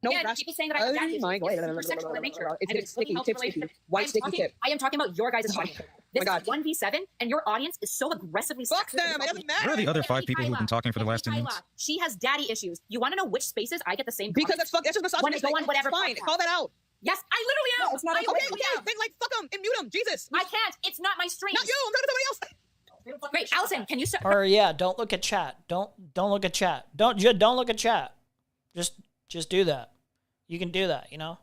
No, Again, that's people saying that I have daddy issues. my God. Yes, for sexual in nature. It's And sticky, really tip healthy sticky, relationship. white sticky tip. I am talking about your guys' audience. This God. is 1v7, and your audience is so aggressively Fuck sexist. them, it doesn't matter. Where are the other 5 people who've been talking for the last 10 minutes? She has daddy issues. You want to know which spaces I get the same Because comments? that's just When I misogynistic. go on whatever It's fine. podcast. Call that out. Yes, I literally am. No, it's not I okay. literally am. Then like fuck them and mute them. Jesus. I can't. It's not my stream. Not you. I'm talking to somebody else. Great, Allison, can you? Or yeah, don't look at chat. Don't look at chat. Don't look at chat. Just do that. You can do that. You know.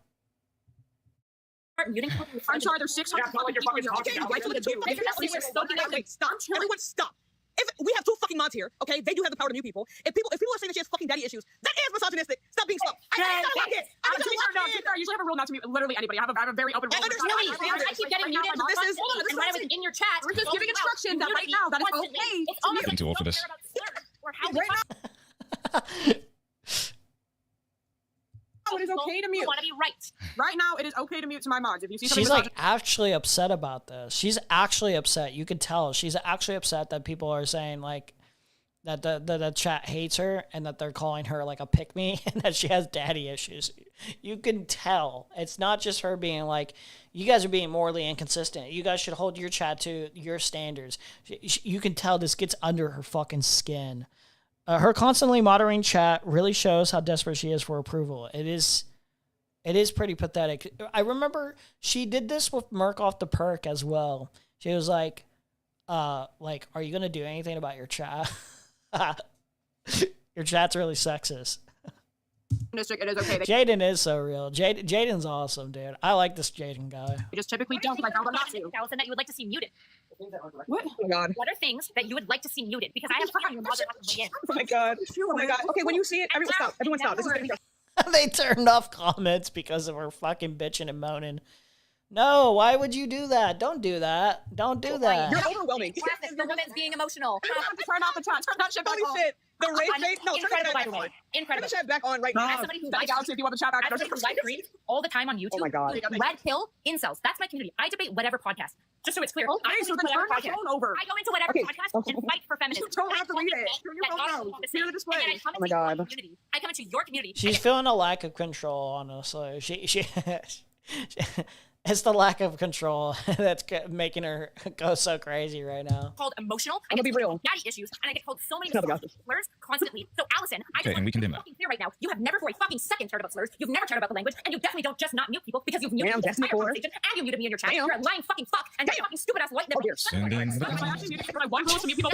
I'm sorry, there's 600 people here. Okay, right to the two fucking Wait, stop. Everyone stop. If we have 2 fucking mods here, okay, they do have the power to mute people. If people are saying that she has fucking daddy issues, that is misogynistic. Stop being slow. I usually have a rule not to mute literally anybody. I have a very open rule. I keep getting muted. This is and when I was in your chat, we're just giving instructions that right now that is okay. It's almost I'm too old for this. It is okay to mute. You want to be right. Right now, it is okay to mute to my mods. If you see She's something like actually upset about this. She's actually upset. You can tell she's actually upset that people are saying like that the chat hates her and that they're calling her like a pick me and that she has daddy issues. You can tell. It's not just her being like, you guys are being morally inconsistent. You guys should hold your chat to your standards. You can tell this gets under her fucking skin. Her constantly moderating chat really shows how desperate she is for approval. It is pretty pathetic. I remember she did this with Merc off the perk as well. She was like, are you gonna do anything about your chat? Your chat's really sexist. it is okay. Jaden is so real. Jaden's awesome, dude. I like this Jaden guy. They just typically don't like how they're not to. Allison, that you would like to see muted. What? Oh my God. What are things that you would like to see muted? Because I have Oh my God. Oh my God. Okay, when you see it, everyone stop. Everyone stop. This is getting They turned off comments because of her fucking bitching and moaning. No, why would you do that? Don't do that. Don't do that. You're overwhelming. The woman's being emotional. Turn off the chat. Turn that shit back Holy on. shit. The race face. No, turn Incredible, by that the back way. on. Incredible. Turn the chat back on right now. As somebody who Like, Alex, if you want the chat back, as somebody who live streams all the time on YouTube. Oh my God. Red pill incels. That's my community. I debate whatever podcast. Just so it's clear. Okay, I go so into then whatever turn the podcast. phone over. I go into whatever podcast and fight for feminism. You don't have to read it. Turn your phone down. See the display. And then I come Oh my into your God. community. I come into your community. She's feeling a lack of control, honestly. She it's the lack of control that's making her go so crazy right now. Called emotional. I'm gonna be real. Daddy issues, and I get called so many No, but slurs constantly. So Allison, I Okay, just and we want to condemn be that. fucking clear right now. You have never for a fucking second cared about slurs. You've never cared about the language, and you definitely don't just not mute people because you've muted Damn, the Destiny entire 4. conversation, and you muted me in your chat. Damn. You're a lying fucking fuck, and you're a fucking stupid ass white liberal. Send in the I actually muted my one rule to mute people.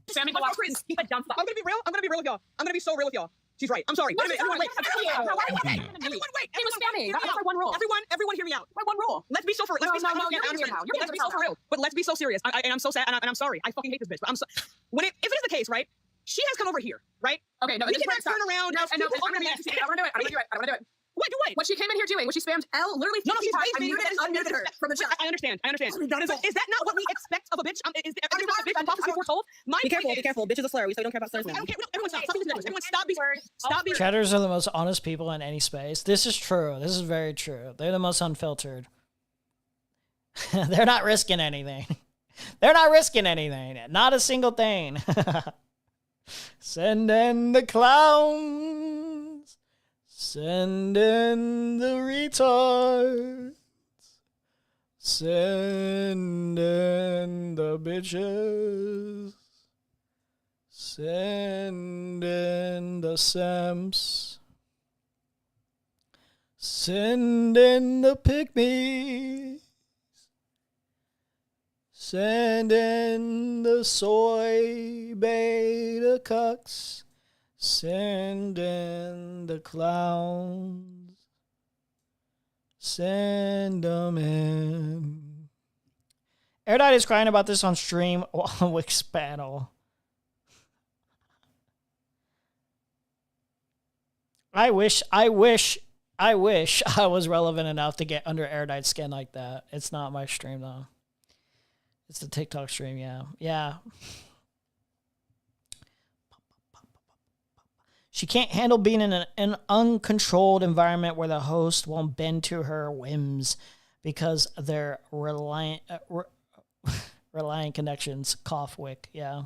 Sammy, go out. Stupid dumb fuck. I'm gonna be real. I'm gonna be real with y'all. I'm gonna be so real with y'all. She's right. I'm sorry. Wait a minute. Everyone wait. Everyone wait. He was spamming. That's my one rule. Everyone hear me out. My one rule. Let's be so for. Let's be so. No, you're Let's be so for real. real. But let's be so serious. And I'm so sad. And I'm sorry. I fucking hate this bitch. But if it is the case, right? She has come over here, right? Okay, no, we cannot turn around. No, I'm gonna do it. What? Do what? What she came in here doing, what she spammed L literally 50 she's times. I raised muted and unmuted her from the chat. I understand. That is But is that not what we expect of a bitch? Is that not a bitch prophecy we're told? Be careful. Bitch is a slur. We don't care about slurs now. I don't care. No, everyone stop. Everyone stop being. Chatters are the most honest people in any space. This is true. This is very true. They're the most unfiltered. They're not risking anything. They're not risking anything. Not a single thing. Send in the clowns. Send in the retards. Send in the bitches. Send in the simps. Send in the pygmies. Send in the soy beta cucks. Send in the clowns. Send them in. Erudite is crying about this on stream on Wix panel. I wish I was relevant enough to get under Erudite's skin like that. It's not my stream though. It's the TikTok stream, yeah. Yeah. She can't handle being in an uncontrolled environment where the host won't bend to her whims because they're reliant connections. Cough wick, yeah.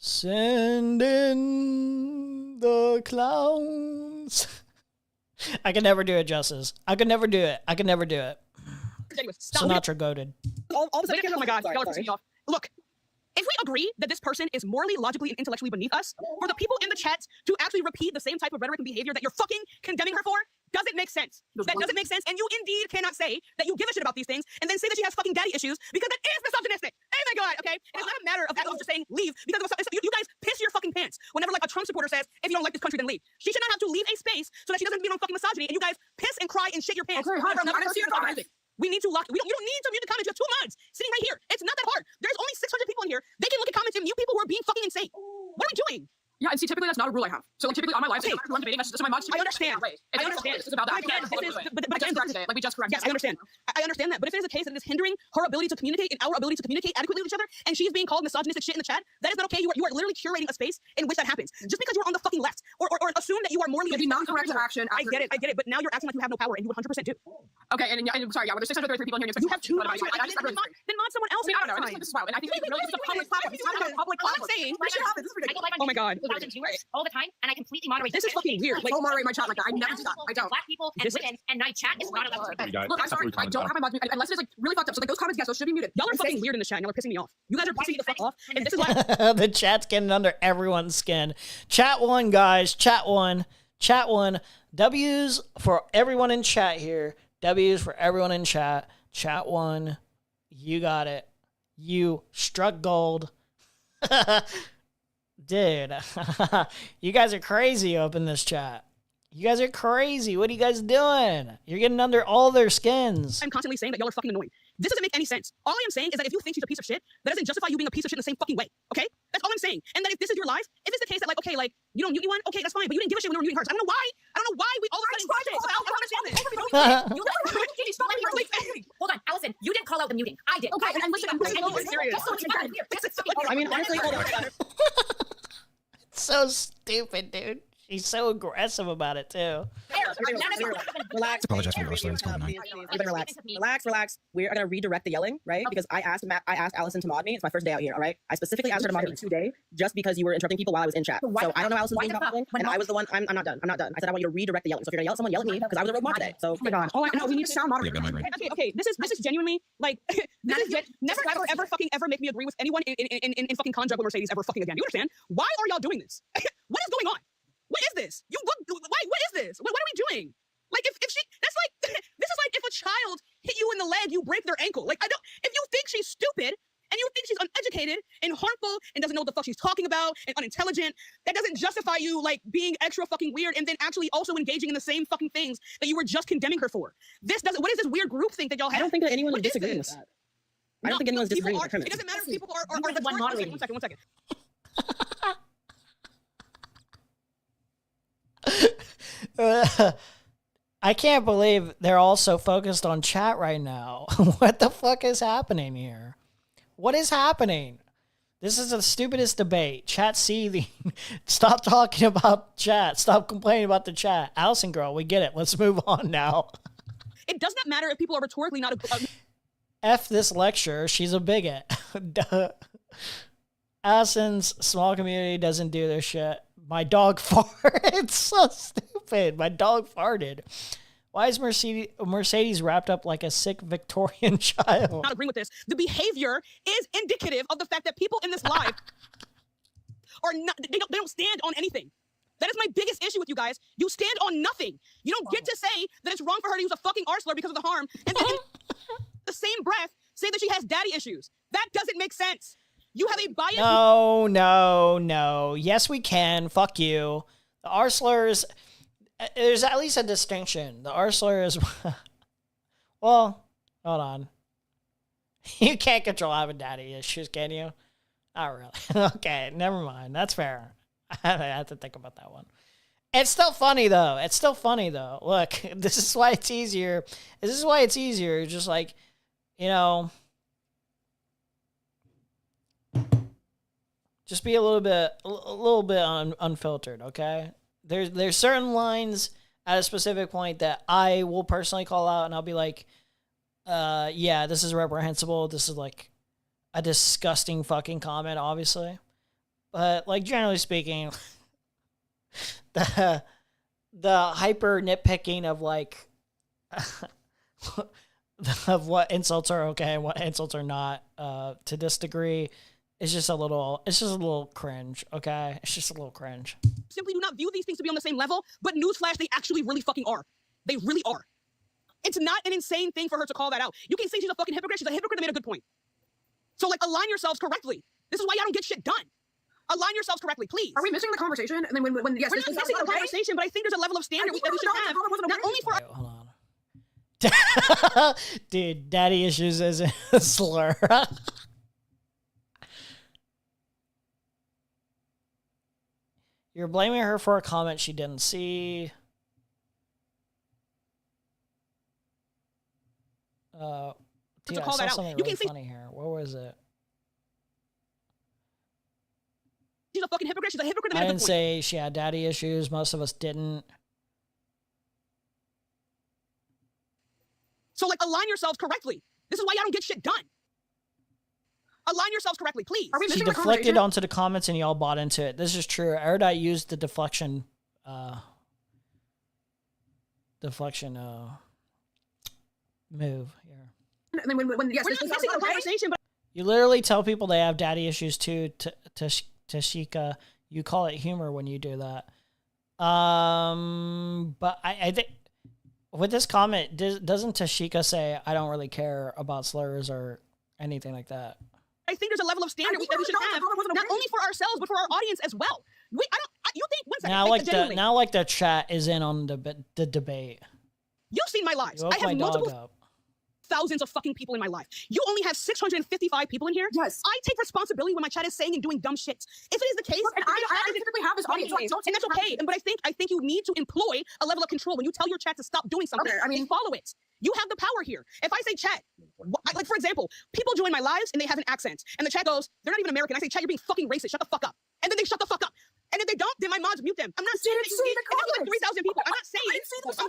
Send in the clowns. I could never do it justice. I could never do it. Anyways, stop. Sinatra goated. All of a sudden, oh my god, y'all are pissing me off. Look, if we agree that this person is morally, logically, and intellectually beneath us, for the people in the chat to actually repeat the same type of rhetoric and behavior that you're fucking condemning her for, doesn't make sense. That doesn't make sense, and you indeed cannot say that you give a shit about these things and then say that she has fucking daddy issues, because that is misogynistic. Oh my god, okay? And it's not a matter of just saying leave, because you guys piss your fucking pants whenever like a Trump supporter says, if you don't like this country, then leave. She should not have to leave a space so that she doesn't be on fucking misogyny, and you guys piss and cry and shit your pants. Okay, whenever another person says anything. We need to lock. You don't need to mute the comments. You have 2 mods sitting right here. It's not that hard. There's only 600 people in here. They can look at comments and mute people who are being fucking insane. What are we doing? Yeah, and see, typically that's not a rule I have. So like typically on my live, I'm debating. That's my mods. I understand. I understand. It's about that. But I just corrected it. Like we just corrected. Yes, I understand. I understand that. But if it is a case that it is hindering her ability to communicate and our ability to communicate adequately with each other, and she's being called misogynistic shit in the chat, that is not okay. You are literally curating a space in which that happens. Just because you're on the fucking left, or assume that you are morally. It'd be non-corrective action. I get it. But now you're acting like you have no power, and you 100% do. Okay, and sorry, yeah, well, there's 633 people in here. You have 2 mods. Then mod someone else. I don't know. This is wild. And I think this is a public platform. It's not a public platform. I'm saying. This is ridiculous. Oh my god. All the time, and I completely moderate. This is fucking weird. Like, don't moderate my chat like that. I never do that. I don't. Black people and women, and my chat is not allowed to. Look, I'm sorry. I don't have my mods unless it is like really fucked up. So like those comments, yes, those should be muted. Y'all are fucking weird in the chat. Y'all are pissing me off. You guys are pissing me the fuck off, and this is why The chat's getting under everyone's skin. Chat one, guys. Chat one. W's for everyone in chat here. W's for everyone in chat. Chat one. You got it. You struck gold. Dude, you guys are crazy up in this chat. You guys are crazy. What are you guys doing? You're getting under all their skins. I'm constantly saying that y'all are fucking annoying. This doesn't make any sense. All I am saying is that if you think she's a piece of shit, that doesn't justify you being a piece of shit in the same fucking way. Okay? That's all I'm saying. And that if this is your life, if it's the case that like, okay, like, you don't mute anyone, okay, that's fine, but you didn't give a shit when we were muting hers. I don't know why we all of a sudden shit. So I don't understand this. Hold on, Allison, you didn't call out the muting. I did. Okay, and listen, I'm serious. I mean, honestly, hold on. It's so stupid, dude. She's so aggressive about it too. Relax. Apologize for the wrestling. It's fine. Relax. We're gonna redirect the yelling, right? Because I asked Allison to mod me. It's my first day out here, all right? I specifically asked her to mod me today just because you were interrupting people while I was in chat. So I don't know Allison's being talking, and I was the one. I'm not done. I said I want you to redirect the yelling. So if you're gonna yell at someone, yell at me because I was a rogue mod today. So oh my god. Oh no, we need to sound moderate. Okay. This is genuinely like never ever make me agree with anyone in fucking Conjug or Mercedes ever fucking again. You understand? Why are y'all doing this? What is going on? What is this? What is this? What are we doing? Like if she, that's like, this is like if a child hit you in the leg, you break their ankle. Like if you think she's stupid and you think she's uneducated and harmful and doesn't know what the fuck she's talking about and unintelligent, that doesn't justify you like being extra fucking weird and then actually also engaging in the same fucking things that you were just condemning her for. What is this weird group thing that y'all have? I don't think that anyone is disagreeing with that. I don't think anyone's disagreeing with the premise. It doesn't matter if people are one second. I can't believe they're all so focused on chat right now. What the fuck is happening here? What is happening? This is the stupidest debate. Chat seething. Stop talking about chat. Stop complaining about the chat. Allison girl, we get it. Let's move on now. It does not matter if people are rhetorically not F this lecture. She's a bigot. Duh. Allison's small community doesn't do their shit. My dog farted. It's so stupid. My dog farted. Why is Mercedes wrapped up like a sick Victorian child? Not agreeing with this. The behavior is indicative of the fact that people in this live are not. They don't stand on anything. That is my biggest issue with you guys. You stand on nothing. You don't get to say that it's wrong for her to use a fucking R slur because of the harm, and then in the same breath say that she has daddy issues. That doesn't make sense. You have a bias. No. Yes, we can. Fuck you. The R slurs, there's at least a distinction. The R slur is, well, hold on. You can't control having daddy issues, can you? Not really. Okay, never mind. That's fair. I have to think about that one. It's still funny, though. Look, this is why it's easier. Just like, just be a little bit unfiltered, okay? There's certain lines at a specific point that I will personally call out, and I'll be like, yeah, this is reprehensible. This is like a disgusting fucking comment, obviously. But like generally speaking, the hyper nitpicking of like of what insults are okay and what insults are not, to this degree, is just a little cringe. Okay, it's just a little cringe. Simply do not view these things to be on the same level, but newsflash, they actually really fucking are. They really are. It's not an insane thing for her to call that out. You can say she's a fucking hypocrite. She's a hypocrite that made a good point. So like, align yourselves correctly. This is why y'all don't get shit done. Align yourselves correctly, please. Are we missing the conversation? And then when yes, we're not missing the conversation, but I think there's a level of standard that we should have, not only for. Wait, hold on. Dude, daddy issues isn't a slur. You're blaming her for a comment she didn't see. Dude, I saw something really funny here. What was it? She's a fucking hypocrite. She's a hypocrite. I didn't say she had daddy issues. Most of us didn't. So like, align yourselves correctly. This is why y'all don't get shit done. Align yourselves correctly, please. Are we She deflected onto the comments and y'all bought into it. This is true. Erudite used the deflection move here. And then when yes, we're not missing the conversation, but You literally tell people they have daddy issues too. Tashika, you call it humor when you do that. But I think with this comment, doesn't Tashika say, "I don't really care about slurs or anything like that"? I think there's a level of standard that we should have, not only for ourselves but for our audience as well. You think one second? Now like the chat is in on the debate. You've seen my lives. I have multiple thousands of fucking people in my life. You only have 655 people in here. Yes. I take responsibility when my chat is saying and doing dumb shit. If it is the case, and I typically have this audience, and that's okay. But I think you need to employ a level of control when you tell your chat to stop doing something. Okay, I mean, follow it. You have the power here. If I say chat, like for example, people join my lives and they have an accent, and the chat goes, "They're not even American." I say, "Chat, you're being fucking racist. Shut the fuck up." And then they shut the fuck up. And if they don't, then my mods mute them. I'm not saying that like 3,000 people. I'm not saying it.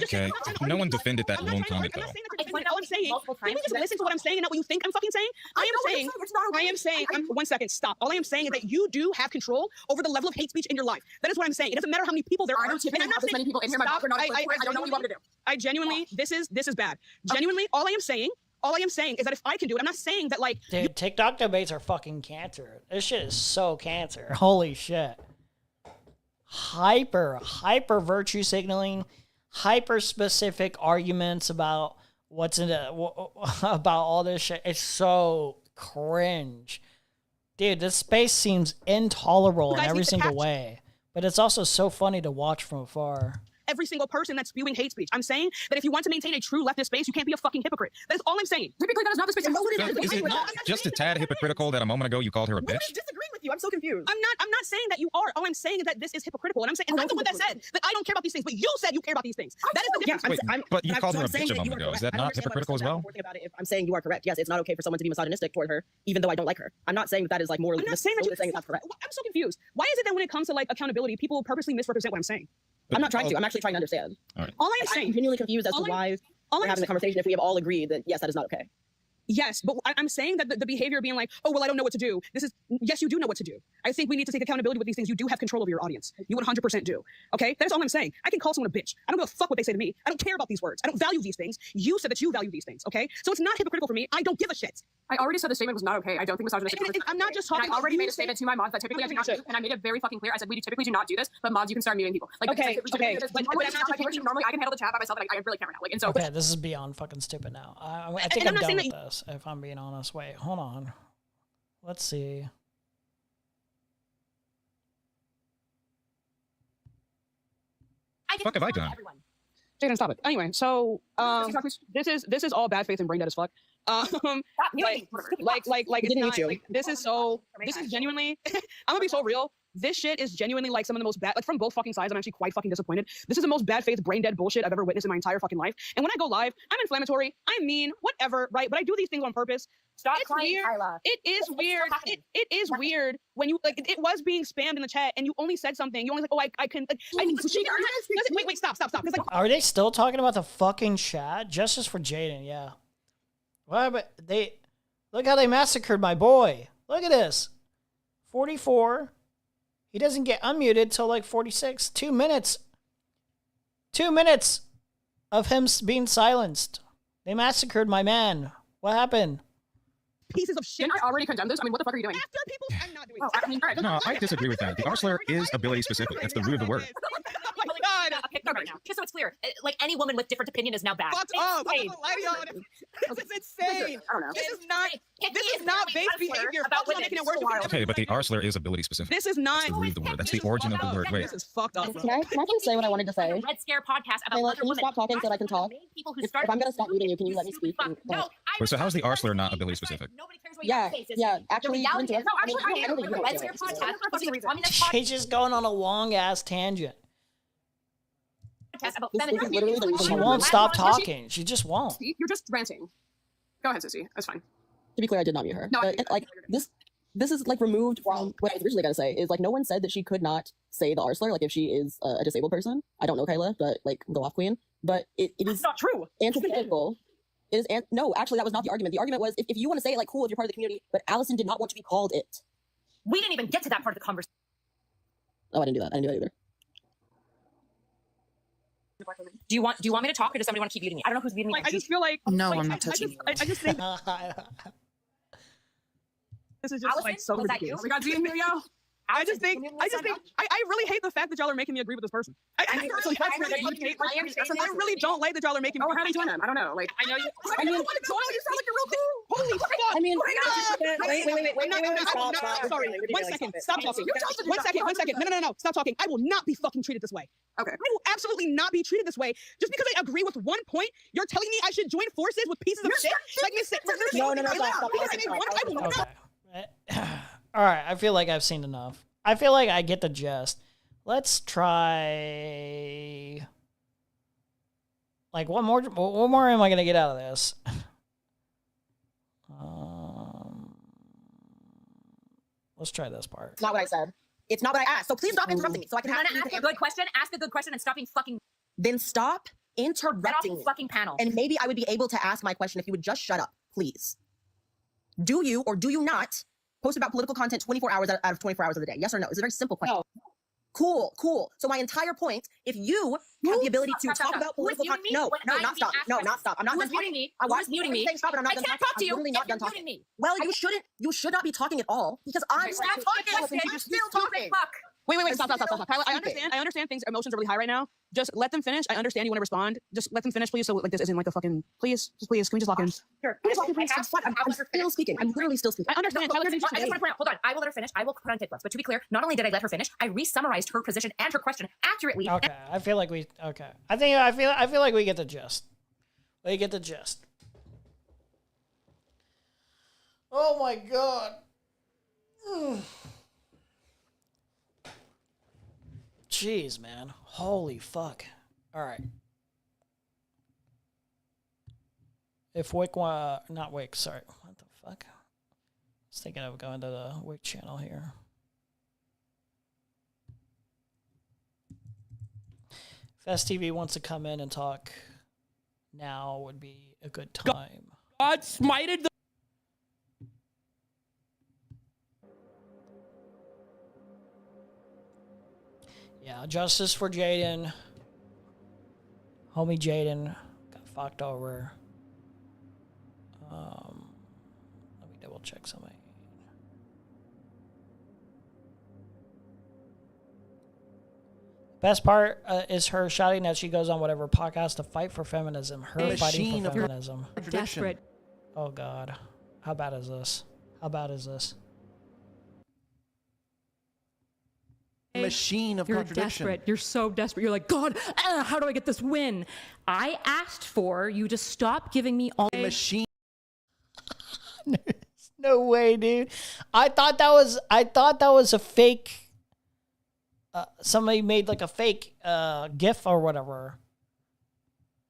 Okay. No one defended that long comment though. All I'm saying, can we just listen to what I'm saying and not what you think I'm fucking saying? I am saying, 1 second, stop. All I am saying is that you do have control over the level of hate speech in your life. That is what I'm saying. It doesn't matter how many people there are. I don't typically have this many people in here. My mods are not. I don't know what you want me to do. I genuinely, this is bad. Genuinely, all I am saying is that if I can do it, I'm not saying that like. Dude, TikTok debates are fucking cancer. This shit is so cancer. Holy shit. Hyper virtue signaling, hyper specific arguments about what's in it, about all this shit. It's so cringe. Dude, this space seems intolerable in every single way. But it's also so funny to watch from afar. Every single person that's spewing hate speech. I'm saying that if you want to maintain a true leftist space, you can't be a fucking hypocrite. That is all I'm saying. Typically, that is not the space. Is it not just a tad hypocritical that a moment ago you called her a bitch? I disagree with you. I'm so confused. I'm not saying that you are. All I'm saying is that this is hypocritical. And I'm saying, and I'm the one that said that I don't care about these things, but you said you care about these things. That is the difference. Wait, but you called her a bitch a moment ago. Is that not hypocritical as well? I'm saying you are correct. Yes, it's not okay for someone to be misogynistic toward her, even though I don't like her. I'm not saying that is like morally. I'm not saying that you're saying that's correct. I'm so confused. Why is it that when it comes to like accountability, people purposely misrepresent what I'm saying? I'm not trying to. I'm actually trying to understand. All I'm saying, I'm genuinely confused as to why we're having the conversation if we have all agreed that yes, that is not okay. Yes, but I'm saying that the behavior being like, oh, well, I don't know what to do. Yes, you do know what to do. I think we need to take accountability with these things. You do have control over your audience. You 100% do. Okay? That is all I'm saying. I can call someone a bitch. I don't give a fuck what they say to me. I don't care about these words. I don't value these things. You said that you value these things. Okay? So it's not hypocritical for me. I don't give a shit. I already said the statement was not okay. I don't think misogynistic. I'm not just talking. I already made a statement to my mods that typically I do not do, and I made it very fucking clear. I said we typically do not do this, but mods, you can start muting people. Like, okay. But I'm not normally I can handle the chat by myself. I really can't right now. Like, and so. Okay, this is beyond fucking stupid now. I think I'm done with this. If I'm being honest. Wait, hold on. Let's see. Fuck have I done? Jaden, stop it. Anyway, so this is all bad faith and brain dead as fuck. This is genuinely. I'm gonna be so real. This shit is genuinely like some of the most bad, like from both fucking sides. I'm actually quite fucking disappointed. This is the most bad faith, brain dead bullshit I've ever witnessed in my entire fucking life. And when I go live, I'm inflammatory, I'm mean, whatever, right? But I do these things on purpose. It's weird. It is weird. It is weird when you like. It was being spammed in the chat, and you only said something. You only like, oh, I can. Like, wait, stop. Like, are they still talking about the fucking chat? Justice for Jaden, yeah. Well, but look how they massacred my boy. Look at this. 44. He doesn't get unmuted till like 46. 2 minutes. 2 minutes of him being silenced. They massacred my man. What happened? Pieces of shit. Didn't I already condemn this? I mean, what the fuck are you doing? After people, I'm not doing Oh, I mean, all right. No, I disagree with that. The R slur is ability specific. That's the root of the word. Oh my god. Okay, no, right now. Just so it's clear, like any woman with different opinion is now bad. Fuck It's off. insane. This is insane. I don't know. This is not base behavior. About Fuck, making it worse. Okay, but the R slur is ability specific. This is not. That's the root of the word. That's the origin of the word. Wait. This is fucked up. Can I just say what I wanted to say? Red Scare podcast about Kayla, other can you women. stop talking so that I can talk? People who If started I'm gonna stop muting you, can you let me speak? Wait, so how's the R slur not ability specific? Yeah, yeah. Actually, reality into is, it. no, I mean, actually, I don't think you the don't Red do Scare it. podcast. She's just going on a long ass tangent. About This is feminism. literally the reason She why won't I'm stop muting her. talking. She just won't. You're just ranting. Go ahead, Sissy. That's fine. To be clear, I did not mute her. No, But like this is like removed from what I was originally gonna say. Is like no one said that she could not say the R slur. Like if she is a disabled person, I don't know Kayla, but like go off queen. But it is not true. Antithetical. It is no, actually that was not the argument. The argument was if you want to say it, like cool, if you're part of the community. But Allison did not want to be called it. We didn't even get to that part of the conversation. Oh, I didn't do that. I didn't do that either. Do you want me to talk, or does somebody want to keep muting me? I don't know who's muting me. Like, I just feel like No, like, I'm not touching I just think this is just Allison, like so was that ridiculous. you? We got Z and Emilio. I just think I really hate the fact that y'all are making me agree with this person. I really don't like that y'all are making me. Oh, how do you join them? I don't know. Like, I know you. I mean, want to join? You sound like you're real cool. Holy fuck! I mean, wait. Sorry. 1 second. Stop talking. 1 second. No. Stop talking. I will not be fucking treated this way. Okay. I will absolutely not be treated this way. Just because I agree with one point, you're telling me I should join forces with pieces of shit? Like me, No, stop. I will not. All right, I feel like I've seen enough. I feel like I get the gist. Let's try. Like what more am I gonna get out of this? Let's try this part. It's not what I said. It's not what I asked. So please stop interrupting me so I can You have want to ask a good question? Ask a good question and stop being fucking. Then stop Get off interrupting the me. fucking panel. And maybe I would be able to ask my question if you would just shut up, please. Do you or do you not post about political content 24 hours out of 24 hours of the day? Yes or no? It's a very simple question. No. Cool. So my entire point, if you have the ability to talk about political content, no, not stop. No, not stop. I'm not Who done is muting talking. me? I Who is muting me? Stop, but I'm not I done can't talking. talk to you. I'm literally not if done you're talking. muting me. Well, you should not be talking at all because I'm Stop talking. You're still talking. Fuck. Wait, stop. Tyler, I understand things, emotions are really high right now. Just let them finish. I understand you want to respond. Just let them finish, please. So like this isn't like a fucking, please, can we just lock in? Sure. I'm still speaking. I'm literally still speaking. I understand. Tyler, I just want to point out, hold on. I will let her finish. I will put on tape. But to be clear, not only did I let her finish, I re-summarized her position and her question accurately. Okay, I feel like we. Okay, I feel like we get the gist. We get the gist. Oh my god. Jeez, man. Holy fuck. All right. If Wick not Wick, sorry. What the fuck? I was thinking of going to the Wick channel here. If STV wants to come in and talk now would be a good time. God smited the Yeah, justice for Jaden. Homie Jaden got fucked over. Let me double check something. Best part is her shouting that she goes on whatever podcast to fight for feminism. Her fighting for feminism. desperate. Oh God, how bad is this? How bad is this? Machine of You're contradiction. desperate. You're so desperate. You're like, God, how do I get this win? I asked for you to stop giving me all machine. No way, dude. I thought that was a fake. Somebody made like a fake GIF or whatever.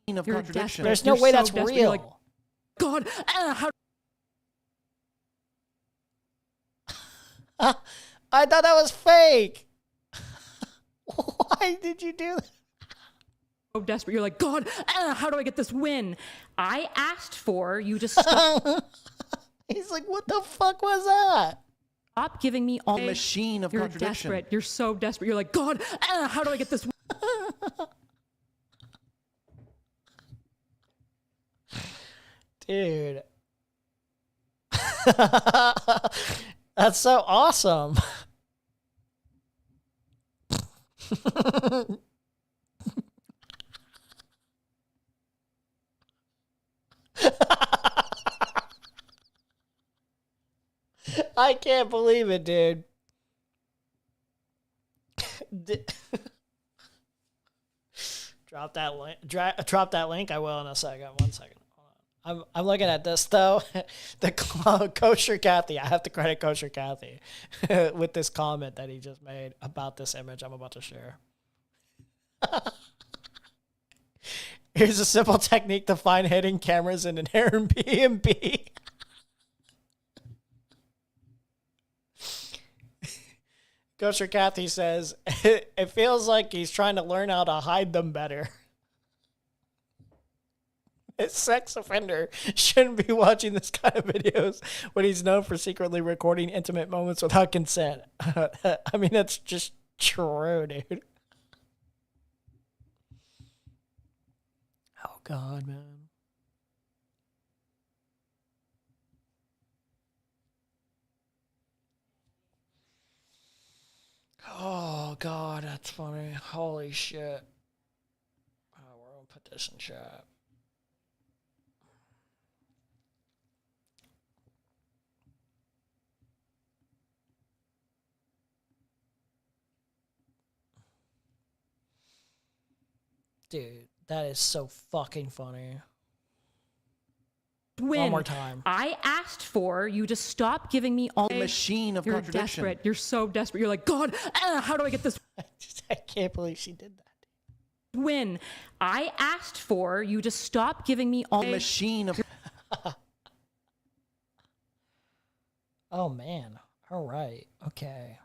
Of You're contradiction. desperate. There's no You're way so that's desperate. real. You're like, God, how? I thought that was fake. Why did you do that? So desperate. You're like, God, how do I get this win? I asked for you to stop. He's like, what the fuck was that? stop giving me all machine of You're contradiction. desperate. You're so desperate. You're like, God, how do I get this? Dude. That's so awesome. I can't believe it, dude. Drop that link. Drop that link. I will in a second. 1 second. I'm looking at this though. The Kosher Kathy. I have to credit Kosher Kathy with this comment that he just made about this image I'm about to share. Here's a simple technique to find hidden cameras in an Airbnb. Kosher Kathy says, it feels like he's trying to learn how to hide them better. A sex offender shouldn't be watching this kind of videos when he's known for secretly recording intimate moments without consent. I mean, that's just true, dude. Oh, God, man. Oh, God, that's funny. Holy shit. Oh, we're going to put this in chat. Dude, that is so fucking funny. Win. One more time. I asked for you to stop giving me all machine of You're contradiction. desperate. You're so desperate. You're like, God, how do I get this? I can't believe she did that. Win. I asked for you to stop giving me all machine of Oh, man. All right. Okay.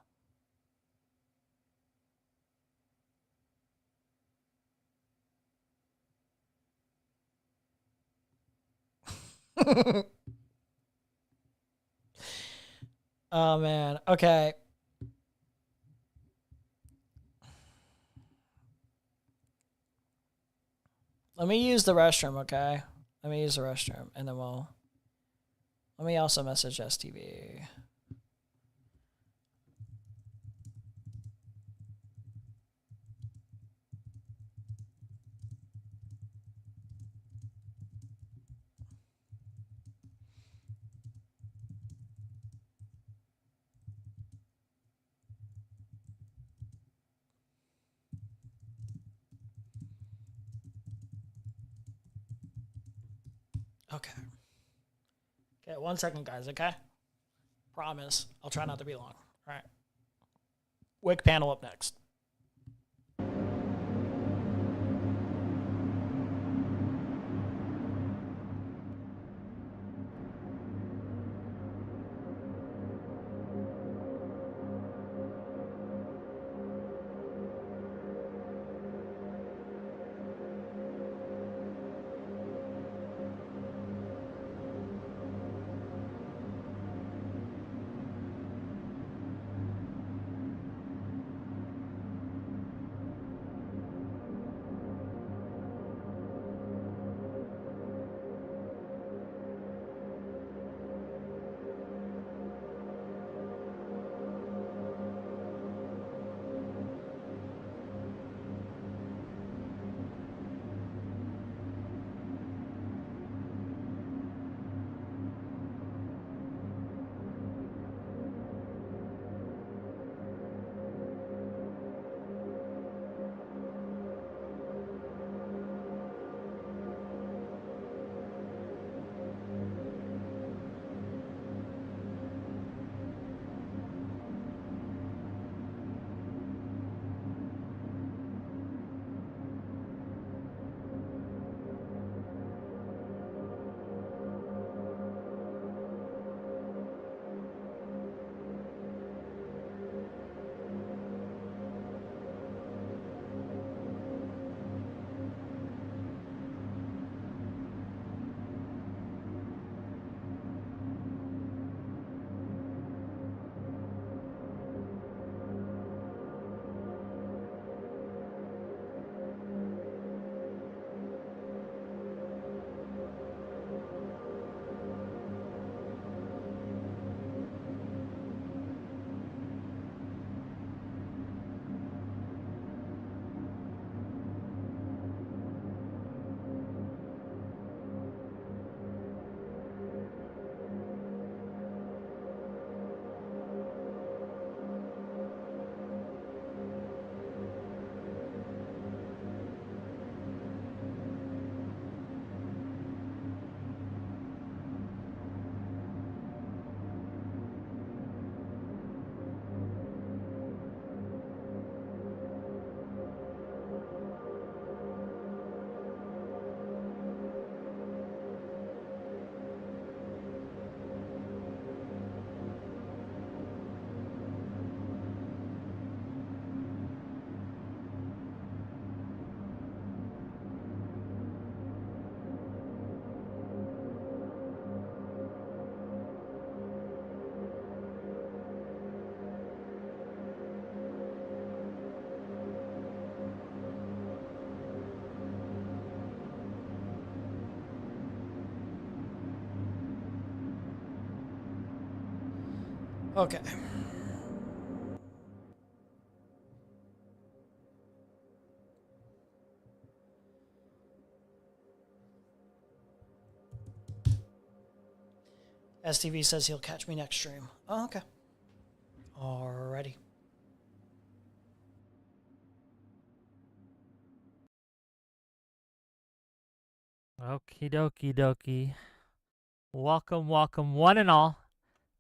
Oh, man. Okay. Let me use the restroom, okay? Let me use the restroom, and then we'll... Let me also message STV. Okay. Okay, 1 second, guys, okay? Promise. I'll try not to be long. All right. Wick panel up next. Okay. STV says he'll catch me next stream. Oh, okay. Alrighty. Okie dokie dokie. Welcome, welcome, one and all,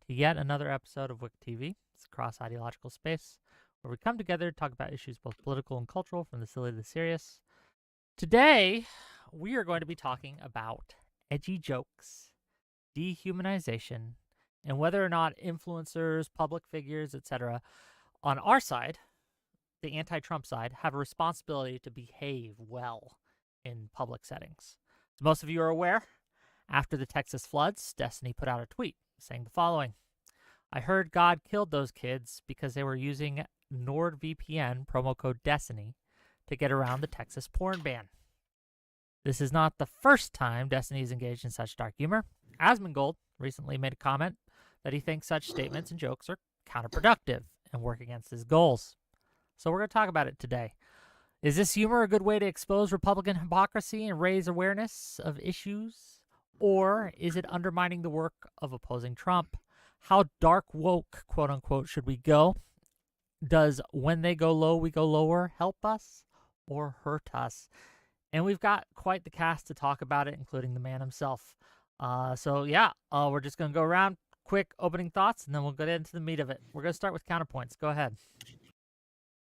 to yet another episode of WIC TV. It's a cross-ideological space where we come together to talk about issues both political and cultural, from the silly to the serious. Today, we are going to be talking about edgy jokes, dehumanization, and whether or not influencers, public figures, etc., on our side, the anti-Trump side, have a responsibility to behave well in public settings. As most of you are aware, after the Texas floods, Destiny put out a tweet saying the following: "I heard God killed those kids because they were using NordVPN promo code Destiny to get around the Texas porn ban." This is not the first time Destiny is engaged in such dark humor. Asmongold recently made a comment that he thinks such statements and jokes are counterproductive and work against his goals. So we're going to talk about it today. Is this humor a good way to expose Republican hypocrisy and raise awareness of issues? Or is it undermining the work of opposing Trump? How dark woke, quote unquote, should we go? Does when they go low, we go lower help us or hurt us? And we've got quite the cast to talk about it, including the man himself. We're just going to go around, quick opening thoughts, and then we'll get into the meat of it. We're going to start with counterpoints. Go ahead.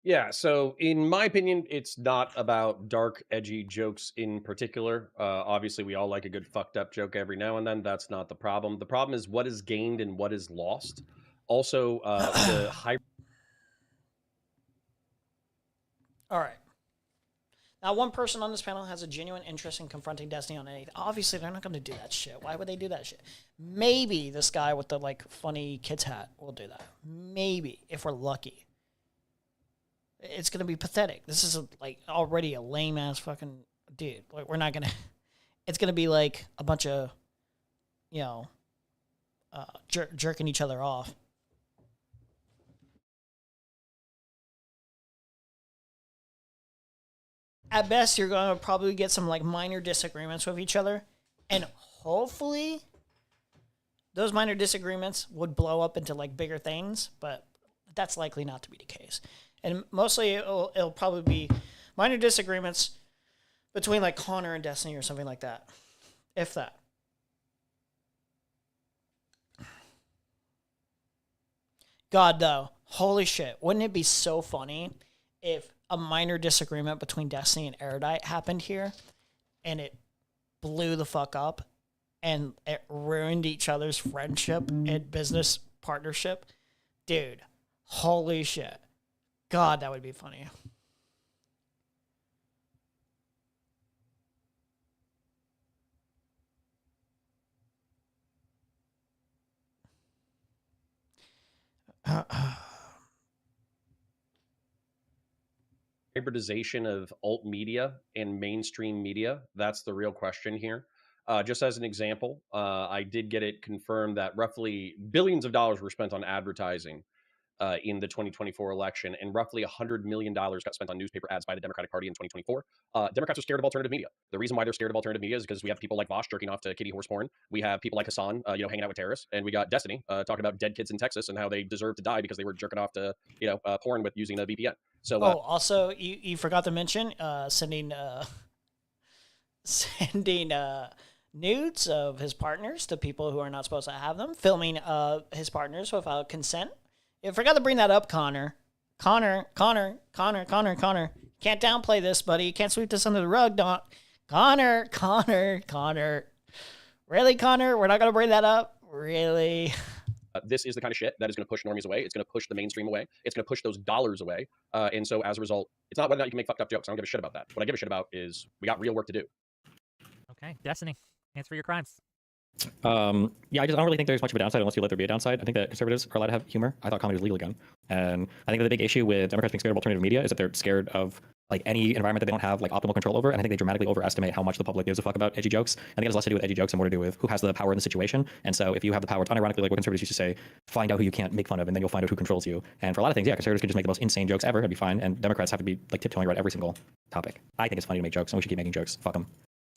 Yeah, so in my opinion, it's not about dark, edgy jokes in particular. Obviously, we all like a good fucked up joke every now and then. That's not the problem. The problem is what is gained and what is lost. Also, the hybrid. All right. Now, one person on this panel has a genuine interest in confronting Destiny on anything. Obviously, they're not going to do that shit. Why would they do that shit? Maybe this guy with the, like, funny kid's hat will do that. Maybe, if we're lucky. It's going to be pathetic. This is, already a lame-ass fucking dude. Like, we're not going to... It's going to be, like, a bunch of, jerking each other off. At best, you're going to probably get some, minor disagreements with each other. And hopefully, those minor disagreements would blow up into, bigger things. But that's likely not to be the case. And mostly, it'll probably be minor disagreements between, Connor and Destiny or something like that. If that. God, though. Holy shit. Wouldn't it be so funny if a minor disagreement between Destiny and Erudite happened here, and it blew the fuck up, and it ruined each other's friendship and business partnership? Dude, holy shit. God, that would be funny. Hybridization of alt media and mainstream media. That's the real question here. Just as an example, I did get it confirmed that roughly billions of dollars were spent on advertising in the 2024 election, and roughly $100 million got spent on newspaper ads by the Democratic Party in 2024. Democrats are scared of alternative media. The reason why they're scared of alternative media is because we have people like Vosh jerking off to kitty horse porn. We have people like Hassan, hanging out with terrorists, and we got Destiny talking about dead kids in Texas and how they deserve to die because they were jerking off to porn with using a VPN. So, also you forgot to mention sending nudes of his partners to people who are not supposed to have them, filming his partners without consent. You forgot to bring that up, Connor. Connor. Can't downplay this, buddy. You can't sweep this under the rug, Connor. Really, Connor? We're not going to bring that up? Really? This is the kind of shit that is going to push normies away. It's going to push the mainstream away. It's going to push those dollars away. And so as a result, it's not whether or not you can make fucked up jokes. I don't give a shit about that. What I give a shit about is we got real work to do. Okay, Destiny, answer your crimes. I don't really think there's much of a downside unless you let there be a downside. I think that conservatives are allowed to have humor. I thought comedy was legal again. And I think that the big issue with Democrats being scared of alternative media is that they're scared of like any environment that they don't have like optimal control over. And I think they dramatically overestimate how much the public gives a fuck about edgy jokes. I think it has less to do with edgy jokes and more to do with who has the power in the situation. And so if you have the power, it's unironically like what conservatives used to say, find out who you can't make fun of and then you'll find out who controls you. And for a lot of things, yeah, conservatives could just make the most insane jokes ever. It'd be fine. And Democrats have to be like tiptoeing around every single topic. I think it's funny to make jokes and we should keep making jokes. Fuck them.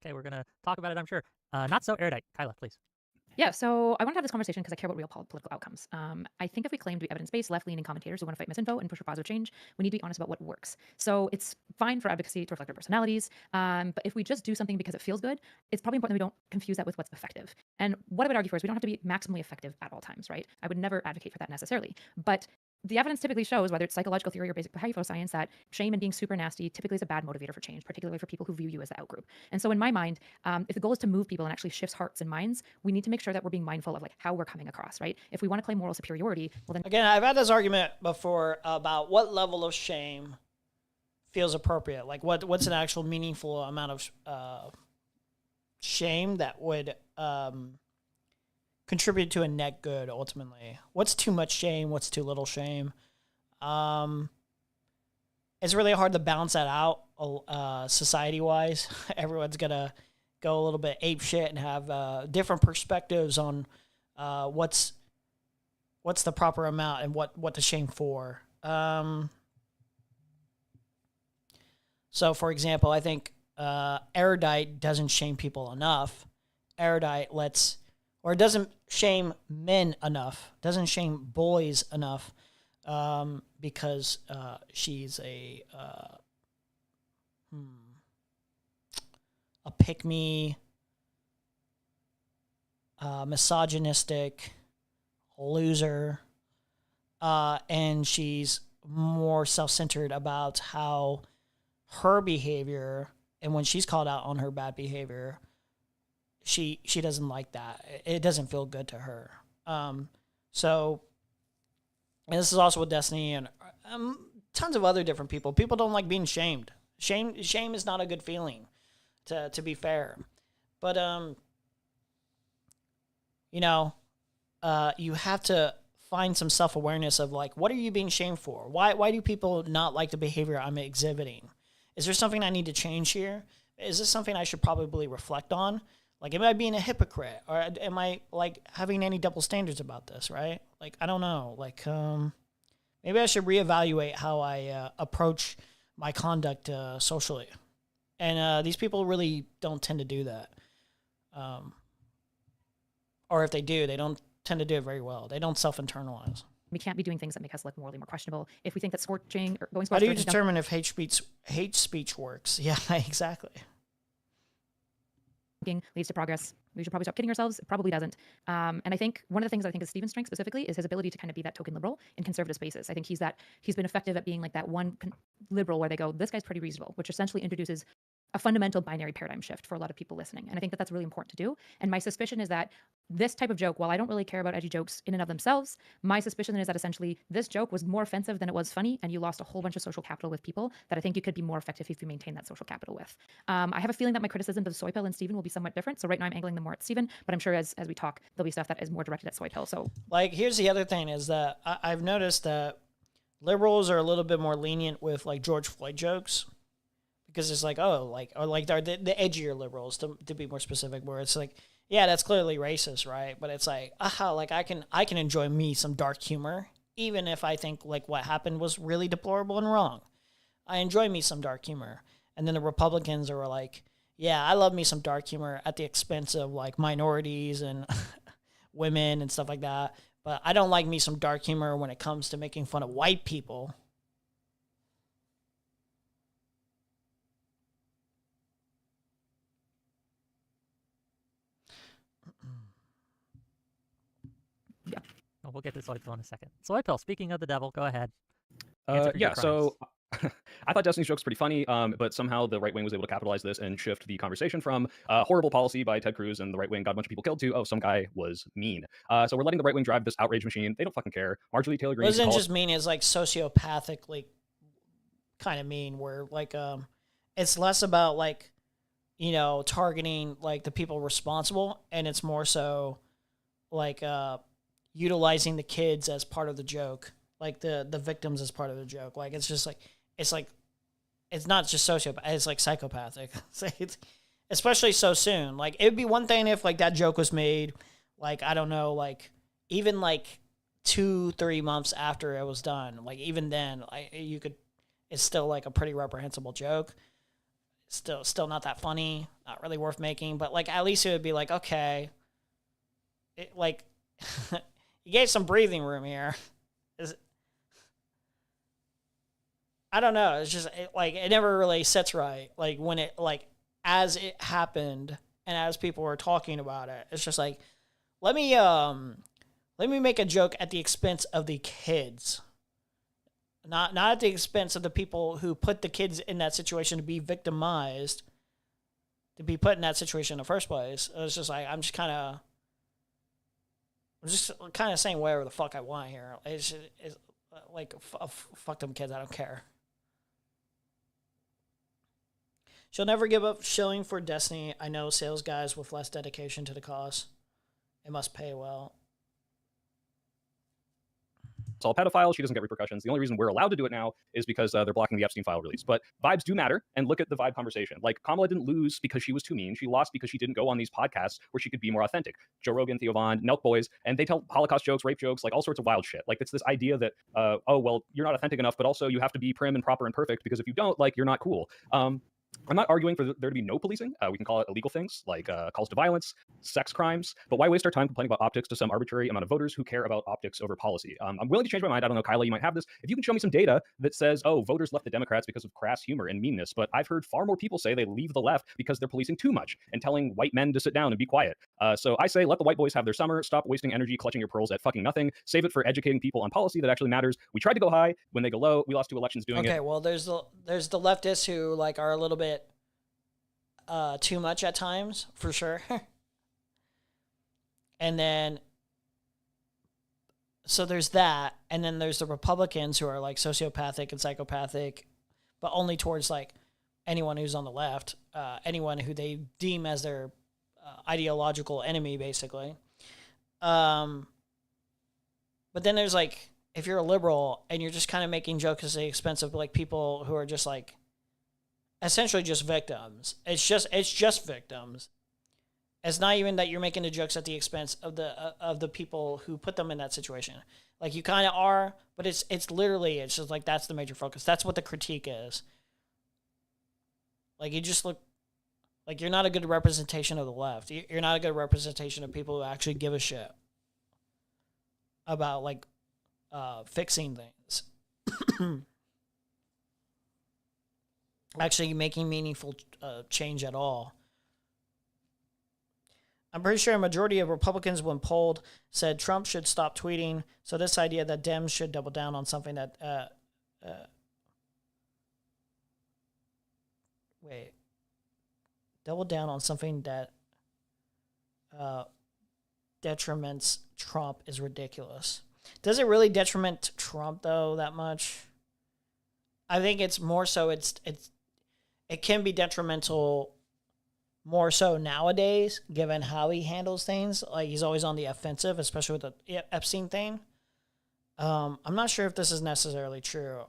Okay, we're going to talk about it, I'm sure. Not so erudite. Kyla, please. Yeah, so I want to have this conversation because I care about real political outcomes. I think if we claim to be evidence-based, left-leaning commentators who want to fight misinfo and push for positive change, we need to be honest about what works. So it's fine for advocacy to reflect our personalities, but if we just do something because it feels good, it's probably important that we don't confuse that with what's effective. And what I would argue for is we don't have to be maximally effective at all times, right? I would never advocate for that necessarily, but the evidence typically shows, whether it's psychological theory or basic behavioral science, that shame and being super nasty typically is a bad motivator for change, particularly for people who view you as the outgroup. And so in my mind, if the goal is to move people and actually shifts hearts and minds, we need to make sure that we're being mindful of like how we're coming across, right? If we want to claim moral superiority, well then... Again, I've had this argument before about what level of shame feels appropriate. Like what's an actual meaningful amount of shame that would... contribute to a net good ultimately. What's too much shame? What's too little shame? It's really hard to balance that out society-wise. Everyone's gonna go a little bit ape shit and have different perspectives on what's the proper amount and what to shame for. So, for example, I think Erudite doesn't shame people enough. Erudite it doesn't shame men enough, doesn't shame boys enough, because she's a pick-me, misogynistic loser, and she's more self-centered about how her behavior, and when she's called out on her bad behavior, she doesn't like that. It doesn't feel good to her. So, and this is also with Destiny and tons of other different people. People don't like being shamed. Shame is not a good feeling, to be fair. But you have to find some self-awareness of like, what are you being shamed for? Why do people not like the behavior I'm exhibiting? Is there something I need to change here? Is this something I should probably reflect on? Like, am I being a hypocrite, or am I like having any double standards about this? Right? Like, I don't know. Like, maybe I should reevaluate how I approach my conduct socially. And these people really don't tend to do that. Or if they do, they don't tend to do it very well. They don't self-internalize. We can't be doing things that make us look morally more questionable. If we think that scorching or going... How do you determine if hate speech works? Yeah, exactly. Leads to progress. We should probably stop kidding ourselves. It probably doesn't. And I think one of the things I think is Stephen's strength specifically is his ability to kind of be that token liberal in conservative spaces. I think he's been effective at being like that one liberal where they go, this guy's pretty reasonable, which essentially introduces a fundamental binary paradigm shift for a lot of people listening. And I think that that's really important to do. And my suspicion is that this type of joke, while I don't really care about edgy jokes in and of themselves, my suspicion is that essentially this joke was more offensive than it was funny, and you lost a whole bunch of social capital with people that I think you could be more effective if you maintain that social capital with. I have a feeling that my criticism of Soypill and Stephen will be somewhat different. So right now I'm angling them more at Stephen, but I'm sure as we talk, there'll be stuff that is more directed at Soypill. So like, here's the other thing is that I've noticed that liberals are a little bit more lenient with like George Floyd jokes. Because it's like, the edgier liberals, to be more specific, where it's like, yeah, that's clearly racist, right? But it's like, like I can enjoy me some dark humor, even if I think like what happened was really deplorable and wrong. I enjoy me some dark humor. And then the Republicans are like, yeah, I love me some dark humor at the expense of like minorities and women and stuff like that. But I don't like me some dark humor when it comes to making fun of white people. Yeah. Oh, we'll get to Soypill in a second. Soypill, speaking of the devil, go ahead. Yeah, so I thought Destiny's joke's pretty funny, but somehow the right wing was able to capitalize this and shift the conversation from horrible policy by Ted Cruz and the right wing got a bunch of people killed to, some guy was mean. So we're letting the right wing drive this outrage machine. They don't fucking care. Marjorie Taylor Greene... Wasn't just mean, it's like sociopathically kind of mean, where like it's less about like, targeting like the people responsible, and it's more so like utilizing the kids as part of the joke, like the victims as part of the joke. Like it's just like it's not just sociopath, it's like psychopathic. It's especially so soon. Like, it'd be one thing if like that joke was made, like, I don't know, like even like 2-3 months after it was done. Like, even then, you could, it's still like a pretty reprehensible joke. Still not that funny, not really worth making, but like at least it would be like, okay, it, like you gave some breathing room here. I don't know. It's just like it never really sits right. Like when it like as it happened and as people were talking about it, it's just like let me make a joke at the expense of the kids. Not at the expense of the people who put the kids in that situation to be victimized, to be put in that situation in the first place. It was just like I'm just kind of saying whatever the fuck I want here. It's like fuck them kids. I don't care. She'll never give up shilling for Destiny. I know sales guys with less dedication to the cause. It must pay well. It's all pedophiles. She doesn't get repercussions. The only reason we're allowed to do it now is because they're blocking the Epstein file release. But vibes do matter, and look at the vibe conversation. Like, Kamala didn't lose because she was too mean. She lost because she didn't go on these podcasts where she could be more authentic. Joe Rogan, Theo Von, Nelk Boys, and they tell Holocaust jokes, rape jokes, like all sorts of wild shit. Like, it's this idea that, oh, well, you're not authentic enough, but also you have to be prim and proper and perfect because if you don't, like, you're not cool. I'm not arguing for there to be no policing. We can call it illegal things like calls to violence, sex crimes, but why waste our time complaining about optics to some arbitrary amount of voters who care about optics over policy? I'm willing to change my mind. I don't know, Kyla, you might have this. If you can show me some data that says, oh, voters left the Democrats because of crass humor and meanness, but I've heard far more people say they leave the left because they're policing too much and telling white men to sit down and be quiet. So I say let the white boys have their summer, stop wasting energy clutching your pearls at fucking nothing, save it for educating people on policy that actually matters. We tried to go high. When they go low, we lost 2 elections doing it. Okay, well, there's the leftists who like are a little bit too much at times, for sure. And then, so there's that, and then there's the Republicans who are like sociopathic and psychopathic, but only towards like anyone who's on the left, anyone who they deem as their ideological enemy, basically. But then there's like, if you're a liberal and you're just kind of making jokes at the expense of like people who are just like essentially just victims. It's just victims. It's not even that you're making the jokes at the expense of the people who put them in that situation. Like you kind of are, but it's literally, it's just like that's the major focus. That's what the critique is. Like you just look like you're not a good representation of the left. You're not a good representation of people who actually give a shit about like fixing things. Actually making meaningful change at all. I'm pretty sure a majority of Republicans, when polled, said Trump should stop tweeting. So this idea that Dems should double down on something that... double down on something that detriments Trump is ridiculous. Does it really detriment Trump, though, that much? I think it's more so it can be detrimental more so nowadays, given how he handles things. Like, he's always on the offensive, especially with the Epstein thing. I'm not sure if this is necessarily true.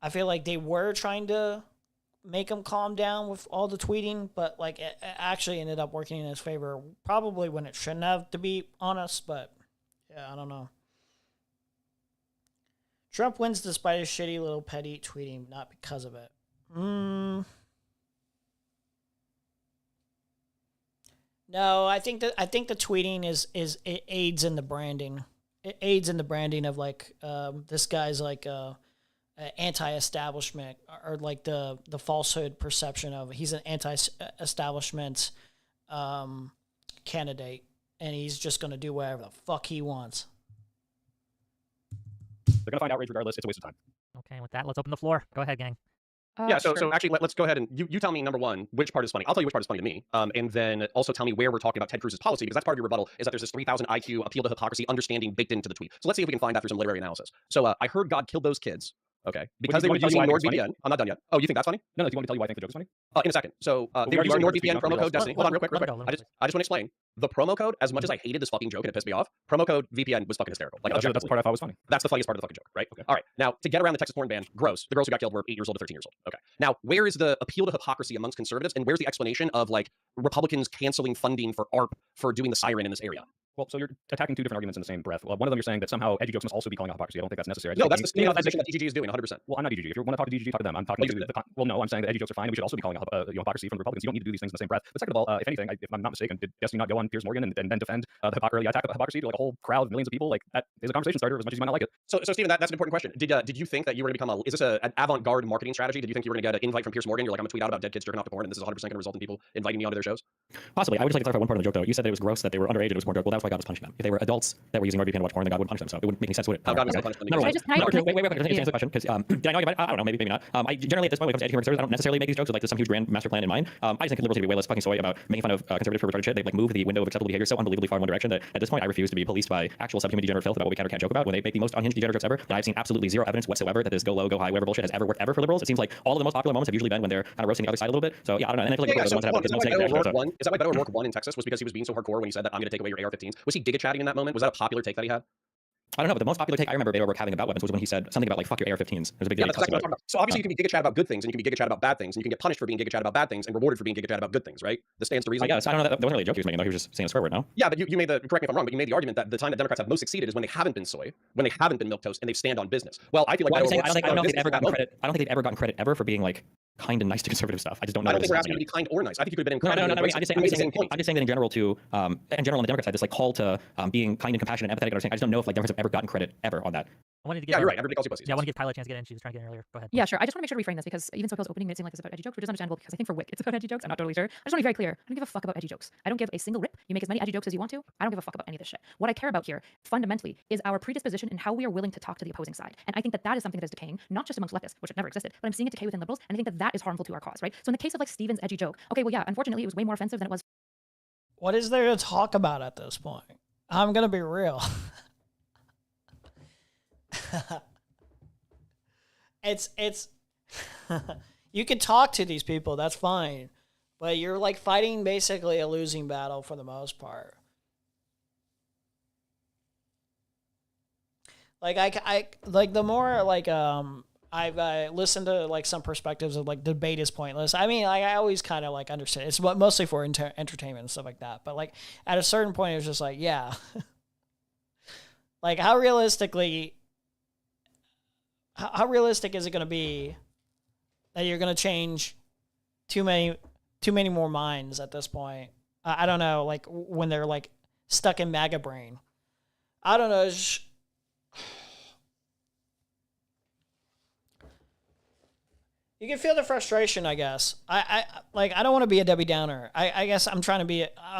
I feel like they were trying to make him calm down with all the tweeting, but like it actually ended up working in his favor, probably when it shouldn't have, to be honest. But yeah, I don't know. Trump wins despite his shitty little petty tweeting, not because of it. No, I think the tweeting is it aids in the branding. It aids in the branding of like this guy's like anti-establishment, or like the falsehood perception of he's an anti-establishment candidate, and he's just gonna do whatever the fuck he wants. They're gonna find outrage regardless. It's a waste of time. Okay, with that, let's open the floor. Go ahead, gang. Yeah, so actually, let's go ahead and you tell me, number one, which part is funny. I'll tell you which part is funny to me. And then also tell me where we're talking about Ted Cruz's policy, because that's part of your rebuttal, is that there's this 3,000 IQ appeal to hypocrisy understanding baked into the tweet. So let's see if we can find that through some literary analysis. So I heard God killed those kids. Okay. Because they were using NordVPN. I'm not done yet. Oh, you think that's funny? No, do you want me to tell you why I think the joke is funny? In a second. So they were using NordVPN promo code Destiny. Hold on, real quick. I just want to explain. The promo code, as much as I hated this fucking joke and it pissed me off, promo code VPN was fucking hysterical. Like, that's the part I thought was funny. That's the funniest part of the fucking joke, right? Okay. All right. Now, to get around the Texas porn ban, gross. The girls who got killed were 8 years old to 13 years old. Okay. Now, where is the appeal to hypocrisy amongst conservatives, and where's the explanation of like Republicans canceling funding for ARP for doing the siren in this area? Well, so you're attacking two different arguments in the same breath. Well, one of them you're saying that somehow edgy jokes must also be calling out hypocrisy. I don't think that's necessary. No, that's the state opposition that DGG is doing, 100%. Well, I'm not DGG. If you want to talk to DGG, talk to them. I'm talking to well, no, I'm saying that edgy jokes are fine, and we should also be calling out hypocrisy from the Republicans. You don't need to do these things in the same breath. But second of all, if anything, if I'm not mistaken, did Destiny not go on Piers Morgan and then defend the early attack of hypocrisy to like a whole crowd of millions of people? Like that is a conversation starter as much as you might not like it. So Stephen, that's an important question. Did you think that you were going to become is this an avant-garde marketing strategy? Did you think you were going to get an invite from Piers Morgan? You're like, I'm going to tweet out about dead kids jerking off to porn, and this is 100% going to result in people inviting me onto their shows? Possibly. I would just like to clarify one part of the joke, though. You said that it was gross that they were underage and it was more dark. Well, that's why God was punishing them. If they were adults that were using NordVPN to watch porn, then God would punish them. So it wouldn't make any sense, would it? How God was going to punish them? Wait, answer the question, because did I know you about it? I don't know, maybe not. I generally, at this point, when it comes to anti-conservative service, I don't necessarily make these jokes with like some huge grand master plan in mind. I just think liberals need to be way less fucking soy about making fun of conservatives for retarded shit. They've like moved the window of acceptable behavior so unbelievably far in one direction that at this point I refuse to be policed by actual subhuman degenerate filth about what we can or can't joke about when they make the most unhinged degenerate jokes ever. And I've seen absolutely zero evidence whatsoever that this go low, go high, whatever bullshit has ever worked ever for liberals. It seems like all of the most popular moments have usually been when they're kind of roasting the other side a little bit. So yeah, I don't know. And I feel like is that why Beto O'Rourke won in Texas was because he was being so hardcore when he said that I'm going to take away your AR-15s? Was he giga chatting in that moment? Was that a popular take that he had? I don't know, but the most popular take I remember Beto O'Rourke having about weapons was when he said something about like fuck your AR-15s. It was a big deal. So obviously you can be giga chat about good things, and you can be giga chat about bad things, and you can get punished for being giga chat about bad things and rewarded for being giga chat about good things, right? This stands to reason. I guess I don't know. That wasn't really a joke he was making, though. He was just saying a swear word. No. Yeah, but you made the correct me if I'm wrong, but you made the argument that the time that Democrats have most succeeded is when they haven't been soy, when they haven't been milquetoast, and they stand on business. Well, I feel like I don't know if they've ever gotten credit. I don't think they've ever gotten credit ever for being like kind and nice to conservative stuff. I just don't know. I don't think we're asking you to be kind or nice. I think you could have been incredible. No. I'm just saying that in general on the Democrat side, this like call to being kind and compassionate and empathetic and understanding. I just don't know if like Democrats have ever gotten credit ever on that. I wanted to get yeah, you're right. Everybody calls you pussies. Yeah, I want to give Tyler a chance to get in. She was trying to get in earlier. Go ahead. Yeah, sure. I just want to make sure to reframe this because even Sophil's opening made it seem like this is about edgy jokes, which is understandable because I think for Wick it's about edgy jokes. I'm not totally sure. I just want to be very clear. I don't give a fuck about edgy jokes. I don't give a single rip. You make as many edgy jokes as you want to. I don't give a fuck about any of this shit. What I care about here, fundamentally, is our predisposition and how we are willing to talk to the opposing side. And I think that that is something that is decaying, not just amongst leftists, which it never existed, but I'm seeing it decay within liberals, and I think that that is harmful to our cause, right? So in the case of like Steven's edgy joke, okay, well, yeah, unfortunately, it was way more offensive than it was. What is there to talk about at this point? I'm gonna be real. It's you can talk to these people, that's fine, but you're like fighting basically a losing battle for the most part. Like I like the more like I've listened to like some perspectives of like debate is pointless. I mean, like, I always kind of like understand it's mostly for entertainment and stuff like that. But like at a certain point, it's just like, yeah, like how realistic is it going to be that you're going to change too many more minds at this point? I don't know. Like when they're like stuck in MAGA brain. I don't know. You can feel the frustration, I guess. I don't want to be a Debbie Downer. I guess I'm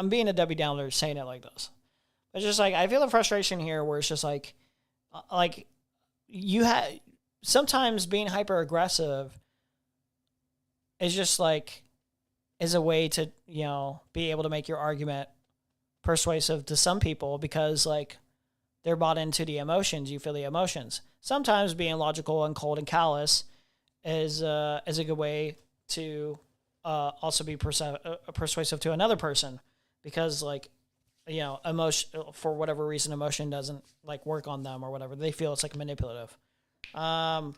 being a Debbie Downer saying it like this. It's just like, I feel the frustration here where it's just like you had, sometimes being hyper aggressive is just like, is a way to, you know, be able to make your argument persuasive to some people because like they're bought into the emotions. You feel the emotions. Sometimes being logical and cold and callous is a good way to also be persuasive to another person because like, you know, emotion, for whatever reason, emotion doesn't like work on them or whatever. They feel it's like manipulative. I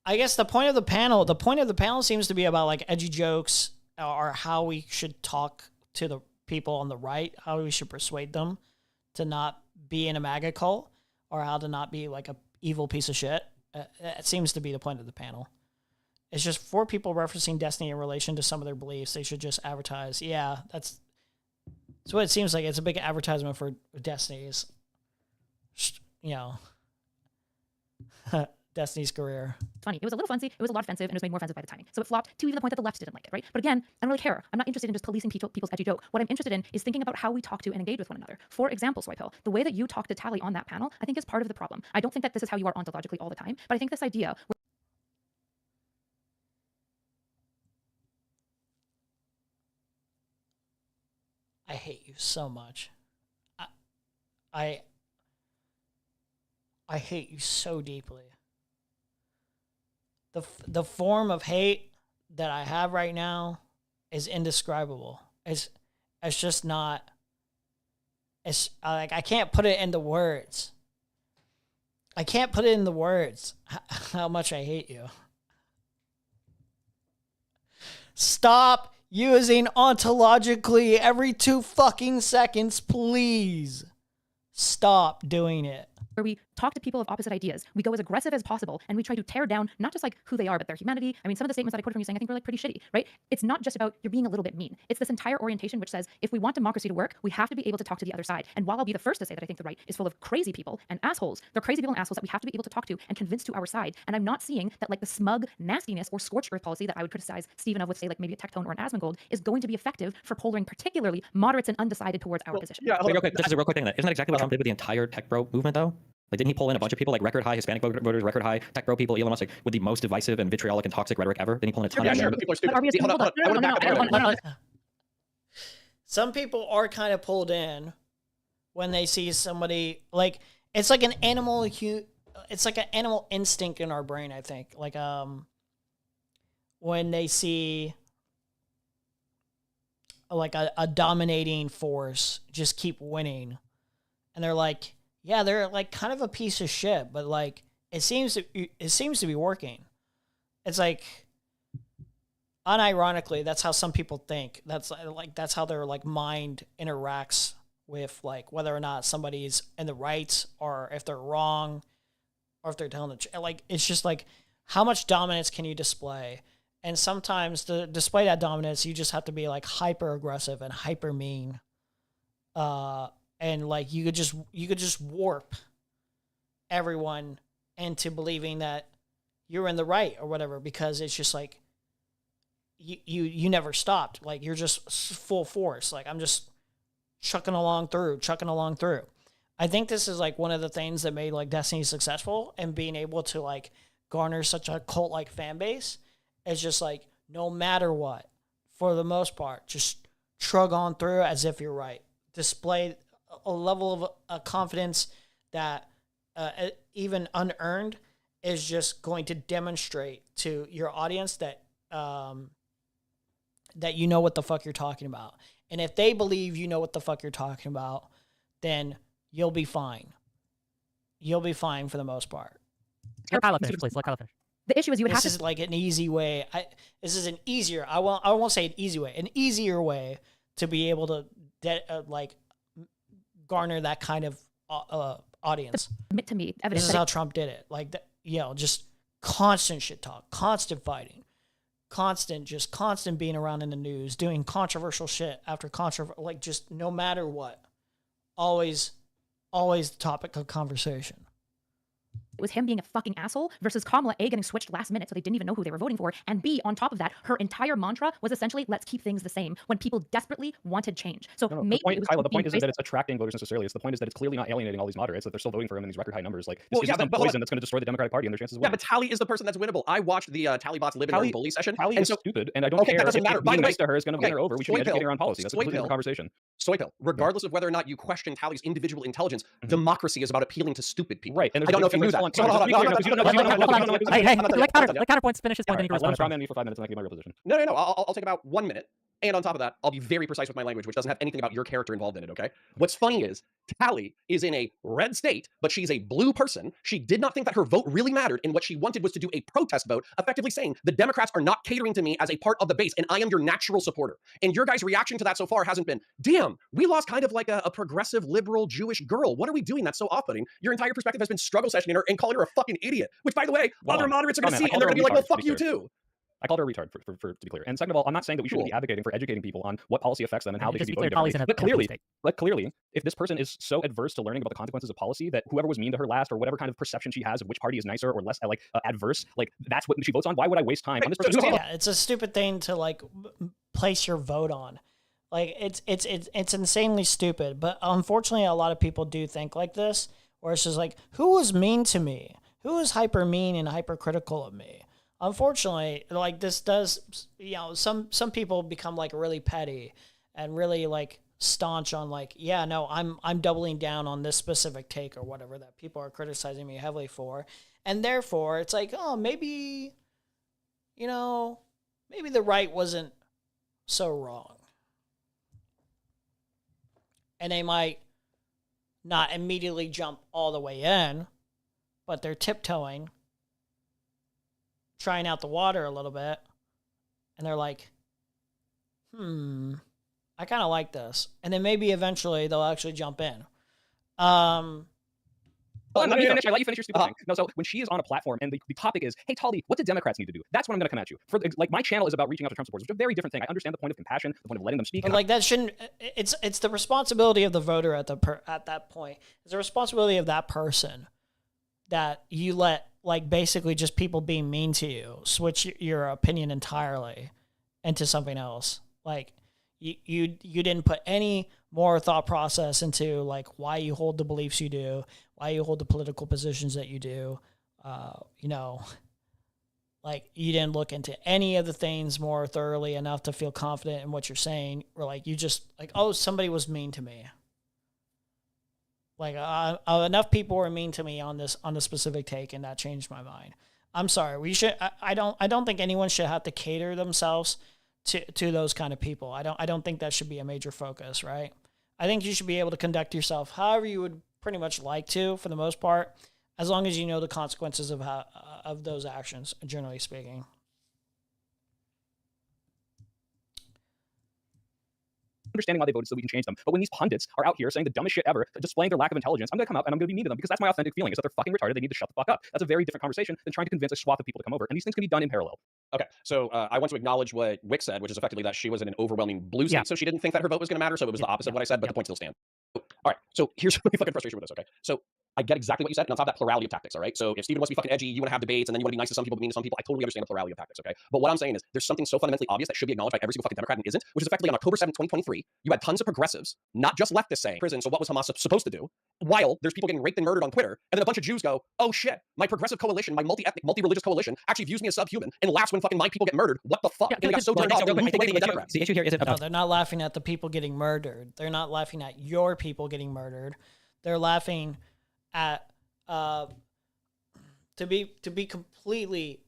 guess the point of the panel seems to be about like edgy jokes or how we should talk to the people on the right, how we should persuade them to not be in a MAGA cult or how to not be like a evil piece of shit. It seems to be the point of the panel. It's just for people referencing Destiny in relation to some of their beliefs. They should just advertise. Yeah, that's what it seems like. It's a big advertisement for Destiny's, you know, Destiny's career. Funny. It was a little fancy. It was a lot offensive, and it was made more offensive by the timing. So it flopped to even the point that the left didn't like it, right? But again, I don't really care. I'm not interested in just policing people's edgy joke. What I'm interested in is thinking about how we talk to and engage with one another. For example, Swipehill, the way that you talk to Tally on that panel, I think is part of the problem. I don't think that this is how you are ontologically all the time, but I think this idea. I hate you so much. I I hate you so deeply. The form of hate that I have right now is indescribable. It's just not. It's like I can't put it into words. I can't put it in the words how much I hate you. Stop using ontologically every 2 fucking seconds, please. Stop doing it. Where we talk to people of opposite ideas, we go as aggressive as possible, and we try to tear down not just like who they are, but their humanity. I mean, some of the statements that I quoted from you saying I think were like pretty shitty, right? It's not just about you're being a little bit mean. It's this entire orientation which says if we want democracy to work, we have to be able to talk to the other side. And while I'll be the first to say that I think the right is full of crazy people and assholes, they're crazy people and assholes that we have to be able to talk to and convince to our side. And I'm not seeing that like the smug nastiness or scorched earth policy that I would criticize Stephen of with say like maybe a Tectone or an Asmongold is going to be effective for polling particularly moderates and undecided towards our position. Yeah, wait, real quick, just a real quick thing. Isn't that exactly what Trump did with the entire tech bro movement though? Like, didn't he pull in a bunch of people, like record high Hispanic voters, record high tech bro people, Elon Musk, like, with the most divisive and vitriolic and toxic rhetoric ever? Didn't he pull in a ton of sure, them? people are stupid. Some people are kind of pulled in when they see somebody like it's like an animal. It's like an animal instinct in our brain. I think like when they see like a dominating force just keep winning, and they're like. Yeah, they're like kind of a piece of shit, but like it seems to be working. It's like unironically, that's how some people think. That's how their like mind interacts with like whether or not somebody's in the right or if they're wrong or if they're telling the truth. Like it's just like how much dominance can you display? And sometimes to display that dominance, you just have to be like hyper aggressive and hyper mean. And like you could just warp everyone into believing that you're in the right or whatever because it's just like you never stopped. Like you're just full force. Like I'm just chucking along through. I think this is like one of the things that made like Destiny successful and being able to like garner such a cult like fan base is just like no matter what, for the most part, just shrug on through as if you're right. Display a level of confidence that even unearned is just going to demonstrate to your audience that that you know what the fuck you're talking about. And if they believe you know what the fuck you're talking about, then you'll be fine. You'll be fine for the most part. Let Kyla finish, please. Let Kyla finish. The issue is you would have to... This is like an easy way. This is an easier... I won't say an easy way. An easier way to be able to like garner that kind of audience. Admit to me, evidence. This is how Trump did it. Like, just constant shit talk, constant fighting, constant being around in the news, doing controversial shit after like just no matter what, always the topic of conversation. It was him being a fucking asshole versus Kamala A getting switched last minute so they didn't even know who they were voting for. And B, on top of that, her entire mantra was essentially, let's keep things the same when people desperately wanted change. So maybe the point isn't that it's attracting voters necessarily. It's the point is that it's clearly not alienating all these moderates, that they're still voting for him in these record high numbers. Like, this is the poison that's going to destroy the Democratic Party and their chances of winning. Yeah, but Tally is the person that's winnable. I watched the Tally bots live in her bully session. Tally is stupid, and I don't care that doesn't matter. Being nice to her is going to win her over. We should be educating her on policy. That's a completely different conversation. Soypill, regardless of whether or not you question Tally's individual intelligence, democracy is about appealing to stupid people. Right, and I don't know if you knew that. Hey, let Counterpoints finish his point. Then you let him strawman me for 5 minutes and I give my real position. No. I'll take about 1 minute. And on top of that, I'll be very precise with my language, which doesn't have anything about your character involved in it, okay? What's funny is Tally is in a red state, but she's a blue person. She did not think that her vote really mattered, and what she wanted was to do a protest vote, effectively saying, the Democrats are not catering to me as a part of the base, and I am your natural supporter. And your guys' reaction to that so far hasn't been, damn, we lost kind of like a progressive, liberal, Jewish girl. What are we doing that's so off-putting? Your entire perspective has been struggle sessioning her and calling her a fucking idiot, which, by the way, other moderates are going to see, and they're going to be like, well, fuck you too. I called her a retard, for to be clear. And second of all, I'm not saying that we shouldn't be advocating for educating people on what policy affects them and how they should be voting differently. But clearly, if this person is so adverse to learning about the consequences of policy that whoever was mean to her last or whatever kind of perception she has of which party is nicer or less adverse, like that's what she votes on. Why would I waste time on this person? Yeah, it's a stupid thing to like place your vote on. Like it's insanely stupid. But unfortunately, a lot of people do think like this, where it's just like, who was mean to me? Who was hyper mean and hypercritical of me? Unfortunately, like this does, some people become like really petty and really like staunch on like, yeah, no, I'm doubling down on this specific take or whatever that people are criticizing me heavily for. And therefore it's like, oh, maybe, you know, maybe the right wasn't so wrong. And they might not immediately jump all the way in, but they're tiptoeing, trying out the water a little bit. And they're like, I kind of like this. And then maybe eventually they'll actually jump in. Let me finish. I let you finish your stupid thing. No, so when she is on a platform and the topic is, hey, Tali, what do Democrats need to do? That's when I'm going to come at you. For like, my channel is about reaching out to Trump supporters, which is a very different thing. I understand the point of compassion, the point of letting them speak. But like that shouldn't. It's the responsibility of the voter at that point. It's the responsibility of that person that you let like basically just people being mean to you switch your opinion entirely into something else. Like you didn't put any more thought process into like why you hold the beliefs you do, why you hold the political positions that you do. You know, like you didn't look into any of the things more thoroughly enough to feel confident in what you're saying, or like you just like, oh, somebody was mean to me. Like enough people were mean to me on this specific take, and that changed my mind. I'm sorry. We should. I don't think anyone should have to cater themselves to those kind of people. I don't think that should be a major focus, right? I think you should be able to conduct yourself however you would pretty much like to, for the most part, as long as you know the consequences of those actions, generally speaking. Understanding why they voted so we can change them. But when these pundits are out here saying the dumbest shit ever, displaying their lack of intelligence, I'm going to come out and I'm going to be mean to them because that's my authentic feeling is that they're fucking retarded. They need to shut the fuck up. That's a very different conversation than trying to convince a swath of people to come over. And these things can be done in parallel. Okay, so I want to acknowledge what Wick said, which is effectively that she was in an overwhelming blue state, so she didn't think that her vote was going to matter, so it was the opposite of what I said, but the point still stands. All right, so here's my fucking frustration with this, okay? So I get exactly what you said, and on top of that, plurality of tactics, all right? So if Steven wants to be fucking edgy, you want to have debates, and then you want to be nice to some people, but mean to some people, I totally understand the plurality of tactics, okay? But what I'm saying is, there's something so fundamentally obvious that should be acknowledged by every single fucking Democrat and isn't, which is effectively on October 7th, 2023, you had tons of progressives, not just leftists saying, prison, so what was Hamas supposed to do? While there's people getting raped and murdered on Twitter, and then a bunch of Jews go, oh shit, my progressive coalition, my multi-ethnic, multi-religious coalition actually views me as subhuman and laughs when fucking my people get murdered. What the fuck? And they got so turned off, they moved away from the Democrats. The issue here isn't No, they're not laughing at the people getting murdered. They're not laughing at your people getting murdered. They're laughing at to be completely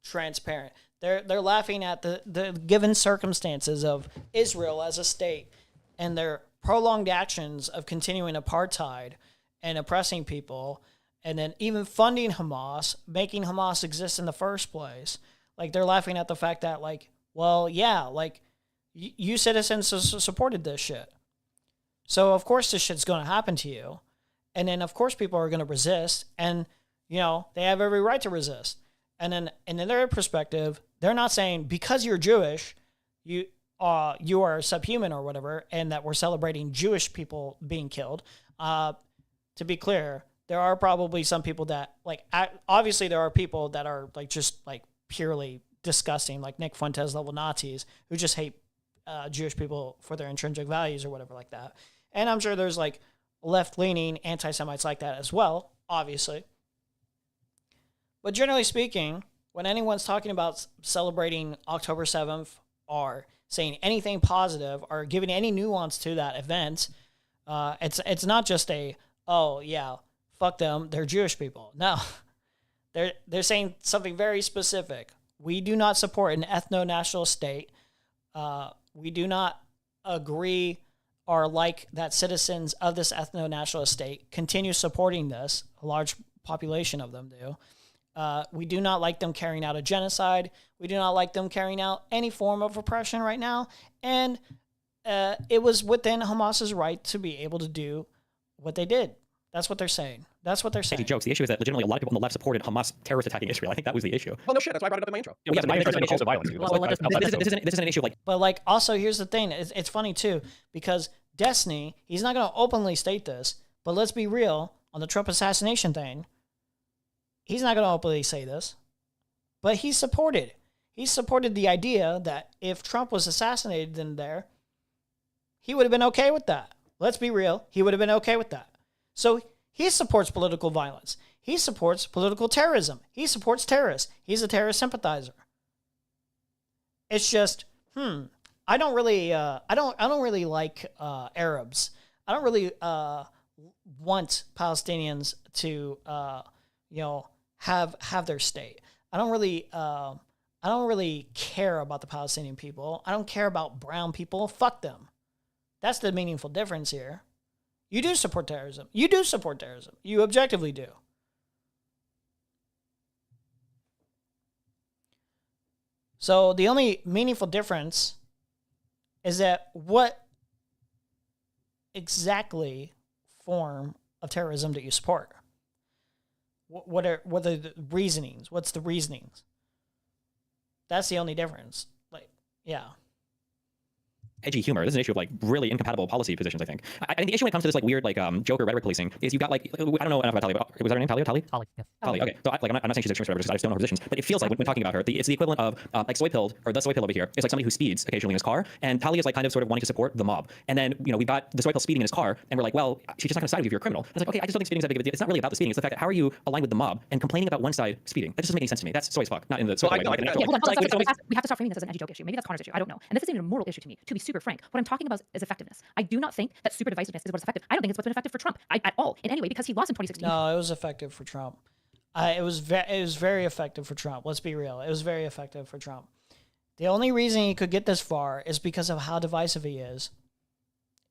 transparent. They're laughing at the given circumstances of Israel as a state and their prolonged actions of continuing apartheid and oppressing people, and then even funding Hamas, making Hamas exist in the first place. Like, they're laughing at the fact that, like, well, yeah, like, you citizens supported this shit. So, of course, this shit's going to happen to you. And then, of course, people are going to resist. And, you know, they have every right to resist. And then, in their perspective, they're not saying, because you're Jewish, you are subhuman or whatever, and that we're celebrating Jewish people being killed. To be clear, there are probably some people that, like, obviously there are people that are, like, just, like, purely disgusting, like Nick Fuentes level Nazis who just hate Jewish people for their intrinsic values or whatever like that. And I'm sure there's, like, left-leaning anti-Semites like that as well, obviously. But generally speaking, when anyone's talking about celebrating October 7th or saying anything positive or giving any nuance to that event, it's not just a, oh yeah, fuck them, they're Jewish people. No, they're saying something very specific. We do not support an ethno-national state. We do not agree or like that citizens of this ethno-nationalist state continue supporting this. A large population of them do. We do not like them carrying out a genocide. We do not like them carrying out any form of oppression right now. And it was within Hamas's right to be able to do what they did. That's what they're saying. That's what they're saying. Jokes. The issue is that legitimately a lot of people on the left supported Hamas terrorist attacking Israel. I think that was the issue. Well, no shit. That's why I brought it up in my intro. Yeah, my interest in also violence. This isn't an issue like. But like, also here's the thing. It's funny too, because Destiny, he's not going to openly state this, but let's be real on the Trump assassination thing. He's not going to openly say this, but he supported the idea that if Trump was assassinated in there, he would have been okay with that. Let's be real. He would have been okay with that. So he supports political violence. He supports political terrorism. He supports terrorists. He's a terrorist sympathizer. It's just, I don't really like Arabs. I don't really want Palestinians to have their state. I don't really care about the Palestinian people. I don't care about brown people. Fuck them. That's the meaningful difference here. You do support terrorism. You do support terrorism. You objectively do. So the only meaningful difference is that what exactly form of terrorism that you support? What are the reasonings? What's the reasonings? That's the only difference. Like, yeah. Edgy humor. This is an issue of like really incompatible policy positions, I think. I think the issue when it comes to this like weird like Joker rhetoric policing is you've got like, I don't know enough about Tali, but was that her name? Tali? Tali, yes. Tali, okay. So I'm not saying she's extremist, whatever, I just don't know her positions. But it feels like when talking about her, it's the equivalent of like soy pilled, or the soy pill over here is like somebody who speeds occasionally in his car, and Tali is like kind of sort of wanting to support the mob. And then, you know, we've got the soy pill speeding in his car, and we're like, well, she's just not going to side with you if you're a criminal. It's like, okay, I just don't think speeding is that big of a deal. It's not really about the speeding. It's the fact that how are you aligned with the mob and complaining about one side speeding? That just doesn't make any sense to me. That's soy as fuck, not in the soy way. Hold on. We have to stop framing this as an edgy joke issue. Maybe that's Connor's issue. I don't know. And this isn't even a moral issue to me, to be super frank. What I'm talking about is effectiveness. I do not think that super divisiveness is what's effective. I don't think it's what's been effective for Trump at all in any way, because he lost in 2016. No, it was effective for Trump. It was very effective for Trump. Let's be real. It was very effective for Trump. The only reason he could get this far is because of how divisive he is.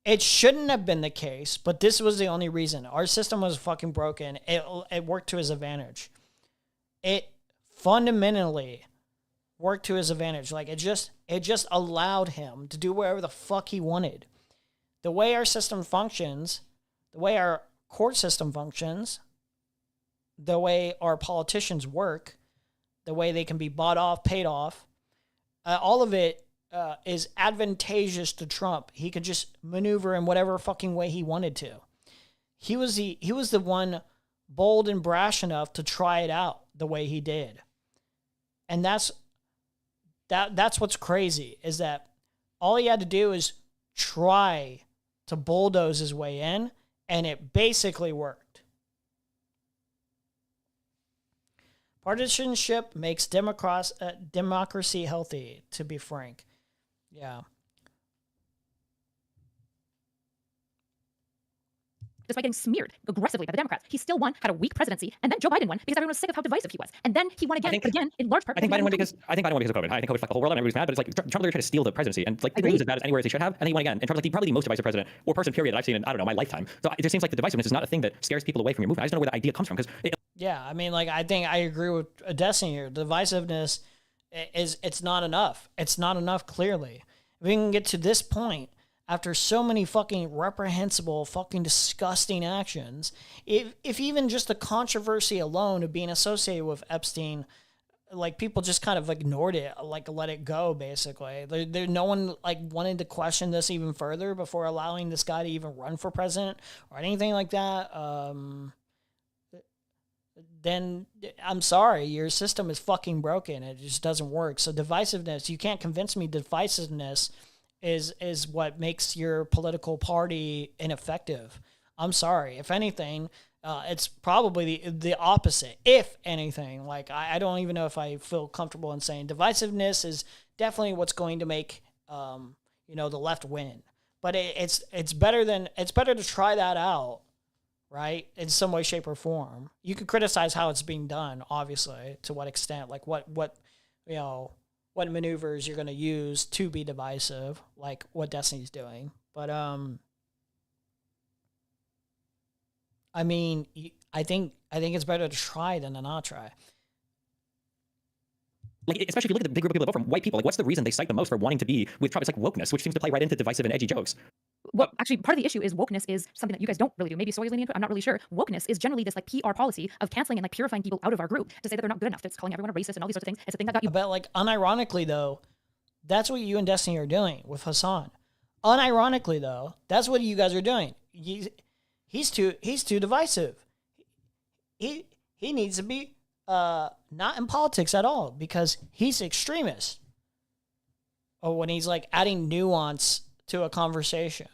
It shouldn't have been the case, but this was the only reason. Our system was fucking broken. It worked to his advantage. It fundamentally worked to his advantage. Like it just allowed him to do whatever the fuck he wanted. The way our system functions, the way our court system functions, the way our politicians work, the way they can be bought off, paid off, all of it is advantageous to Trump. He could just maneuver in whatever fucking way he wanted to. He was the one bold and brash enough to try it out the way he did. And that's what's crazy, is that all he had to do is try to bulldoze his way in, and it basically worked. Partisanship makes democracy healthy, to be frank. Yeah. Despite getting smeared aggressively by the Democrats, he still won, had a weak presidency, and then Joe Biden won because everyone was sick of how divisive he was. And then he won again, in large part. I think Biden won because of COVID. I think COVID fucked the whole world and everybody's mad, but it's like Trump literally tried to steal the presidency, and like didn't lose as bad as anywhere as he should have, and he won again. And Trump's like probably the most divisive president or person period that I've seen in, I don't know, my lifetime. So it just seems like the divisiveness is not a thing that scares people away from your movement. I just don't know where the idea comes from, because yeah, I mean, like, I think I agree with Destiny here. Divisiveness it's not enough. It's not enough, clearly. If we can get to this point after so many fucking reprehensible, fucking disgusting actions, if even just the controversy alone of being associated with Epstein, like, people just kind of ignored it, like, let it go, basically. No one, like, wanted to question this even further before allowing this guy to even run for president or anything like that. Then I'm sorry, your system is fucking broken. It just doesn't work. So divisiveness, you can't convince me divisiveness is what makes your political party ineffective. I'm sorry. If anything, it's probably the opposite. If anything, like, I don't even know if I feel comfortable in saying divisiveness is definitely what's going to make the left win. But it's better to try that out, right? In some way, shape, or form. You could criticize how it's being done, obviously, to what extent, like what maneuvers you're going to use to be divisive, like what Destiny's doing. But I mean, I think it's better to try than to not try. Like, especially if you look at the big group of people that vote from white people, like, what's the reason they cite the most for wanting to be with Trump? It's like wokeness, which seems to play right into divisive and edgy jokes. Well, actually, part of the issue is wokeness is something that you guys don't really do. Maybe Soy is leaning into it. I'm not really sure. Wokeness is generally this like PR policy of canceling and like purifying people out of our group to say that they're not good enough. That's calling everyone a racist and all these sorts of things. It's a thing that got you. But like, unironically though, that's what you and Destiny are doing with Hassan. Unironically though, that's what you guys are doing. He's too divisive. He needs to be not in politics at all because he's extremist. Or when he's like adding nuance to a conversation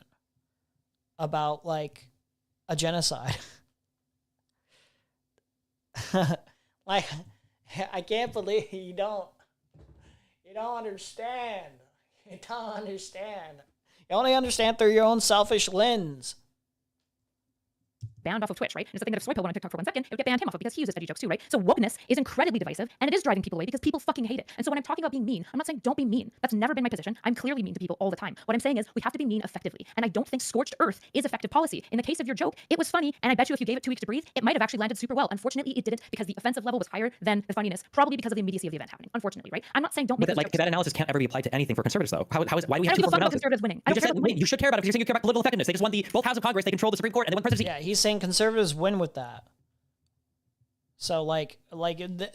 about like a genocide. Like, I can't believe you don't understand. You don't understand. You only understand through your own selfish lens. Banned off of Twitch, right? And it's the thing that if Soy Pill went on TikTok for 1 second, it would get banned him off of because he uses edgy jokes too, right? So wokeness is incredibly divisive and it is driving people away because people fucking hate it. And so when I'm talking about being mean, I'm not saying don't be mean. That's never been my position. I'm clearly mean to people all the time. What I'm saying is we have to be mean effectively. And I don't think scorched earth is effective policy. In the case of your joke, it was funny, and I bet you if you gave it 2 weeks to breathe, it might have actually landed super well. Unfortunately, it didn't because the offensive level was higher than the funniness, probably because of the immediacy of the event happening. Unfortunately, right? I'm not saying don't make But those like jokes. that analysis can't ever be applied to anything for conservatives, though. How is why do we I have don't two give a fuck about analysis? conservatives winning. I You don't just care said about them winning. you should care about it because you're saying you care about political effectiveness. They just won both houses of Congress. They control the Supreme Court and they won presidency. Yeah, he's saying conservatives win with that. So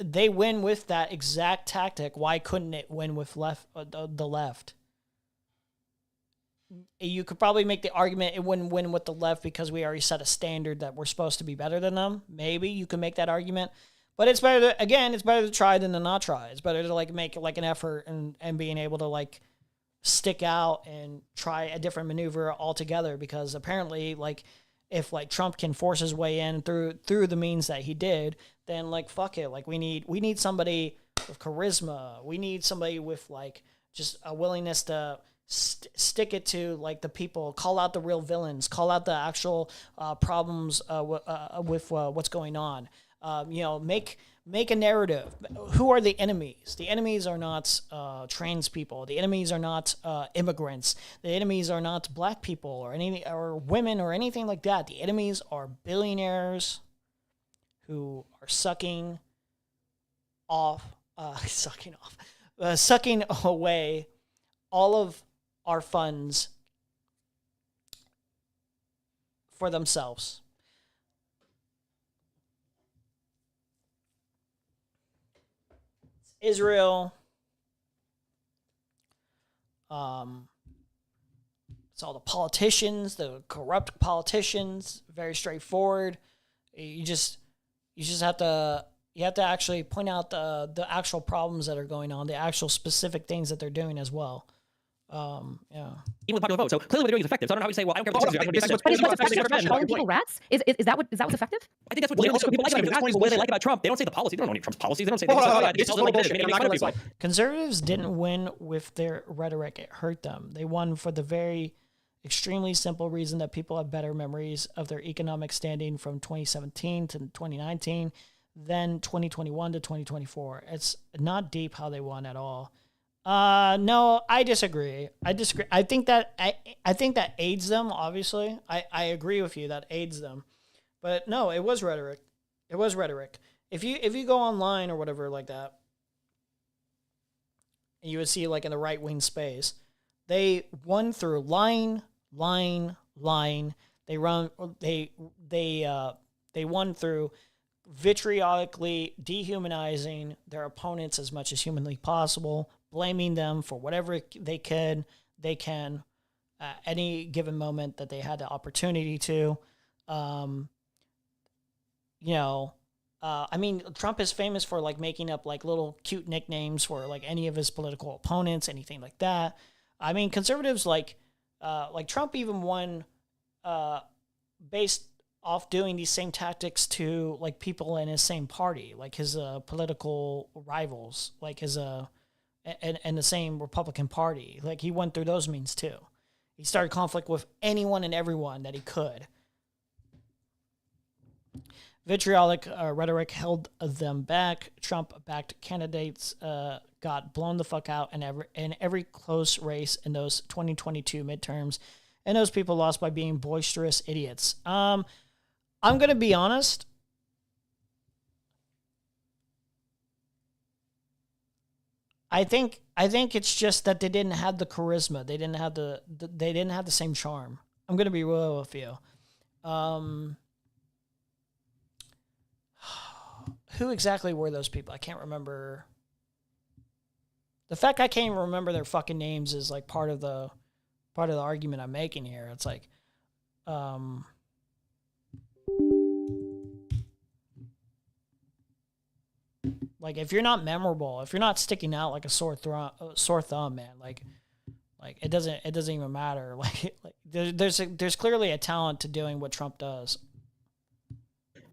they win with that exact tactic. Why couldn't it win with the left? You could probably make the argument it wouldn't win with the left because we already set a standard that we're supposed to be better than them. Maybe you can make that argument, but it's better it's better to try than to not try. It's better to make an effort and being able to stick out and try a different maneuver altogether, because apparently if Trump can force his way in through the means that he did, then fuck it. We need somebody with charisma. We need somebody with just a willingness to stick it to the people, call out the real villains, call out the actual problems with what's going on. Make a narrative. Who are the enemies? The enemies are not trans people. The enemies are not immigrants. The enemies are not black people or women or anything like that. The enemies are billionaires who are sucking away all of our funds for themselves. Israel. It's all the politicians, the corrupt politicians. Very straightforward. You just have to actually point out the actual problems that are going on, the actual specific things that they're doing as well. Yeah. Even with popular vote. So clearly what they're doing is effective. So I don't know how you say, well, I don't care what this is. But is what's effective? Calling people rats? Is that what's effective? I think that's what people like about him. That's what they like about Trump. They don't say the policy. They don't know any Trump's policies. They don't say this. Conservatives didn't win with their rhetoric. It hurt them. They won for the very extremely simple reason that people have better memories of their economic standing from 2017 to 2019 than 2021 to 2024. It's not deep how they won at all. No, I disagree. I think that aids them, obviously. I agree with you that aids them. But no, it was rhetoric. It was rhetoric. If you go online or whatever like that, you would see in the right-wing space, they won through line. They won through vitriolically dehumanizing their opponents as much as humanly possible, blaming them for whatever they can at any given moment that they had the opportunity to. Trump is famous for making up little cute nicknames for any of his political opponents, anything like that. I mean, conservatives Trump even won based off doing these same tactics to people in his same party, his political rivals, his and the same Republican Party. He went through those means too. He started conflict with anyone and everyone that he could. Vitriolic rhetoric held them back. Trump-backed candidates got blown the fuck out in every close race in those 2022 midterms, and those people lost by being boisterous idiots. I'm going to be honest. I think it's just that they didn't have the charisma. They didn't have the same charm. I'm going to be real with you. Who exactly were those people? I can't remember. The fact I can't even remember their fucking names is part of the argument I'm making here. It's if you're not memorable, if you're not sticking out like a sore thumb, man, it doesn't even matter. There's clearly a talent to doing what Trump does.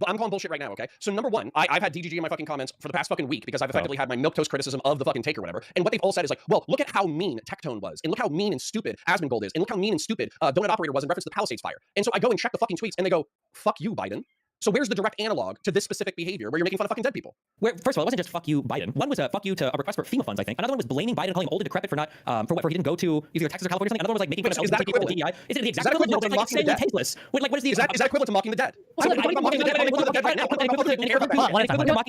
But I'm calling bullshit right now, okay? So number one, I've had DGG in my fucking comments for the past fucking week because I've effectively had my milquetoast criticism of the fucking take or whatever. And what they've all said is like, well, look at how mean Tectone was, and look how mean and stupid Asmongold is, and look how mean and stupid Donut Operator was in reference to the Palisades fire. And so I go and check the fucking tweets, and they go, fuck you, Biden. So where's the direct analog to this specific behavior where you're making fun of fucking dead people? Where, first of all, it wasn't just fuck you, Biden. One was a fuck you to a request for FEMA funds, I think. Another one was blaming Biden, calling him old and decrepit for not, for he didn't go to either Texas or California or something. Another one was like making fun of LGBT people with DEI. Is it the exact equivalent to mocking the dead? Tasteless. What is the is that equivalent to mocking the dead? Mocking the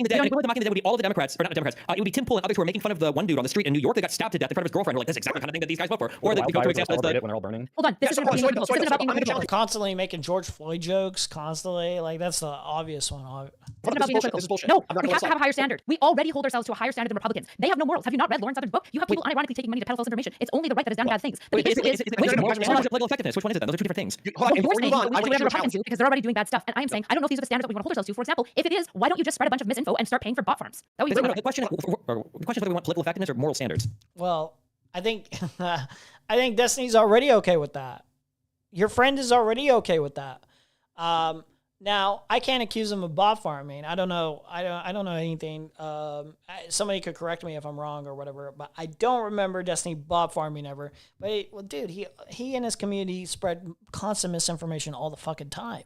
dead would be all the Democrats, or not Democrats. It would be Tim Pool and others who were making fun of the one dude on the street in New York that got stabbed to death in front of his girlfriend. We're like, this is exactly the kind of thing that these guys vote for. Or the go-to example is the when they're all burning. Hold on, this isn't about being critical. This isn't about being critical. Constantly making George Floyd jokes, constantly. Like, that's the obvious one. This is bullshit. No, we have to have a higher standard. We already hold ourselves to a higher standard than Republicans. They have no morals. Have you not read Lawrence Southern's book? You have people unironically taking money to peddle false information. It's only the right that has done bad things. But the issue is political effectiveness. Which one is it then? Those are two different things. Republicans do because they're already doing bad stuff. And I'm saying I don't know if these are the standards that we want to hold ourselves to. For example, if it is, why don't you just spread a bunch of misinfo and start paying for bot farms? That would be the question is whether we want political effectiveness or moral standards. Well, I think Destiny's already okay with that. Your friend is already okay with that. Now, I can't accuse him of bot farming. I don't know. I don't know anything. Somebody could correct me if I'm wrong or whatever. But I don't remember Destiny bot farming ever. But dude, he and his community spread constant misinformation all the fucking time.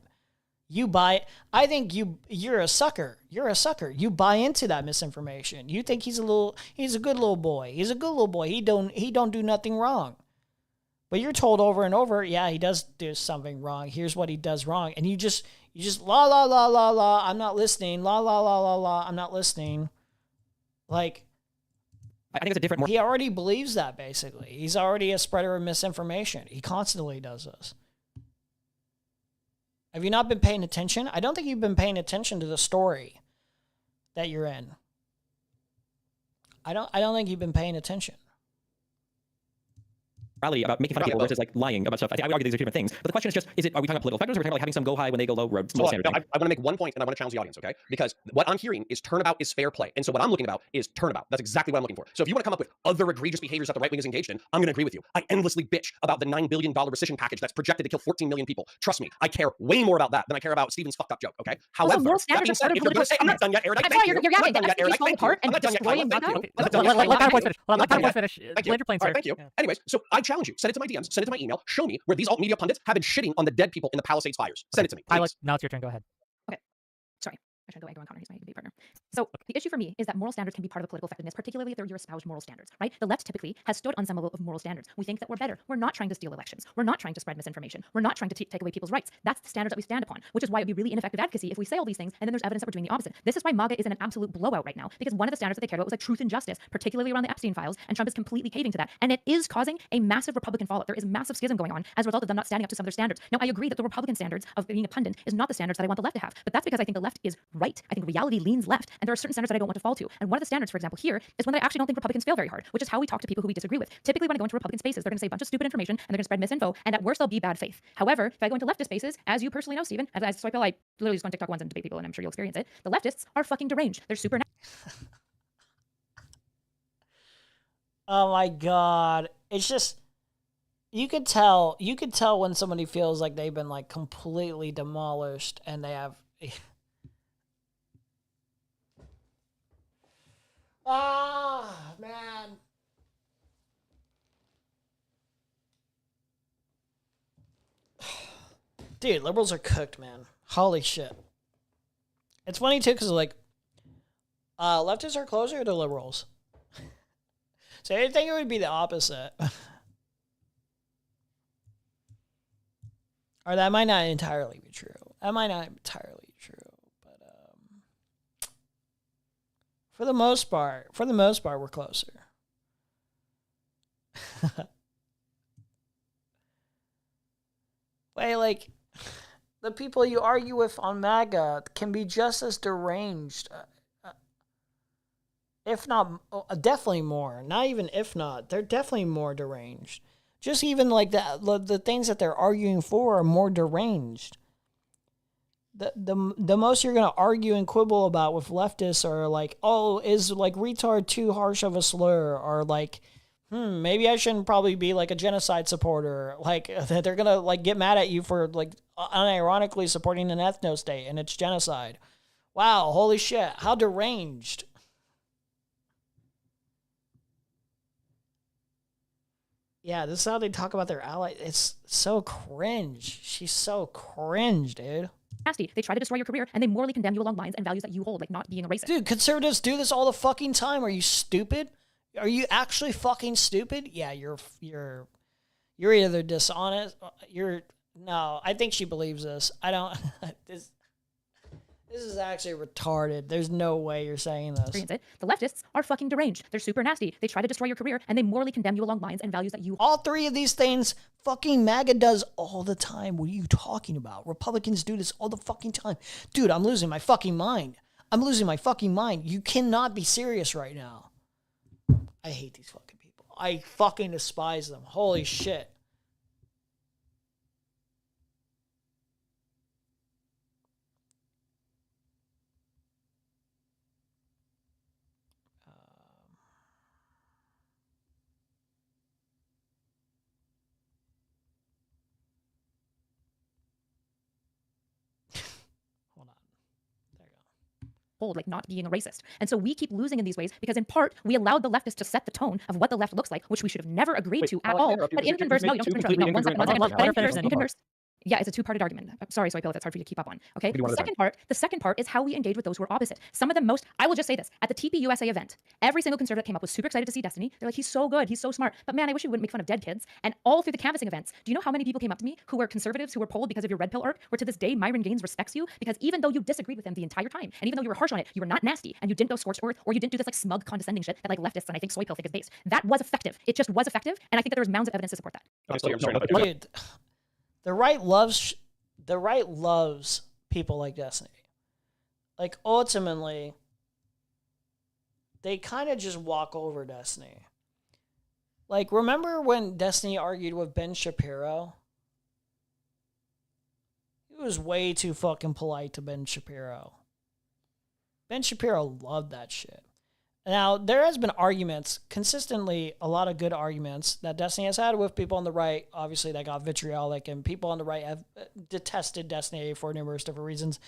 You buy. I think you're a sucker. You're a sucker. You buy into that misinformation. You think he's a good little boy. He's a good little boy. He don't do nothing wrong. But you're told over and over, yeah, he does do something wrong. Here's what he does wrong. And you just la la la la la, I'm not listening. La la la la la, I'm not listening. Like, I think it's a different. He already believes that, basically. He's already a spreader of misinformation. He constantly does this. Have you not been paying attention? I don't think you've been paying attention to the story that you're in. I don't think you've been paying attention. About making fun of people versus like lying about stuff. I would argue these are two different things. But the question is just, are we talking about political effectiveness, or are we talking about having some go high when they go low road? So I want to make one point, and I want to challenge the audience, okay? Because what I'm hearing is turnabout is fair play. And so what I'm looking about is turnabout. That's exactly what I'm looking for. So if you want to come up with other egregious behaviors that the right wing is engaged in, I'm going to agree with you. I endlessly bitch about the $9 billion rescission package that's projected to kill 14 million people. Trust me, I care way more about that than I care about Stephen's fucked up joke, okay? However, that being said, if you're going to say, I'm not done yet, Erudite. I'm sorry, you're yapping. The FCC falling apart and destroying MAGA. Let Powerpoint finish. Thank you. Thank you. Anyways, so I challenge you. Send it to my DMs. Send it to my email. Show me where these alt media pundits have been shitting on the dead people in the Palisades fires. Send it to me. Now it's your turn. Go ahead. Okay. Sorry. I tried to go on Connor. He's my debate partner. So the issue for me is that moral standards can be part of the political effectiveness, particularly if they're your espoused moral standards, right? The left typically has stood on some level of moral standards. We think that we're better. We're not trying to steal elections. We're not trying to spread misinformation. We're not trying to take away people's rights. That's the standard that we stand upon, which is why it would be really ineffective advocacy if we say all these things and then there's evidence that we're doing the opposite. This is why MAGA is in an absolute blowout right now, because one of the standards that they cared about was like truth and justice, particularly around the Epstein files, and Trump is completely caving to that. And it is causing a massive Republican fallout. There is massive schism going on as a result of them not standing up to some of their standards. Now, I agree that the Republican standards of being a pundit is not the standards that I want the left to have, but that's because I think the left is right. I think reality leans left, and there are certain standards that I don't want to fall to. And one of the standards, for example, here is one that I actually don't think Republicans fail very hard, which is how we talk to people who we disagree with. Typically, when I go into Republican spaces, they're going to say a bunch of stupid information and they're going to spread misinfo, and at worst, they'll be bad faith. However, if I go into leftist spaces, as you personally know, Stephen, as Swipe I literally just go on TikTok once and debate people, and I'm sure you'll experience it. The leftists are fucking deranged. They're super. Oh my god, it's just. You could tell when somebody feels like they've been like completely demolished and they have. Ah, man. Dude, liberals are cooked, man. Holy shit. It's funny too, because like, leftists are closer to liberals. So I think it would be the opposite. Or that might not entirely be true. That might not entirely be true. But for the most part, we're closer. Wait, like, the people you argue with on MAGA can be just as deranged. If not, definitely more. Not even if not, they're definitely more deranged. Just even like the things that they're arguing for are more deranged. The most you're gonna argue and quibble about with leftists are like, oh, is like retard too harsh of a slur, or like maybe I shouldn't probably be like a genocide supporter. Like they're gonna like get mad at you for like unironically supporting an ethno state and it's genocide. Wow, holy shit, how deranged. Yeah, this is how they talk about their ally. It's so cringe. She's so cringe, dude. Nasty. They try to destroy your career and they morally condemn you along lines and values that you hold, like not being a racist. Dude, conservatives do this all the fucking time. Are you stupid? Are you actually fucking stupid? Yeah, you're either dishonest. No. I think she believes this. I don't. This is actually retarded. There's no way you're saying this. The leftists are fucking deranged. They're super nasty. They try to destroy your career and they morally condemn you along lines and values that you. All three of these things fucking MAGA does all the time. What are you talking about? Republicans do this all the fucking time. Dude, I'm losing my fucking mind. You cannot be serious right now. I hate these fucking people. I fucking despise them. Holy shit. Hold, like not being a racist. And so we keep losing in these ways because in part we allowed the leftists to set the tone of what the left looks like, which we should have never agreed to at all. But in converse, no, you don't interrupt me. No, one second. In converse. Yeah, it's a two-parted argument. I'm sorry, Soy Pill, that's hard for you to keep up on. Okay. The second part is how we engage with those who are opposite. Some of them I will just say this. At the TPUSA event, every single conservative that came up was super excited to see Destiny. They're like, he's so good, he's so smart. But man, I wish you wouldn't make fun of dead kids. And all through the canvassing events, do you know how many people came up to me who were conservatives who were polled because of your red pill arc, where to this day Myron Gaines respects you because even though you disagreed with him the entire time, and even though you were harsh on it, you were not nasty, and you didn't go scorched earth, or you didn't do this like smug condescending shit that like leftists and I think Soy Pill think is based. That was effective. It just was effective, and I think that there was mounds of evidence to support that. Dude, the right loves people like Destiny. Like, ultimately, they kind of just walk over Destiny. Like, remember when Destiny argued with Ben Shapiro? He was way too fucking polite to Ben Shapiro. Ben Shapiro loved that shit. Now, there has been arguments, consistently a lot of good arguments that Destiny has had with people on the right, obviously that got vitriolic, and people on the right have detested Destiny for numerous different reasons.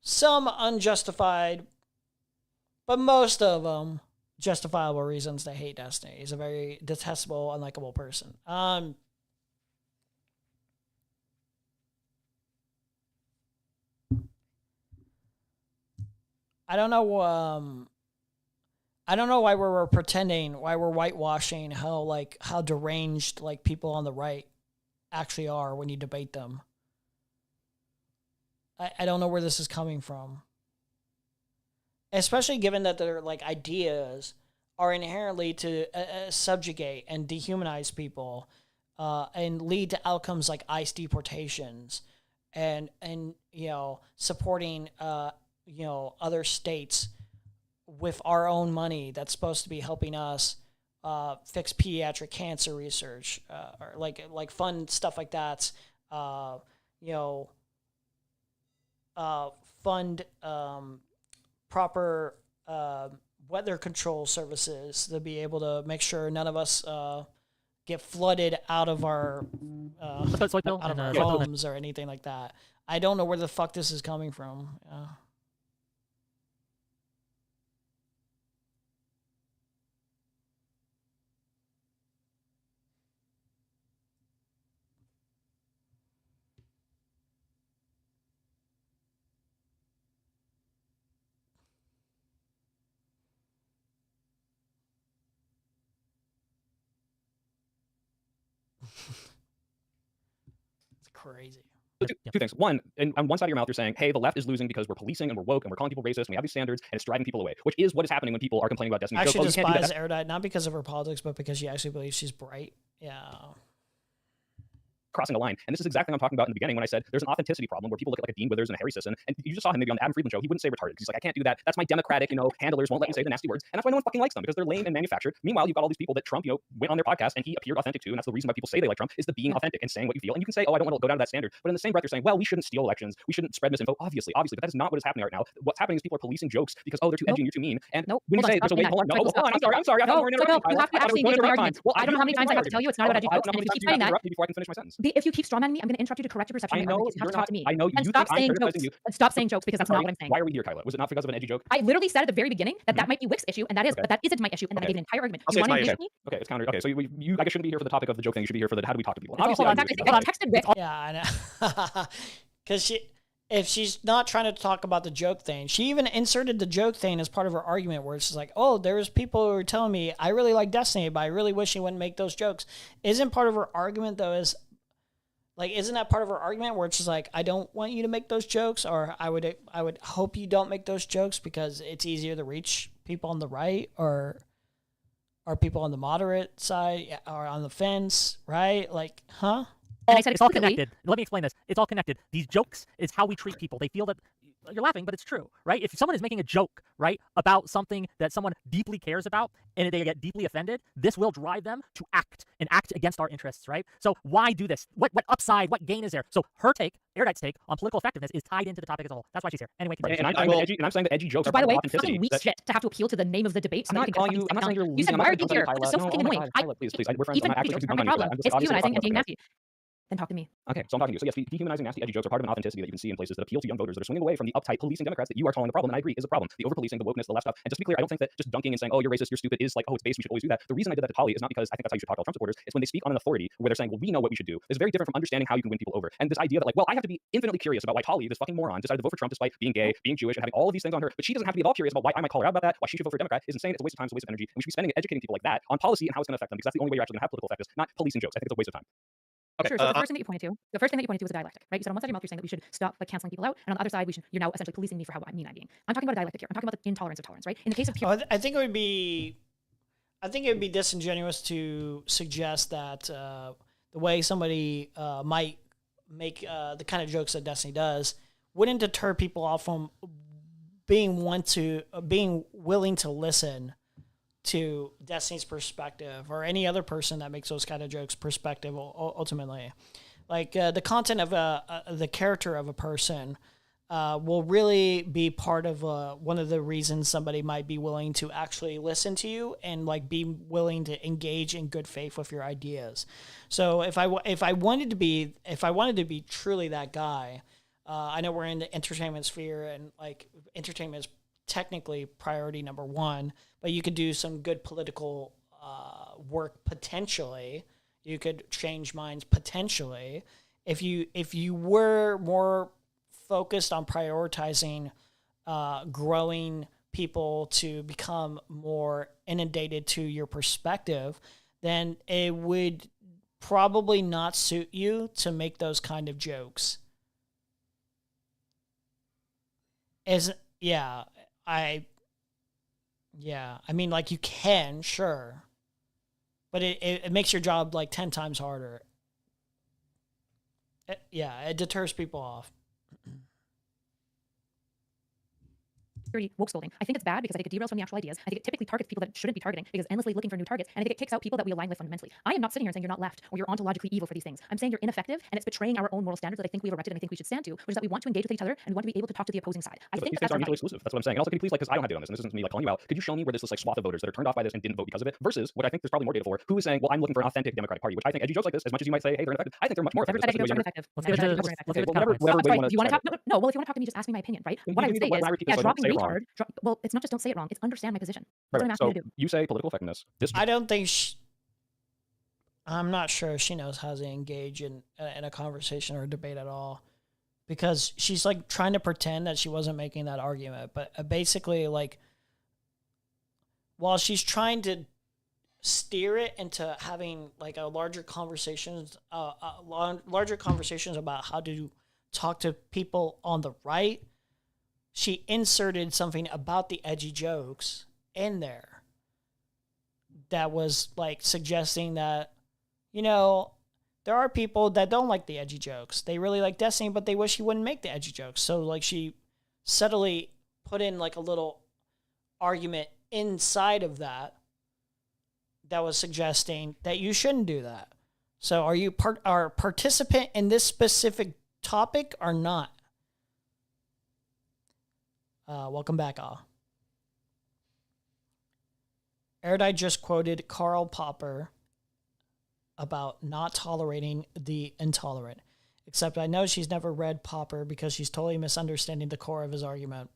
Some unjustified, but most of them justifiable reasons to hate Destiny. He's a very detestable, unlikable person. I don't know why we're pretending, why we're whitewashing how deranged like people on the right actually are when you debate them. I don't know where this is coming from. Especially given that their like ideas are inherently to subjugate and dehumanize people and lead to outcomes like ICE deportations and supporting other states with our own money that's supposed to be helping us fix pediatric cancer research, or like fund stuff like that. Fund proper weather control services to be able to make sure none of us get flooded out of our homes or anything like that. I don't know where the fuck this is coming from. It's crazy. So two things. One, on one side of your mouth, you're saying, hey, the left is losing because we're policing and we're woke and we're calling people racist and we have these standards and it's driving people away, which is what is happening when people are complaining about Destiny. I actually despise Erudite, not because of her politics, but because she actually believes she's bright. Yeah. crossing a line. And this is exactly what I'm talking about in the beginning when I said there's an authenticity problem where people look at like a Dean Withers and a Harry Sisson, and you just saw him maybe on the Adam Friedland show. He wouldn't say retarded because he's like, I can't do that. That's my democratic, handlers won't let me say the nasty words, and that's why no one fucking likes them because they're lame and manufactured. Meanwhile, you've got all these people that Trump, went on their podcast and he appeared authentic to, and that's the reason why people say they like Trump is the being authentic and saying what you feel. And you can say, oh, I don't want to go down to that standard, but in the same breath, you're saying, well, we shouldn't steal elections, we shouldn't spread misinfo. Obviously, but that is not what is happening right now. What's happening is people are policing jokes because they're too edgy and you're too mean. And when you say there's a way, hold on, I'm sorry, I thought we were you have to actually engage in my argument. I don't know how many times I have to tell you it's not about edgy jokes. And if you keep saying that, before I can finish my sentence. If you keep strawmanning me, I'm going to interrupt you to correct your perception. I know you have to talk to me. I know and you stop think saying I'm jokes. criticizing you. And stop saying jokes because that's not what I'm saying. Why are we here, Kyla? Was it not because of an edgy joke? I literally said at the very beginning that that might be Wick's issue, and that is, but that isn't my issue, and then I gave an entire argument. You want to engage me? Okay, it's counter. Okay, so you I guess shouldn't be here for the topic of the joke thing. You should be here for the how do we talk to people. Obviously, I texted Wick. Yeah, I know. Because if she's not trying to talk about the joke thing, she even inserted the joke thing as part of her argument where it's like, oh, there's people who are telling me I really like Destiny, but I really wish she wouldn't make those jokes. Isn't part of her argument, though, isn't that part of her argument where it's just like, I don't want you to make those jokes, or I would hope you don't make those jokes because it's easier to reach people on the right or people on the moderate side or on the fence, right? Like, huh? And I said it's all connected. Let me explain this. It's all connected. These jokes is how we treat people. They feel that you're laughing, but it's true, right? If someone is making a joke, right, about something that someone deeply cares about and they get deeply offended, this will drive them to act against our interests, right? So why do this? What upside, what gain is there? So her take, Erudite's take on political effectiveness is tied into the topic as a whole. That's why she's here. Anyway, and I'm saying the edgy jokes are by the way, authenticity. fucking weak shit to have to appeal to the name of the debate. I'm not calling you. I'm not saying you're losing. You said, why are you here? It's so fucking annoying. Please. We're friends. I'm not actually my problem. It's dehumanizing and being nasty. Then talk to me. Okay, so I'm talking to you. So yes, dehumanizing nasty edgy jokes are part of an authenticity that you can see in places that appeal to young voters that are swinging away from the uptight policing Democrats that you are calling the problem, and I agree is a problem. The over-policing, the wokeness, the left stuff. And just to be clear, I don't think that just dunking and saying, oh, you're racist, you're stupid is like, oh, it's base, we should always do that. The reason I did that to Polly is not because I think that's how you should talk to all Trump supporters. It's when they speak on an authority where they're saying, well, we know what we should do. It's very different from understanding how you can win people over. And this idea that like, well, I have to be infinitely curious about why Polly, this fucking moron, decided to vote for Trump despite being gay, being Jewish, and having all of these things on her, but she doesn't have to be at all curious about why I might call her out about that, why she should vote for a Democrat, is insane. It's a waste of time, it's a waste of energy, and we should be spending it educating people like that on policy and how it's going to affect them, because that's the only way you're actually going to have political effectiveness, not policing jokes. I think it's a waste of time. Okay, sure. So the first thing that you pointed to was a dialectic, right? You said on one side of your mouth you're saying that we should stop like canceling people out, and on the other side you're now essentially policing me for how mean I'm being. I'm talking about a dialectic here. I'm talking about the intolerance of tolerance, right? In the case of pure, I think it would be disingenuous to suggest that the way somebody might make the kind of jokes that Destiny does wouldn't deter people off from being willing to listen to Destiny's perspective or any other person that makes those kind of jokes perspective ultimately. Like the content of the character of a person will really be part of one of the reasons somebody might be willing to actually listen to you and like be willing to engage in good faith with your ideas. So if I wanted to be truly that guy, I know we're in the entertainment sphere and like entertainment is technically priority number one, but you could do some good political work potentially. You could change minds potentially if you were more focused on prioritizing growing people to become more inundated to your perspective, then it would probably not suit you to make those kind of jokes. I mean, like you can, sure, but it makes your job like 10 times harder. It deters people off. Woke scolding. I think it's bad because I think it derails from the actual ideas. I think it typically targets people that it shouldn't be targeting because it's endlessly looking for new targets, and I think it kicks out people that we align with fundamentally. I am not sitting here saying you're not left or you're ontologically evil for these things. I'm saying you're ineffective, and it's betraying our own moral standards that I think we've erected and I think we should stand to, which is that we want to engage with each other and we want to be able to talk to the opposing side. I think these things are mutually exclusive. That's what I'm saying. And also, could you please, like, because I don't have data on this, and this isn't me like calling you out. Could you show me where this is like swath of voters that are turned off by this and didn't vote because of it, versus what I think there's probably more data for, who is saying, well, I'm looking for an authentic Democratic Party, which I think edgy jokes like this, as much as you might say, hey, they're ineffective, I think they're much more effective. Do you want to talk? No. Well, if you want to talk to me, just ask me my opinion, right? What I would say is, dropping retard. Well, it's not just don't say it wrong. It's understand my position. That's what I'm asking you to do. You say political effectiveness. I don't think I'm not sure she knows how to engage in a conversation or a debate at all, because she's like trying to pretend that she wasn't making that argument, but basically, like, while she's trying to steer it into having like larger conversations about how to talk to people on the right, she inserted something about the edgy jokes in there that was like suggesting that, there are people that don't like the edgy jokes. They really like Destiny, but they wish he wouldn't make the edgy jokes. So like she subtly put in like a little argument inside of that was suggesting that you shouldn't do that. So are you a participant in this specific topic or not? Welcome back, Erudite just quoted Karl Popper about not tolerating the intolerant. Except I know she's never read Popper because she's totally misunderstanding the core of his argument.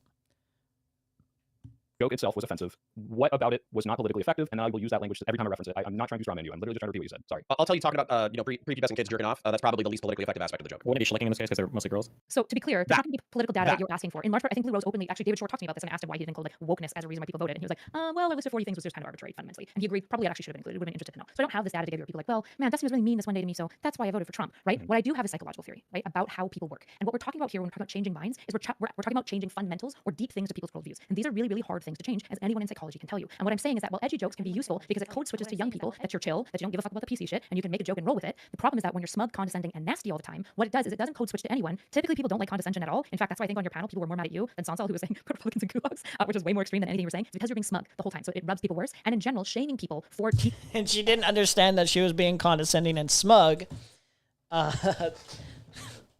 Joke itself was offensive. What about it was not politically effective? And I will use that language every time I reference it. I'm not trying to strawman you. I'm literally just trying to repeat what you said. Sorry. I'll tell you, talking about prepubescent kids jerking off. That's probably the least politically effective aspect of the joke. Wouldn't it be schlicking in this case because they're mostly girls? So to be clear, there's not going to be political data that you're asking for. In large part, I think Blue Rose openly, actually David Shore talked to me about this and I asked him why he didn't include like wokeness as a reason why people voted. And he was like, well, a list of 40 things was just kind of arbitrary fundamentally. And he agreed probably it actually should have been included. It would have been interested to know. So I don't have this data to give you where people are like, well, man, Destiny was really mean this one day to me, so that's why I voted for Trump, right? What I do have is psychological theory, right, about how people work. And what we're talking about here when we're talking about changing minds is we're talking about changing fundamentals or deep things to people's worldviews. And these are really, really hard things to change, as anyone in psychology can tell you. And what I'm saying is that while edgy jokes can be useful because it code switches to young people that you're chill, that you don't give a fuck about the PC shit, and you can make a joke and roll with it. The problem is that when you're smug, condescending, and nasty all the time, what it does is it doesn't code switch to anyone. Typically, people don't like condescension at all. In fact, that's why I think on your panel, people were more mad at you than Sansal, who was saying put Republicans in gulags, which is way more extreme than anything you were saying. It's because you're being smug the whole time, so it rubs people worse. And in general, shaming people for and she didn't understand that she was being condescending and smug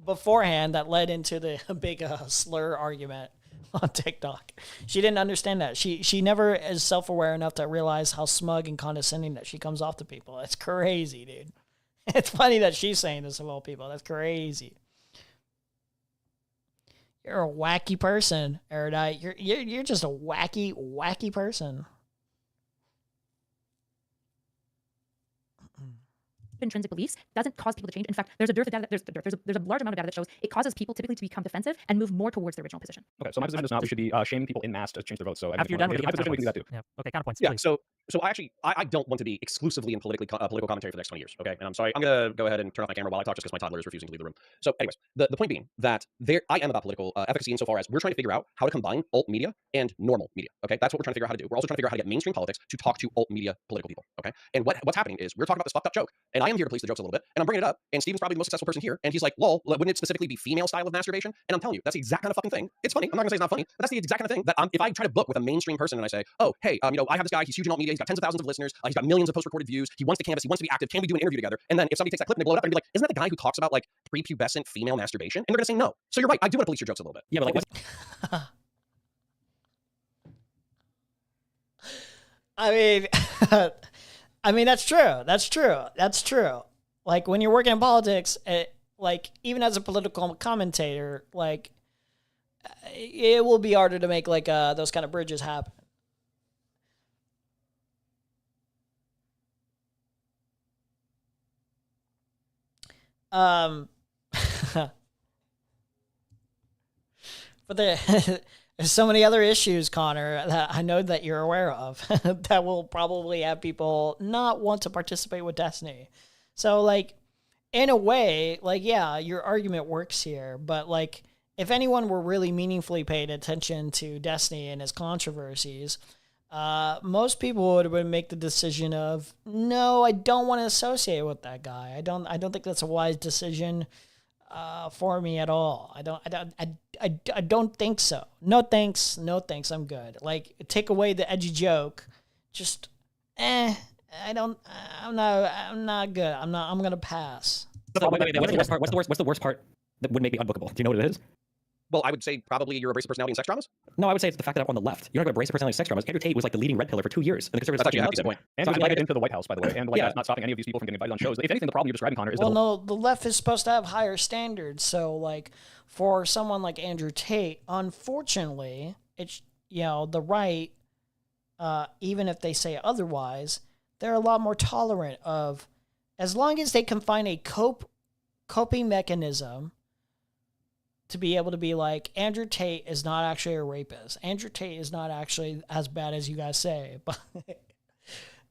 beforehand. That led into the big slur argument on TikTok. She didn't understand that. She never is self-aware enough to realize how smug and condescending that she comes off to people. That's crazy, dude. It's funny that she's saying this of all people. That's crazy. You're a wacky person, Erudite. You're just a wacky person. intrinsic beliefs doesn't cause people to change. In fact, there's a dearth of data. There's a large amount of data that shows it causes people typically to become defensive and move more towards their original position. Okay, so my position is not we should be shaming people in mass to change their votes. So after you're done with my position, we can do that too. Yeah. Okay, counterpoints. Yeah. Please. So I don't want to be exclusively in political commentary for the next 20 years. Okay, and I'm sorry. I'm gonna go ahead and turn off my camera while I talk just because my toddler is refusing to leave the room. So, anyways, the point being that I am about political efficacy insofar as we're trying to figure out how to combine alt media and normal media. Okay, that's what we're trying to figure out how to do. We're also trying to figure out how to get mainstream politics to talk to alt media political people. Okay, and what's happening is we're talking about this fucked up joke, and I am here to police the jokes a little bit, and I'm bringing it up, and Steven's probably the most successful person here, and he's like, lol, wouldn't it specifically be female style of masturbation? And I'm telling you, that's the exact kind of fucking thing. It's funny. I'm not gonna say it's not funny, but that's the exact kind of thing that if I try to book with a mainstream person and I say, oh, hey, I have this guy, he's huge in alt media, he's got tens of thousands of listeners, he's got millions of post-recorded views, he wants to canvas, he wants to be active, can we do an interview together? And then if somebody takes that clip and they blow it up and be like, isn't that the guy who talks about like prepubescent female masturbation? And they're gonna say no. So you're right, I do want to police your jokes a little bit. Yeah, but like I mean that's true. That's true. Like when you're working in politics, like even as a political commentator, like it will be harder to make like those kind of bridges happen. But there's so many other issues, Connor, that I know that you're aware of that will probably have people not want to participate with Destiny. So, like, in a way, like, yeah, your argument works here, but, like, if anyone were really meaningfully paying attention to Destiny and its controversies, most people would make the decision of, no, I don't want to associate with that guy. I don't think that's a wise decision for me at all. I don't think so. No thanks. I'm good. Like, take away the edgy joke. Just, I'm not good. I'm gonna pass. Wait, what's the worst part that would make me unbookable? Do you know what it is? Well, I would say probably your abrasive personality in sex dramas. No, I would say it's the fact that I'm on the left. You're not going to abrasive personality in sex dramas. Andrew Tate was like the leading red pillar for 2 years, and the conservatives actually a point. And he was invited into the White House, by the way, and like that's not stopping any of these people from getting invited on shows. If anything, the problem you're describing, Connor, is the left is supposed to have higher standards. So, like, for someone like Andrew Tate, unfortunately, it's the right, even if they say otherwise, they're a lot more tolerant of, as long as they can find a coping mechanism to be able to be like, Andrew Tate is not actually a rapist. Andrew Tate is not actually as bad as you guys say. But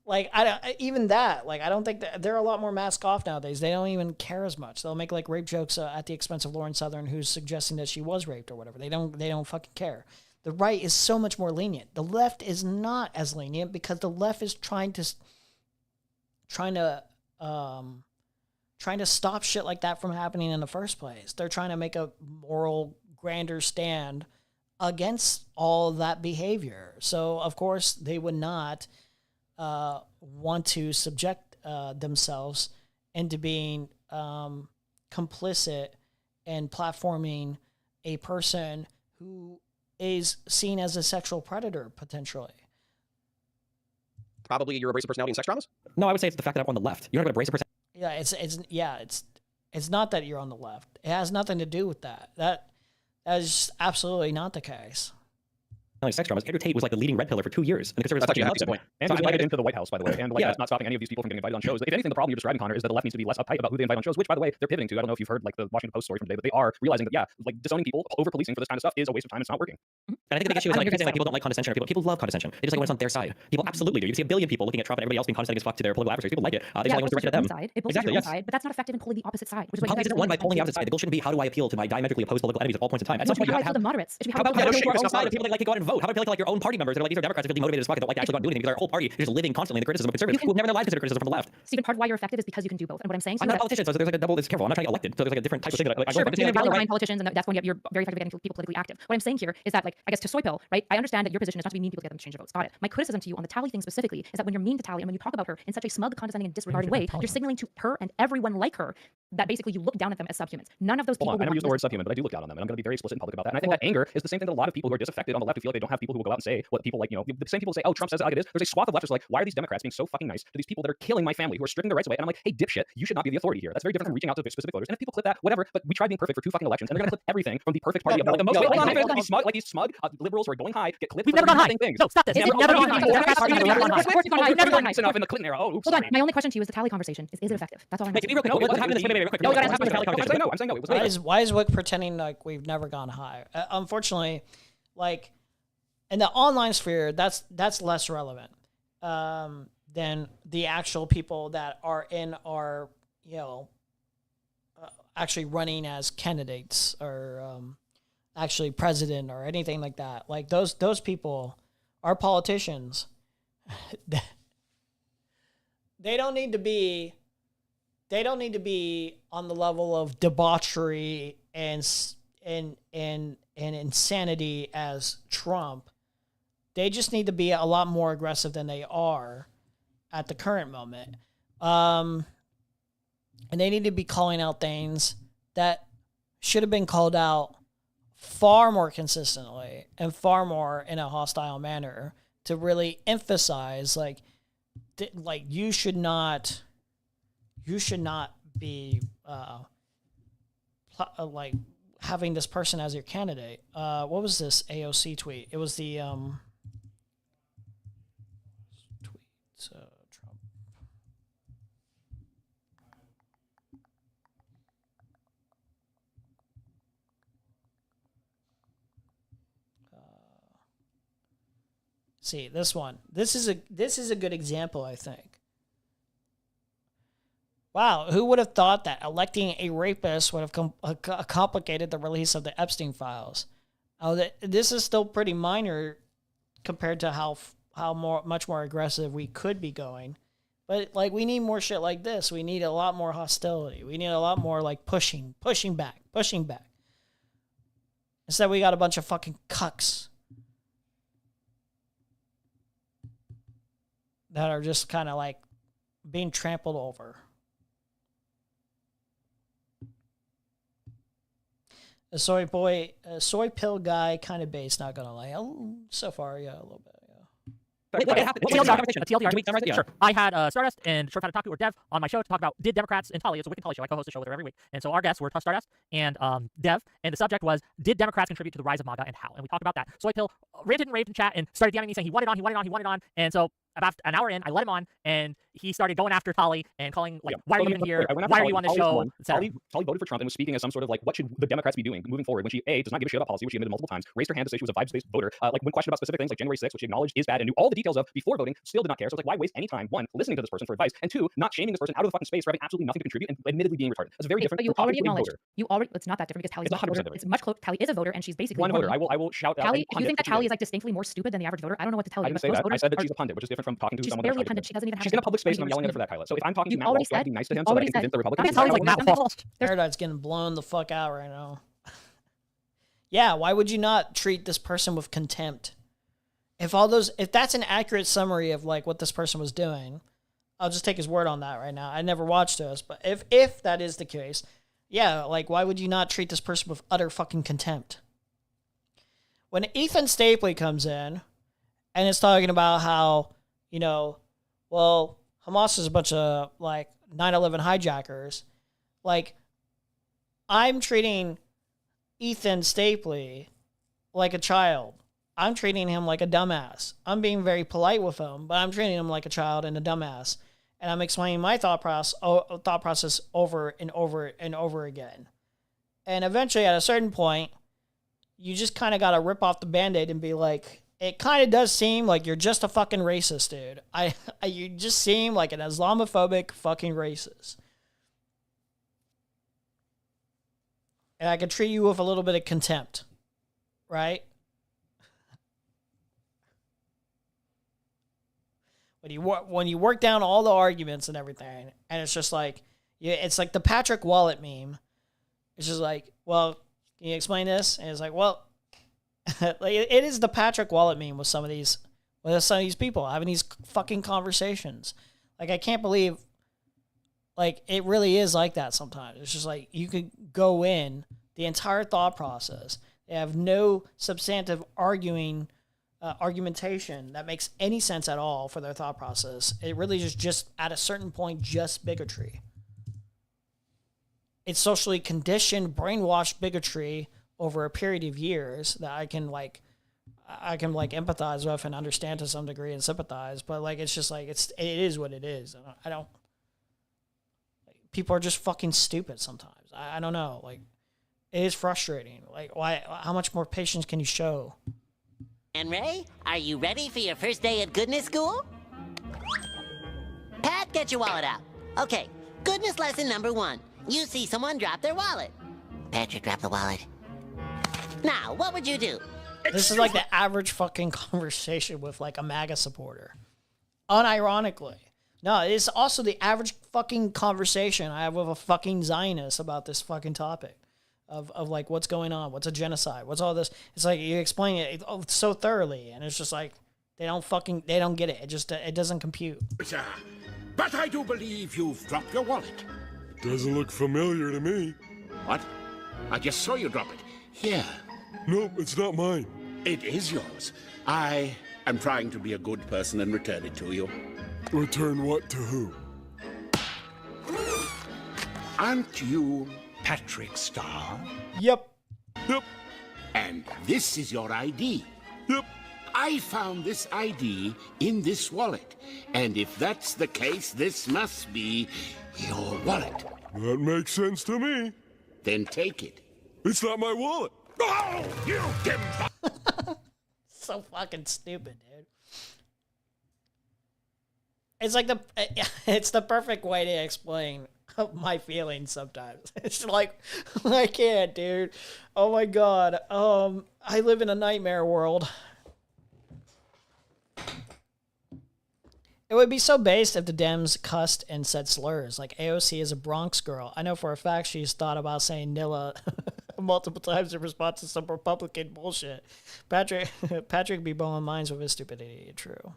like, I don't think that they're a lot more mask off nowadays. They don't even care as much. They'll make like rape jokes at the expense of Lauren Southern, who's suggesting that she was raped or whatever. They don't fucking care. The right is so much more lenient. The left is not as lenient because the left is trying to trying to stop shit like that from happening in the first place. They're trying to make a moral grander stand against all of that behavior. So of course they would not want to subject themselves into being complicit and platforming a person who is seen as a sexual predator potentially. Probably your abrasive personality and sex dramas? No, I would say it's the fact that I'm on the left. You're not abrasive personality. Yeah, it's not that you're on the left. It has nothing to do with that. That is absolutely not the case. Sex dramas. Andrew Tate was like the leading red pillar for 2 years, and the conservatives That's actually a point. And So was invited into the White House, by the way. And like, Yeah. that's not stopping any of these people from getting invited on shows. If anything, the problem you're describing, Connor, is that the left needs to be less uptight about who they invite on shows, which, by the way, they're pivoting to. I don't know if you've heard like the Washington Post story from today, but they are realizing that, yeah, like disowning people, over policing for this kind of stuff is a waste of time. It's not working. And I think the big issue is like, people don't like condescension, or people love condescension. They just like when it's on their side. People absolutely do. You see a billion people looking at Trump and everybody else being condescending as fuck to their political adversaries. People like it. They just like when it's directed at them. Side. It pulls Exactly, your own yes. side, but that's not effective in pulling the opposite side. Which is what Politics isn't won by pulling the opposite side. The goal shouldn't be how do I appeal to my diametrically opposed political enemies at all points in time. At some point, you have the moderates. It should be how about how appealing to our own side? People that like to go out and vote. How about appealing to like your own party members that are like these are Democrats that feel demotivated as fuck and don't like to actually go out and do anything because our whole party is just living constantly in the criticism of conservatives who have never in their lives considered criticism from the left. Stephen, part of why you're effective is because you can do both. And what I'm saying to I'm you not a politician, so there's like a double. It's careful. I'm not trying to get elected. So there's like a different type of thing. That, like, sure, I'm but you're rallying right. behind politicians, and that's when you're very effective at getting people politically active. What I'm saying here is that, like, I guess to Soy Pill, right? I understand that your position is not to be mean to people to get them to change their votes. Got it. My criticism to you on the Tally thing specifically is that when you're mean to Tally and when you talk about her in such a smug, condescending, and disregarding way, you're signaling to her and everyone like her that basically you look down at them as subhumans. None of those people. I never use the word subhuman, but I do look down on them, and I'm going to be very explicit in public about that. And I think that anger is the same thing that a lot of people who are disaffected on the left who feel like they don't have people who will go out and say what people like, the same people say, oh, Trump says it like it is. There's a swath of leftists like, why are these Democrats being so fucking nice to these people that are killing my family, who are stripping their rights away? And I'm like, hey, dipshit, you should not be the authority here. That's very different from reaching out to specific voters. And if people clip that, whatever. But we tried being perfect for 2 fucking elections, and they're going to clip everything from the perfect party of like the most. These smug liberals who are going high get clipped. We've never gone high. Things. No, stop this. Never gone high. We've never gone high. Enough in the Clinton era. Oh, oops. Hold on. My only question to you is the Tally conversation. Is it effective? That's all I'm asking. What happened to I'm saying no. It was why is Wick pretending like we've never gone high? Unfortunately, like in the online sphere, that's less relevant than the actual people that are in our, actually running as candidates or actually president or anything like that. Like those people, our politicians, they don't need to be on the level of debauchery and insanity as Trump. They just need to be a lot more aggressive than they are at the current moment. And they need to be calling out things that should have been called out far more consistently and far more in a hostile manner to really emphasize like you should not be like having this person as your candidate. What was this AOC tweet? It was the Trump. See this one. This is a good example, I think. Wow, who would have thought that electing a rapist would have complicated the release of the Epstein files? Oh, this is still pretty minor compared to how much more aggressive we could be going. But like we need more shit like this. We need a lot more hostility. We need a lot more like pushing back. Instead, we got a bunch of fucking cucks that are just kind of like being trampled over. A soy pill guy kind of base, not gonna lie. So far, yeah, a little bit. What happened? TLDR. Sure. I had Stardust and Short Taku or Dev on my show to talk about did Democrats and Tali. It's a Wicked Tali show. I co-host the show with her every week. And so our guests were Stardust and Dev, and the subject was did Democrats contribute to the rise of MAGA and how? And we talked about that. Soy Pill ranted and raved in chat and started DMing me saying he wanted on. And so about an hour in, I let him on, and he started going after Tali and calling, like, why are you even here? Why are you on this show? Tali voted for Trump and was speaking as some sort of, like, what should the Democrats be doing moving forward when she, A, does not give a shit about policy, which she admitted multiple times, raised her hand to say she was a vibes-based voter, like, when questioned about specific things like January 6th, which she acknowledged is bad and knew all the details of before voting, still did not care. So it's like, why waste any time, one, listening to this person for advice, and two, not shaming this person out of the fucking space for having absolutely nothing to contribute and admittedly being retarded. That's very different. But you already acknowledged. It's not that different because Tali's a voter. It's much closer. Tali is a voter, and she's basically one voter. I will shout out. Tali, if you think that Tali is like distinctly more stupid than the average voter, I don't know what to tell you. I didn't say that. I said that she's a pundit, which is different. different from talking to She's someone. barely a pundit. She doesn't even have She's to in a public space, be and I'm yelling at her for that, Kyla. So if I'm talking to You Matt already Walsh, I have said- to be nice to him you so that I already can convince said- the Republicans. That sounds like Matt Walsh. Erudite's getting blown the fuck out right now. Yeah, why would you not treat this person with contempt? If that's an accurate summary of like what this person was doing, I'll just take his word on that right now. I never watched this, but if that is the case, yeah, like why would you not treat this person with utter fucking contempt? When Ethan Stapley comes in and is talking about how, well, Hamas is a bunch of like 9/11 hijackers, like I'm treating Ethan Stapley like a child. I'm treating him like a dumbass. I'm being very polite with him, but I'm treating him like a child and a dumbass. And I'm explaining my thought process over and over and over again. And eventually, at a certain point, you just kind of got to rip off the Band-Aid and be like, it kind of does seem like you're just a fucking racist, dude. You just seem like an Islamophobic fucking racist. And I could treat you with a little bit of contempt, right? When you work down all the arguments and everything, and it's just like, it's like the Patrick Wallet meme. It's just like, well, can you explain this? And it's like, well, like it is the Patrick Wallet meme with some of these people having these fucking conversations. Like I can't believe, like it really is like that sometimes. It's just like you could go in the entire thought process. They have no substantive argumentation that makes any sense at all for their thought process. It really is just at a certain point, just bigotry. It's socially conditioned, brainwashed bigotry over a period of years that I can empathize with and understand to some degree and sympathize. But like, it's just like, it is what it is. I don't, people are just fucking stupid sometimes. I don't know. Like, it is frustrating. Like, how much more patience can you show? And Ray, are you ready for your first day at goodness school? Pat, get your wallet out. Okay, goodness lesson number 1. You see someone drop their wallet. Patrick dropped the wallet. Now, what would you do? This is like the average fucking conversation with like a MAGA supporter. Unironically. No, it's also the average fucking conversation I have with a fucking Zionist about this fucking topic. Of like what's going on, what's a genocide, what's all this. It's like you explain it so thoroughly, and it's just like they don't get it. It doesn't compute. But I do believe you've dropped your wallet. Doesn't look familiar to me. What? I just saw you drop it. Here. Nope, it's not mine. It is yours. I am trying to be a good person and return it to you. Return what to who? Aren't you Patrick Starr? Yep. And this is your ID? Yep. I found this ID in this wallet. And if that's the case, this must be your wallet. That makes sense to me. Then take it. It's not my wallet. Oh, you dim So fucking stupid, dude. It's like it's the perfect way to explain my feelings sometimes. It's like, I can't, dude. Oh my God. I live in a nightmare world. It would be so based if the Dems cussed and said slurs. Like AOC is a Bronx girl. I know for a fact she's thought about saying Nilla multiple times in response to some Republican bullshit. Patrick be blowing minds with his stupidity. True.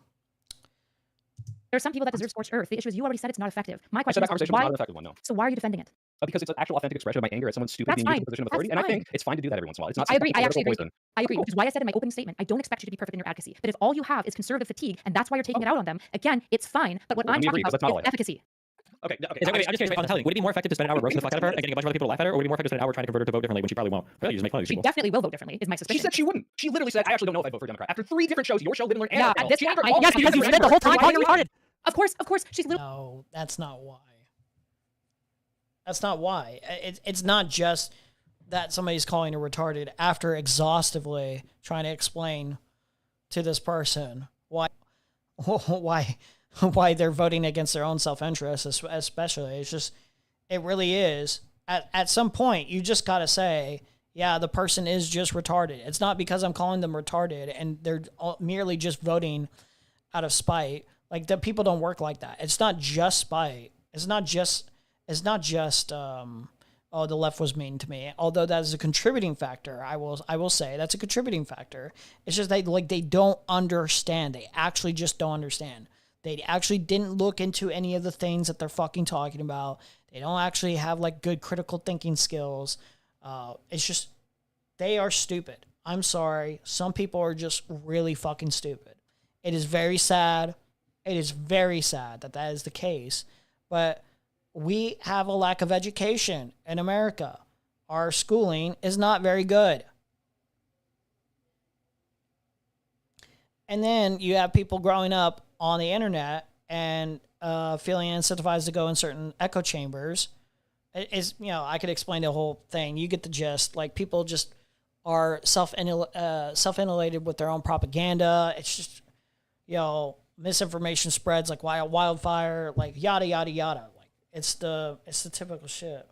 There are some people that deserve scorched earth. The issue is you already said it's not effective. My I said question that is conversation was why? not an effective one, no. So why are you defending it? Because it's an actual authentic expression of my anger at someone stupid That's being used in a fine. position of That's authority, and I fine. think it's fine to do that every once in a while. It's not. I agree. I actually agree. Poison. I agree, which is why I said in my opening statement, I don't expect you to be perfect in your advocacy. But if all you have is conservative fatigue, and that's why you're taking it out on them, again, it's fine. But what Well, I'm we talking agree, but about that's not all is I have. efficacy. Okay. I'm just curious on telling. Would it be more effective to spend an hour roasting the fuck out of her and getting a bunch of other people to laugh at her, or would it be more effective to spend an hour trying to convert her to vote differently when she probably won't? Really, just make fun of these She people. definitely will vote differently, is my suspicion. She said she wouldn't. She literally said, I actually don't know if I'd vote for a Democrat. After 3 different shows, your show, Live and Learn, and Yeah, Article, this, she never yes, called because you me spent the whole time calling her retarded. retarded. Of course, she's literally. No, that's not why. That's not why. It's not just that somebody's calling her retarded after exhaustively trying to explain to this person why they're voting against their own self-interest, especially. It's just, it really is. At some point, you just got to say, yeah, the person is just retarded. It's not because I'm calling them retarded and they're merely just voting out of spite. Like that people don't work like that. It's not just spite. It's not just oh, the left was mean to me. Although that is a contributing factor. I will say that's a contributing factor. It's just they don't understand. They actually just don't understand. They actually didn't look into any of the things that they're fucking talking about. They don't actually have like good critical thinking skills. It's just, they are stupid. I'm sorry. Some people are just really fucking stupid. It is very sad. It is very sad that that is the case. But we have a lack of education in America. Our schooling is not very good. And then you have people growing up on the internet and feeling incentivized to go in certain echo chambers. Is, you know, I could explain the whole thing. You get the gist. Like, people just are self-immolated with their own propaganda. It's just, you know, misinformation spreads like wildfire, like yada yada yada. Like it's the typical shit.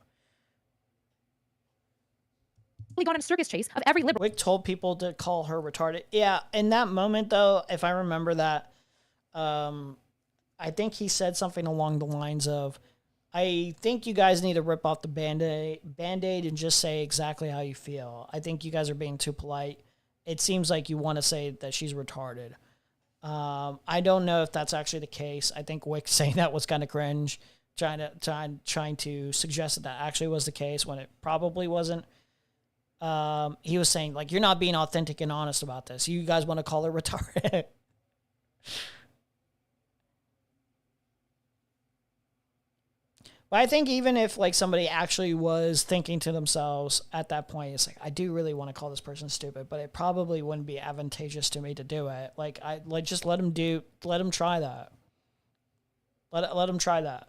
We got on a circus chase of every liberal. Wick told people to call her retarded. Yeah, in that moment though, if I remember that, I think he said something along the lines of, I think you guys need to rip off the Band-Aid and just say exactly how you feel. I think you guys are being too polite. It seems like you want to say that she's retarded. I don't know if that's actually the case. I think Wick saying that was kind of cringe, trying to suggest that that actually was the case when it probably wasn't. He was saying, like, you're not being authentic and honest about this. You guys want to call her retarded. But I think even if like somebody actually was thinking to themselves at that point, it's like, I do really want to call this person stupid, but it probably wouldn't be advantageous to me to do it. Like, just let him try that. Let him try that.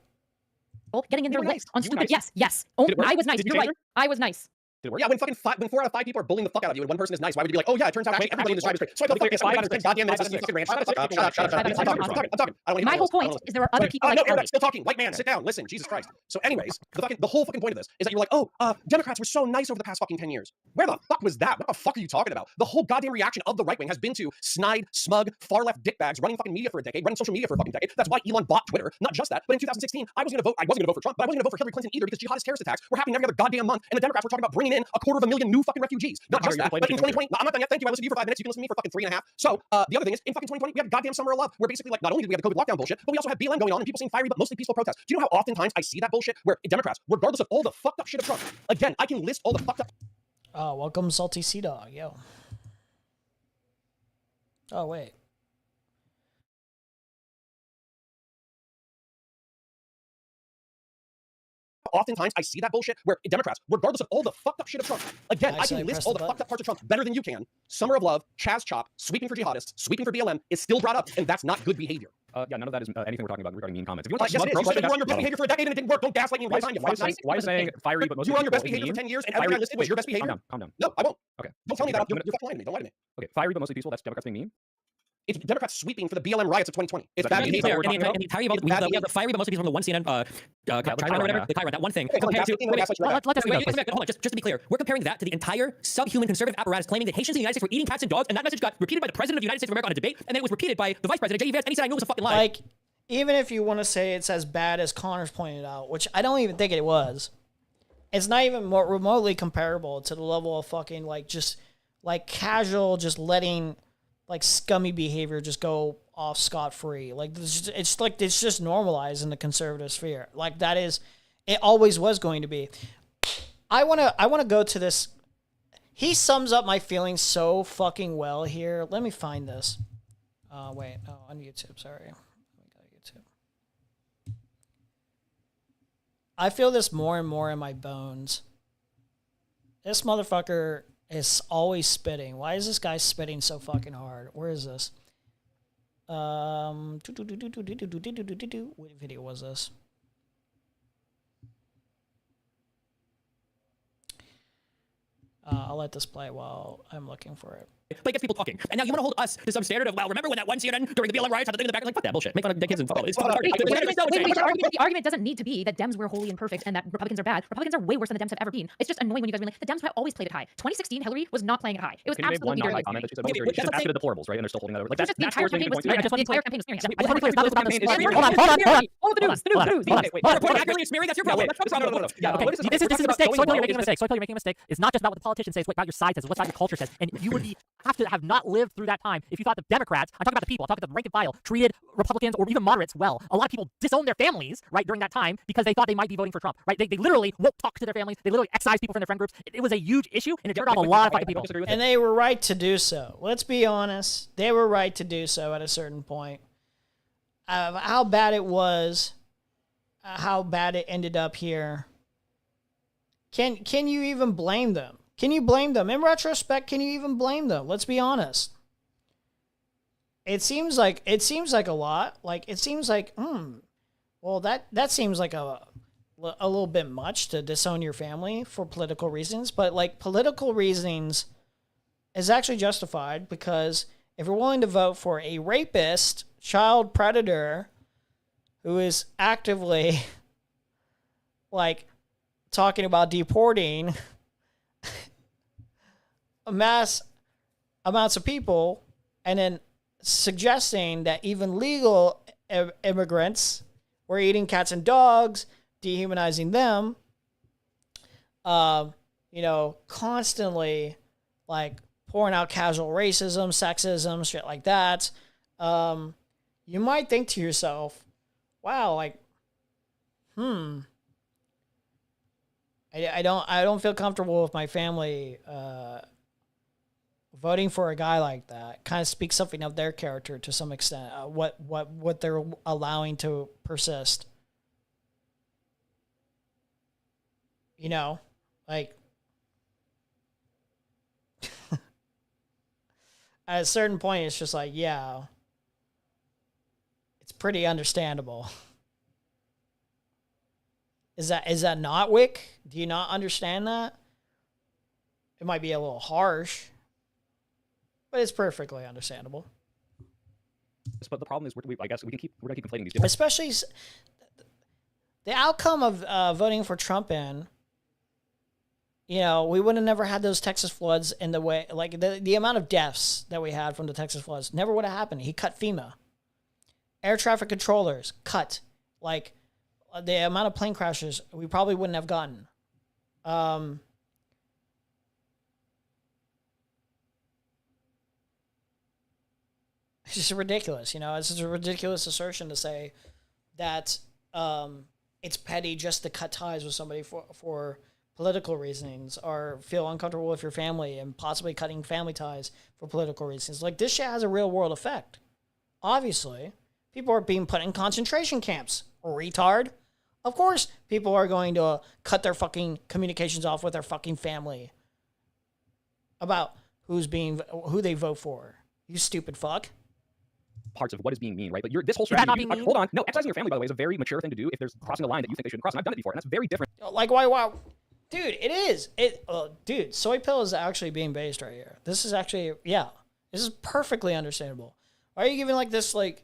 Getting in their nice. lips on You were stupid. nice. Yes. Did Oh, it work? I was nice. Did you You're change right. I was nice. Did it work? Yeah, when 4 out of 5 people are bullying the fuck out of you and one person is nice, why would you be like, oh yeah, it turns out actually everybody in this tribe is great. So I go, fuck this, I'm this goddamn man, this fucking ranch. Shut up. I'm talking. I don't My whole point is there are other people like no, Erudite. still talking. White man, sit down. Listen, Jesus Christ. So anyways, the whole fucking point of this is that you're like, oh, Democrats were so nice over the past fucking 10 years. Where the fuck was that? What the fuck are you talking about? The whole goddamn reaction of the right wing has been to snide, smug, far left dickbags running fucking media for a decade, running social media for a fucking decade. That's why Elon bought Twitter. Not just that, but in 2016, I wasn't gonna vote for Trump, but I wasn't gonna vote for Hillary Clinton either because jihadist terrorist attacks were happening every other goddamn month, and the Democrats were talking about bringing in 250,000 new fucking refugees. Not just that, but in 2020, no, I'm not done yet. Thank you. I listened to you for 5 minutes. You can listen to me for fucking 3.5. So the other thing is, in fucking 2020, we had a goddamn summer of love, where basically, like, not only did we have the COVID lockdown bullshit, but we also had BLM going on and people saying fiery but mostly peaceful protests. Do you know how oftentimes I see that bullshit where Democrats, regardless of all the fucked up shit of Trump, again, I can list all the fucked up. Oh, welcome, Salty Sea Dog, yo. Oh wait. Oftentimes, I see that bullshit where Democrats, regardless of all the fucked up shit of Trump, again, I can list all the fucked up parts of Trump better than you can. Summer of Love, Chaz Chop, sweeping for jihadists, sweeping for BLM is still brought up, and that's not good behavior. Yeah, none of that is anything we're talking about regarding mean comments. If you want to Yes, talk it is. You said you were on your best no. behavior for a decade and it didn't work. Don't gaslight me and waste time. Why is saying fiery but most you were on your best people behavior for mean? 10 years and everything I listed was your best behavior? Calm down. No, I won't. Okay. Don't tell me that. You're fucking lying to me. Don't lie to me. Okay, fiery but mostly peaceful, that's Democrats being mean? It's Democrats sweeping for the BLM riots of 2020. It's bad In behavior. the entirety of we have the fiery but mostly peaceful from the one CNN Chiron or whatever, the Chiron, that one thing. Compared to, hold on, just to be clear, we're comparing that to the entire subhuman conservative apparatus claiming that Haitians in the United States were eating cats and dogs, and that message got repeated by the President of the United States of America on a debate, and then it was repeated by the Vice President, J.D. Vance, and he said I knew it was a fucking lie. Like, even if you want to say it's as bad as Connor's pointed out, which I don't even think it was, it's not even more remotely comparable to the level of fucking, like, just, like, casual, just letting, like, scummy behavior just go off scot-free. Like, it's just normalized in the conservative sphere. Like, that is, it always was going to be. I want to go to this. He sums up my feelings so fucking well here. Let me find this. Wait, no, on YouTube, sorry. I feel this more and more in my bones. This motherfucker is always spitting. Why is this guy spitting so fucking hard? Where is this? What video was this? I'll let this play while I'm looking for it. but it gets people talking. And now you want to hold us to some standard of, well, remember when that one CNN during the BLM riots had the thing in the back? Like, fuck that bullshit. Make fun of dead kids and it's the argument doesn't need to be that Dems were holy and perfect and that Republicans are bad. Republicans are way worse than the Dems have ever been. It's just annoying when you guys are like, the Dems have always played it high. 2016, Hillary was not playing it high. It was Can you name one absolutely non-high comment that she said? She just asked the deplorables, right? And they're still holding that over. Like, that's the entire campaign was smearing. The entire campaign was smearing. All the accurately smearing, that's your problem. That's the problem. This is a mistake. Soy Pill, you're making a mistake. Soy Pill, you're making a mistake. It's not just about what the politician says, what about your side says, what side the culture says. And you would have to have not lived through that time if you thought the Democrats, I'm talking about the people, I'm talking about the rank and file, treated Republicans or even moderates well. A lot of people disowned their families, right, during that time because they thought they might be voting for Trump, right? They literally won't talk to their families. They literally excise people from their friend groups. It was a huge issue, and it turned off a lot of fucking people. And they were right to do so. Let's be honest. They were right to do so at a certain point. How bad it was, how bad it ended up here. Can you even blame them? Can you blame them? In retrospect, can you even blame them? Let's be honest. It seems like a lot. Like, it seems like, well, that seems like a little bit much to disown your family for political reasons. But, like, political reasons is actually justified because if you're willing to vote for a rapist, child predator who is actively, like, talking about deporting mass amounts of people and then suggesting that even legal immigrants were eating cats and dogs, dehumanizing them, constantly, like, pouring out casual racism, sexism, shit like that, you might think to yourself, wow, like, I don't feel comfortable with my family voting for a guy like that. Kind of speaks something of their character to some extent. What they're allowing to persist. You know, like at a certain point, it's just like, yeah, it's pretty understandable. Is that not Wick? Do you not understand that? It might be a little harsh, but it's perfectly understandable. But the problem is, I guess we're gonna keep conflating these different. Especially the outcome of voting for Trump we would have never had those Texas floods in the way, like the amount of deaths that we had from the Texas floods never would have happened. He cut FEMA. Air traffic controllers cut. Like, the amount of plane crashes we probably wouldn't have gotten. It's just ridiculous, It's just a ridiculous assertion to say that it's petty just to cut ties with somebody for political reasons or feel uncomfortable with your family and possibly cutting family ties for political reasons. Like, this shit has a real world effect. Obviously, people are being put in concentration camps. Retard. Of course, people are going to cut their fucking communications off with their fucking family about who they vote for. You stupid fuck. Parts of what is being mean, right? But this whole strategy. Hold on. No, excising your family, by the way, is a very mature thing to do if there's crossing a line that you think they shouldn't cross. And I've done it before, and that's very different. Like, why? Dude, it is. Dude, Soy Pill is actually being based right here. This is actually, this is perfectly understandable. Why are you giving like this, like,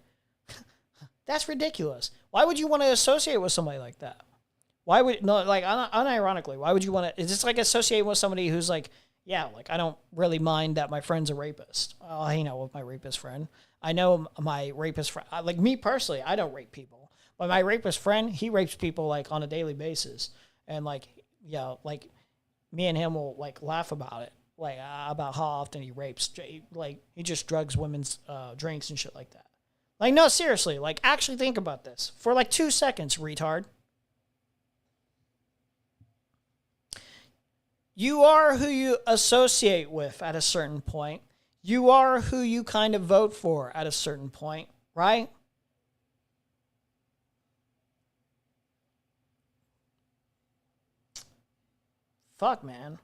that's ridiculous. Why would you want to associate with somebody like that? Why would, no, like, unironically, why would you want to, is this like associate with somebody who's like, yeah, like, I don't really mind that my friend's a rapist. I'll hang out with my rapist friend. I know my rapist friend, like me personally, I don't rape people. But my rapist friend, he rapes people like on a daily basis. And like, like me and him will like laugh about it. Like about how often he rapes. Like he just drugs women's drinks and shit like that. Like, no, seriously, like actually think about this for like 2 seconds, retard. You are who you associate with at a certain point. You are who you kind of vote for at a certain point, right? Fuck, man.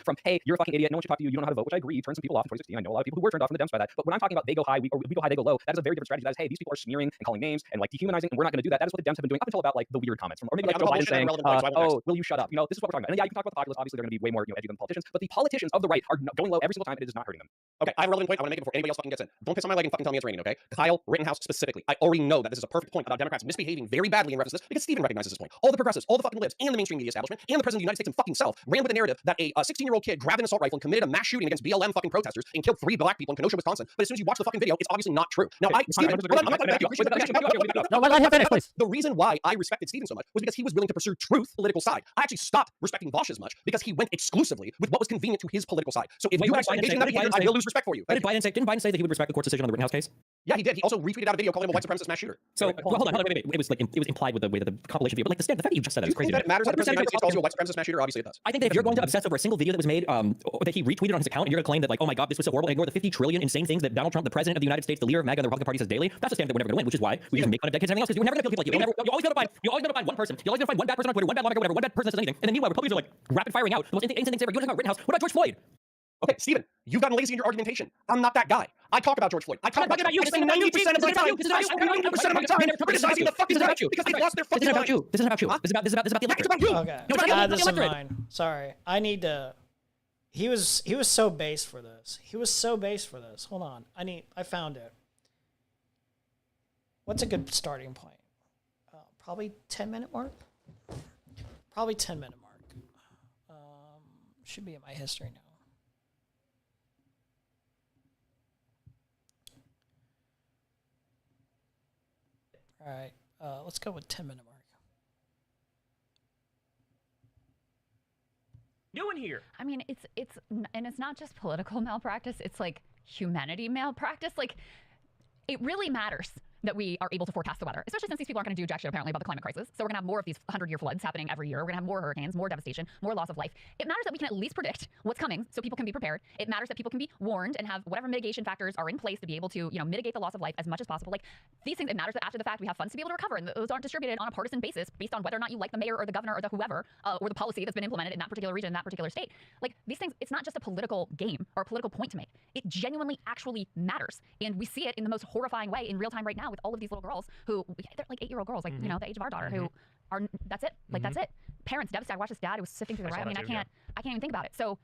from, hey, you're a fucking idiot, no one should talk to you, you don't know how to vote, which I agree, you turned some people off in 2016. I know a lot of people who were turned off from the Dems by that. But when I'm talking about they go high, we go high, they go low, that is a very different strategy. That is, hey, these people are smearing and calling names and like dehumanizing, and we're not going to do that. That is what the Dems have been doing up until about like the weird comments from, or maybe like Joe Biden saying, oh, will you shut up? You know, this is what we're talking about. And yeah, you can talk about the populace. Obviously, they're going to be way more edgy than the politicians, but the politicians of the right are going low every single time, and it is not hurting them. Okay, I have a relevant point. I want to make it before anybody else fucking gets in. Don't piss on my leg and fucking tell me it's raining, okay? Kyle Rittenhouse specifically. I already know that this is a perfect point about Democrats misbehaving very badly in reference to this because Stephen recognizes this point. All the progressives, all the fucking libs, and the mainstream media establishment, and the president of the United States and fucking self ran with the narrative that a 16-year-old kid grabbed an assault rifle and committed a mass shooting against BLM fucking protesters and killed 3 black people in Kenosha, Wisconsin. But as soon as you watch the fucking video, it's obviously not true. Now, Stephen, I'm not going to back you up. No, let him finish, please. The reason why I respected Stephen so much was because he was willing to pursue truth, political side. I actually stopped respecting Vosh as much because he went exclusively with what was convenient to his political side. So if you actually engage in that behavior, I will lose respect for you. Didn't Biden say that he would respect the court's decision on the Rittenhouse case? Yeah, he did. He also retweeted out a video calling him a white supremacist mass shooter. So hold on, wait. It was implied with the way that the compilation video, but like the fact that you just said that is crazy. That it matters that the president of the United States calls you a white supremacist mass shooter? Obviously it does. I think that if you're going to obsess over a single video that was made, or that he retweeted on his account, and you're going to claim that like, oh my god, this was so horrible, ignore the 50 trillion insane things that Donald Trump, the president of the United States, the leader of MAGA, and the Republican Party says daily, that's a stand that we're never going to win, which is why we just make fun of dead kids and everything else, because you're never going to kill people like you. You're always going to find one person. You're always going to find one bad person on Twitter, one bad lawmaker, whatever, one bad person that says anything, and then meanwhile Republicans are like rapid firing out the most insane things ever. You want to talk about Rittenhouse? What about George Floyd? Okay, Stephen, you've gotten lazy in your argumentation. I'm not that guy. I talk about George Floyd. I talk about you. I spend 90% of my time. 90% of my time criticizing the fucking right because they lost their fucking mind. This isn't about you. This is about the electorate. It's about you. Okay. No, it's about this the is electorate. mine. Sorry. I need to. He was so base for this. He was so base for this. Hold on. I found it. What's a good starting point? Probably 10-minute mark. Probably 10-minute mark. Should be in my history now. All right, let's go with 10-minute mark. Doing here? I mean, it's not just political malpractice. It's like humanity malpractice. Like, it really matters that we are able to forecast the weather, especially since these people aren't going to do jack shit apparently about the climate crisis. So we're going to have more of these 100-year floods happening every year. We're going to have more hurricanes, more devastation, more loss of life. It matters that we can at least predict what's coming so people can be prepared. It matters that people can be warned and have whatever mitigation factors are in place to be able to, mitigate the loss of life as much as possible. Like, these things, it matters that after the fact we have funds to be able to recover, and those aren't distributed on a partisan basis based on whether or not you like the mayor or the governor or the whoever or the policy that's been implemented in that particular region, in that particular state. Like, these things, it's not just a political game or a political point to make. It genuinely actually matters. And we see it in the most horrifying way in real time right now with all of these little girls who, they're like 8-year-old girls, like, the age of our daughter, who are, that's it. Like, that's it. Parents devastated. I watched this dad who was sifting through the riot. I mean, I can't even think about it. So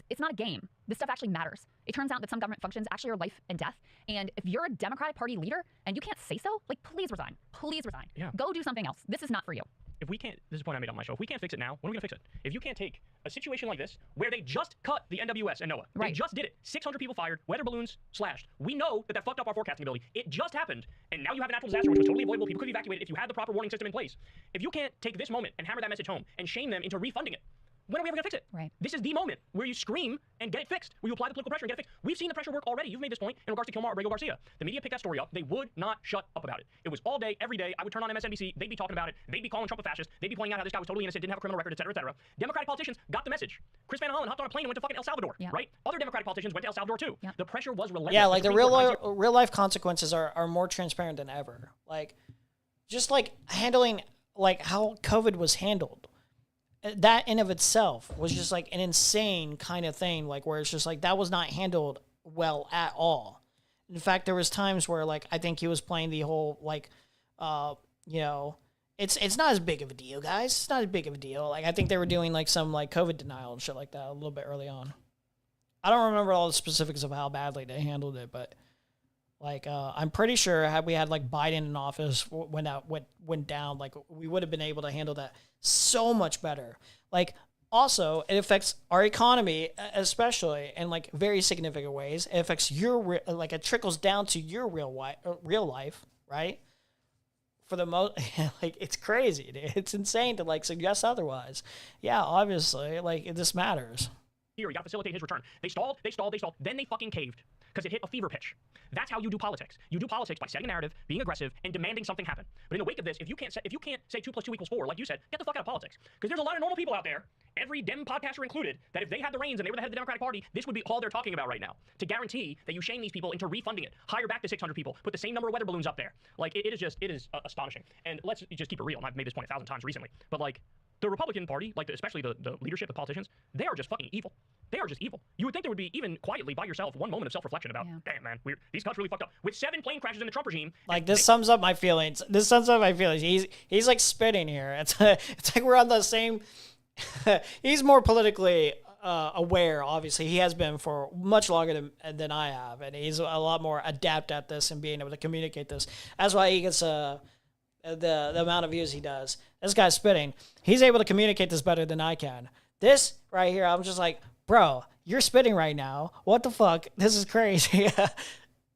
it's not a game. This stuff actually matters. It turns out that some government functions actually are life and death. And if you're a Democratic Party leader and you can't say so, like, please resign. Please resign. Yeah. Go do something else. This is not for you. If we can't, this is a point I made on my show, if we can't fix it now, when are we going to fix it? If you can't take a situation like this, where they just cut the NWS and NOAA, they just did it, 600 people fired, weather balloons slashed. We know that fucked up our forecasting ability. It just happened, and now you have a natural disaster which was totally avoidable. People could be evacuated if you had the proper warning system in place. If you can't take this moment and hammer that message home and shame them into refunding it, when are we ever going to fix it? Right. This is the moment where you scream and get it fixed, where you apply the political pressure and get it fixed. We've seen the pressure work already. You've made this point in regards to Kilmar Abrego Garcia. The media picked that story up. They would not shut up about it. It was all day, every day. I would turn on MSNBC. They'd be talking about it. They'd be calling Trump a fascist. They'd be pointing out how this guy was totally innocent, didn't have a criminal record, et cetera, et cetera. Democratic politicians got the message. Chris Van Hollen hopped on a plane and went to fucking El Salvador, right? Other Democratic politicians went to El Salvador too. The pressure was relentless. Yeah, like the real life consequences are more transparent than ever. Like, just like handling like how COVID was handled. That in of itself was just like an insane kind of thing, like where it's just like that was not handled well at all. In fact, there was times where like I think he was playing the whole like, it's not as big of a deal, guys. It's not as big of a deal. Like I think they were doing like some like COVID denial and shit like that a little bit early on. I don't remember all the specifics of how badly they handled it, but like I'm pretty sure had we had like Biden in office when that went down, like we would have been able to handle that so much better. Like also it affects our economy, especially in like very significant ways. It affects your like it trickles down to your real life, right? For the most, like it's crazy. It's insane to like suggest otherwise. Yeah, obviously, like this matters. Here, you got to facilitate his return. They stalled, then they fucking caved because it hit a fever pitch. That's how you do politics. You do politics by setting a narrative, being aggressive, and demanding something happen. But in the wake of this, if you can't say 2 + 2 = 4, like you said, get the fuck out of politics. Because there's a lot of normal people out there, every Dem podcaster included, that if they had the reins and they were the head of the Democratic Party, this would be all they're talking about right now. To guarantee that you shame these people into refunding it, hire back the 600 people, put the same number of weather balloons up there. Like it is astonishing. And let's just keep it real. And I've made this point 1,000 times recently, but like the Republican Party, like especially the leadership, the politicians, they are just fucking evil. They are just evil. You would think there would be, even quietly by yourself, one moment of self-reflection about, damn, man, these cuts really fucked up. With 7 plane crashes in the Trump regime. Like, this sums up my feelings. This sums up my feelings. He's like spitting here. It's like we're on the same... He's more politically aware, obviously. He has been for much longer than I have, and he's a lot more adept at this and being able to communicate this. That's why he gets the amount of views he does. This guy's spitting. He's able to communicate this better than I can. This right here, I'm just like, bro, you're spitting right now. What the fuck? This is crazy.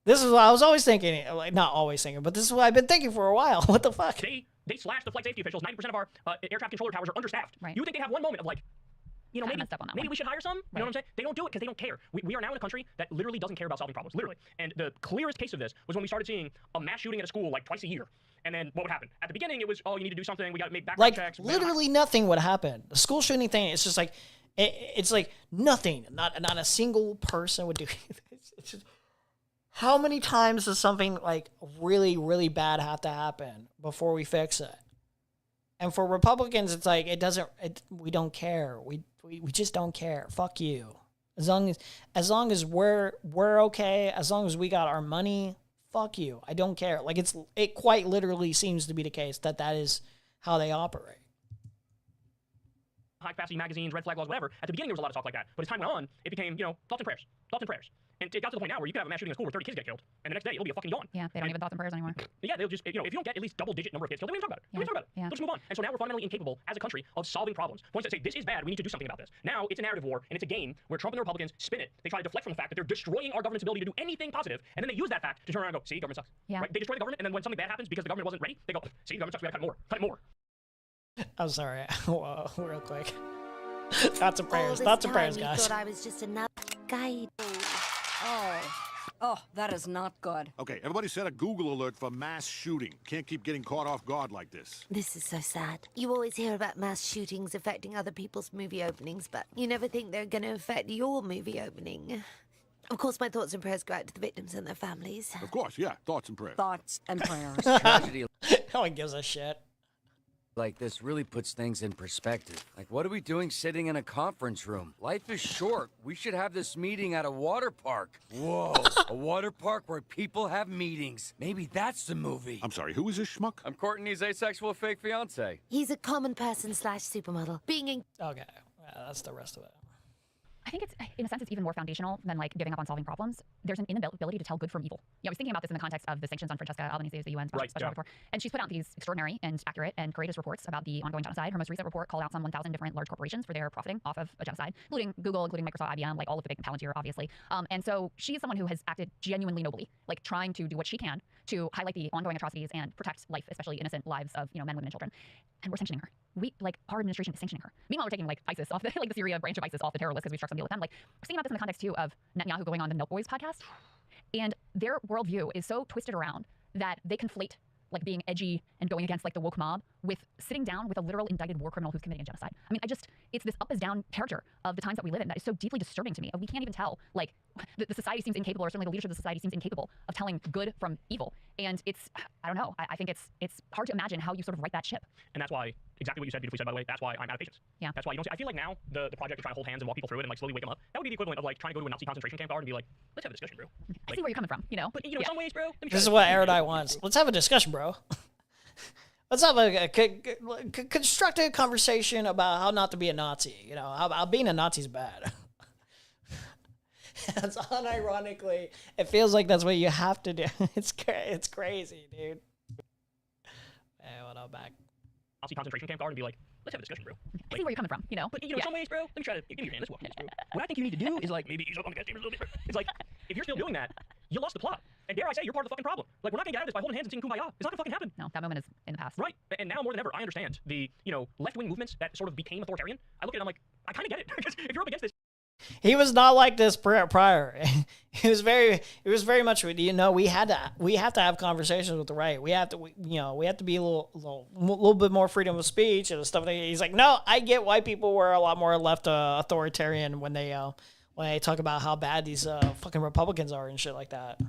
This is what I was always thinking. Like, not always thinking, but this is what I've been thinking for a while. What the fuck? They slashed the flight safety officials. 90% of our air traffic controller towers are understaffed. Right. You would think they have one moment of like, you know, Kinda maybe, messed up on that maybe one. we should hire some? You know what I'm saying? They don't do it because they don't care. We are now in a country that literally doesn't care about solving problems, literally. And the clearest case of this was when we started seeing a mass shooting at a school like twice a year. And then what would happen? At the beginning, it was, oh, you need to do something. We got to make background checks. Literally nothing would happen. The school shooting thing, it's just like, it's like nothing. Not a single person would do it. It's just, how many times does something like really, really bad have to happen before we fix it? And for Republicans, it's like, we don't care. We just don't care. Fuck you. As long as we're okay, as long as we got our money, fuck you. I don't care. Like, it quite literally seems to be the case that is how they operate. High-capacity magazines, red flag laws, whatever. At the beginning, there was a lot of talk like that. But as time went on, it became, you know, thoughts and prayers. Thoughts and prayers. And it got to the point now where you could have a mass shooting in a school where 30 kids get killed, and the next day it'll be a fucking dawn. Yeah, they don't even thoughts and prayers anymore. Yeah, they'll just, you know, if you don't get at least double-digit number of kids killed, don't even talk about it. Don't even talk about it. Yeah. Let's just move on. And so now we're fundamentally incapable as a country of solving problems. Points that say, this is bad, we need to do something about this. Now it's a narrative war, and it's a game where Trump and the Republicans spin it. They try to deflect from the fact that they're destroying our government's ability to do anything positive, and then they use that fact to turn around and go, see, government sucks. Yeah. Right? They destroy the government, and then when something bad happens because the government wasn't ready, they go, see, the government sucks, we gotta cut more. Cut it more. I'm sorry. Whoa, real quick. Thoughts and prayers. Thoughts and prayers, guys. Thought I was just another guy. Oh, that is not good. Okay, everybody set a Google alert for mass shooting. Can't keep getting caught off guard like this. This is so sad. You always hear about mass shootings affecting other people's movie openings, but you never think they're going to affect your movie opening. Of course, my thoughts and prayers go out to the victims and their families. Of course, yeah. Thoughts and prayers. Thoughts and prayers. Tragedy No one gives a shit. like this really puts things in perspective. Like, what are we doing sitting in a conference room? Life is short. We should have this meeting at a water park. Whoa, a water park where people have meetings. Maybe that's the movie. I'm sorry, who is this schmuck? I'm Courtney's asexual fake fiance. He's a common person / supermodel. Being in... Okay, that's the rest of it. I think it's, in a sense, it's even more foundational than like giving up on solving problems. There's an inability to tell good from evil. Yeah, I was thinking about this in the context of the sanctions on Francesca Albanese, the UN special rapporteur, and she's put out these extraordinary and accurate and courageous reports about the ongoing genocide. Her most recent report called out some 1,000 different large corporations for their profiting off of a genocide, including Google, including Microsoft, IBM, like all of the big Palantir, obviously. And so she is someone who has acted genuinely nobly, like trying to do what she can to highlight the ongoing atrocities and protect life, especially innocent lives of, you know, men, women, and children. And we're sanctioning her. Our administration is sanctioning her. Meanwhile, we're taking like ISIS off the like the Syria branch of ISIS off the terror list because we struck some deal with them. Like, we're thinking about this in the context too of Netanyahu going on the Milk Boys podcast, and their worldview is so twisted around that they conflate like being edgy and going against like the woke mob with sitting down with a literal indicted war criminal who's committing a genocide. I mean, it's this up is down character of the times that we live in that is so deeply disturbing to me. We can't even tell, like, the society seems incapable, or certainly the leadership of the society seems incapable of telling good from evil. And it's, I don't know, I think it's hard to imagine how you sort of right that ship. And that's why, exactly what you said, beautifully said, by the way, that's why I'm out of patience. Yeah. That's why you don't see, I feel like now the project of trying to hold hands and walk people through it and like slowly wake them up, that would be the equivalent of like trying to go to a Nazi concentration camp guard and be like, let's have a discussion, bro. I see where you're coming from, you know? But, you know, in some ways, bro, This is what Erudite wants. Let's have a discussion, bro. Let's have a constructive conversation about how not to be a Nazi. You know, how being a Nazi is bad. That's unironically, it feels like that's what you have to do. It's crazy, dude. Hey, what up, back? Nazi concentration camp guard and be like, let's have a discussion, bro. I see where you're coming from, you know? But, you know, in some ways, bro, let me try to, give me your hand, let's walk through this, bro. What I think you need to do is like, maybe ease up on the gas chamber a little bit, bro. It's like, if you're still doing that, you lost the plot. And dare I say, you're part of the fucking problem. Like, we're not gonna get out of this by holding hands and singing Kumbaya. It's not gonna fucking happen. No, that moment is in the past. Right. And now more than ever, I understand the, you know, left-wing movements that sort of became authoritarian. I look at it and I'm like, I kind of get it. Because if you're up against this, He was not like this prior. It was very much, you know, we have to have conversations with the right. We have to be a little bit more freedom of speech and stuff. He's like, no, I get why people were a lot more left authoritarian when they talk about how bad these fucking Republicans are and shit like that.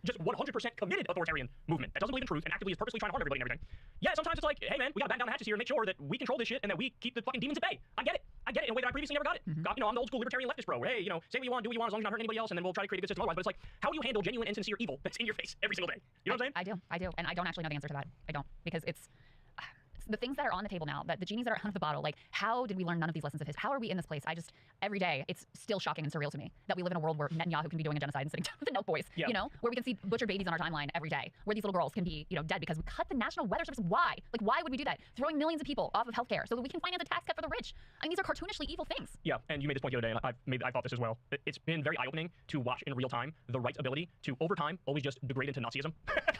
just 100% committed authoritarian movement that doesn't believe in truth and actively is purposely trying to harm everybody and everything. Yeah, sometimes it's like, hey man, we gotta batten down the hatches here and make sure that we control this shit and that we keep the fucking demons at bay. I get it in a way that I previously never got it. You know, I'm the old school libertarian leftist bro. Hey, you know, say what you want, do what you want, as long as you're not hurting anybody else, and then we'll try to create a good system otherwise. But it's like, how do you handle genuine and sincere evil that's in your face every single day? You know what I'm saying? I do, and I don't actually know the answer to that. I don't, because it's the things that are on the table now, that the genies that are out of the bottle. Like, how did we learn none of these lessons of history? How are we in this place? Every day, it's still shocking and surreal to me that we live in a world where Netanyahu can be doing a genocide and sitting down with the Nelk boys, you know, where we can see butchered babies on our timeline every day, where these little girls can be, you know, dead because we cut the National Weather Service. Why? Like, why would we do that? Throwing millions of people off of healthcare so that we can finance a tax cut for the rich. I mean, these are cartoonishly evil things. Yeah, and you made this point the other day, and I thought this as well. It's been very eye-opening to watch in real time the right's ability to, over time, always just degrade into Nazism.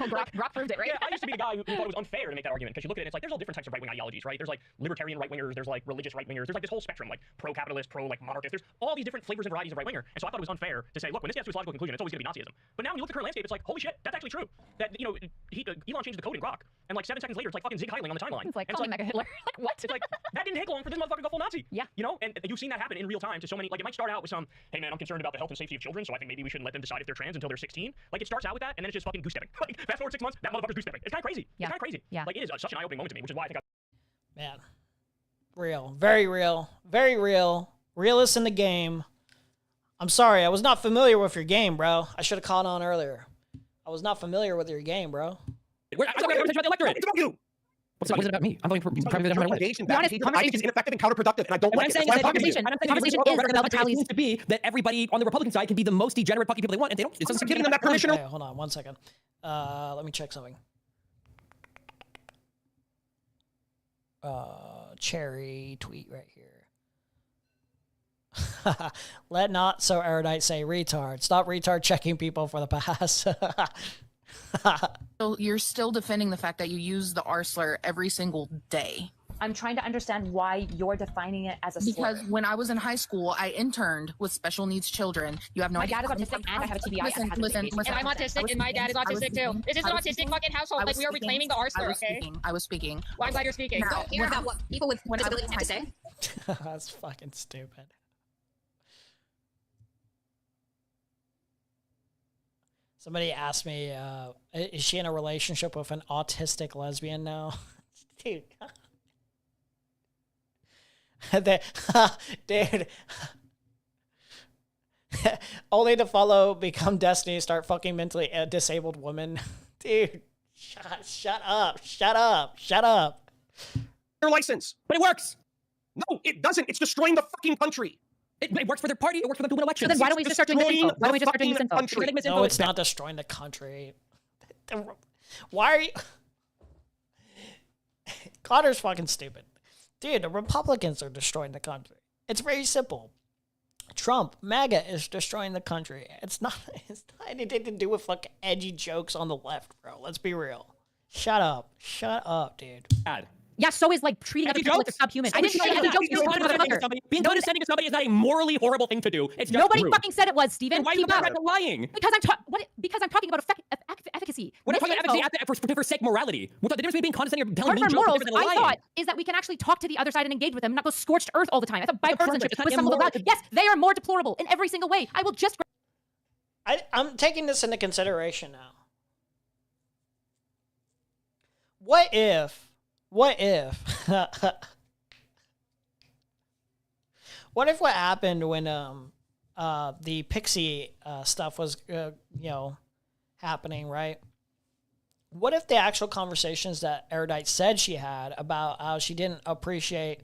Brock proved it, right? Yeah, I used to be the guy who thought it was unfair to make that argument, because you look at it, it's like, there's all different types of right-wing ideologies, right? There's like libertarian right-wingers, there's like religious right-wingers, there's like this whole spectrum, like pro-capitalist, like monarchist, there's all these different flavors and varieties of right-winger. And so I thought it was unfair to say, look, when this gets to its logical conclusion, it's always going to be Nazism. But now when you look at the current landscape, it's like, holy shit, that's actually true. That, you know, Elon changed the code in Grok, and like 7 seconds later, it's like fucking Zig Heitling on the timeline. It's like, and call me Mega Hitler. Like, what? It's like, that didn't take long for this motherfucker to go full Nazi. Yeah. You know, and you've seen that happen in real time to so many, like, it might start out with some, hey man, I'm concerned about the health and safety of children, so I think maybe we shouldn't let them decide if they're trans until they're 16. Like, it starts out with that, and then it's just fucking goose-stepping. Like, fast forward 6 months, that motherfucker's goose-stepping. It's kind of crazy. Yeah. It's kind of crazy. Yeah. Like, it is such an eye-opening moment to me, which is why I think Man. Real. Very real. Very real. Realist in the game. I'm sorry, I was not familiar with your game, bro. I should have caught on earlier. I was not familiar with your game, bro. I'm talking about the electorate. It's about you. What's it about me? I'm voting for private no matter what. Engaged in bad behavior that I think is ineffective and counterproductive, and I don't like it. That's why I'm talking to you. Conversation is about the tallies to be that everybody on the Republican side can be the most degenerate fucking people they want, and they don't. It's just giving them that permission. Okay, hold on 1 second. Let me check something. Cherry tweet right here. Let not so erudite say retard. Stop retard checking people for the pass. So you're still defending the fact that you use the R slur every single day. I'm trying to understand why you're defining it as a slur. Because when I was in high school, I interned with special needs children. You have no My idea. dad is autistic and I have a TBI. Listen. And I'm autistic and my dad is autistic too. This is an autistic fucking household. Like, we are reclaiming the R slur, okay? I was speaking. Well, I'm glad you're speaking. Now, Don't hear about what people with disabilities have to say. That's fucking stupid. Somebody asked me, is she in a relationship with an autistic lesbian now? Dude. Dude. Only to follow, become destiny, start fucking mentally disabled woman. Dude, shut up. Their license, but it works. No, it doesn't. It's destroying the fucking country. It works for their party. It works for them to win elections. So then why don't we just start doing misinfo? Why don't we just start doing misinfo? No, it's not destroying the country. Why are you... Connor's fucking stupid. Dude, the Republicans are destroying the country. It's very simple. Trump, MAGA, is destroying the country. It's not anything to do with fucking edgy jokes on the left, bro. Let's be real. Shut up, dude. Bad. Yeah, so is like treating other people like they're subhuman. I didn't say edgy jokes. Being condescending to somebody is not a morally horrible thing to do. It's just Nobody rude. fucking said it was, Steven. Then why are you lying? Because I'm talking about efficacy. We're not talking about efficacy for sake morality. We're talking the difference between being condescending or telling mean Our jokes morals, is different than I lying. thought, is that we can actually talk to the other side and engage with them, and not go scorched earth all the time. I thought bipartisanship It's not was some of the immoral. yes, they are more deplorable in every single way. I will just. I'm taking this into consideration now. What if what happened when the Pixie stuff was happening, right? What if the actual conversations that Erudite said she had about how she didn't appreciate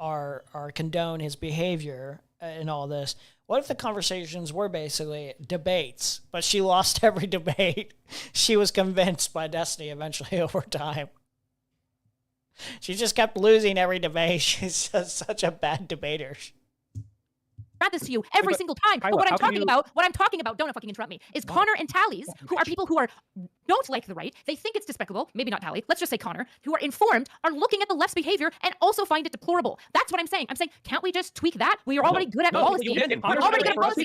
or condone his behavior and all this, what if the conversations were basically debates, but she lost every debate? She was convinced by Destiny eventually over time. She just kept losing every debate. She's just such a bad debater. Add this to you every single time. But what I'm talking about, don't fucking interrupt me, is Connor and Tallies, who are people who don't like the right. They think it's despicable. Maybe not Tally. Let's just say Connor, who are informed, are looking at the left's behavior and also find it deplorable. That's what I'm saying. I'm saying, can't we just tweak that? We are already good at policy. We're already good at policy.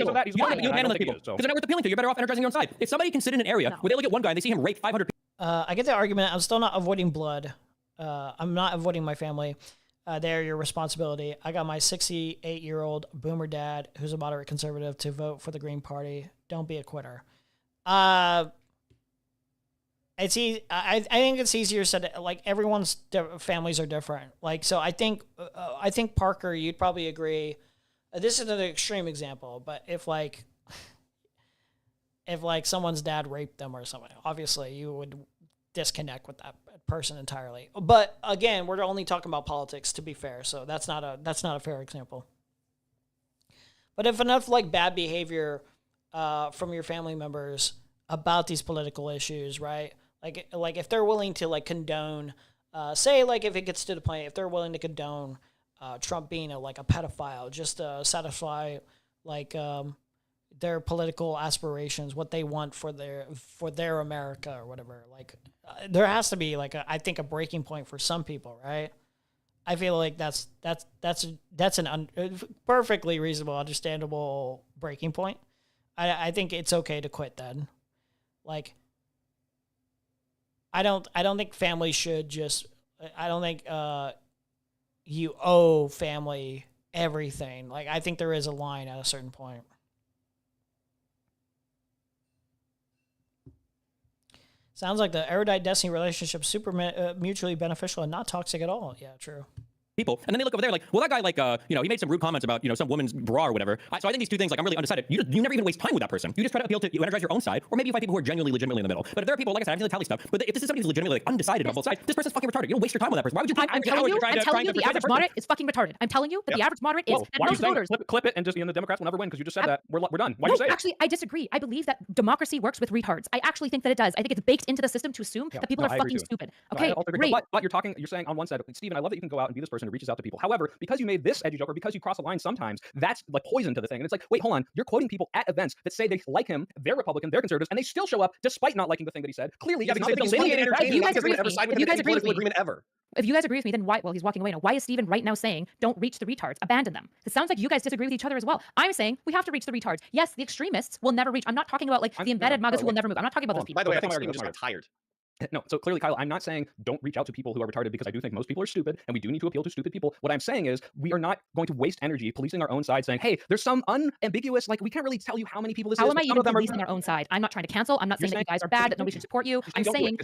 You handle people because they're not worth appealing to. You're better off energizing your own side. If somebody can sit in an area where they look at one guy and they see him rape 500 people. I get the argument. I'm still not avoiding blood. I'm not avoiding my family. They're your responsibility. I got my 68-year-old boomer dad, who's a moderate conservative, to vote for the Green Party. Don't be a quitter. I think it's easier said. Like everyone's families are different. Like so, I think Parker, you'd probably agree. This is an extreme example, but if someone's dad raped them or something, obviously you would disconnect with that person entirely. But again, we're only talking about politics, to be fair. So that's not a fair example. But if enough like bad behavior from your family members about these political issues, right? Like if they're willing to like condone, say like if it gets to the point, if they're willing to condone Trump being a pedophile just to satisfy like their political aspirations, what they want for their America or whatever. Like there has to be like I think a breaking point for some people, right? I feel like that's an perfectly reasonable, understandable breaking point. I think it's okay to quit then. Like I don't think family should just. I don't think you owe family everything. Like I think there is a line at a certain point. Sounds like the Erudite Destiny relationship super mutually beneficial and not toxic at all. Yeah, true. People, and then they look over there like, well, that guy, like, he made some rude comments about, some woman's bra or whatever. So I think these two things, like, I'm really undecided. You never even waste time with that person. You just try to appeal to, you energize your own side, or maybe you find people who are genuinely, legitimately in the middle. But if there are people, like I said, I feel like tally stuff. But if this is somebody who's legitimately like undecided about both sides, this person's fucking retarded. You don't waste your time with that person. Why would you? I'm telling you, the average moderate is fucking retarded. I'm telling you that the average moderate is. Whoa, And why are you most saying voters. clip it and just the Democrats will never win because you just said that we're done. Why do No, you say it? actually, I disagree. I believe that democracy works with retards. I actually think that it does. I think it's baked into the system to assume that people are fucking stupid. Okay, great. But you're saying on one side, Steven, I love that you can go out and be this person who reaches out to people. However, because you made this edgy joke or because you cross a line sometimes, that's like poison to the thing. And it's like, wait, hold on. You're quoting people at events that say they like him, they're Republican, they're conservatives, and they still show up despite not liking the thing that he said. Clearly, Yeah, he's because not they think he's delineated. entertaining. You guys agree with ever me. side with If you him in guys any agree with political me. agreement ever. If you guys agree with me, then why? Well, he's walking away now. Why is Steven right now saying don't reach the retards, abandon them? It sounds like you guys disagree with each other as well. I'm saying we have to reach the retards. Yes, the extremists will never reach. I'm not talking about like the embedded MAGAs who will never move. I'm not talking about those people. By the way, I think Steven just got tired. No, so clearly, Kyle, I'm not saying don't reach out to people who are retarded because I do think most people are stupid and we do need to appeal to stupid people. What I'm saying is we are not going to waste energy policing our own side saying, hey, there's some unambiguous, like we can't really tell you how many people this is. How am I some even of them policing our own side? I'm not trying to cancel. I'm not saying that you guys are bad, that nobody should support you. I'm saying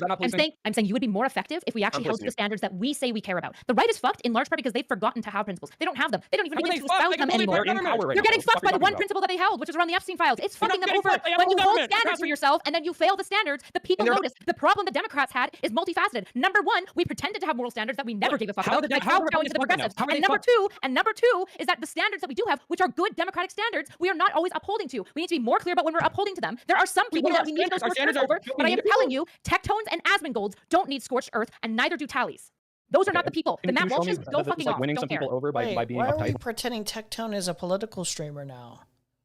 you would be more effective if we actually held to the standards that we say we care about. The right is fucked in large part because they've forgotten to have principles. They don't have them. They don't even begin to espouse them anymore. You're getting fucked by the one principle that they held, which is around the Epstein files. It's fucking them over when you hold standards for yourself and then you fail the standards. The people notice. The problem the Democrats had is multifaceted. Number one, we pretended to have moral standards that we never gave a fuck about, like how we're going to the progressives. And number two is that the standards that we do have, which are good democratic standards, we are not always upholding to. We need to be more clear about when we're upholding to them. There are some people that we need those scorched earth over, but I am telling you, Tectones and Asmongold's don't need scorched earth, and neither do tallies. Those are not the people. The Matt Walshes, go fucking off. Winning some people over by being why uptight. are we pretending Tectone is a political streamer now?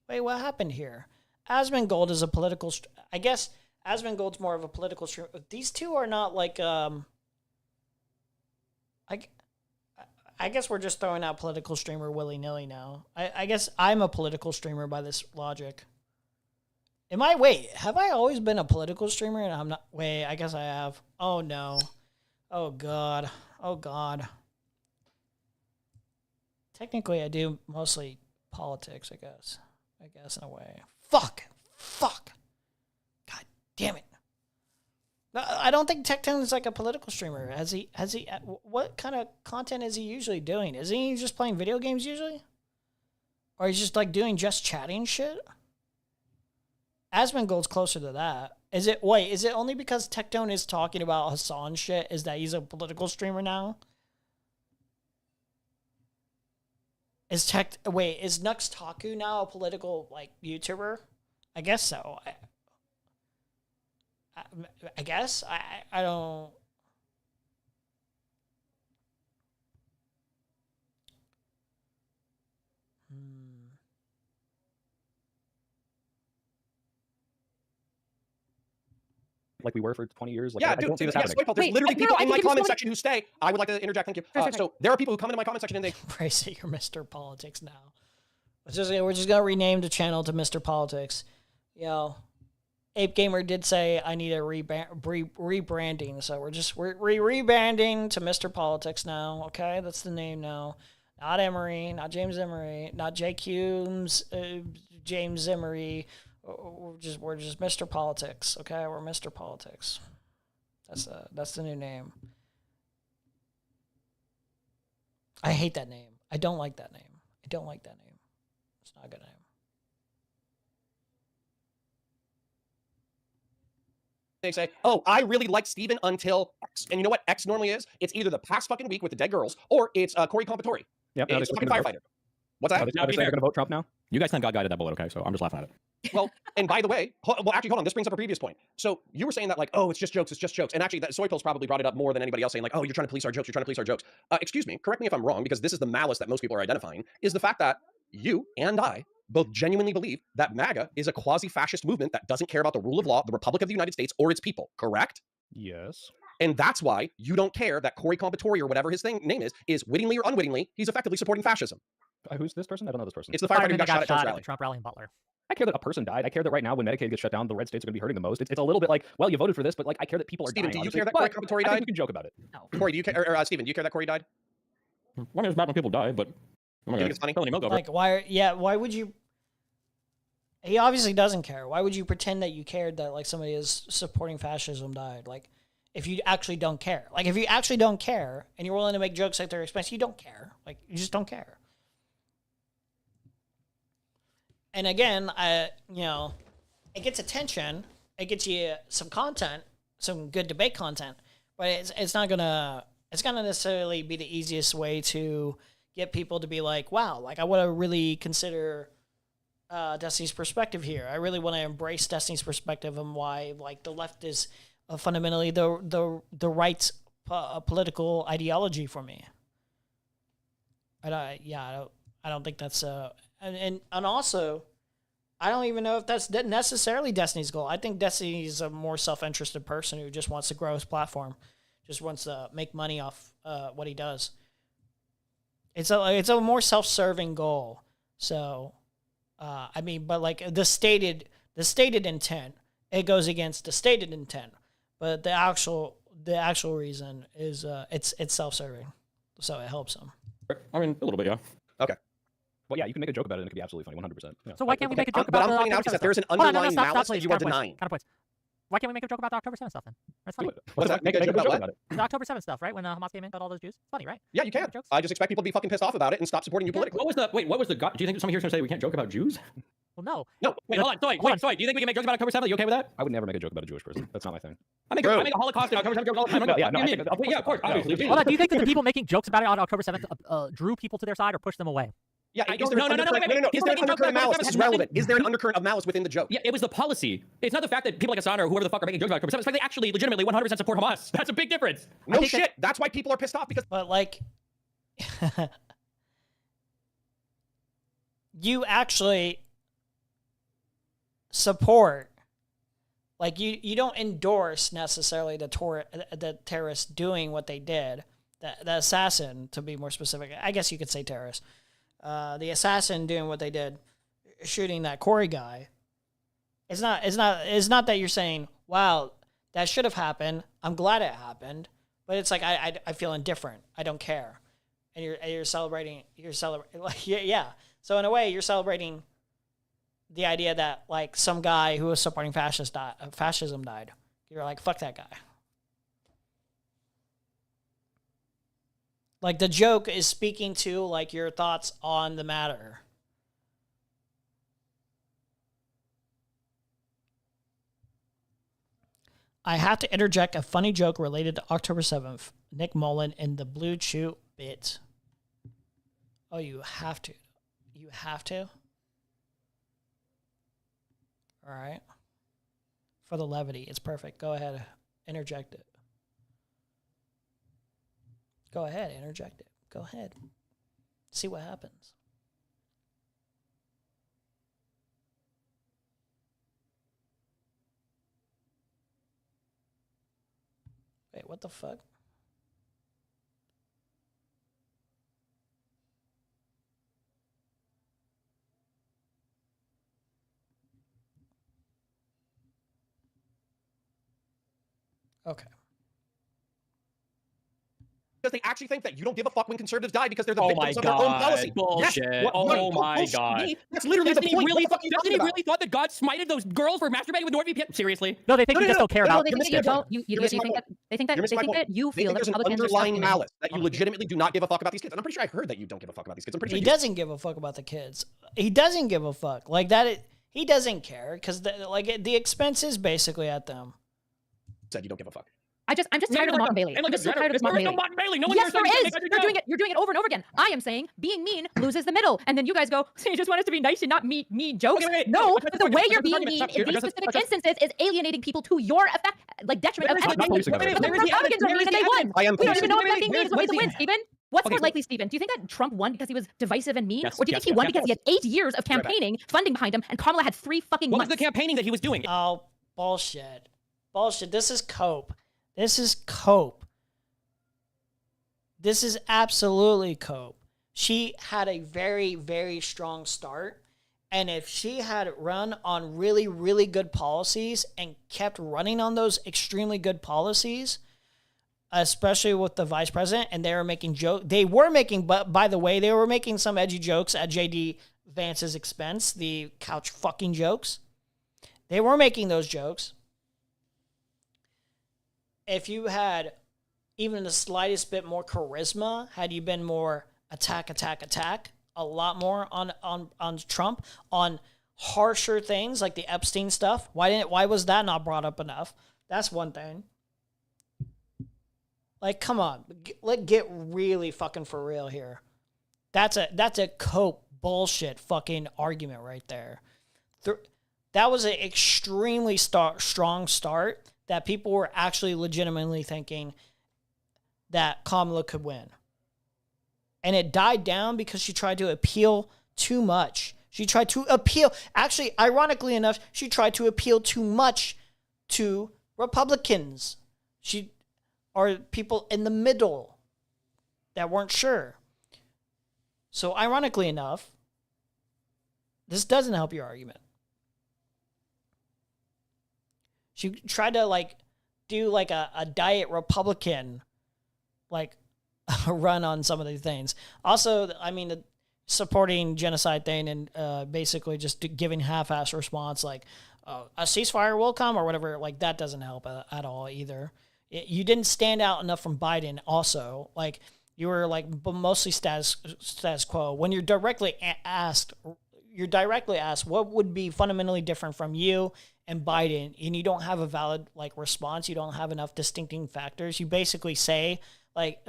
Wait, what happened here? Asmongold is a political. I guess Asmongold's more of a political streamer. These two are not like I guess we're just throwing out political streamer willy-nilly now. I guess I'm a political streamer by this logic. Wait, have I always been a political streamer and I'm not? Wait, I guess I have. Oh, no. Oh, God. Oh, God. Technically, I do mostly politics, I guess. In a way. Fuck. God damn it. I don't think Tectone is like a political streamer. Has he? What kind of content is he usually doing? Isn't he just playing video games usually? Or he's just like doing just chatting shit? Asmongold's closer to that. Is it only because Tectone is talking about Hassan shit is that he's a political streamer now? Is Nux Taku now a political like YouTuber? I guess so. I guess I don't. Like we were for 20 years. Like, Yeah, I dude. don't see this Yes, happening. there's literally people in my comment slowly- section who stay. I would like to interject. Thank you. Sorry. So there are people who come into my comment section and they. Brace it, you're Mr. Politics now. We're just gonna rename the channel to Mr. Politics. Ape Gamer did say I need a rebranding, so we're rebranding to Mr. Politics now. Okay, that's the name now. Not Emery, not James Emery, not JQ's James Emery. We're just Mr. Politics. Okay, we're Mr. Politics. That's the new name. I hate that name. I don't like that name. I don't like that name. It's not a good name. They say, oh, I really like Steven until X. And you know what X normally is? It's either the past fucking week with the dead girls, or it's Corey Compatore. Yep. It's a fucking firefighter. What's that? Are they saying they're going to vote Trump now? You guys think God guided that bullet, okay? So I'm just laughing at it. Well, and by the way, actually, hold on. This brings up a previous point. So you were saying that, like, oh, it's just jokes, it's just jokes. And actually, that Soy Pills probably brought it up more than anybody else, saying like, oh, you're trying to police our jokes, you're trying to police our jokes. Excuse me, correct me if I'm wrong, because this is the malice that most people are identifying, is the fact that you and I both genuinely believe that MAGA is a quasi-fascist movement that doesn't care about the rule of law, the Republic of the United States, or its people, correct? Yes. And that's why you don't care that Corey Compatore, or whatever his name is wittingly or unwittingly, he's effectively supporting fascism. Who's this person? I don't know this person. It's the firefighter who got shot at Trump's at rally. the Trump rally in Butler. I care that a person died. I care that right now when Medicaid gets shut down, the red states are going to be hurting the most. It's a little bit like, well, you voted for this, but like I care that people are Steven, dying. do you honestly. care that But Corey Compatore I died? think we can joke about it. No. Corey, do you care? Or Steven, do you care that Corey died? I mean, it's bad when people die, but You think it's funny? Like, why would you? He obviously doesn't care. Why would you pretend that you cared that like somebody is supporting fascism died? Like, if you actually don't care. Like, if you actually don't care and you're willing to make jokes at their expense, you don't care. Like, you just don't care. And again, it gets attention. It gets you some content, some good debate content, but it's not gonna necessarily be the easiest way to get people to be like, wow, like I want to really consider Destiny's perspective here. I really want to embrace Destiny's perspective and why like the left is fundamentally the right political ideology for me. I don't think that's and also I don't even know if that's necessarily Destiny's goal. I think Destiny's a more self-interested person who just wants to grow his platform, just wants to make money off what he does. It's a more self-serving goal. So, but like the stated intent, it goes against the stated intent. But the actual reason is it's self-serving, so it helps him. I mean, a little bit, yeah. Okay. Well, yeah, you can make a joke about it and it can be absolutely funny, 100%. Yeah. So why can't we make a joke But about I'm pointing out is that there's an underlying malice that you are denying. Counterpoints. Why can't we make a joke about the October 7th stuff then? That's funny. What's that? Make a joke about what? The October 7th stuff, right? When Hamas came in, got all those Jews. It's funny, right? Yeah, you can. I just expect people to be fucking pissed off about it and stop supporting you politically. What was the do you think somebody here's going to say we can't joke about Jews? Well, no. No, wait, hold on. Soy, do you think we can make jokes about October 7th? Are you okay with that? I would never make a joke about a Jewish person. That's not my thing. I make a Holocaust and October 7th jokes all the time. Yeah, no, I think Yeah, of course, obviously. Hold on, do you think that the people making jokes about it on October 7th drew people to their side or pushed them away? Yeah, is there an undercurrent of malice? This is relevant. Is there an undercurrent of malice within the joke? Yeah, it was the policy. It's not the fact that people like Hassan or whoever the fuck are making jokes about October 7th. It's the fact they actually legitimately 100% support Hamas. That's a big difference. No shit. That's why people are pissed off because. But like, you actually support. Like you don't endorse necessarily the terrorists doing what they did. The assassin, to be more specific, I guess you could say terrorist. The assassin doing what they did, shooting that Corey guy. It's not that you're saying, wow, that should have happened. I'm glad it happened, but it's like I feel indifferent. I don't care, and you're celebrating. Yeah. So in a way, you're celebrating the idea that like some guy who was supporting fascism died. You're like, fuck that guy. Like the joke is speaking to like your thoughts on the matter. I have to interject a funny joke related to October 7th. Nick Mullen in the Blue Chew bit. Oh, you have to. You have to? All right. For the levity, it's perfect. Go ahead. Interject it. Go ahead, interject it. Go ahead. See what happens. Wait, what the fuck? Okay. Because they actually think that you don't give a fuck when conservatives die because they're the Oh victims my of their own God, policy. bullshit. Yes. Oh my bullshit. God. That's literally Doesn't the he point. really, What the fuck are you doesn't talking he about? really thought that God smited those girls for masturbating with NordVPN? Seriously? No, they think you just don't care No, about they think that you mistakes. don't. You You're think missing my that point. they think that You're they missing my think point. that you They feel think that there's an Republicans are underlying self-denying. malice that you legitimately do not give a fuck about these kids. And I'm pretty sure I heard that you don't give a fuck about these kids. I'm pretty sure He you do. doesn't give a fuck about the kids. He doesn't give a fuck. Like that. He doesn't care because the expense is basically at them. Said you don't give a fuck. I'm just tired of the Martin Bailey. I'm just so tired of this Martin Bailey. No one Yes, here there said is. you You're doing it. You're doing it over and over again. I am saying being mean loses the middle, and then you guys go, so you just want us to be nice and not mean jokes. Okay, wait. No, Address but the the way argument. you're being Address the mean argument. in these Stop. specific Address- instances is alienating people to your effect, like detriment of Not policing everything. everything. But the Republicans are mean and they won. I am We don't even know if policing. that being mean is what made the win, Stephen. What's more likely, Stephen? Do you think that Trump won because he was divisive and mean, Yes, or do you yes, think he won yes, because he had 8 years of campaigning, funding behind him, and Kamala had 3 fucking What was months? the campaigning that he was doing? Oh, bullshit. Bullshit. This is cope. This is cope. This is absolutely cope. She had a very, very strong start. And if she had run on really, really good policies and kept running on those extremely good policies, especially with the vice president, and they were making but by the way, they were making some edgy jokes at JD Vance's expense, the couch fucking jokes. They were making those jokes. If you had even the slightest bit more charisma, had you been more attack, a lot more on Trump, on harsher things like the Epstein stuff, why was that not brought up enough? That's one thing. Like, come on, let's get really fucking for real here. That's a cope bullshit fucking argument right there. That was an extremely strong start that people were actually legitimately thinking that Kamala could win. And it died down because she tried to appeal too much. She tried to appeal. Actually, ironically enough, she tried to appeal too much to Republicans. Or people in the middle that weren't sure. So ironically enough, this doesn't help your argument. She tried to do a diet Republican run on some of these things. Also, I mean, the supporting genocide thing and basically just giving half-ass response like a ceasefire will come or whatever, that doesn't help at all either. You didn't stand out enough from Biden also. You were mostly status quo. When you're directly asked what would be fundamentally different from you and Biden, and you don't have a valid response, you don't have enough distincting factors, you basically say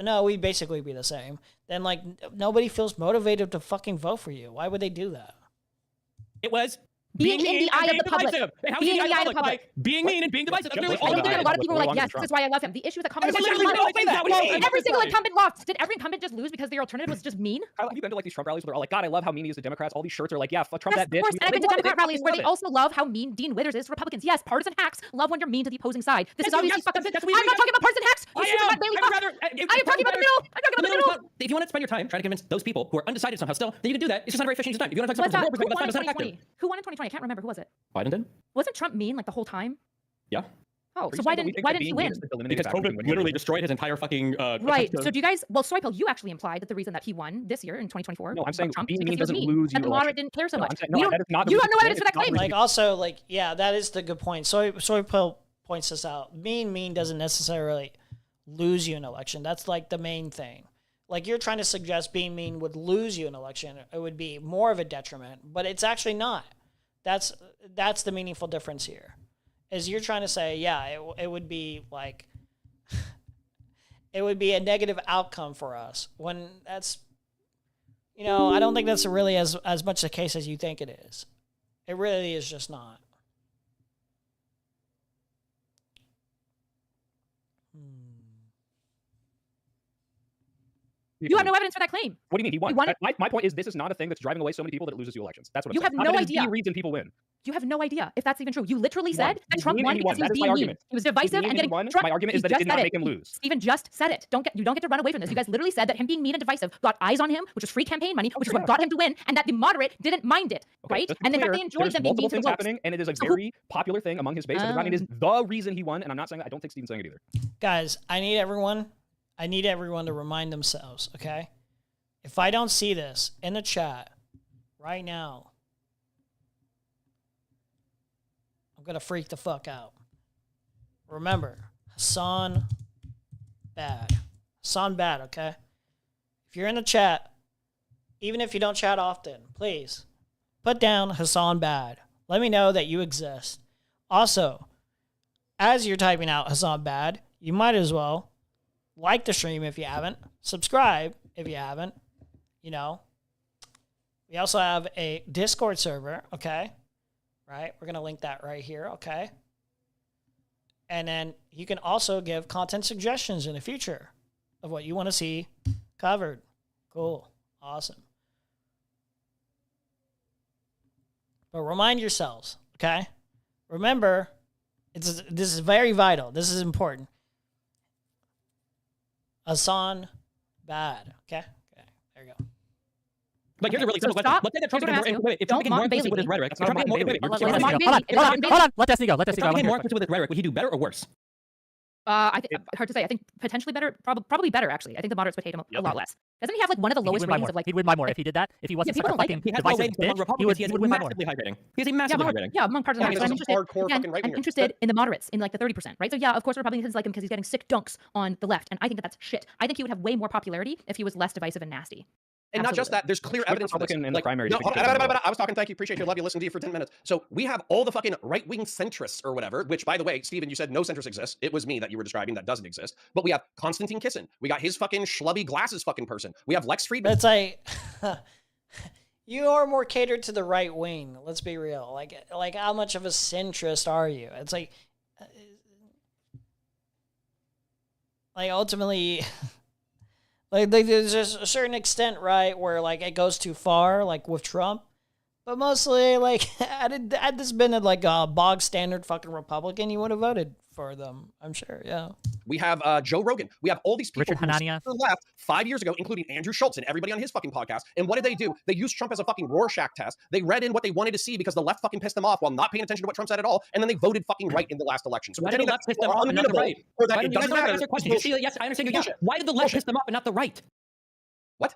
no, we'd basically be the same. Then nobody feels motivated to fucking vote for you. Why would they do that? It was being in the eye of the public. Being in the eye of the public. Being mean and being divisive. That's really And a lot of people were like, yes, this is why I love him. The issue is that Kamala every single incumbent lost. Did every incumbent just lose because their alternative was just mean? Have you been to these Trump rallies where they're all like, God, I love how mean he is to Democrats. All these shirts are like, yeah, fuck Trump, Yes, that bitch. of course. And I've been to Democrat rallies where they love also love how mean Dean Withers is to Republicans. Yes, partisan hacks love when you're mean to the opposing side. This is obviously fucking. I'm not talking about partisan hacks. I am talking about the middle. I'm talking about the middle. If you want to spend your time trying to convince those people who are undecided somehow still, then you can do that. It's just not a very efficient use of time. If you want to talk about something that's not effective. Who won in 2020? I can't remember. Who was it? Biden did. Wasn't Trump mean the whole time? Yeah. Oh, so why didn't he win? Because COVID literally destroyed his entire fucking. Right. So do you guys? Well, Soypil, you actually implied that the reason that he won this year in 2024. No, I'm saying Trump being because mean he was doesn't mean, lose you and the election. moderate didn't care so much. No, You that is not have no evidence for that claim. That is the good point. Soypil points this out. Being mean doesn't necessarily lose you an election. That's the main thing. You're trying to suggest being mean would lose you an election. It would be more of a detriment, but it's actually not. That's the meaningful difference here. Is you're trying to say, yeah, it would be it would be a negative outcome for us when that's, I don't think that's really as much the case as you think it is. It really is just not. You have no evidence for that claim. What do you mean he won? He won it? My point is this is not a thing that's driving away so many people that it loses you elections. That's what I'm You saying. have no idea. The reason people win. You have no idea if that's even true. You literally He won. said that He's Trump mean won and he because won. he was That is my being mean. argument. He was divisive He's mean and getting. won. Trump, My argument is he that it just did not said make him lose. Stephen just said it. You don't get to run away from this. You guys literally said that him being mean and divisive got eyes on him, which was free campaign money, which is what got him to win, and that the moderate didn't mind it, right? And in fact, they enjoyed them being mean to the things woke. happening, and it is a very popular thing among his base. It is the reason he won, and I'm not saying that. I don't think Stephen's saying it either. Guys, I need everyone. I need everyone to remind themselves, okay? If I don't see this in the chat right now, I'm going to freak the fuck out. Remember, Hassan Bad. Hassan Bad, okay? If you're in the chat, even if you don't chat often, please put down Hassan Bad. Let me know that you exist. Also, as you're typing out Hassan Bad, you might as well like the stream if you haven't, subscribe if you haven't, you know. We also have a Discord server, okay? Right? We're going to link that right here, okay? And then you can also give content suggestions in the future of what you want to see covered. Cool. Awesome. But remind yourselves, okay? Remember, this is very vital. This is important. Hassan Bad. Okay? Okay. There you go. But here's a really simple question. Let's say that Trump became more, if Trump became more inclusive with his rhetoric, Hold on. Let Destiny go. Let Destiny go. If Trump became more inclusive with his rhetoric, would he do better or worse? I think hard to say. I think potentially better, probably better actually. I think the moderates would hate him a lot less. Doesn't he have like one of the lowest ratings of like? He'd win by more if he did that. If he wasn't people such a don't like fucking him. divisive bitch, he would win by more. Massively high rating. He has a massive high rating. Yeah, among parts of the Yeah, moderates. he's I'm a interested, hardcore fucking I'm right-winger. interested in the moderates, in like the 30%, right? So yeah, of course Republicans like him because he's getting sick dunks on the left, and I think that that's shit. I think he would have way more popularity if he was less divisive and nasty. And not just that, there's clear evidence for this. Republican in the primary No, debate. I was talking, thank you, appreciate you, love you, listen to you for 10 minutes. So we have all the fucking right-wing centrists or whatever, which, by the way, Steven, you said no centrists exist. It was me that you were describing that doesn't exist. But we have Konstantin Kisin. We got his fucking schlubby glasses fucking person. We have Lex Friedman. It's like, you are more catered to the right wing. Let's be real. Like how much of a centrist are you? It's like ultimately... Like there's a certain extent, right, where like it goes too far, like with Trump. But mostly, like, had this been like a bog standard fucking Republican, you would have voted for them. I'm sure, yeah. We have Joe Rogan. We have all these people Richard Hanania. who left 5 years ago, including Andrew Schultz and everybody on his fucking podcast. And what did they do? They used Trump as a fucking Rorschach test. They read in what they wanted to see because the left fucking pissed them off while not paying attention to what Trump said at all. And then they voted fucking right in the last election. So Why did the left piss them off and not the right? Or that Why it did you guys doesn't not matter. answer the question? You see, yes, I understand. Yeah. Why did the left piss them off and not the right? What?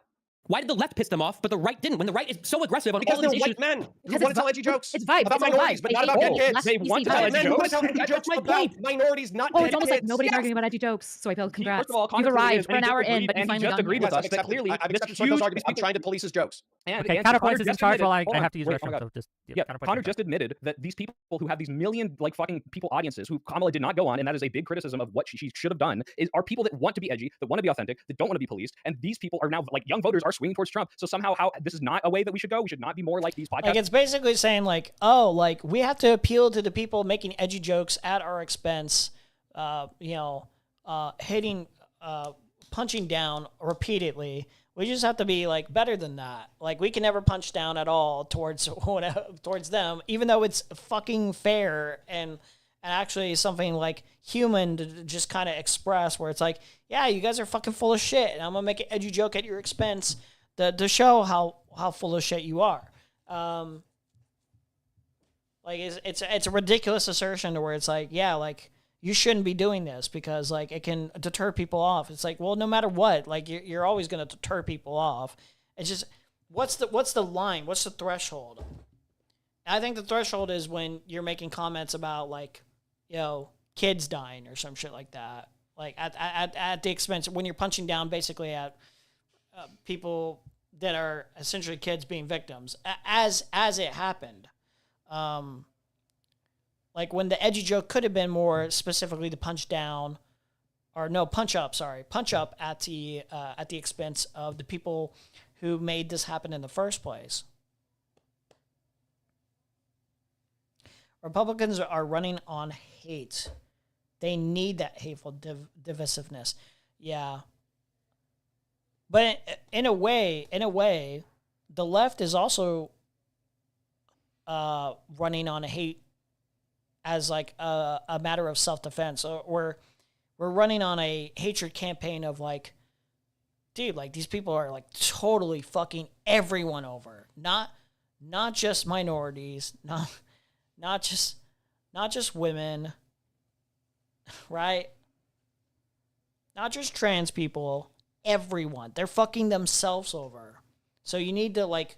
Why did the left piss them off, but the right didn't? When the right is so aggressive on Because all they're these issues. white men who want to tell edgy jokes it's vibes. about It's all minorities, vibes. but They not hate about dead all kids. left They PC want to vibes. tell edgy Men who jokes wanna tell edgy jokes about point. minorities, not Oh, dead it's almost like kids. nobody's Yes. arguing about edgy jokes. So I feel congrats. First of all, You've Connor arrived is- for an and he hour just in, agreed- but you and he finally just done agreed with it. us that clearly I've this accepted those huge arguments. I'm trying to police his jokes. Okay, counterpoints is in just charge admitted- while I hold on, have to use wait, restroom, oh my so just Yeah, counterpoint. Connor just admitted that these people who have these million like fucking people audiences who Kamala did not go on, and that is a big criticism of what she should have done, are people that want to be edgy, that want to be authentic, that don't want to be policed, and these people are now like young voters are swinging towards Trump. So somehow, how this is not a way that we should go. We should not be more like these podcasts. Like it's basically saying like, oh, like we have to appeal to the people making edgy jokes at our expense, hitting, punching down repeatedly. We just have to be like better than that. Like we can never punch down at all towards them, even though it's fucking fair and actually something like human to just kind of express where it's like, yeah, you guys are fucking full of shit, and I'm gonna make an edgy joke at your expense to show how full of shit you are. Like it's a ridiculous assertion to where it's like, yeah, like you shouldn't be doing this because like it can deter people off. It's like, well, no matter what, like you're always going to deter people off. It's just what's the line? What's the threshold? I think the threshold is when you're making comments about like, kids dying or some shit like that. Like at the expense when you're punching down basically at people that are essentially kids being victims as it happened. Like when the edgy joke could have been more specifically to punch up at the expense of the people who made this happen in the first place. Republicans are running on hate. They need that hateful divisiveness. Yeah. But in a way, the left is also running on hate as like a matter of self-defense. We're running on a hatred campaign of like, dude, like these people are like totally fucking everyone over. Not just minorities, not just women, right? not just trans people, everyone. They're fucking themselves over. So you need to, like,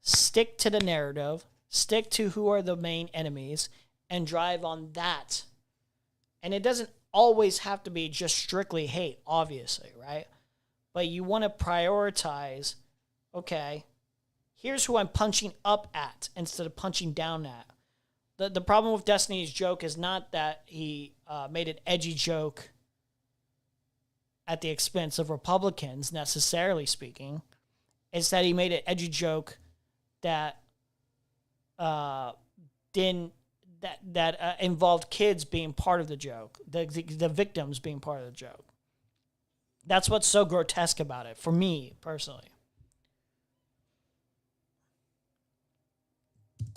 stick to the narrative, stick to who are the main enemies, and drive on that. And it doesn't always have to be just strictly hate, obviously, right? But you want to prioritize, okay, here's who I'm punching up at instead of punching down at. The problem with Destiny's joke is not that he made an edgy joke at the expense of Republicans, necessarily speaking. It's that he made an edgy joke that involved kids being part of the joke, the victims being part of the joke. That's what's so grotesque about it, for me personally.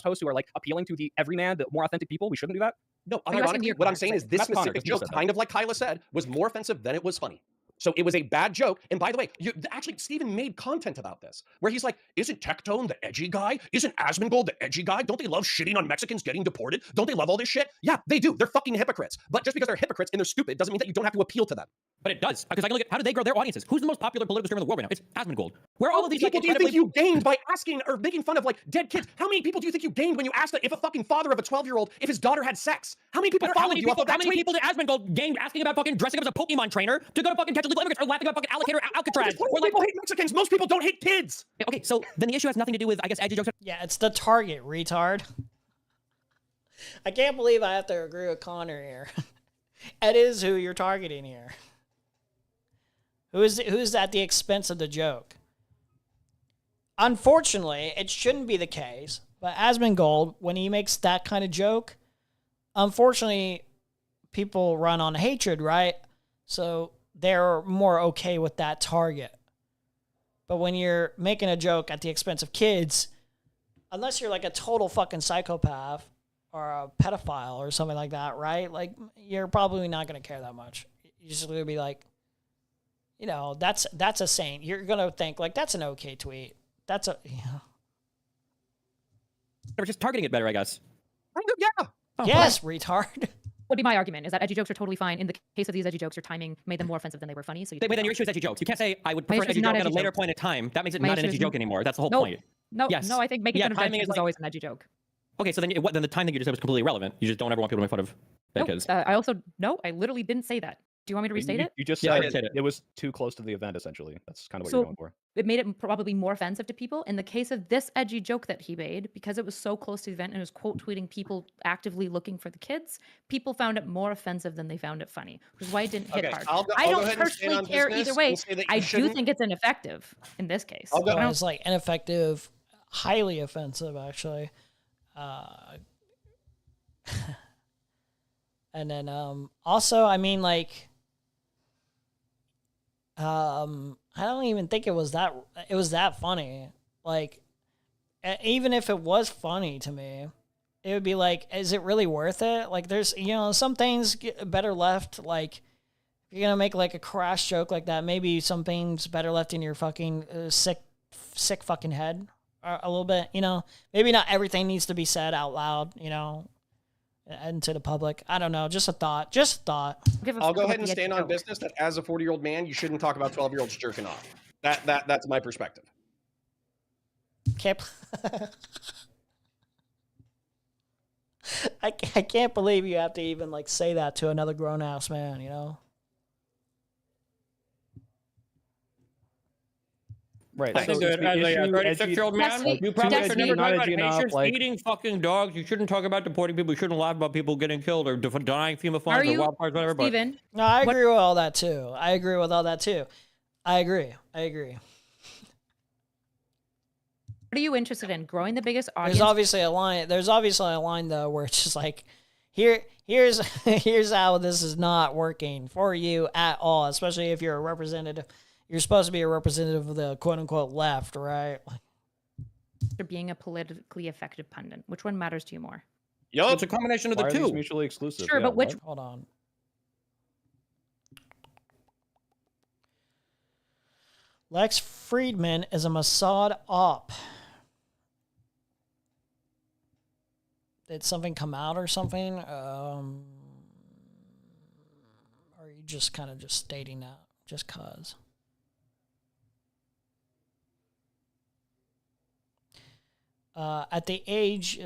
Hosts who are like appealing to the everyman, the more authentic people, we shouldn't do that. No, ironically, what I'm saying is this specific joke, kind of like Kyla said, was more offensive than it was funny. So it was a bad joke. And by the way, actually, Steven made content about this, where he's like, isn't Tectone the edgy guy? Isn't Asmongold the edgy guy? Don't they love shitting on Mexicans getting deported? Don't they love all this shit? Yeah, they do. They're fucking hypocrites. But just because they're hypocrites and they're stupid doesn't mean that you don't have to appeal to them. But it does, because I can look at how do they grow their audiences? Who's the most popular political streamer in the world right now? It's Asmongold. Where are all of these people do you think you gained by asking or making fun of like dead kids? How many people do you think you gained when you asked that if a fucking father of a 12-year-old if his daughter had sex? How many people followed you off of that tweet? How many people did Asmongold gain asking about fucking dressing up as a Pokemon trainer to go to fucking catch illegal immigrants or laughing about fucking Alligator Alcatraz? Or like, people hate Mexicans. Most people don't hate kids. Okay, so then the issue has nothing to do with, I guess, edgy jokes. Yeah, it's the target, retard. I can't believe I have to agree with Connor here. It is who you're targeting here. Who's at the expense of the joke? Unfortunately, it shouldn't be the case, but Asmongold, when he makes that kind of joke, unfortunately, people run on hatred, right? So they're more okay with that target. But when you're making a joke at the expense of kids, unless you're like a total fucking psychopath or a pedophile or something like that, right? Like, you're probably not going to care that much. You're just going to be like, you know, that's a saint. You're going to think, like, that's an okay tweet. That's a... Yeah. They're just targeting it better, I guess. Yeah. Yes, retard. Would be my argument, is that edgy jokes are totally fine. In the case of these edgy jokes, your timing made them more offensive than they were funny. So Wait, then your issue is edgy jokes. You can't say, I would prefer an edgy joke at a later point in time. That makes it not an edgy joke anymore. That's the whole point. No, I think making fun of dead kids is always an edgy joke. Okay, so then the time that you just said was completely irrelevant. You just don't ever want people to make fun of dead kids. I literally didn't say that. Do you want me to restate it? You just said it was too close to the event, essentially. That's kind of what you're going for. It made it probably more offensive to people. In the case of this edgy joke that he made, because it was so close to the event and it was quote tweeting people actively looking for the kids, people found it more offensive than they found it funny, which is why it didn't hit hard. I don't personally care either way. I do think it's ineffective in this case. It's like ineffective, highly offensive, actually. And then also, I mean, like, I don't even think it was that funny. Like, even if it was funny to me, it would be like, is it really worth it? Like, there's, some things get better left. Like, if you're gonna make like a crash joke like that, maybe something's better left in your fucking sick fucking head a little bit. Maybe not everything needs to be said out loud. And to the public. I don't know. Just a thought. I'll go ahead and stand on business that as a 40-year-old man, you shouldn't talk about 12-year-olds jerking off. That's my perspective. I can't believe you have to even like say that to another grown-ass man, Right. I think as a 36-year-old man, you probably should never talk about Haitians eating fucking dogs. You shouldn't talk about deporting people. You shouldn't laugh about people getting killed or denying FEMA funds or wildfires, whatever. Steven? No, I agree with all that too. I agree. What are you interested in? Growing the biggest audience? There's obviously a line though where it's just like, here's how this is not working for you at all, especially if you're a representative. You're supposed to be a representative of the quote-unquote left, right? Being a politically effective pundit. Which one matters to you more? Yo, it's a combination of the two. Mutually exclusive. Sure, but which... Hold on. Lex Friedman is a Mossad op. Did something come out or something? Or are you just kind of just stating that just cause? At the age,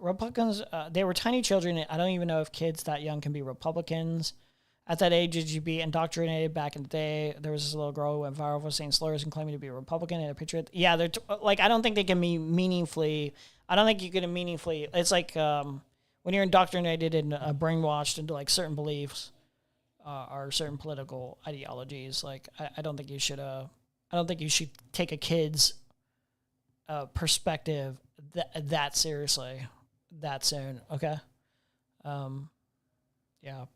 Republicans, they were tiny children. I don't even know if kids that young can be Republicans. At that age, did you be indoctrinated back in the day? There was this little girl who went viral for saying slurs and claiming to be a Republican and a patriot. Yeah, they're like, I don't think they can be meaningfully. I don't think you can meaningfully. It's like when you're indoctrinated and brainwashed into like certain beliefs or certain political ideologies. Like, I don't think you should. I don't think you should take a kid's perspective that seriously that soon. Okay. Yeah.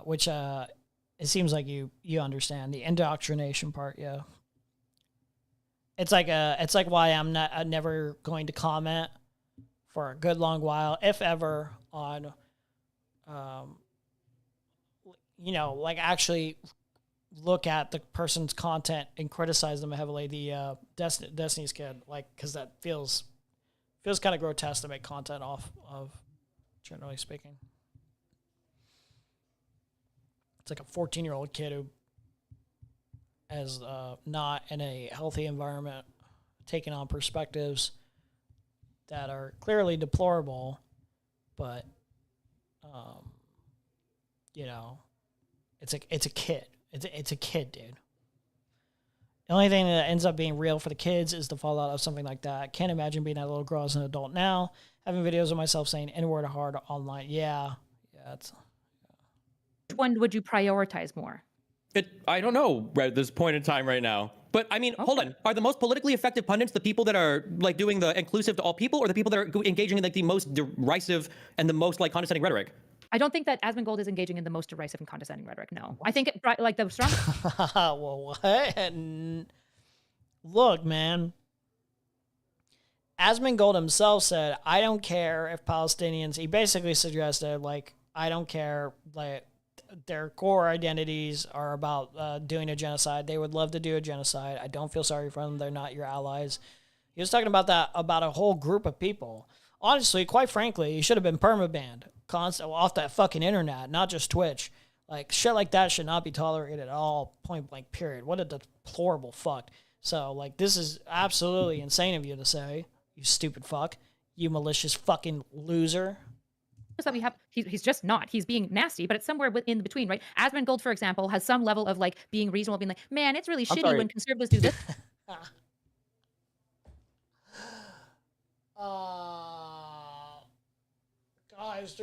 Which it seems like you understand the indoctrination part. Yeah. It's like why I'm never going to comment for a good long while, if ever, on like actually look at the person's content and criticize them heavily. The Destiny's Kid, like, because that feels kind of grotesque to make content off of, generally speaking. It's like a 14-year-old kid who is not in a healthy environment, taking on perspectives that are clearly deplorable, but it's a kid. It's a kid, dude. The only thing that ends up being real for the kids is the fallout of something like that. Can't imagine being that little girl as an adult now, having videos of myself saying N-word hard online. Yeah, it's. Which one would you prioritize more? I don't know at this point in time right now. But I mean, hold on. Are the most politically effective pundits the people that are like doing the inclusive to all people, or the people that are engaging in like the most derisive and the most like condescending rhetoric? I don't think that Asmongold is engaging in the most derisive and condescending rhetoric. No, I think like the strong. Well, what? Look, man. Asmongold himself said, "I don't care if Palestinians." He basically suggested, like, I don't care, like, their core identities are about doing a genocide. They would love to do a genocide. I don't feel sorry for them. They're not your allies. He was talking about that, about a whole group of people. Honestly, quite frankly, he should have been permabanned off that fucking internet, not just Twitch. Like, shit like that should not be tolerated at all, point blank, period. What a deplorable fuck. So, like, this is absolutely insane of you to say, you stupid fuck, you malicious fucking loser. That we have, he's just not. He's being nasty, but it's somewhere in between, right? Asmongold, for example, has some level of like being reasonable, being like, man, it's really shitty when conservatives do this. Guys,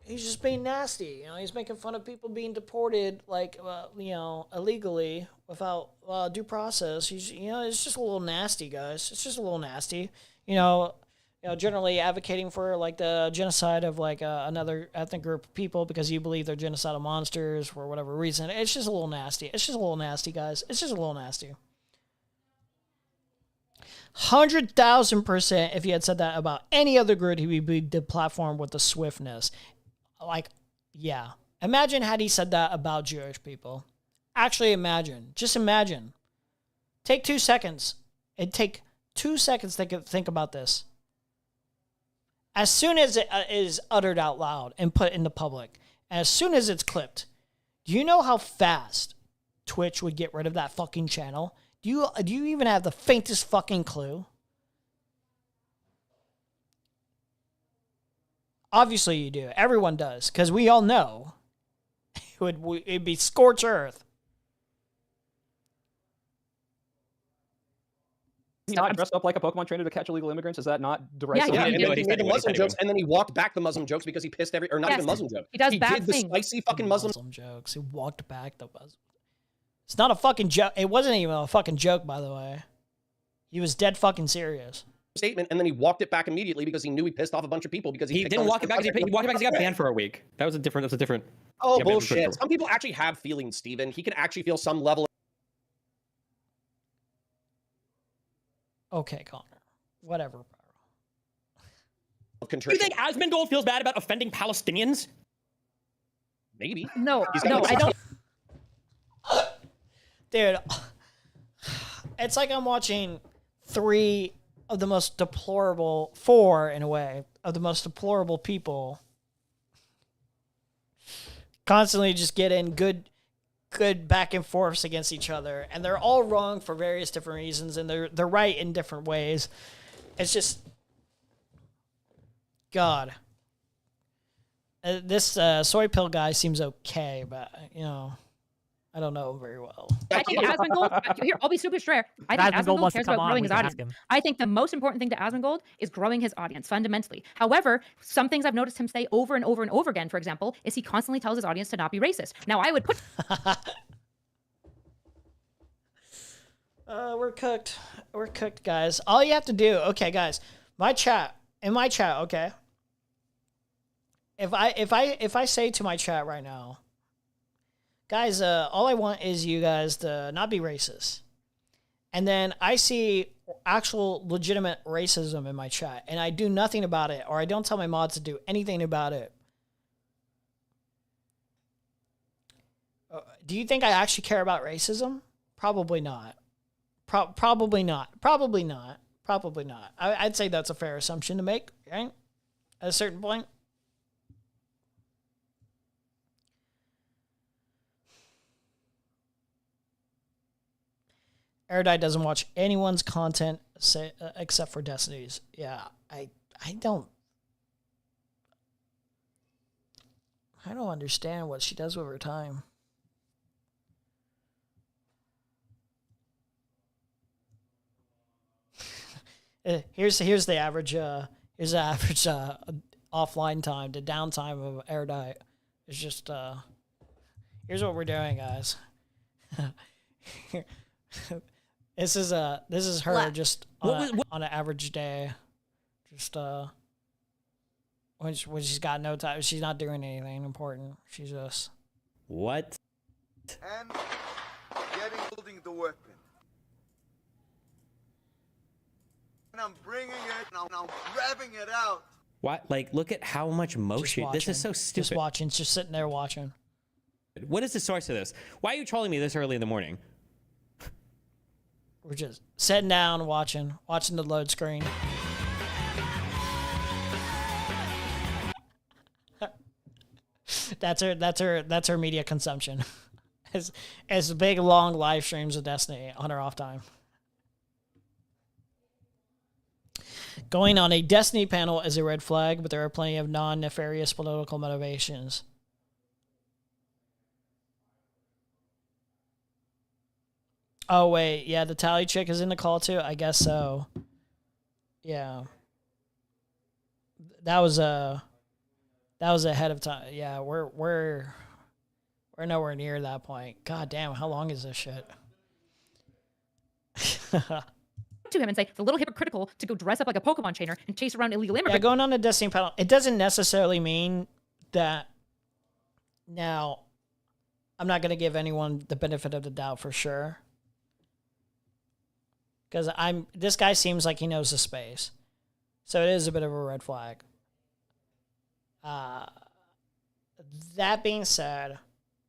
he's just being nasty. You know, he's making fun of people being deported, like, illegally without due process. It's just a little nasty, guys. It's just a little nasty. Generally advocating for like the genocide of like another ethnic group of people because you believe they're genocidal monsters for whatever reason. It's just a little nasty. It's just a little nasty, guys. It's just a little nasty. 100,000%. If you had said that about any other group, he would be deplatformed with the swiftness. Like, yeah. Imagine had he said that about Jewish people. Actually, imagine. Just imagine. Take 2 seconds. It'd take 2 seconds to think about this. As soon as it is uttered out loud and put into public, as soon as it's clipped, do you know how fast Twitch would get rid of that fucking channel? Do you even have the faintest fucking clue? Obviously you do. Everyone does, because we all know it'd be scorched earth. He not dressed up like a Pokemon trainer to catch illegal immigrants? Is that not derisive? Yeah, he made the Muslim jokes, and then he walked back the Muslim jokes because he pissed even Muslim jokes. He does bad did the things. spicy fucking Muslim jokes. He walked back the Muslim. It's not a fucking joke. It wasn't even a fucking joke, by the way. He was dead fucking serious. Statement, and then he walked it back immediately because he knew he pissed off a bunch of people because he didn't walk it back. He walked it back because he got banned for a week. That was a different. Oh, bullshit. Some people actually have feelings, Steven. He can actually feel some level Okay, Connor. Whatever, bro. Do you think Asmongold feels bad about offending Palestinians? Maybe. No, I don't. Dude, it's like I'm watching 3 of the most deplorable, four in a way, of the most deplorable people constantly just get in good back and forths against each other, and they're all wrong for various different reasons, and they're right in different ways. It's just God. This soy pill guy seems okay, but I don't know him very well. I think Asmongold, here, I'll be super straight. I think Asmongold cares about growing his audience. I think the most important thing to Asmongold is growing his audience fundamentally. However, some things I've noticed him say over and over and over again, for example, is he constantly tells his audience to not be racist. Now, I would put... We're cooked. We're cooked, guys. All you have to do, okay, guys, in my chat, okay? If I say to my chat right now, guys, all I want is you guys to not be racist. And then I see actual legitimate racism in my chat, and I do nothing about it, or I don't tell my mods to do anything about it. Do you think I actually care about racism? Probably not. Probably not. Probably not. Probably not. I'd say that's a fair assumption to make, right? At a certain point. Erudite doesn't watch anyone's content except for Destiny's. Yeah, I don't understand what she does with her time. Here's the average offline time, the downtime of Erudite. It's just here's what we're doing, guys. This is her just on an average day, just when she's got no time. She's not doing anything important. She's just what? And holding the weapon. And I'm bringing it. And I'm grabbing it out. What? Like, look at how much motion. This is so stupid. Just watching. Just sitting there watching. What is the source of this? Why are you trolling me this early in the morning? We're just sitting down, watching the load screen. That's her media consumption. As big long live streams of Destiny on her off time. Going on a Destiny panel is a red flag, but there are plenty of non-nefarious political motivations. Oh, wait. Yeah, the tally chick is in the call, too? I guess so. Yeah. That was ahead of time. Yeah, we're nowhere near that point. God damn, how long is this shit? to him and say, it's a little hypocritical to go dress up like a Pokemon trainer and chase around illegal immigrants. Yeah, going on a Destiny panel, it doesn't necessarily mean that now I'm not going to give anyone the benefit of the doubt for sure. Because this guy seems like he knows the space. So it is a bit of a red flag. That being said,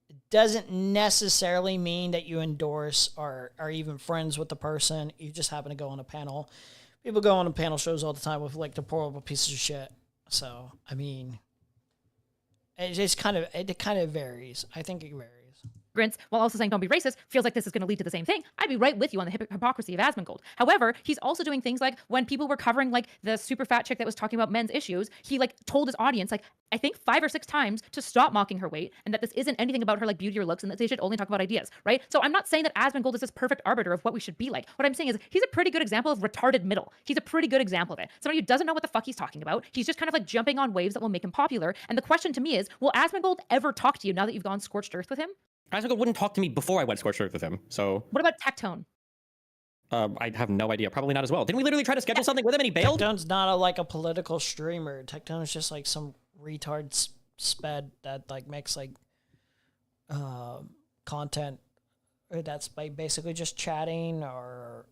it doesn't necessarily mean that you endorse or are even friends with the person. You just happen to go on a panel. People go on panel shows all the time with like deplorable pieces of shit. So, I mean, it kind of varies. I think it varies. While also saying don't be racist, feels like this is going to lead to the same thing. I'd be right with you on the hypocrisy of Asmongold. However, he's also doing things like when people were covering like the super fat chick that was talking about men's issues, he like told his audience like I think 5 or 6 times to stop mocking her weight and that this isn't anything about her like beauty or looks and that they should only talk about ideas, right? So I'm not saying that Asmongold is this perfect arbiter of what we should be like. What I'm saying is he's a pretty good example of retarded middle. He's a pretty good example of it. Somebody who doesn't know what the fuck he's talking about. He's just kind of like jumping on waves that will make him popular. And the question to me is, will Asmongold ever talk to you now that you've gone scorched earth with him? Asmongold wouldn't talk to me before I went scorched earth with him, so... What about Tectone? I have no idea. Probably not as well. Didn't we literally try to schedule something with him and he bailed? Tectone's not like a political streamer. Tectone's just like some retard sped that like makes like content that's like basically just chatting or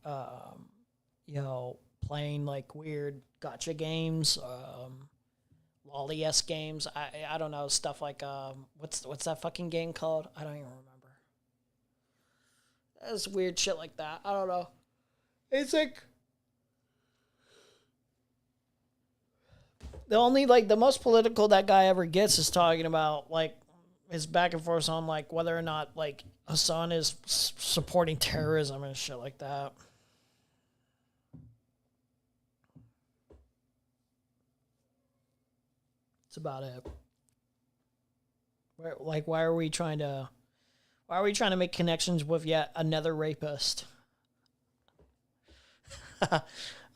playing like weird gotcha games, lolly-esque games. I don't know, stuff like what's that fucking game called? I don't even remember. That's weird shit like that. I don't know. It's like The only, like, the most political that guy ever gets is talking about, like, his back and forth on, like, whether or not, like, Hassan is supporting terrorism and shit like that. That's about it. Like, why are we trying to make connections with yet another rapist?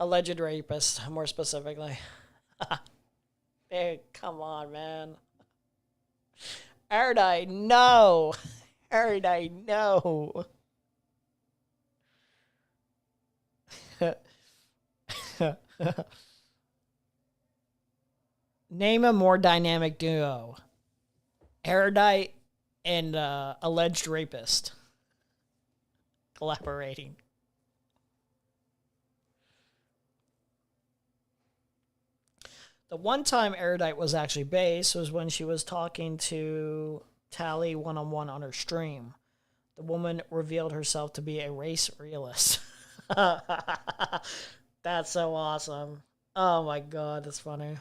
Alleged rapist, more specifically. Hey, come on, man. Erudite, no. Erudite, no. Name a more dynamic duo. Erudite and alleged rapist collaborating. The one time Erudite was actually base was when she was talking to Tally one-on-one on her stream. The woman revealed herself to be a race realist. That's so awesome. Oh my god, that's funny.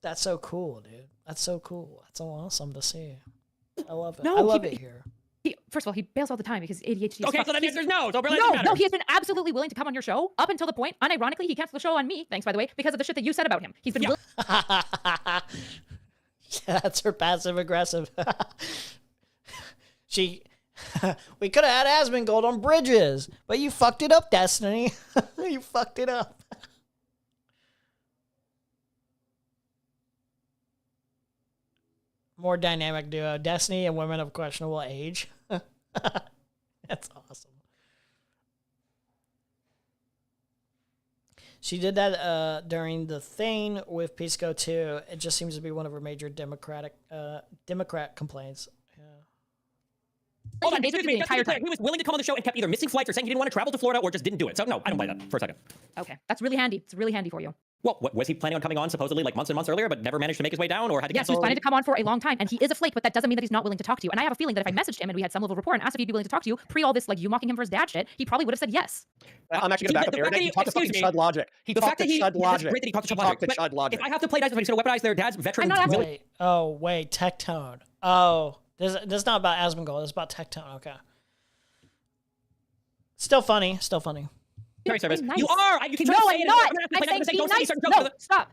That's so cool, dude. That's so cool. That's so awesome to see. I love it. No, I love it here. First of all, he bails all the time because ADHD. Okay, so that answer is no. So no, he has been absolutely willing to come on your show up until the point, unironically, he canceled the show on me, thanks by the way, because of the shit that you said about him. He's been That's her passive aggressive. We could have had Asmongold on Bridges, but you fucked it up, Destiny. You fucked it up. More dynamic duo. Destiny and women of questionable age. That's awesome. She did that during the thing with Pisco too. It just seems to be one of her major Democrat complaints. Hold on, excuse me, he was willing to come on the show and kept either missing flights or saying he didn't want to travel to Florida or just didn't do it. So no, I don't buy that for a second. Okay, that's really handy. It's really handy for you. Well, what, was he planning on coming on supposedly like months and months earlier, but never managed to make his way down, or had to Yes, he cancel? was planning to come on for a long time, and he is a flake, but that doesn't mean that he's not willing to talk to you. And I have a feeling that if I messaged him and we had some level of rapport and asked if he'd be willing to talk to you, pre all this, like you mocking him for his dad shit, he probably would have said yes. I'm actually going to back up Erudite. He talked to fucking Chud Logic. He talked to Chud Logic. Great that he talked to Chud Logic. If I have to play dice, he's going to weaponize their dad's veteran. Wait, Tectone. Oh, this is not about Asmongold. It's about Tectone. Okay. Still funny. Very service. Nice. You are. You can no, I'm not. I'm saying be nice. No,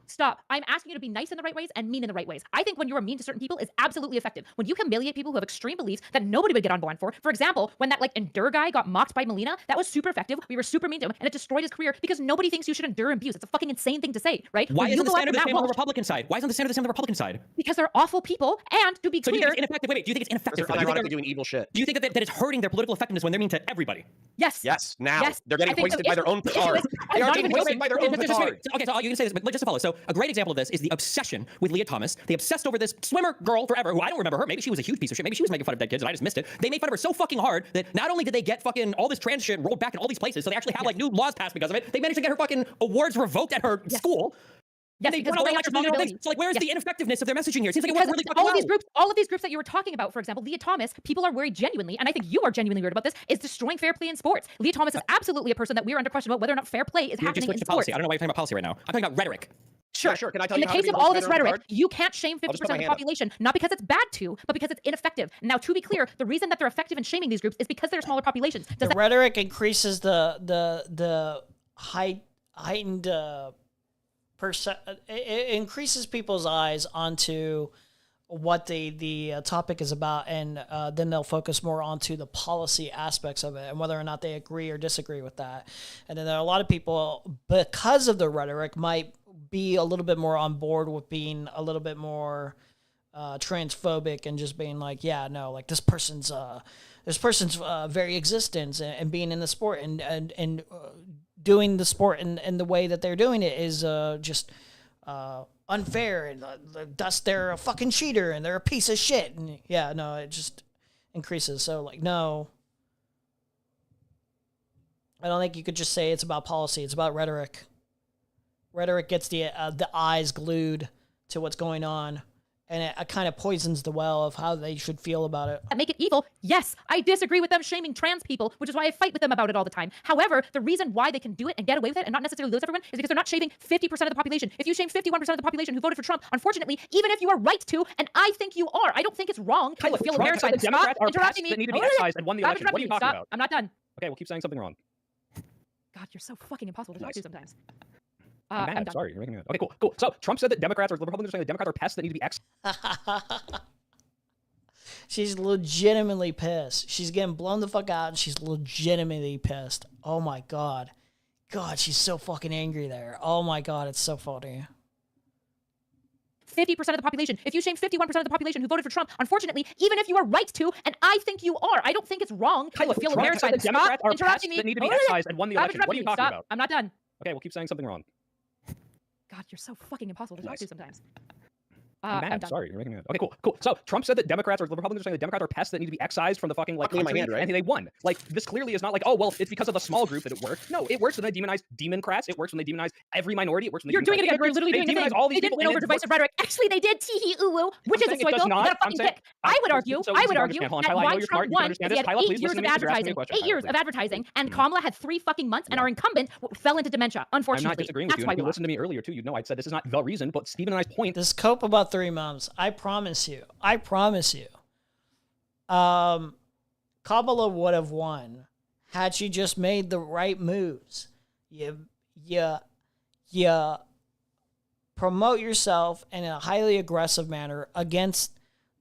stop. I'm asking you to be nice in the right ways and mean in the right ways. I think when you are mean to certain people is absolutely effective. When you humiliate people who have extreme beliefs that nobody would get on board for example, when that like Endure guy got mocked by Melina, that was super effective. We were super mean to him, and it destroyed his career because nobody thinks you should endure abuse. It's a fucking insane thing to say, right? Why isn't the standard the same on the Republican side? Why isn't the standard the same on the Republican side? Because they're awful people, and to be so clear, do you think it's ineffective? Wait, do you think it's ineffective? They're unironically doing evil shit. Do you think that it's hurting their political effectiveness when they're mean to everybody? Yes. Yes. Now they're getting I think hoisted by their own petard. They are being hoisted by their own petard. Okay, so you can say this, but just to follow. So a great example of this is the obsession with Leah Thomas. They obsessed over this swimmer girl forever, who I don't remember her. Maybe she was a huge piece of shit. Maybe she was making fun of dead kids and I just missed it. They made fun of her so fucking hard that not only did they get fucking all this trans shit rolled back in all these places, so they actually have like new laws passed because of it, they managed to get her fucking awards revoked at her school. Yes, and they won all the lectures. So like, where's the ineffectiveness of their messaging here? It seems like it wasn't really fucking all of these groups that you were talking about, for example, Leah Thomas, people are worried genuinely, and I think you are genuinely weird about this, is destroying fair play in sports. Leah Thomas is absolutely a person that we are under question about whether or not fair play is happening in sports. Policy. I don't know why you're talking about policy right now. I'm talking about rhetoric. Sure. Can I tell in you the how to case be of the all most this better on the rhetoric, card? you can't shame 50% of the population, not because it's bad to, but because it's ineffective. Now, to be clear, the reason that they're effective in shaming these groups is because they're smaller populations. The rhetoric increases the heightened it increases people's eyes onto what the topic is about, and then they'll focus more onto the policy aspects of it and whether or not they agree or disagree with that. And then there are a lot of people, because of the rhetoric, might be a little bit more on board with being a little bit more transphobic and just being like, yeah, no, like this person's very existence and being in the sport and doing the sport and the way that they're doing it is just unfair, and thus they're a fucking cheater and they're a piece of shit. And yeah, no, it just increases. So like, no, I don't think you could just say it's about policy. It's about rhetoric. Rhetoric gets the eyes glued to what's going on, and it kind of poisons the well of how they should feel about it. That make it evil. Yes, I disagree with them shaming trans people, which is why I fight with them about it all the time. However, the reason why they can do it and get away with it and not necessarily lose everyone is because they're not shaming 50% of the population. If you shame 51% of the population who voted for Trump, unfortunately, even if you are right to, and I think you are, I don't think it's wrong. I feel Trump embarrassed said by the this. Democrats Stop are interrupting pests me. that need to be excised and won the Stop election. What are you interrupting me. talking Stop. about? I'm not done. Okay, we'll keep saying something wrong. God, you're so fucking impossible to talk to sometimes. I'm I'm mad. done. Sorry, you're making me mad. Okay, cool. So Trump said that Democrats or the Republicans are saying that Democrats are pests that need to be excised. She's legitimately pissed. She's getting blown the fuck out, and she's legitimately pissed. Oh my god. God, she's so fucking angry there. Oh my god, it's so funny. 50% of the population. If you shame 51% of the population who voted for Trump, unfortunately, even if you are right to, and I think you are, I don't think it's wrong. I feel Trump embarrassed by said this. the Democrats Stop are interrupting pests me. that need to be excised and won the Stop election. What are you interrupting talking me. about? I'm not done. Okay, we'll keep saying something wrong. God, you're so fucking impossible to talk to sometimes. I'm mad. I'm done. Sorry, you're making me mad. Okay, cool. So Trump said that Democrats or the Republicans are saying that Democrats are pests that need to be excised from the fucking Fuck me in my country, hand, right? and they won. This clearly is not like, oh well, it's because of the small group that it worked. No, it works when they demonize Democrats. It works when they demonize every minority. It works when they You're doing it again. You're literally they doing the demonize same. all these They didn't people. win over divisive rhetoric. Actually, they did. Tee hee ooh woo. Which is a saying it does soy You not. got a I'm fucking saying- pick. I would argue. so I easy would to argue understand. Hold on, that Kyla, I know why you're Trump smart. You can won understand is he this. had Kyla, 8 please years listen of to me 'cause you're asking me a advertising. question, 8 Kyla, years please. of advertising, and Kamala had 3 fucking months, and our incumbent fell into dementia. Unfortunately, I'm not disagreeing with that's you. why And if we you lost. listened to me earlier too, you'd know I said this is not the reason, but Stephen and I's point. This cope about 3 months. I promise you. Kamala would have won had she just made the right moves. You promote yourself in a highly aggressive manner against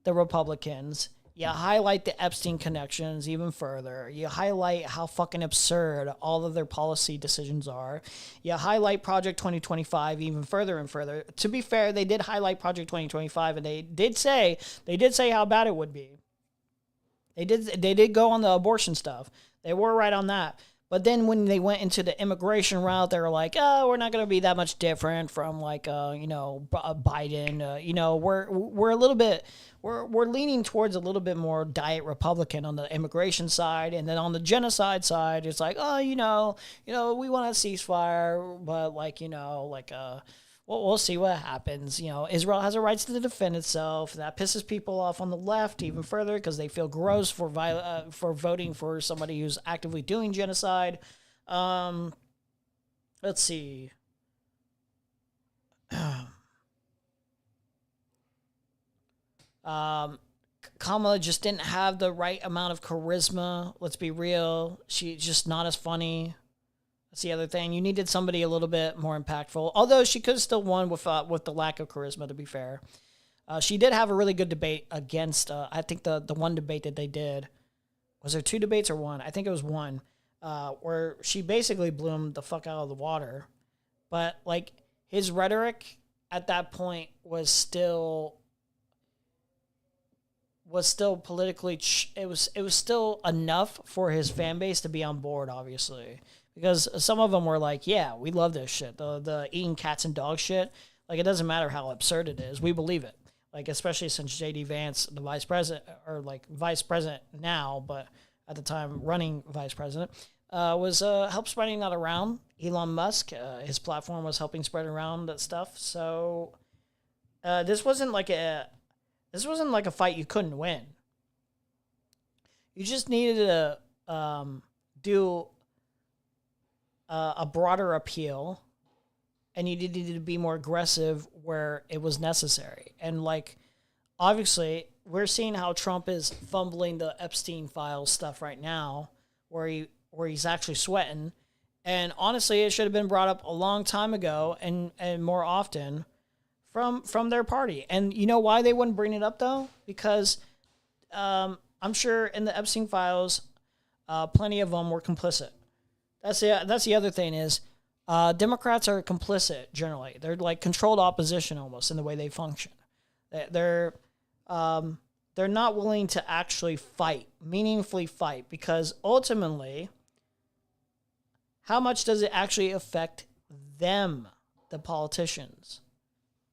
the Republicans. You highlight the Epstein connections even further. You highlight how fucking absurd all of their policy decisions are. You highlight Project 2025 even further and further. To be fair, they did highlight Project 2025, and they did say how bad it would be. They did go on the abortion stuff. They were right on that. But then when they went into the immigration route, they were like, "Oh, we're not going to be that much different from Biden. We're a little bit, we're leaning towards a little bit more diet Republican on the immigration side, and then on the genocide side, it's like, oh, we want a ceasefire, but we'll see what happens. Israel has a right to defend itself. That pisses people off on the left even further because they feel gross for voting for somebody who's actively doing genocide. Let's see. Kamala just didn't have the right amount of charisma. Let's be real. She's just not as funny. That's the other thing. You needed somebody a little bit more impactful. Although she could have still won with the lack of charisma, to be fair. She did have a really good debate against, I think the one debate that they did. Was there 2 debates or 1? I think it was 1. Where she basically blew him the fuck out of the water. But, his rhetoric at that point was still politically... It was still enough for his fan base to be on board, obviously. Because some of them were like, yeah, we love this shit. The eating cats and dogs shit. It doesn't matter how absurd it is. We believe it. Especially since J.D. Vance, the vice president, or vice president now, but at the time running vice president, was help spreading that around. Elon Musk, his platform was helping spread around that stuff. So this wasn't like a fight you couldn't win. You just needed to do a broader appeal, and you needed to be more aggressive where it was necessary. And obviously, we're seeing how Trump is fumbling the Epstein files stuff right now, where he's actually sweating. And honestly, it should have been brought up a long time ago and more often from their party. And you know why they wouldn't bring it up though? Because I'm sure in the Epstein files, plenty of them were complicit. That's the other thing is, Democrats are complicit generally. They're controlled opposition almost in the way they function. They're not willing to actually meaningfully fight, because ultimately, how much does it actually affect them, the politicians,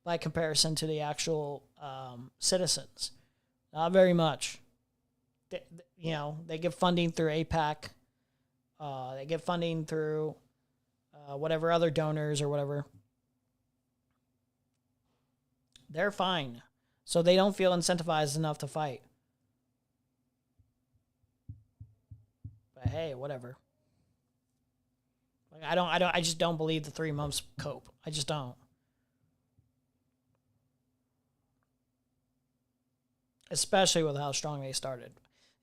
by comparison to the actual citizens? Not very much. They get funding through AIPAC. They get funding through whatever other donors or whatever. They're fine. So they don't feel incentivized enough to fight. But hey, whatever. Like I just don't believe the 3 months cope. I just don't. Especially with how strong they started.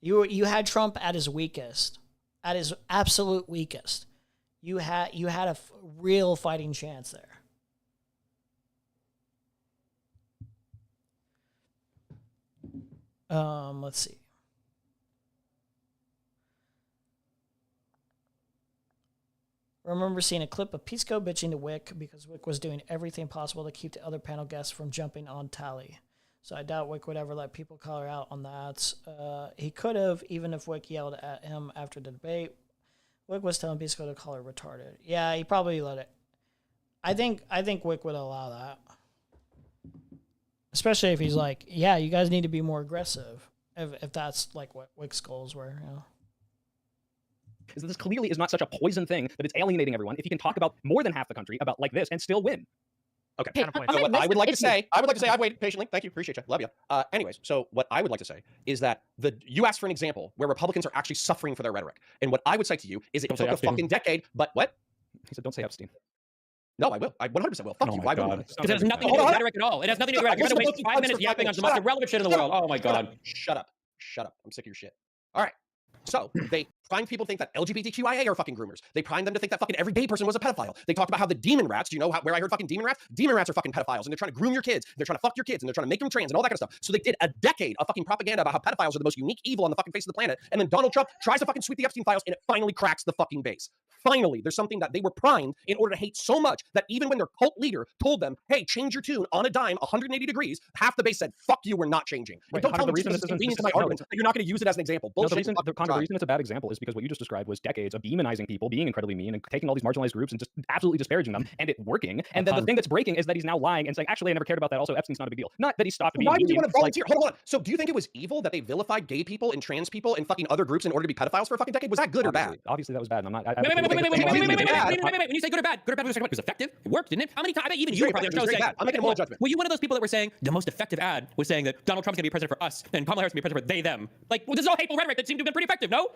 You had Trump at his weakest, at his absolute weakest. You had a real fighting chance there. Let's see. I remember seeing a clip of Pisco bitching to Wick because Wick was doing everything possible to keep the other panel guests from jumping on Tally. So I doubt Wick would ever let people call her out on that. He could have, even if Wick yelled at him after the debate. Wick was telling Pisco to call her retarded. Yeah, he probably let it. I think Wick would allow that. Especially if he's like, yeah, you guys need to be more aggressive. If that's like what Wick's goals were, you know. Is that this clearly is not such a poison thing that it's alienating everyone if you can talk about more than half the country about like this and still win. Okay. Hey, So what I would like to say, I've waited patiently. Thank you. Appreciate you. Love you. Anyways, so what I would like to say is that you asked for an example where Republicans are actually suffering for their rhetoric. And what I would say to you is it took a fucking decade, but what? He said, don't say Epstein. No, I will. I 100% will. Fuck you. Why would I? Because it has nothing to do with rhetoric at all. It has nothing to do with rhetoric. You're going to waste 5 minutes yapping on the most irrelevant shit in the world. Oh my God. Shut up. Shut up. I'm sick of your shit. All right. So they prime people to think that LGBTQIA are fucking groomers. They prime them to think that fucking every gay person was a pedophile. They talked about how the demon rats, do you know where I heard fucking demon rats? Demon rats are fucking pedophiles and they're trying to groom your kids. They're trying to fuck your kids and they're trying to make them trans and all that kind of stuff. So they did a decade of fucking propaganda about how pedophiles are the most unique evil on the fucking face of the planet. And then Donald Trump tries to fucking sweep the Epstein files and it finally cracks the fucking base. Finally, there's something that they were primed in order to hate so much that even when their cult leader told them, hey, change your tune on a dime 180 degrees, half the base said, fuck you, we're not changing. Right, And don't tell the me reason this this is convenient to my isn't- argument that you're not going to use it as an example. No, Bullshit. the reason it's a bad example is because what you just described was decades of demonizing people, being incredibly mean, and taking all these marginalized groups and just absolutely disparaging them, and it working. And then the thing that's breaking is that he's now lying and saying, actually, I never cared about that. Also, Epstein's not a big deal. Not that he stopped being Why would you mean, want to it's like- volunteer? Hold on. So do you think it was evil that they vilified gay people and trans people and fucking other groups in order to be pedophiles for a fucking decade? Was that good or bad? Obviously, that was bad. And I'm not. Wait. When you say good or bad, it was effective. It worked, didn't it? How many times? I bet even you were probably on the show saying, I'm making a moral judgment. were you one of those people that were saying the most effective ad was saying that Donald Trump's going to be president for us and Kamala Harris going to be president for they, them? Like, well, this is all hateful rhetoric that seemed to have been pretty effective, no?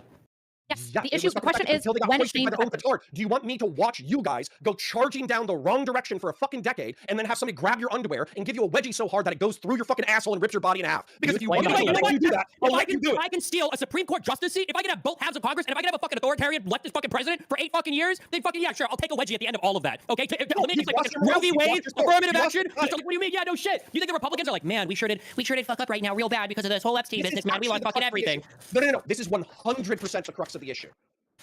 Yes. Yeah, The question is when it's being effective. Do you want me to watch you guys go charging down the wrong direction for a fucking decade and then have somebody grab your underwear and give you a wedgie so hard that it goes through your fucking asshole and rips your body in half? Because if you want to do that, I'll let you do it. If I can steal a Supreme Court justice seat, if I can have both halves of Congress, and if I can have a fucking authoritarian leftist fucking president for 8 fucking years, then fucking yeah, sure, I'll take a wedgie at the end of all of that. Okay? Eliminate like Roe v. Wade, affirmative action. What do you mean? Yeah, no shit. You think the Republicans are like, man, we sure did fuck up right now real bad because of this whole Epstein business, man. We lost fucking everything. No. This is 100% the crux of the issue.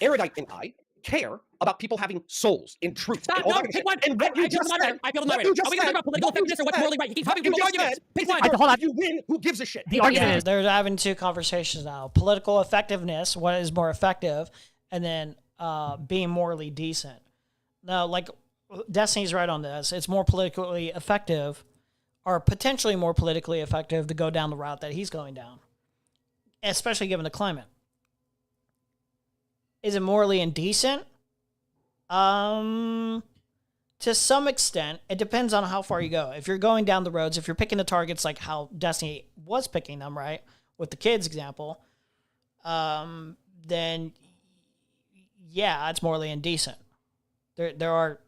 Erudite and I care about people having souls in truth. Stop, no, pick one. And what you just said, I feel the narrative. Are we going to talk about political effectiveness or what's morally right? You keep having people arguments. Pick one. Hold on. If you win, who gives a shit? The argument is they're having 2 conversations now: political effectiveness, what is more effective, and then being morally decent. Now, like Destiny's right on this. It's more politically effective, or potentially more politically effective, to go down the route that he's going down, especially given the climate. Is it morally indecent? To some extent. It depends on how far you go. If you're going down the roads, if you're picking the targets like how Destiny was picking them, right? With the kids example, then yeah, it's morally indecent. There are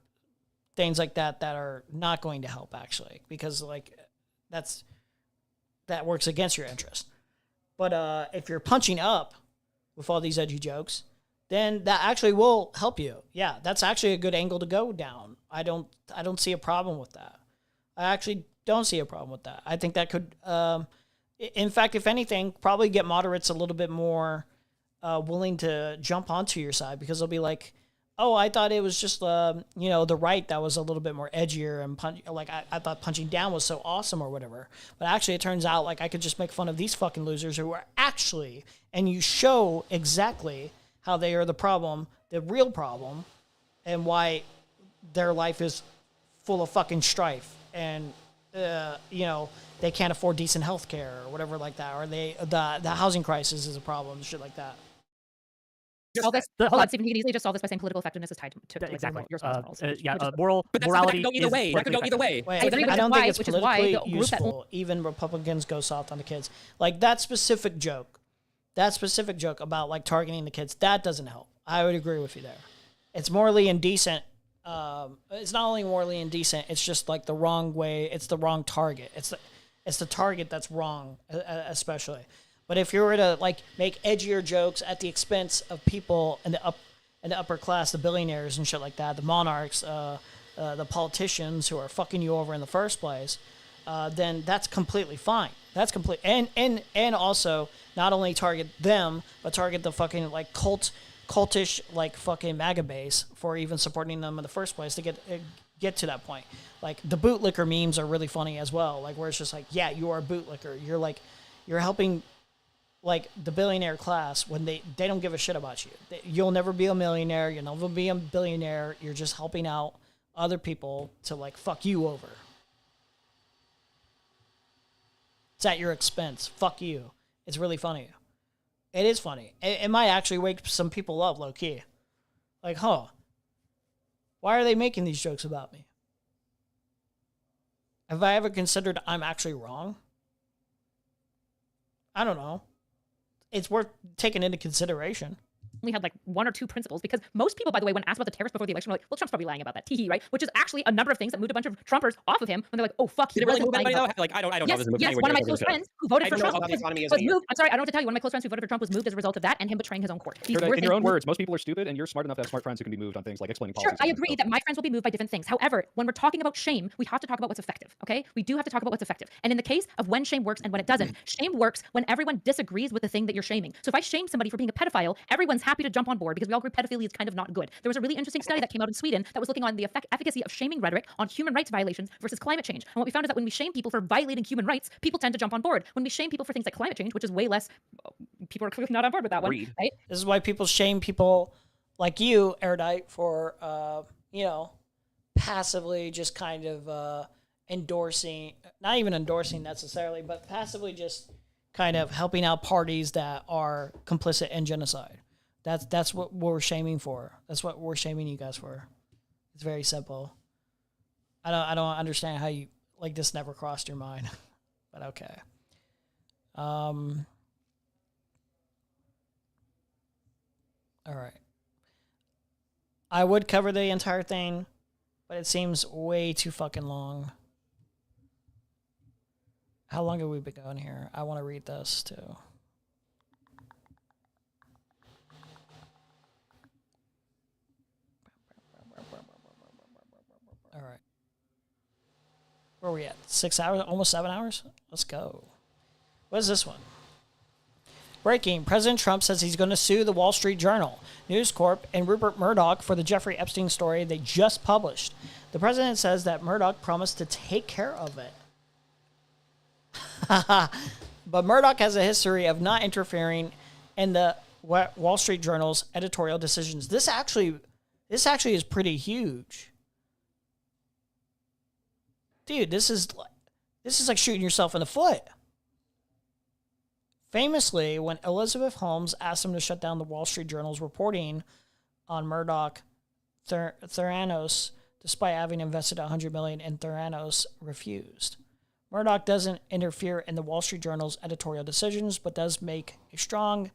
things like that that are not going to help actually, because like that works against your interest. But if you're punching up with all these edgy jokes, then that actually will help you. Yeah, that's actually a good angle to go down. I don't see a problem with that. I actually don't see a problem with that. I think that could, in fact, if anything, probably get moderates a little bit more willing to jump onto your side, because they'll be like, oh, I thought it was just, the right that was a little bit more edgier and I thought punching down was so awesome or whatever. But actually it turns out like I could just make fun of these fucking losers who are actually, and you show exactly how they are the problem, the real problem, and why their life is full of fucking strife, and they can't afford decent health care or whatever like that, or the housing crisis is a problem, shit like that. solve this. the- Hold on, Stephen. He can easily just solve this by saying political effectiveness is tied to like, exactly. your morals. Moral But that morality could go either is way. That could go either way. Wait, I agree, I which don't is think why- it's which is why politically the group that- useful. Even Republicans go soft on the kids. Like that specific joke about like targeting the kids, that doesn't help. I would agree with you there. It's morally indecent. It's not only morally indecent. It's just like the wrong way. It's the wrong target. It's the target that's wrong, especially. But if you were to like make edgier jokes at the expense of people in the upper class, the billionaires and shit like that, the monarchs, the politicians who are fucking you over in the first place, then that's completely fine. That's complete. And also not only target them, but target the fucking like cultish like fucking MAGA base for even supporting them in the first place to get to that point. Like the bootlicker memes are really funny as well. Like where it's just like, yeah, you are a bootlicker. You're helping like the billionaire class when they don't give a shit about you. You'll never be a millionaire. You'll never be a billionaire. You're just helping out other people to like fuck you over. It's at your expense. Fuck you. It's really funny. It is funny. It might actually wake some people up, low key. Like, huh? Why are they making these jokes about me? Have I ever considered I'm actually wrong? I don't know. It's worth taking into consideration. We had like one or two principles because most people, by the way, when asked about the tariffs before the election, were like, well, Trump's probably lying about that. Teehee, right? Which is actually a number of things that moved a bunch of Trumpers off of him when they're like, oh, fuck, he Did it really wasn't move lying anybody about though? Like, I don't know. Yes, If it moved yes. anywhere One of my near close as much. friends who voted I for don't know Trump how the economy is was either. moved. I'm sorry, I don't know what to tell you. One of my close friends who voted for Trump was moved as a result of that and him betraying his own court. These were In your things own moved- words, most people are stupid, and you're smart enough to have smart friends who can be moved on things like explaining Sure, politics. I agree that my friends will be moved by different things. However, when we're talking about shame, we have to talk about what's effective, okay? We do have to talk about what's effective. And in the case of when shame works and when it doesn't, shame works when everyone disagrees with the thing that you're shaming. So if I shame somebody for being a pedophile, everyone's happy to jump on board because we all agree pedophilia is kind of not good. There was a really interesting study that came out in Sweden that was looking on the efficacy of shaming rhetoric on human rights violations versus climate change. And what we found is that when we shame people for violating human rights, people tend to jump on board. When we shame people for things like climate change, which is way less, people are clearly not on board with that one, right? This is why people shame people like you, Erudite, for passively just kind of endorsing, not even endorsing necessarily, but passively just kind of helping out parties that are complicit in genocide. That's what we're shaming for. That's what we're shaming you guys for. It's very simple. I don't understand how you like this never crossed your mind, but okay. All right. I would cover the entire thing, but it seems way too fucking long. How long have we been going here? I want to read this too. All right. Where are we at? 6 hours? Almost 7 hours? Let's go. What is this one? Breaking. President Trump says he's going to sue the Wall Street Journal, News Corp, and Rupert Murdoch for the Jeffrey Epstein story they just published. The president says that Murdoch promised to take care of it. But Murdoch has a history of not interfering in the Wall Street Journal's editorial decisions. This actually is pretty huge. Dude, this is like shooting yourself in the foot. Famously, when Elizabeth Holmes asked him to shut down the Wall Street Journal's reporting on Murdoch, Theranos, despite having invested $100 million in Theranos, refused. Murdoch doesn't interfere in the Wall Street Journal's editorial decisions, but does make a strong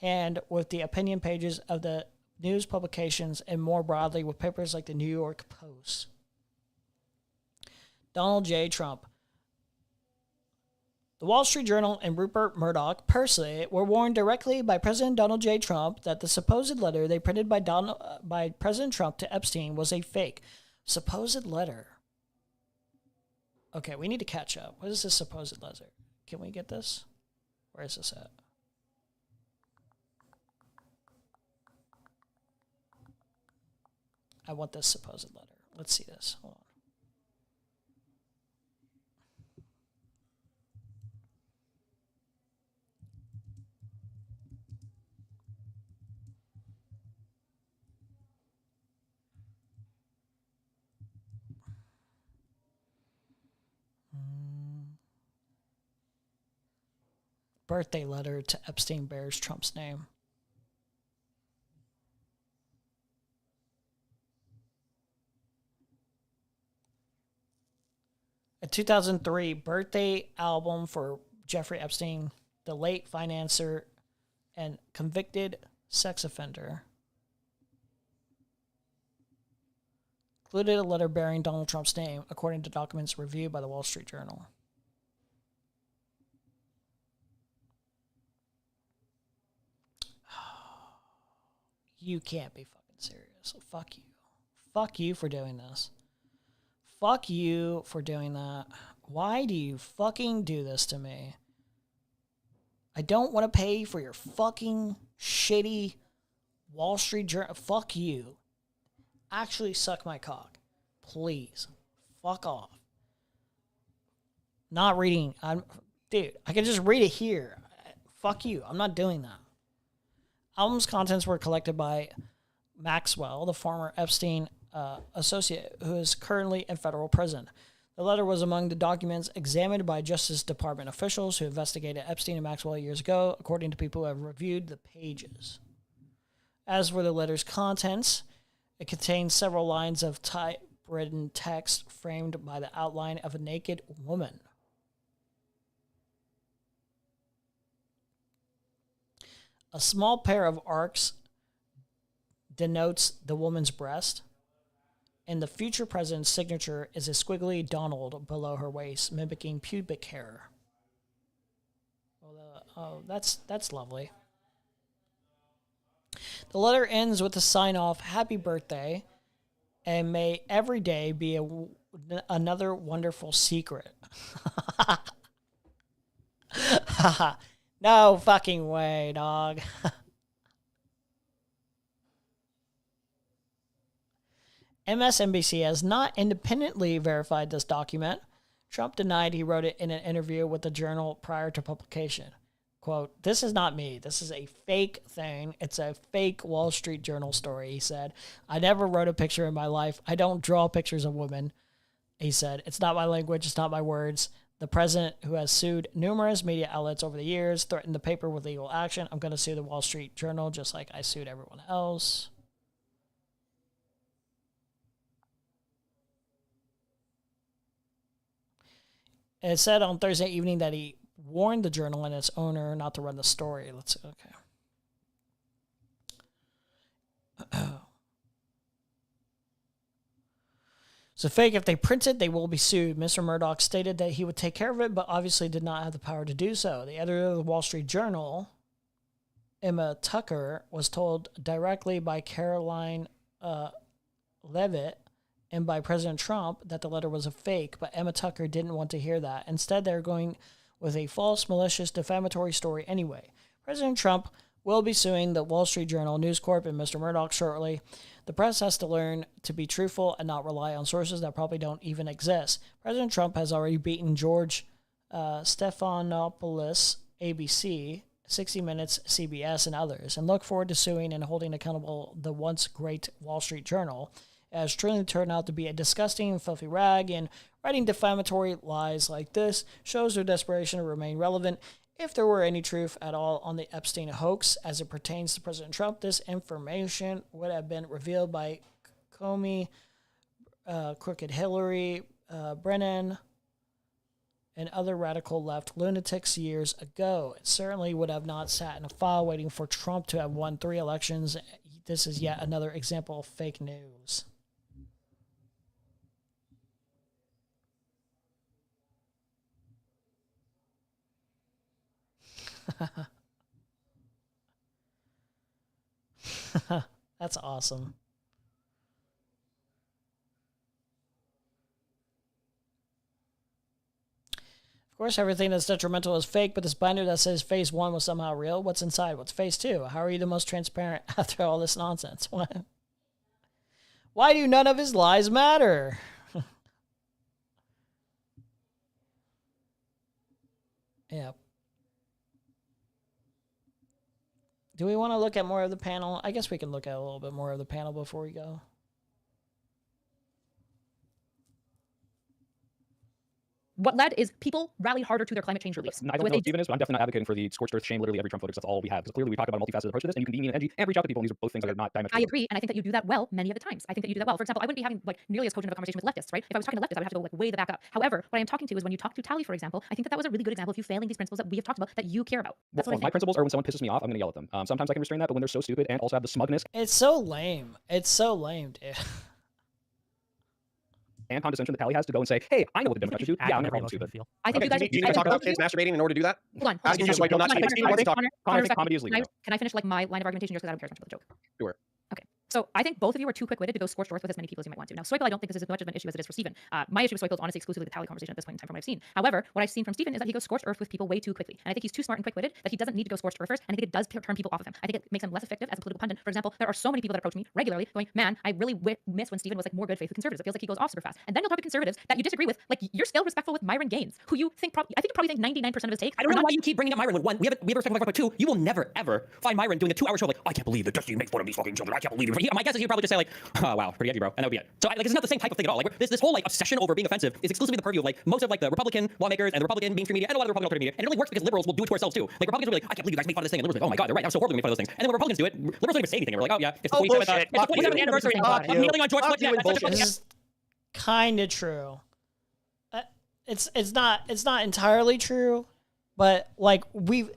hand with the opinion pages of the news publications and more broadly with papers like the New York Post. Donald J. Trump. The Wall Street Journal and Rupert Murdoch personally were warned directly by President Donald J. Trump that the supposed letter they printed by President Trump to Epstein was a fake. Supposed letter. Okay, we need to catch up. What is this supposed letter? Can we get this? Where is this at? I want this supposed letter. Let's see this. Hold on. Birthday letter to Epstein bears Trump's name. a 2003 birthday album for Jeffrey Epstein, the late financier and convicted sex offender. Included a letter bearing Donald Trump's name, according to documents reviewed by the Wall Street Journal. You can't be fucking serious. Fuck you. Fuck you for doing this. Fuck you for doing that. Why do you fucking do this to me? I don't want to pay for your fucking shitty Wall Street Journal. Fuck you. Actually suck my cock. Please. Fuck off. Not reading. Dude, I can just read it here. Fuck you. I'm not doing that. Album's contents were collected by Maxwell, the former Epstein associate, who is currently in federal prison. The letter was among the documents examined by Justice Department officials who investigated Epstein and Maxwell years ago, according to people who have reviewed the pages. As for the letter's contents, it contains several lines of typewritten text framed by the outline of a naked woman. A small pair of arcs denotes the woman's breast, and the future president's signature is a squiggly Donald below her waist, mimicking pubic hair. Oh, that's lovely. The letter ends with a sign-off, "Happy birthday, and may every day be another wonderful secret." No fucking way, dog. MSNBC has not independently verified this document. Trump denied he wrote it in an interview with the Journal prior to publication. Quote, "This is not me. This is a fake thing. It's a fake Wall Street Journal story," he said. "I never wrote a picture in my life. I don't draw pictures of women," he said. "It's not my language. It's not my words." The president, who has sued numerous media outlets over the years, threatened the paper with legal action. "I'm going to sue the Wall Street Journal just like I sued everyone else." It said on Thursday evening that he warned the Journal and its owner not to run the story. Okay. So fake, if they print it, they will be sued. Mr. Murdoch stated that he would take care of it, but obviously did not have the power to do so. The editor of the Wall Street Journal, Emma Tucker, was told directly by Caroline Leavitt and by President Trump that the letter was a fake, but Emma Tucker didn't want to hear that. Instead, they're going with a false, malicious, defamatory story anyway. President Trump will be suing the Wall Street Journal, News Corp, and Mr. Murdoch shortly. The press has to learn to be truthful and not rely on sources that probably don't even exist. President Trump has already beaten George Stephanopoulos, ABC, 60 Minutes, CBS, and others, and look forward to suing and holding accountable the once great Wall Street Journal. It has truly turned out to be a disgusting and filthy rag, and writing defamatory lies like this shows their desperation to remain relevant. If there were any truth at all on the Epstein hoax as it pertains to President Trump, this information would have been revealed by Comey, Crooked Hillary, Brennan, and other radical left lunatics years ago. It certainly would have not sat in a file waiting for Trump to have won 3 elections. This is yet another example of fake news. That's awesome. Of course, everything that's detrimental is fake, but this binder that says phase 1 was somehow real, what's inside? What's phase 2? How are you the most transparent after all this nonsense? Why do none of his lies matter? Yeah. Do we want to look at more of the panel? I guess we can look at a little bit more of the panel before we go. what led is people rallied harder to their climate change beliefs. I don't know if Steven is, but I'm definitely not advocating for the scorched earth shame literally every Trump voter because that's all we have. Because clearly we talk about a multifaceted approach to this, and you can be mean and edgy and reach out to people, and these are both things that are not diametrically. I agree, and I think that you do that well many of the times. I think that you do that well. For example, I wouldn't be having like nearly as cogent of a conversation with leftists, right? If I was talking to leftists, I would have to go like way the back up. However, what I am talking to is when you talk to Tally, for example, I think that was a really good example of you failing these principles that we have talked about that you care about. That's Well, what I my think. principles are when someone pisses me off, I'm going to yell at them. Sometimes I can restrain that, but when they're so stupid and also have the smugness It's so lame. It's so lame, dude. and condescension that Tally has to go and say, "Hey, I know what the Democrats should do. Yeah, I'm going to call them stupid." I think Okay, you guys. do you need to talk about kids masturbating in order to do that? Hold on. Asking you so I do not speak. Steve wants to talk. I think comedy is legal. Can I finish like my line of argumentation just because I don't care as much about the joke? Sure. Okay. So I think both of you are too quick-witted to go scorched earth with as many people as you might want to. Now, Soypil, I don't think this is as much of an issue as it is for Steven. My issue with Soypil is honestly exclusively the Tally conversation at this point in time from what I've seen. However, what I've seen from Steven is that he goes scorched earth with people way too quickly. And I think he's too smart and quick-witted that he doesn't need to go scorched earth first, and I think it does turn people off of him. I think it makes him less effective as a political pundit. For example, there are so many people that approach me regularly going, man, I really miss when Steven was like more good faith with conservatives. It feels like he goes off super fast. And then you'll talk to conservatives that you disagree with, like you're still respectful with Myron Gaines, who you think I think you probably think 99% of his take. I don't know why you keep bringing up Myron when one, we have a respect for, but two, you will never ever find Myron doing a 2-hour show like, I can't believe that Destiny makes fun of these fucking children. I can't believe it. My guess is he'd probably just say like, oh wow, pretty edgy, bro, and that would be it. So like, it's not the same type of thing at all. Like this whole like obsession over being offensive is exclusively the purview of like most of like the Republican lawmakers and the Republican mainstream media and a lot of the Republican alternative media. And it only works because liberals will do it to ourselves too. Like Republicans will be like, I can't believe you guys make fun of this thing, and liberals are like, oh my god, they're right. That was so horrible to make fun of those things. And then when Republicans do it, liberals don't even say anything. We're like, oh yeah, it's the 27th anniversary of kneeling on George Floyd's neck. That's such a Kind of true. It's not entirely true, but like we've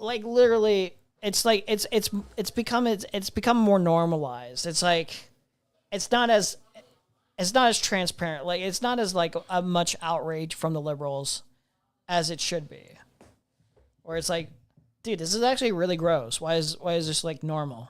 like literally it's like it's become more normalized. It's like it's not as transparent. Like it's not as like a much outrage from the liberals as it should be. Where it's like, dude, this is actually really gross. Why is this like normal?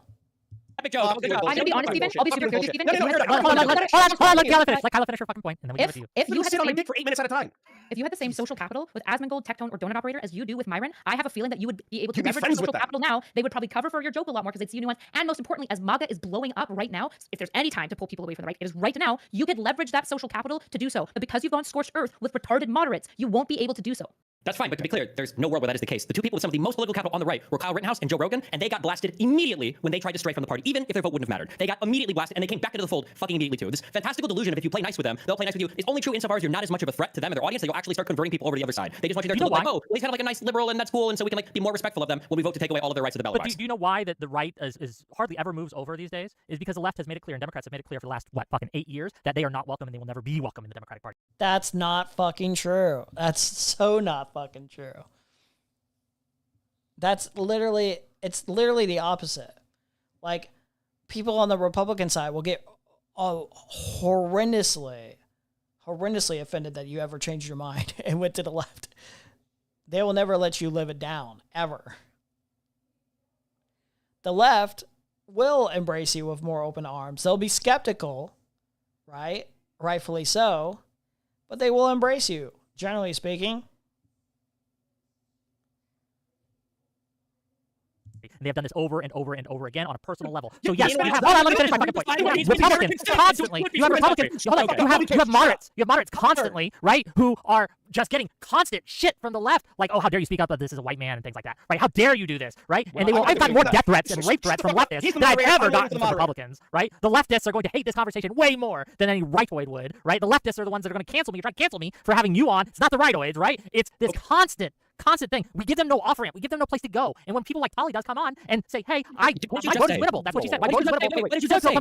Epic joke. I'm gonna be honest, Steven. I'll be super curious, Steven. Hold on, let Kyla finish. Let Kyla finish her fucking point, and then we give it to you. If you had sit on my dick for 8 minutes at a time. If you had the same social capital with Asmongold, Tectone, or Donut Operator as you do with Myron, I have a feeling that you would be able to You'd be leverage friends your with social them. capital now. They would probably cover for your joke a lot more because they'd see you nuance. And most importantly, as MAGA is blowing up right now, if there's any time to pull people away from the right, it is right now. You could leverage that social capital to do so. But because you've gone scorched earth with retarded moderates, you won't be able to do so. That's fine, but to be clear, there's no world where that is the case. The two people with some of the most political capital on the right were Kyle Rittenhouse and Joe Rogan, and they got blasted immediately when they tried to stray from the party, even if their vote wouldn't have mattered. They got immediately blasted, and they came back into the fold fucking immediately too. This fantastical delusion of if you play nice with them, they'll play nice with you is only true insofar as you're not as much of a threat to them and their audience that you'll actually start converting people over to the other side. They just want you there to look like, oh, well, he's kind of like a nice liberal, and that's cool, and so we can like be more respectful of them when we vote to take away all of their rights to the ballot But box. do you know why that the right is hardly ever moves over these days? Is because the left has made it clear, and Democrats have made it clear for the last, fucking 8 years, that they are not welcome and they will never be welcome in the Democratic Party. That's not fucking true. That's so not fucking true. It's literally the opposite. Like, people on the Republican side will get horrendously offended that you ever changed your mind and went to the left. They will never let you live it down, ever. The left will embrace you with more open arms. They'll be skeptical, right? Rightfully so, but they will embrace you, generally speaking. And they have done this over and over and over again on a personal level. So yes, you have. Hold on, let me finish my fucking point. Republicans constantly. You have Republicans. Hold on. You have moderates. You have moderates constantly, right? Who are just getting constant shit from the left, like, oh, how dare you speak up that this is a white man and things like that, right? How dare you do this, right? And I've gotten more death threats and rape threats from leftists than I've ever gotten from Republicans, right? The leftists are going to hate this conversation way more than any rightoid would, right? The leftists are the ones that are going to cancel me, try to cancel me for having you on. It's not the rightoids, right? It's this constant thing. We give them no off ramp. We give them no place to go. And when people like Tolly does come on and say, "Hey, my vote is winnable," that's what you said. My vote is winnable. What did you just say?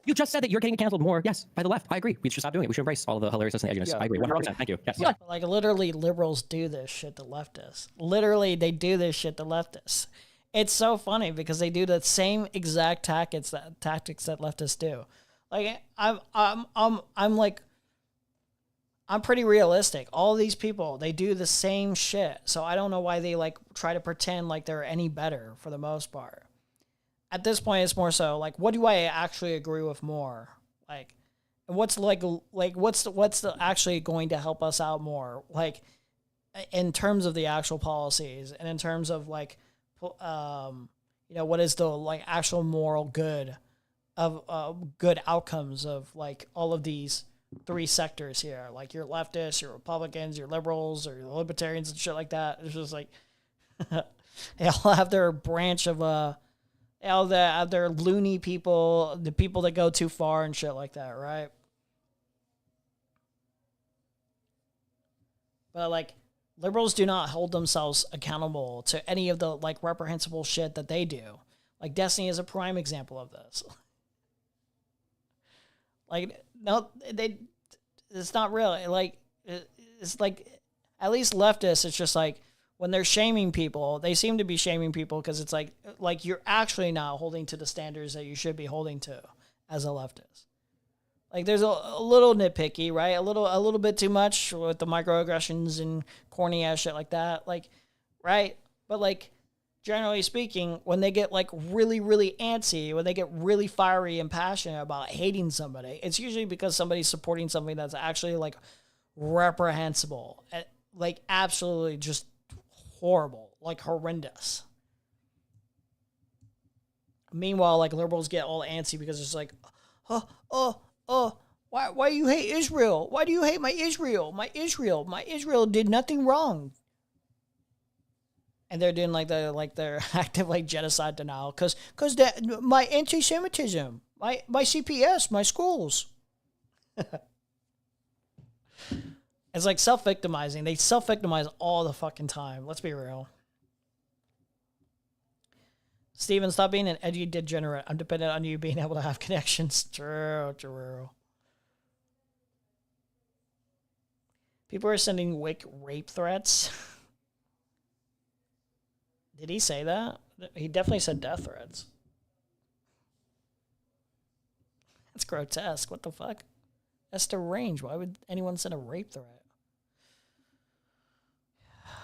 You just said that you're getting canceled more. Yes, by the left. I agree. We should stop doing it. We should embrace all of the hilariousness and the edginess. I agree. 100%. Thank you. Yes. Like literally, liberals do this shit to leftists. Literally, they do this shit to leftists. It's so funny because they do the same exact tactics that leftists do. Like I'm pretty realistic. All these people, they do the same shit. So I don't know why they like try to pretend like they're any better for the most part. At this point, it's more so like, what do I actually agree with more? Like, what's actually going to help us out more? Like, in terms of the actual policies and in terms of like, what is the like actual moral good of good outcomes of like all of these three sectors here, like your leftists, your Republicans, your liberals, or your libertarians and shit like that. It's just like they all have their branch of all their loony people, the people that go too far and shit like that, right? But like liberals do not hold themselves accountable to any of the like reprehensible shit that they do. Like Destiny is a prime example of this. Like no, it's not really like it's like at least leftists. It's just like when they're shaming people, they seem to be shaming people because it's like you're actually not holding to the standards that you should be holding to as a leftist. Like there's a little nitpicky, right? A little bit too much with the microaggressions and corny ass shit like that. Like, right? But like generally speaking, when they get like really, really antsy, when they get really fiery and passionate about hating somebody, it's usually because somebody's supporting something that's actually like reprehensible, like absolutely just horrible, like horrendous. Meanwhile, like liberals get all antsy because it's like, why you hate Israel? Why do you hate my Israel? My Israel did nothing wrong. And they're doing like their active like genocide denial because that my anti-Semitism, my CPS, my schools. It's like self-victimizing. They self-victimize all the fucking time. Let's be real. Steven, stop being an edgy degenerate. I'm dependent on you being able to have connections. True. People are sending Wick rape threats. Did he say that? He definitely said death threats. That's grotesque. What the fuck? That's deranged. Why would anyone send a rape threat?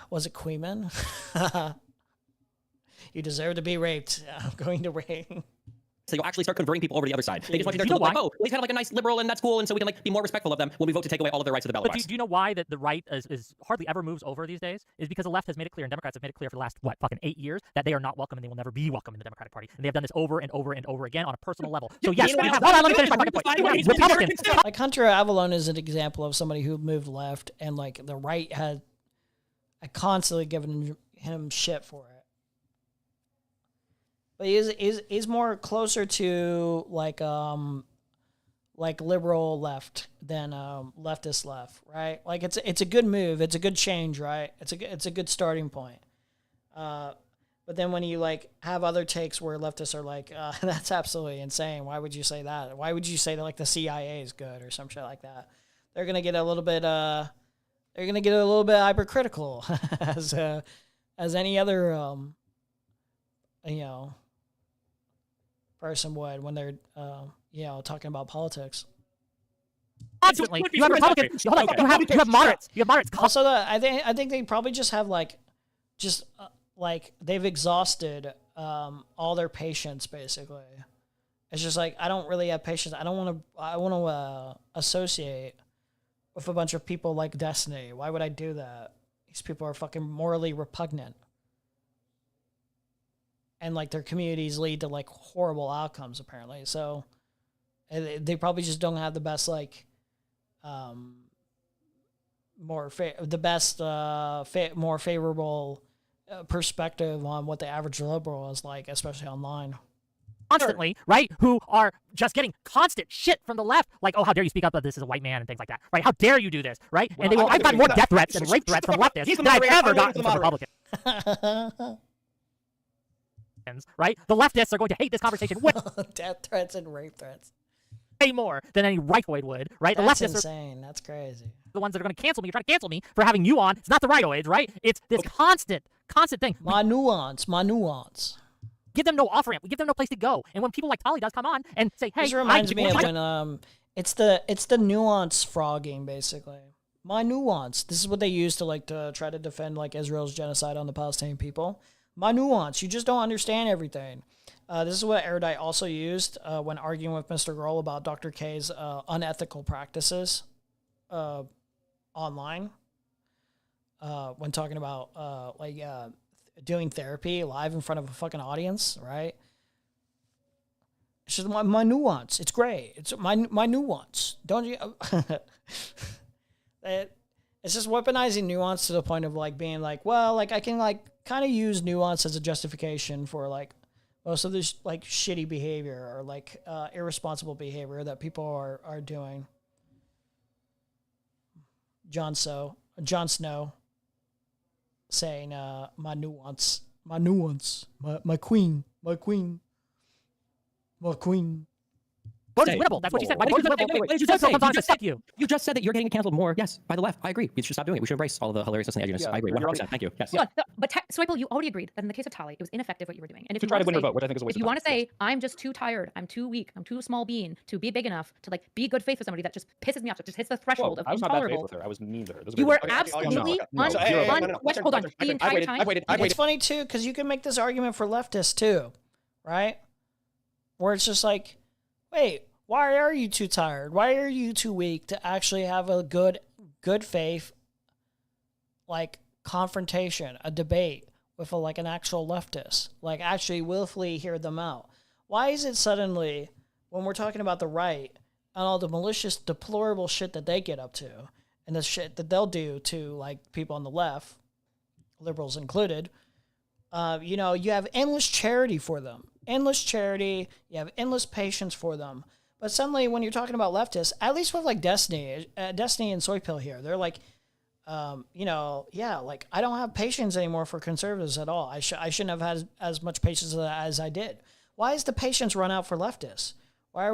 Was it Queeman? You deserve to be raped. I'm going to rape. So you'll actually start converting people over to the other side. They just want you Do to you know look like, why? oh, well, he's kind of like a nice liberal and that's cool, and so we can like be more respectful of them when we vote to take away all of their rights to the ballot But box. do you know why that the right is hardly ever moves over these days? Is because the left has made it clear, and Democrats have made it clear for the last, fucking 8 years, that they are not welcome and they will never be welcome in the Democratic Party. And they have done this over and over and over again on a personal level. So yes, you have, hold on, let me finish my fucking point. You have Republicans. Like Hunter Avalon is an example of somebody who moved left, and like the right had constantly given him shit for it. But he's more closer to like liberal left than leftist left, right? Like it's a good move, it's a good change, right? It's a good starting point. But then when you like have other takes where leftists are like, that's absolutely insane. Why would you say that? Why would you say that like the CIA is good or some shit like that? They're gonna get a little bit hypercritical as any other person would when they're talking about politics. Constantly, you have Republicans. Hold on, you have moderates. You have moderates. Also, I think they probably just have like they've exhausted all their patience. Basically, it's just like I don't really have patience. I want to associate with a bunch of people like Destiny. Why would I do that? These people are fucking morally repugnant. And like their communities lead to like horrible outcomes apparently. So they probably just don't have the best like more favorable perspective on what the average liberal is like, especially online. Constantly, right? Who are just getting constant shit from the left, like, oh, how dare you speak up about this as a white man and things like that, right? How dare you do this, right? Well, and they will. I've gotten more death threats and rape threats from leftists than I've ever gotten from Republicans. Right? The leftists are going to hate this conversation way death threats and rape threats more than any rightoid would, right? That's the leftists insane. That's crazy. The ones that are going to cancel me, trying to cancel me for having you on. It's not the rightoids, right? It's this constant thing. My nuance. Give them no off ramp. We give them no place to go. And when people like Tali does come on and say, "Hey," this reminds me of when it's the nuance frogging basically. My nuance. This is what they use to try to defend like Israel's genocide on the Palestinian people. My nuance. You just don't understand everything. This is what Erudite also used when arguing with Mr. Grohl about Dr. K's unethical practices online. When talking about doing therapy live in front of a fucking audience, right? It's just my nuance. It's great. It's my nuance. Don't you? It's just weaponizing nuance to the point of like being like, well, like I can like kind of use nuance as a justification for like most of this like shitty behavior or like irresponsible behavior that people are doing. John So, Jon Snow saying, my nuance, my queen. Vote is winnable. That's what you said. Wait, Vote is winnable. wait, you just said you. You just said that you're getting canceled more. Yes, by the left. I agree. We should stop doing it. We should embrace all the hilariousness and edginess. Yeah, I agree. you're 100%. Thank you. Yes. Hold on, but Swipel, you already agreed that in the case of Tali, it was ineffective what you were doing. And if To you try to wanna win her say- vote, which I think is a waste If you of want to time. say, I'm just too tired, I'm too weak, I'm too small bean to be big enough to like be good faith with somebody that just pisses me off, that just hits the threshold Whoa, of I was not bad faith intolerable. with her. I was mean to her. Those You very were good- absolutely hold on, the entire time. It's funny too, because you can make this argument for leftists too, right? Where it's just like, wait, why are you too tired? Why are you too weak to actually have a good faith, like, confrontation, a debate with an actual leftist, like actually willfully hear them out? Why is it suddenly, when we're talking about the right and all the malicious, deplorable shit that they get up to, and the shit that they'll do to like people on the left, liberals included, you have endless charity for them, you have endless patience for them. But suddenly, when you're talking about leftists, at least with like Destiny and Soypill here, they're like, I don't have patience anymore for conservatives at all. I shouldn't have had as much patience as I did. Why is the patience run out for leftists? Why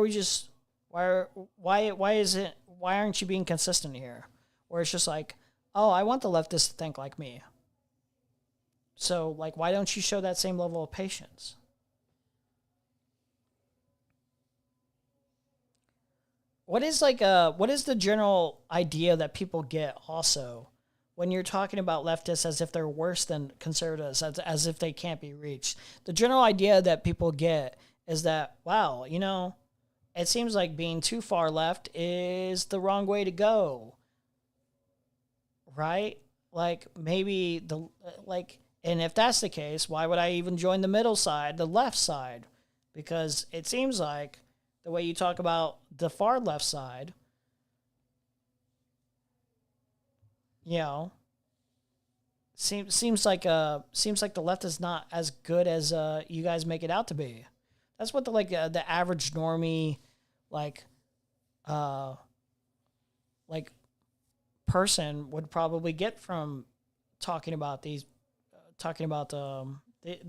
aren't you being consistent here? Where it's just like, oh, I want the leftists to think like me. So like, why don't you show that same level of patience? What is the general idea that people get also when you're talking about leftists as if they're worse than conservatives, as if they can't be reached? The general idea that people get is that, wow, it seems like being too far left is the wrong way to go. Right? Like maybe and if that's the case, why would I even join the middle side, the left side? Because it seems like the way you talk about the far left side, seems like the left is not as good as you guys make it out to be. That's what the average normie person would probably get from talking about the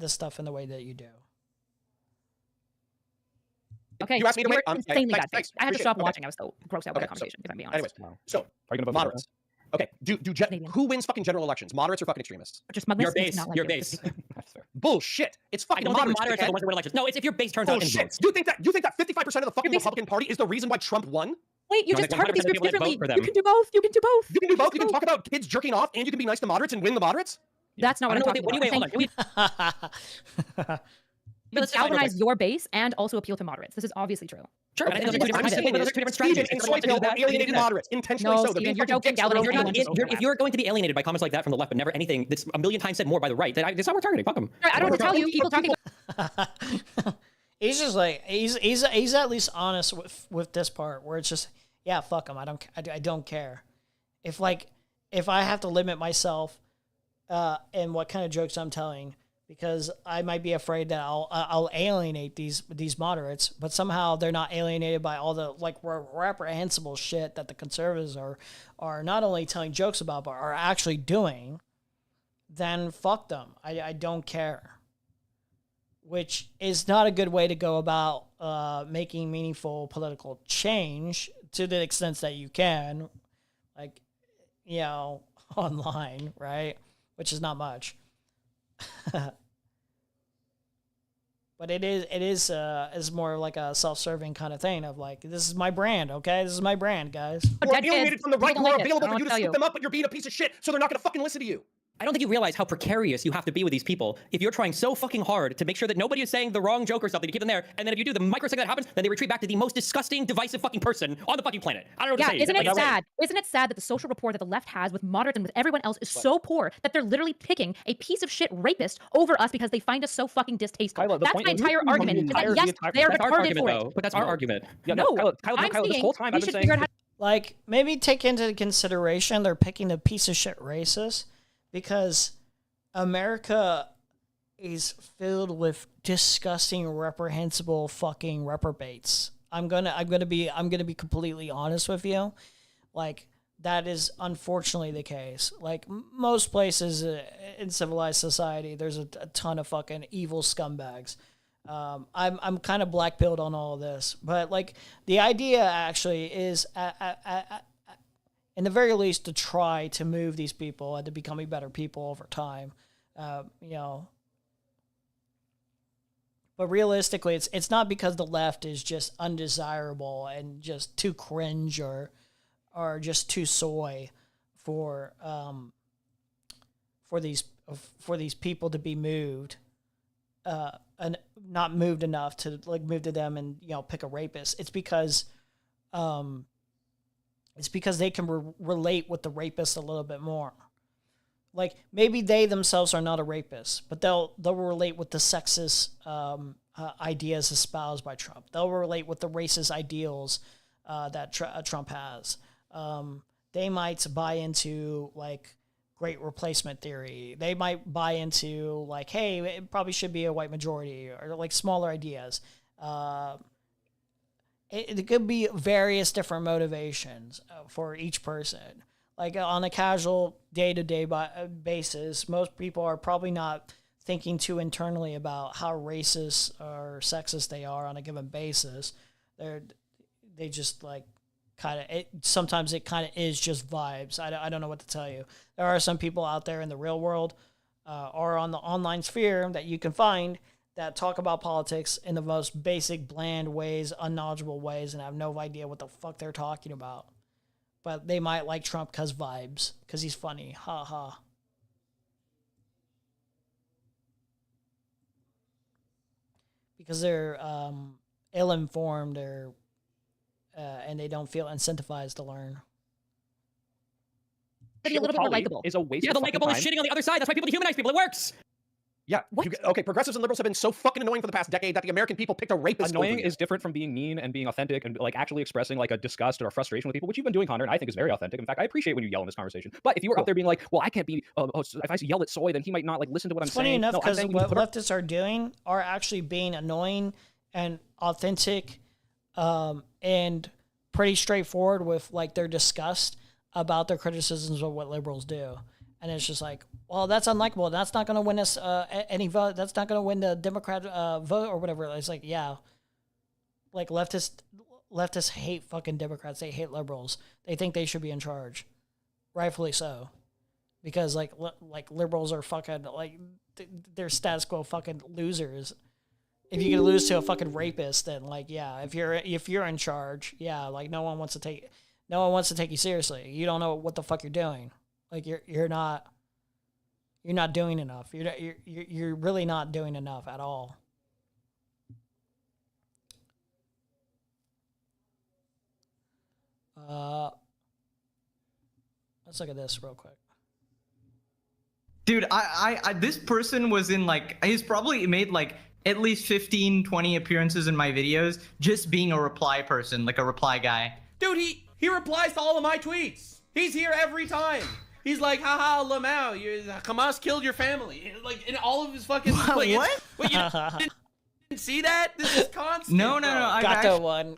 stuff in the way that you do. Okay, You asked me to you're wait. insanely bad Thanks. faith. I had to Appreciate stop it. Okay. watching. I was so grossed out by the conversation, if I'm being honest. Anyways, so Are you gonna vote for moderates. Okay, who wins fucking general elections? Moderates or fucking extremists? Just smugness Your makes base. me not like Your you. base. Bullshit. It's I fucking don't think moderates. moderates are the ones that win elections. No, it's if your base turns out in Bullshit. votes. You think that 55% of the fucking Republican Party is the reason why Trump won? Wait, you No, I just think target these 100% of groups people that differently. vote for them. You can do both. You can do both. You can do both. You can talk about kids jerking off and you can be nice to moderates and win the moderates? That's not what I'm talking about. You can galvanize your base and also appeal to moderates. This is obviously true. Sure, and I think those are two different strategies. Steven and Soypill are alienating moderates intentionally. No, so they're Steven, being you're fucking joking. dicks. They're Galvanizing alienating If you're going to be alienated by comments like that from the left, but never anything that's a million times said more by the right, then it's not worth targeting. Fuck them. I don't want to tell you. People talking. He's just like he's at least honest with this part where it's just, yeah, fuck him. I don't care. If I have to limit myself in what kind of jokes I'm telling, because I might be afraid that I'll alienate these moderates, but somehow they're not alienated by all the reprehensible shit that the conservatives are not only telling jokes about but are actually doing, then fuck them. I don't care. Which is not a good way to go about making meaningful political change to the extent that you can, online, right? Which is not much. But it is more like a self-serving kind of thing of like, this is my brand, okay? This is my brand, guys. Who are alienated from the right, who are available for you to tell scoop you. them up, but you're being a piece of shit, so they're not going to fucking listen to you. I don't think you realize how precarious you have to be with these people if you're trying so fucking hard to make sure that nobody is saying the wrong joke or something to keep them there, and then if you do, the microsecond that happens, then they retreat back to the most disgusting, divisive fucking person on the fucking planet. I don't know what to say. Isn't it sad? Isn't it sad that the social rapport that the left has with moderates and with everyone else is so poor that they're literally picking a piece of shit rapist over us because they find us so fucking distasteful? Kyla, the That's point my is- entire argument. Is that yes, they are That's our retarded argument, for though. it. But that's our argument. Yeah, No, Kyla, this whole time we I've been should saying. figure out how. Maybe take into consideration they're picking the piece of shit racist because America is filled with disgusting, reprehensible fucking reprobates. I'm gonna be completely honest with you. that is unfortunately the case. Like most places in civilized society, there's a ton of fucking evil scumbags. I'm kind of black-pilled on all of this, but like the idea actually is, in the very least, to try to move these people into becoming better people over time. You know, but realistically, it's not because the left is just undesirable and just too cringe or just too soy for these people to be moved, and not moved enough to like move to them and, you know, pick a rapist. It's because they can relate with the rapist a little bit more. Like maybe they themselves are not a rapist, but they'll relate with the sexist ideas espoused by Trump. They'll relate with the racist ideals that Trump has. They might buy into like great replacement theory. They might buy into like, hey, it probably should be a white majority, or like smaller ideas. It could be various different motivations for each person. Like on a casual day-to-day basis, most people are probably not thinking too internally about how racist or sexist they are on a given basis. They just like sometimes it kind of is just vibes. I don't know what to tell you. There are some people out there in the real world or on the online sphere that you can find that talk about politics in the most basic, bland ways, unknowledgeable ways, and have no idea what the fuck they're talking about. But they might like Trump because vibes, because he's funny. Ha ha. Because they're ill-informed or and they don't feel incentivized to learn. Be a little bit more likable. Is a waste Yeah, of the fucking likable is time. shitting on the other side. That's why people dehumanize people. It works. Yeah. Okay, progressives and liberals have been so fucking annoying for the past decade that the American people picked a rapist Annoying over you. is different from being mean and being authentic and like actually expressing like a disgust or a frustration with people, which you've been doing, Connor, and I think is very authentic. In fact, I appreciate when you yell in this conversation. But if you were up there being like, well, I can't be, if I yell at Soy, then he might not like listen to what I'm Funny saying. enough, No, I'm because saying what leftists are doing are actually being annoying and authentic, and pretty straightforward with like their disgust about their criticisms of what liberals do. And it's just like, well, that's unlikable. That's not going to win us any vote. That's not going to win the Democrat vote or whatever. It's like, yeah, like leftists hate fucking Democrats. They hate liberals. They think they should be in charge, rightfully so, because like liberals are fucking like they're status quo fucking losers. If you can lose to a fucking rapist, then like, yeah, if you're in charge, yeah, like no one wants to take you seriously. You don't know what the fuck you're doing. Like you're not doing enough. You're really not doing enough at all. Let's look at this real quick. Dude, I this person was in like, he's probably made like at least 15, 20 appearances in my videos just being a reply person, like a reply guy. Dude, he replies to all of my tweets. He's here every time. He's like, haha, Lamau, Hamas killed your family. Like, in all of his fucking... What? Like, wait, you didn't see that? This is constant, No. Got that one.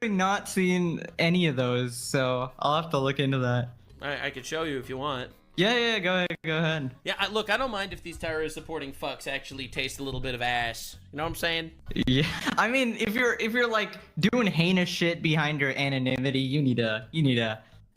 I've not seen any of those, so I'll have to look into that. I could show you if you want. Yeah, go ahead. Yeah, look, I don't mind if these terrorist-supporting fucks actually taste a little bit of ass. You know what I'm saying? Yeah, I mean, if you're like doing heinous shit behind your anonymity, you need to,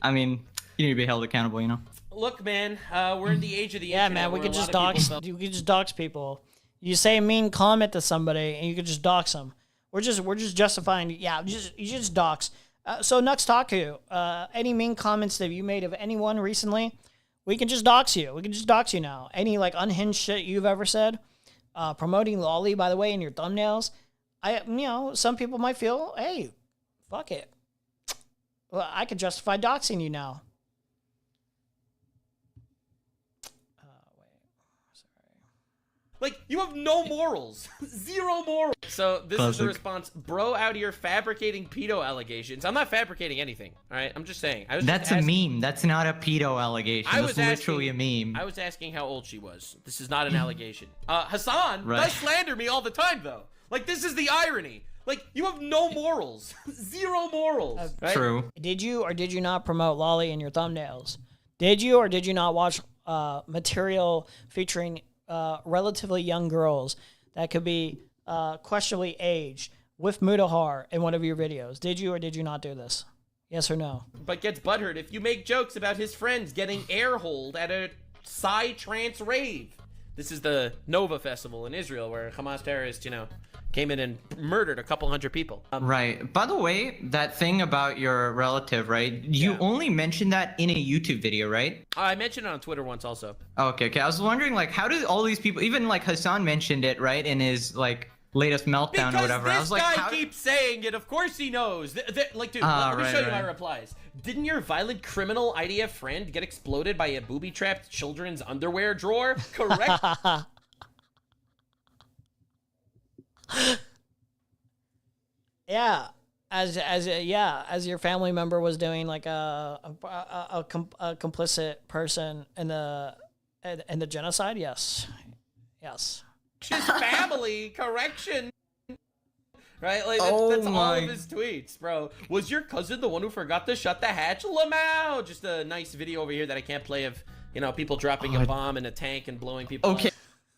I mean, you need to be held accountable, you know? Look, man, we're in the age of the yeah, internet. man, we where could a just lot of dox. people You could just dox people. You say a mean comment to somebody, and you could just dox them. We're just justifying. Yeah, you just dox. So Nux Taku, any mean comments that you made of anyone recently, we can just dox you. We can just dox you now. Any like unhinged shit you've ever said, promoting lolly, by the way, in your thumbnails. Some people might feel, hey, fuck it. Well, I could justify doxing you now. Like, you have no morals. Zero morals. So this is the response. Bro out here fabricating pedo allegations. I'm not fabricating anything, all right? I'm just saying. That's a meme. That's not a pedo allegation. That's literally a meme. I was asking how old she was. This is not an allegation. Hassan Right. does slander me all the time, though. Like, this is the irony. Like, you have no morals. Zero morals. Right? True. Did you or did you not promote lolly in your thumbnails? Did you or did you not watch material featuring relatively young girls that could be questionably aged with Mudahar in one of your videos? Did you or did you not do this? Yes or no? But gets butthurt if you make jokes about his friends getting air-holed at a psy-trance rave. This is the Nova Festival in Israel where Hamas terrorists, you know, came in and murdered a couple hundred people. Right. By the way, that thing about your relative, right? You only mentioned that in a YouTube video, right? I mentioned it on Twitter once also. Okay. I was wondering, like, how did all these people, even like Hassan mentioned it, right, in his like latest meltdown or whatever. Because I was like, this guy how... keeps saying it. Of course he knows. Like, dude, let me show you my replies. Didn't your violent criminal IDF friend get exploded by a booby-trapped children's underwear drawer? Correct. Yeah, as your family member was doing like a complicit person in the genocide. Yes. His family, correction. Right? Like, that's all of his tweets, bro. Was your cousin the one who forgot to shut the hatch? Lamau! Just a nice video over here that I can't play of, you know, people dropping a bomb in a tank and blowing people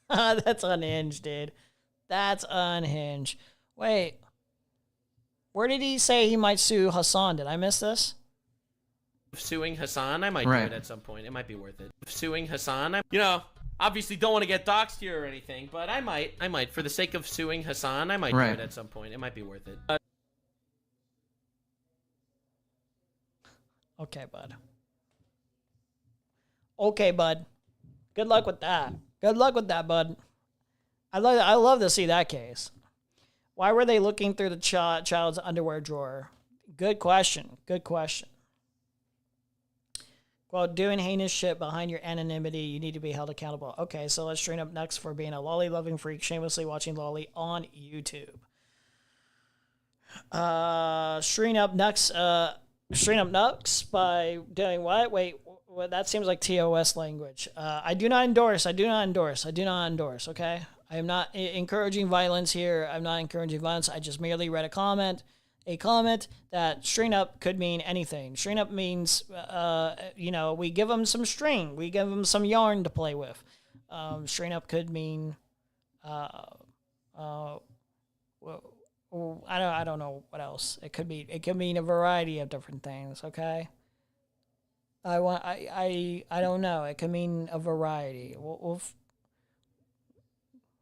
up. That's unhinged, dude. That's unhinged. Wait. Where did he say he might sue Hassan? Did I miss this? Suing Hassan? I might do it at some point. It might be worth it. Suing Hassan? You know, obviously don't want to get doxxed here or anything, but I might. For the sake of suing Hassan, I might do it at some point. It might be worth it. Okay, bud. Okay, bud. Good luck with that. Good luck with that, bud. I love to see that case. Why were they looking through the child's underwear drawer? Good question. Good question. Well, doing heinous shit behind your anonymity, you need to be held accountable. Okay, so let's train up next for being a lolly-loving freak, shamelessly watching lolly on YouTube. Strain up next by doing what? Wait, that seems like TOS language. I do not endorse, okay? I am not encouraging violence here. I'm not encouraging violence. I just merely read a comment that string up could mean anything. String up means, you know, we give them some string. We give them some yarn to play with. String up could mean, I don't know what else. It could mean a variety of different things, okay? I don't know. It could mean a variety.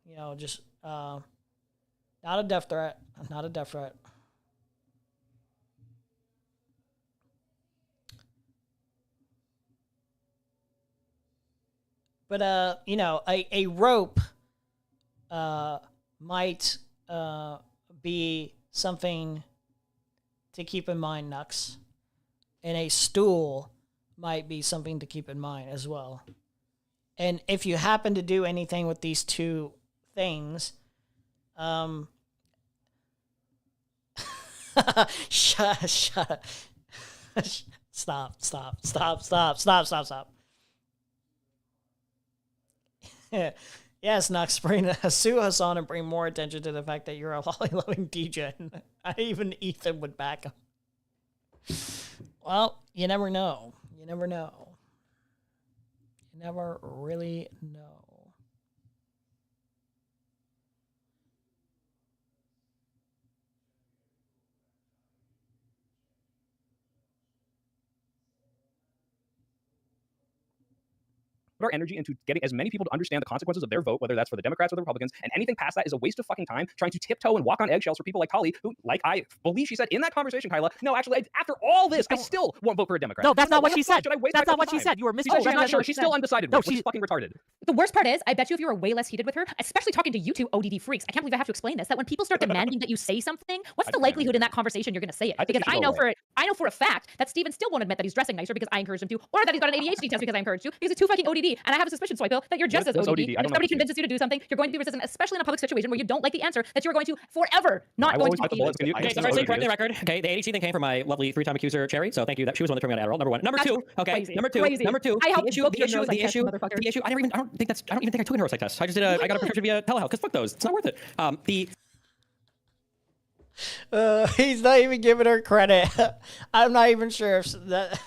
You know, just, not a death threat. Not a death threat. But, you know, a rope, might, be something to keep in mind, Nux. And a stool might be something to keep in mind as well. And if you happen to do anything with these two things, shut up. Stop. Yes, Nux, sue Hassan and bring more attention to the fact that you're a lolly-loving DJ. Even Ethan would back him. Well, you never know. You never really know. Put our energy into getting as many people to understand the consequences of their vote, whether that's for the Democrats or the Republicans, and anything past that is a waste of fucking time trying to tiptoe and walk on eggshells for people like Kali, who, like I believe she said in that conversation, Kyla, no, actually, after all this, I still won't vote for a Democrat. No, that's not what she said. That's not what she said. You were Oh, she's not sure. She's still said. undecided. No, She's fucking retarded. The worst part is, I bet you if you were way less heated with her, especially talking to you two ODD freaks, I can't believe I have to explain this, that when people start demanding that you say something, what's the likelihood in that conversation you're going to say it? Because I know for a fact that Steven still won't admit that he's dressing nicer because I encouraged him to, or that he's got an ADHD test because I encouraged you, because it's too fucking ODD, and I have a suspicion, Swipill, that you're just as ODD. And if somebody convinces you to do something, you're going to be resistant, especially in a public situation where you don't like the answer, that you're going to forever not going to talk to you. Okay, so firstly, correct the record. Okay, the ADHD thing came from my lovely 3-time accuser, Cherry, so thank you. She was the one that turned me on Adderall, number one. Number two, okay, number two. I helped the issue, I don't even think I took a neuropsych test. I got a prescription via telehealth, because fuck those. It's not worth it. He's not even giving her credit. I'm not even sure if that.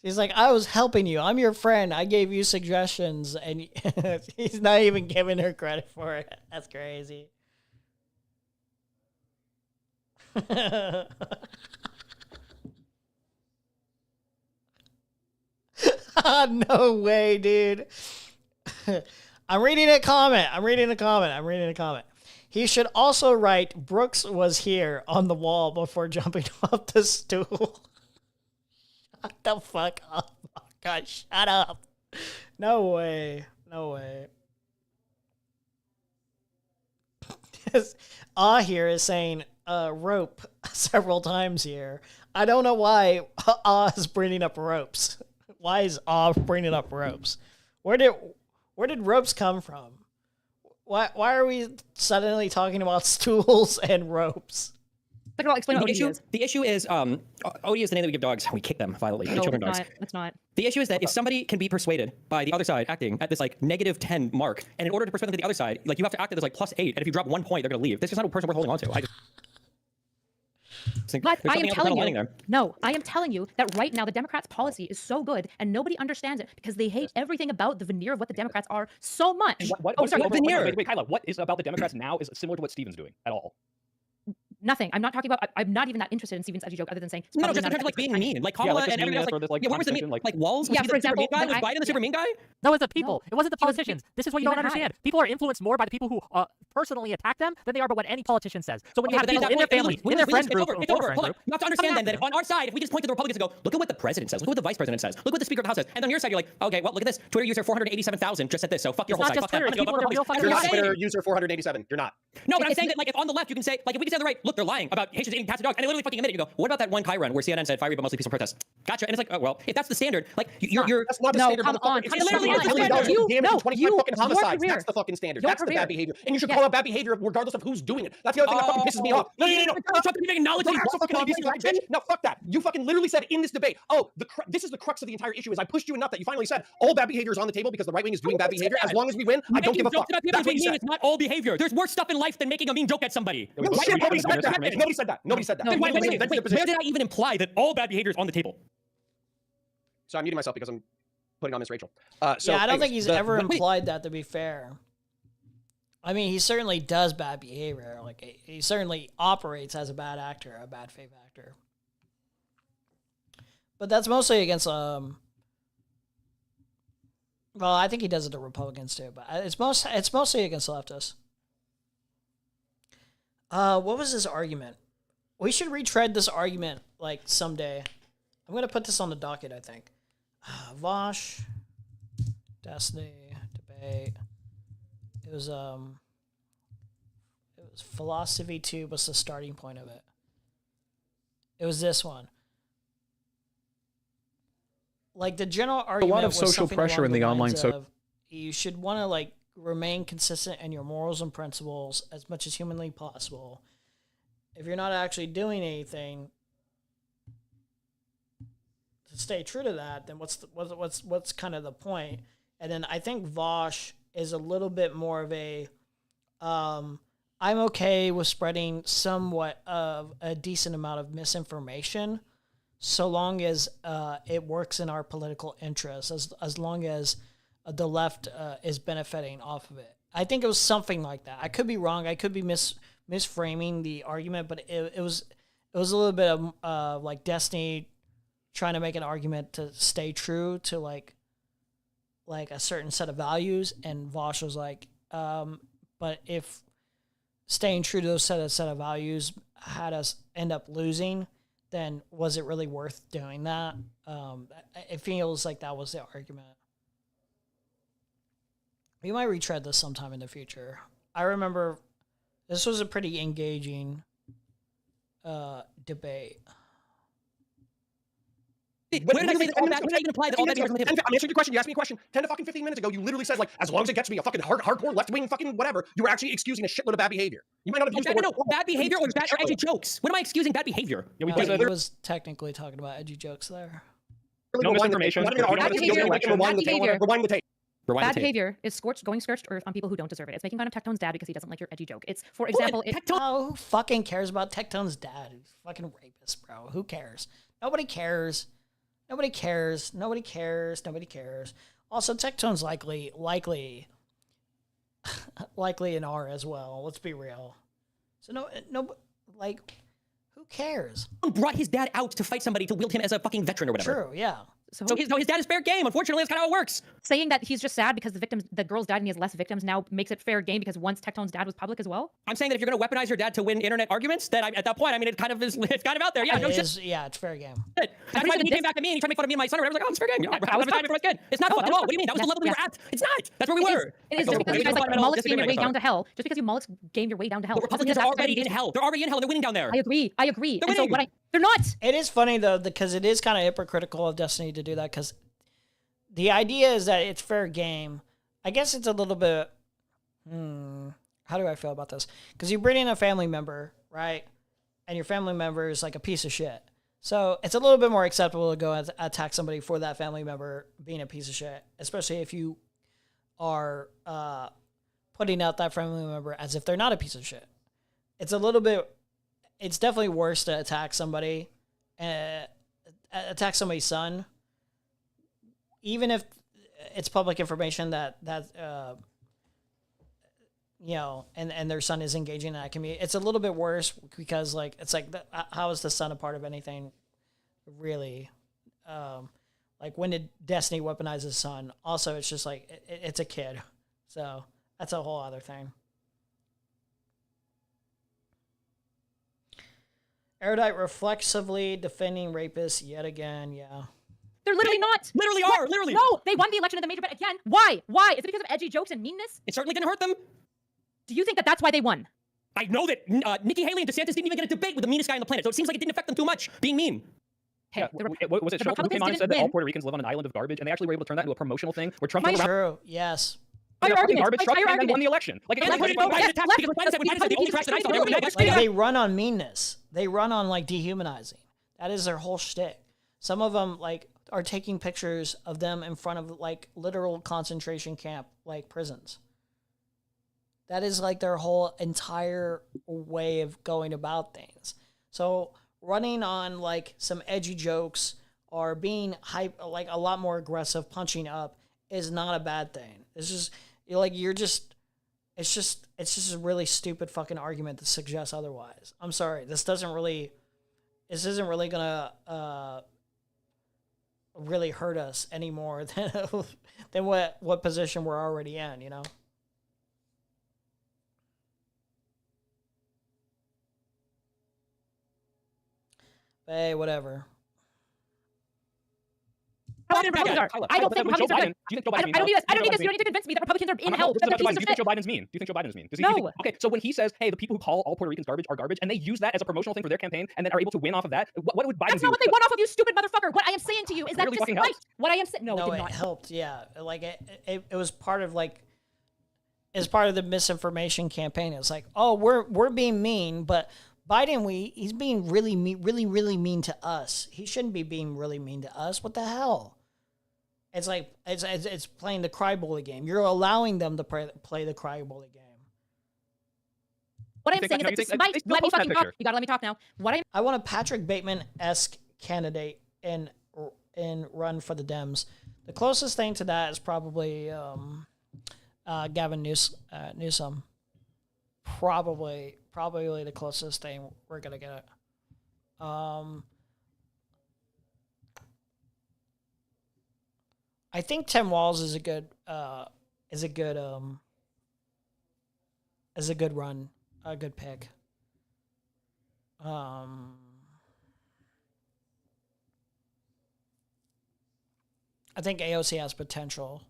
He's like, I was helping you. I'm your friend. I gave you suggestions, and he's not even giving her credit for it. That's crazy. No way, dude. I'm reading a comment. He should also write, Brooks was here on the wall before jumping off the stool. Shut the fuck up. Oh God, shut up. No way. Here is saying rope several times here. I don't know why is bringing up ropes. Why is bringing up ropes? Where did ropes come from? Why are we suddenly talking about stools and ropes? Like, I'll explain what OD is. The issue is, OD is the name that we give dogs. We kick them violently. No, children it's dogs. not. It's not. The issue is that if somebody can be persuaded by the other side acting at this like -10 mark, and in order to persuade them to the other side, like you have to act at this like +8, and if you drop 1 point, they're gonna leave. This is not a person we're holding on to. I am telling you that right now the Democrats' policy is so good, and nobody understands it because they hate everything about the veneer of what the Democrats are so much. What veneer? Wait, Kyla, what is about the Democrats now is similar to what Steven's doing at all? Nothing. I'm not talking about. I'm not even that interested in Steven's edgy joke, other than saying. No, just in terms of like being mean, like Kamala and everybody else. Like, where was the mean? Like Walls? Was he the super mean guy? Was Biden the super mean guy? No, it's the people. It wasn't the politicians. This is what you don't understand. People are influenced more by the people who personally attack them than they are by what any politician says. So when you have people in their family, in their friend group, it's over. You have to understand then that if on our side, if we just point to the Republicans and go, look at what the president says, look at what the vice president says, look what the Speaker of the House says, and on your side you're like, okay, well look at this. Twitter user 487,000 just said this, so fuck your whole side. Fuck that. You're not Twitter user 487. You're not. No, but I'm saying that like if on the left you can say, like if we can say on the right, look, they're lying about Haitians eating cats and dogs, and they literally fucking admit it. You go, what about that one Kai run where CNN said fiery but mostly peaceful protests? Gotcha. And it's like, oh well, if that's the standard, like you're that's not the standard. Come on. It's literally fucking homicides. That's the fucking standard. That's the bad behavior, and you should call out bad behavior regardless of who's doing it. That's the other thing that fucking pisses me off. No. No, fuck that. You fucking literally said in this debate, oh, this is the crux of the entire issue. Is I pushed you enough that you finally said all bad behavior is on the table because the right wing is doing bad behavior. As long as we win, I don't give a fuck. That's what you said. It's not all behavior. There's worse stuff in life than making a mean joke at somebody. Nobody said that. Nobody said that. Wait, where did I even imply that all bad behavior is on the table? So I'm muting myself because I'm putting on Miss Rachel. I don't think he's ever implied that, to be fair. I mean, he certainly does bad behavior. Like, he certainly operates as a bad actor, a bad faith actor. But that's mostly against, well, I think he does it to Republicans too, but it's mostly against leftists. What was this argument? We should retread this argument, like, someday. I'm going to put this on the docket, I think. Vosh, Destiny, debate. It was Philosophy 2 was the starting point of it. It was this one. Like, the general argument a lot of was social pressure in the online you should want to, like, remain consistent in your morals and principles as much as humanly possible. If you're not actually doing anything to stay true to that, then what's kind of the point? And then I think Vosh is a little bit more of a I'm okay with spreading somewhat of a decent amount of misinformation, so long as it works in our political interests, as long as the left is benefiting off of it. I think it was something like that. I could be wrong. I could be misframing the argument, but it was a little bit of like Destiny trying to make an argument to stay true to like a certain set of values, and Vosh was like, but if staying true to those set of values had us end up losing, then was it really worth doing that? It feels like that was the argument. We might retread this sometime in the future. I remember this was a pretty engaging debate. Where did I say that all bad? Where did I even imply that all bad behavior is on the table? I'm answering your question. You asked me a question 10 to fucking 15 minutes ago. You literally said, like, as long as it gets me a fucking hardcore left-wing fucking whatever, you were actually excusing a shitload of bad behavior. You might not have used the word. No, bad behavior or edgy jokes. When am I excusing bad behavior? He was technically talking about edgy jokes there. No misinformation. Rewind the tape. Rewind Bad the tape. behavior is going scorched earth on people who don't deserve it. It's making fun of Tectone's dad because he doesn't like your edgy joke. It's, for example, Oh, who fucking cares about Tectone's dad? He's a fucking rapist, bro. Who cares? Nobody cares. Nobody cares. Nobody cares. Nobody cares. Also, Tectone's likely an R as well. Let's be real. So like, who cares? Brought his dad out to fight somebody to wield him as a fucking veteran or whatever. True, yeah. So his dad is fair game. Unfortunately, that's kind of how it works. Saying that he's just sad because the girls died and he has less victims now makes it fair game because once Tectone's dad was public as well. I'm saying that if you're going to weaponize your dad to win internet arguments, then at that point, I mean, it kind of is. It's kind of out there. Yeah, no shit. Yeah, it's fair game. That's why when he came back to me and he tried to make fun of me and my son, I was like, oh, it's fair game. I was time for my kid. It's not fun at all. What do you mean? That was the level we were at. It's not. That's where we were. It is just because you guys like Mullets game your way down to hell. Just because you Mullets game your way down to hell. The Republicans are already in hell. They're already in hell. They're winning down there. I agree. They're And so winning. they're not. It is funny though because it is kind of hypocritical of Destiny to do that because the idea is that it's fair game. I guess it's a little bit. How do I feel about this? Because you bring in a family member, right? And your family member is like a piece of shit. So it's a little bit more acceptable to go and attack somebody for that family member being a piece of shit, especially if you are putting out that family member as if they're not a piece of shit. It's a little bit. It's definitely worse to attack somebody, attack somebody's son. Even if it's public information that you know, and their son is engaging in that community, it's a little bit worse because like it's like how is the son a part of anything, really? Like when did Destiny weaponize his son? Also, it's just like it's a kid, so that's a whole other thing. Erudite reflexively defending rapists yet again. Yeah. They're literally not. Literally are. Literally. No, they won the election in the major bet again. Why? Why? Is it because of edgy jokes and meanness? It certainly didn't hurt them. Do you think that that's why they won? I know that Nikki Haley and DeSantis didn't even get a debate with the meanest guy on the planet, so it seems like it didn't affect them too much being mean. Hey, what was it? Schultz who came on and said that all Puerto Ricans live on an island of garbage, and they actually were able to turn that into a promotional thing where Trump went around. True. Yes. Garbage truck and then won the election. Like they run on meanness. They run on like dehumanizing. That is their whole shtick. Some of them like are taking pictures of them in front of like literal concentration camp like prisons. That is like their whole entire way of going about things. So running on like some edgy jokes or being hype, like a lot more aggressive, punching up is not a bad thing. It's just it's just a really stupid fucking argument to suggest otherwise. I'm sorry. This isn't really gonna really hurt us any more than what position we're already in, you know? Hey, whatever. I don't think Republicans are. I don't need this. I don't need this. You don't need to convince me that Republicans are in hell. Do you think Joe Biden's mean? Do you think Joe Biden's mean? No. Okay, so when he says, "Hey, the people who call all Puerto Ricans garbage are garbage," and they use that as a promotional thing for their campaign, and then are able to win off of that, what would Biden do? That's not what they won off of, you stupid motherfucker. What I am saying to you is that Really fucking despite helped. what I am saying, no, No, it did it not. helped. Yeah, like it was part of like, as part of the misinformation campaign. It was like, oh, we're being mean, but Biden, he's being really mean to us. He shouldn't be being really mean to us. What the hell? It's like it's playing the crybaby game. You're allowing them to play the crybaby game. What I'm saying is that despite, let me fucking talk. You gotta let me talk now. I want a Patrick Bateman-esque candidate in run for the Dems. The closest thing to that is probably Gavin Newsom. Probably the closest thing we're gonna get. I think Tim Walz is a good run, a good pick. I think AOC has potential.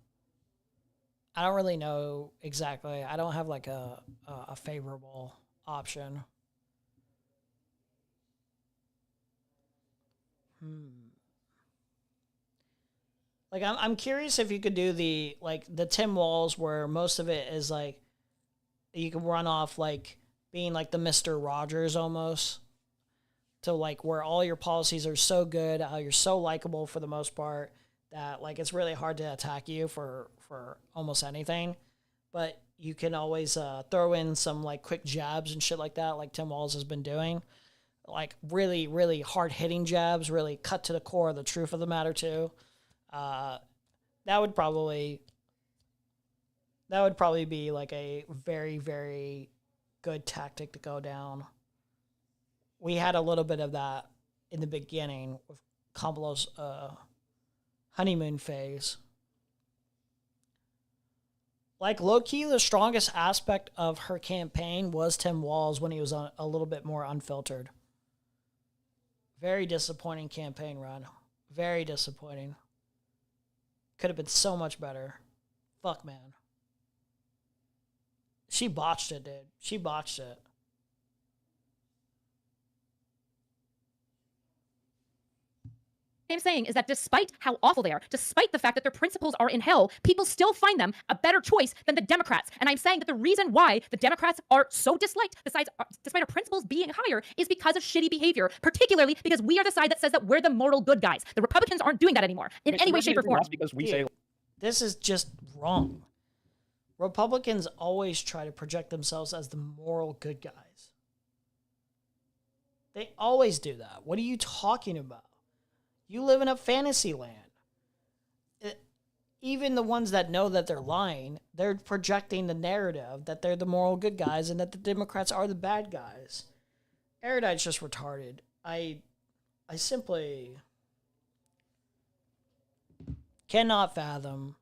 I don't really know exactly. I don't have like a favorable option. Like I'm curious if you could do the Tim Walz where most of it is like you can run off like being like the Mr. Rogers almost, to like where all your policies are so good, how you're so likable for the most part, that like it's really hard to attack you for almost anything, but you can always throw in some like quick jabs and shit like that, like Tim Walz has been doing, like really, really hard hitting jabs, really cut to the core of the truth of the matter too. That would probably be like a very, very good tactic to go down. We had a little bit of that in the beginning with Kamala's honeymoon phase. Like, low-key, the strongest aspect of her campaign was Tim Walz when he was a little bit more unfiltered. Very disappointing campaign run. Very disappointing. Could have been so much better. Fuck, man. She botched it, dude. She botched it. I'm saying is that despite how awful they are, despite the fact that their principles are in hell, people still find them a better choice than the Democrats. And I'm saying that the reason why the Democrats are so disliked, despite our principles being higher, is because of shitty behavior, particularly because we are the side that says that we're the moral good guys. The Republicans aren't doing that anymore in any way, shape, or form. Because we say this is just wrong. Republicans always try to project themselves as the moral good guys. They always do that. What are you talking about? You live in a fantasy land. Even the ones that know that they're lying, they're projecting the narrative that they're the moral good guys and that the Democrats are the bad guys. Erudite's just retarded. I simply cannot fathom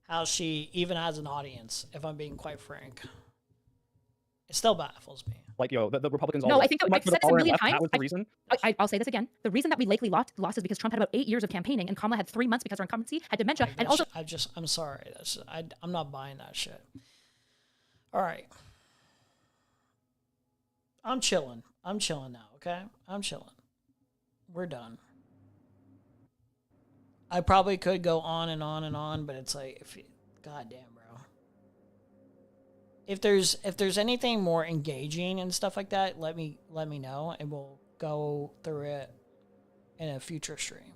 how she even has an audience, if I'm being quite frank. It still baffles me. Like, the Republicans No, I think I've said this a million times. That was the reason. I'll say this again. The reason that we likely lost is because Trump had about 8 years of campaigning and Kamala had 3 months because her incumbency, had dementia, and also... I'm sorry. I'm not buying that shit. All right. I'm chilling. I'm chilling now, okay? I'm chilling. We're done. I probably could go on and on and on, but it's like, goddamn, bro. If there's anything more engaging and stuff like that, let me know, and we'll go through it in a future stream.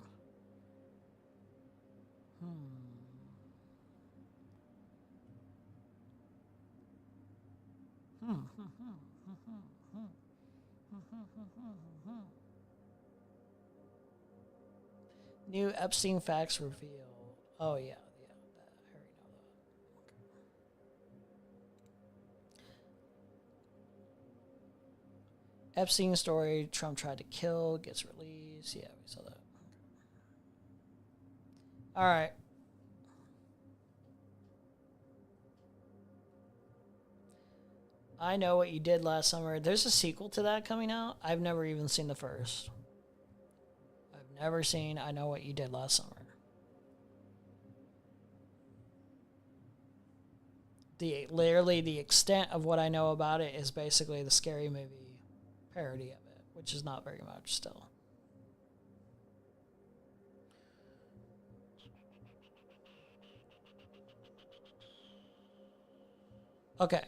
New Epstein facts reveal. Oh yeah. Epstein story, Trump tried to kill, gets released. Yeah, we saw that. All right. I Know What You Did Last Summer. There's a sequel to that coming out. I've never even seen the first. I've never seen I Know What You Did Last Summer. Literally the extent of what I know about it is basically the Scary Movie parody of it, which is not very much still. Okay.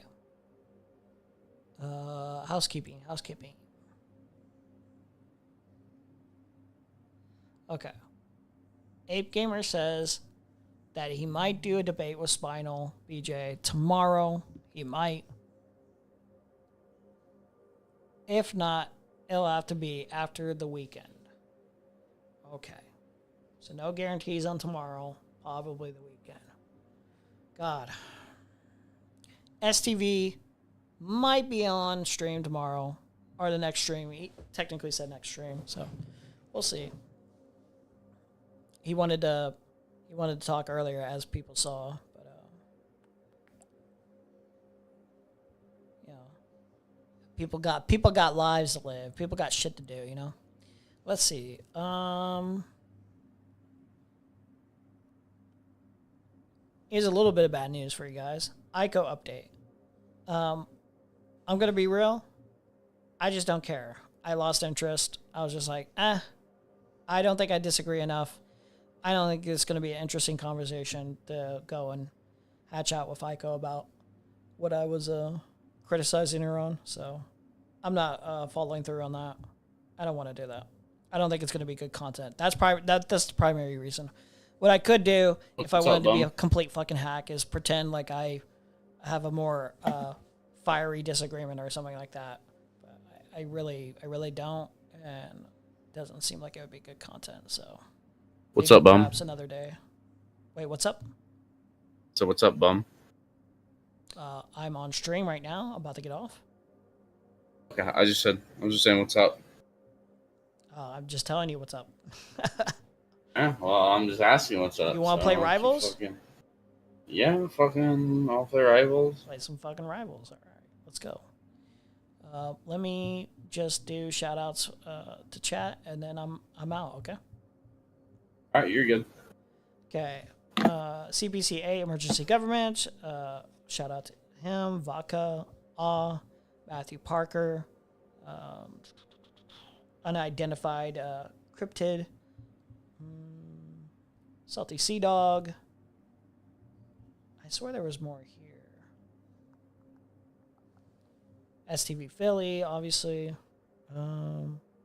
Housekeeping. Okay. Ape Gamer says that he might do a debate with Spinal BJ tomorrow. He might. If not, it'll have to be after the weekend. Okay. So no guarantees on tomorrow. Probably the weekend. God. STV might be on stream tomorrow. Or the next stream. He technically said next stream. So we'll see. He wanted to talk earlier, as people saw. People got lives to live. People got shit to do, you know? Let's see. Here's a little bit of bad news for you guys. ICO update. I'm going to be real. I just don't care. I lost interest. I was just like, I don't think I disagree enough. I don't think it's going to be an interesting conversation to go and hatch out with ICO about what I was criticizing her on. So I'm not following through on that. I don't want to do that. I don't think it's going to be good content. That's that's the primary reason. What I could do if I What's wanted up, to be a Bum? complete fucking hack is pretend like I have a more fiery disagreement or something like that. But I really don't, and it doesn't seem like it would be good content. So What's maybe up, Bum? Perhaps another day. Wait, what's up? So what's up, Bum? I'm on stream right now. I'm about to get off. Okay, I was just saying what's up. I'm just telling you what's up. Yeah, well, I'm just asking what's up. You want to so play I'll keep Rivals? Yeah, I'll play Rivals. Play some fucking Rivals. All right, let's go. Let me just do shout outs to chat, and then I'm out, okay? All right, you're good. Okay. CPCA Emergency Government. Shout out to him. Vodka. Matthew Parker. Unidentified cryptid. Salty Sea Dog. I swear there was more here. STV Philly, obviously.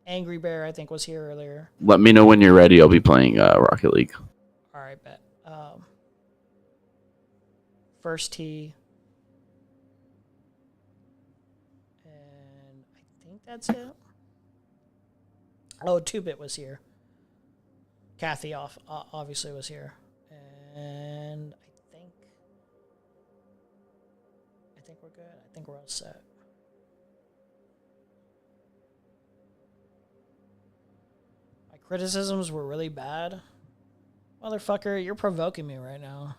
Angry Bear, I think, was here earlier. Let me know when you're ready. I'll be playing Rocket League. All right, bet. First T. And I think that's it. Oh, 2-Bit was here. Kathy obviously was here. And I think we're good. I think we're all set. My criticisms were really bad. Motherfucker, you're provoking me right now.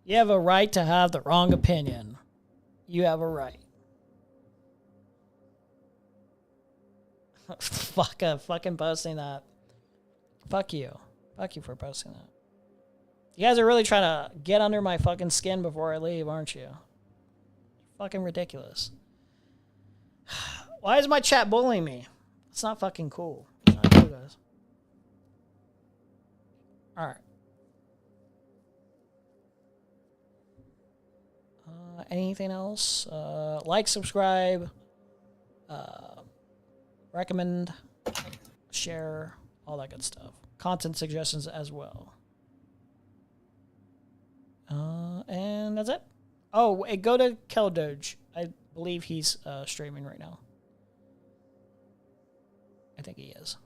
You have a right to have the wrong opinion. You have a right. Fucking posting that. Fuck you. Fuck you for posting that. You guys are really trying to get under my fucking skin before I leave, aren't you? Fucking ridiculous. Why is my chat bullying me? It's not fucking cool. It's not cool, guys. Alright. Anything else? Like, subscribe, recommend, share, all that good stuff. Content suggestions as well. And that's it. Oh, wait, go to Keldoge. I believe he's streaming right now. I think he is.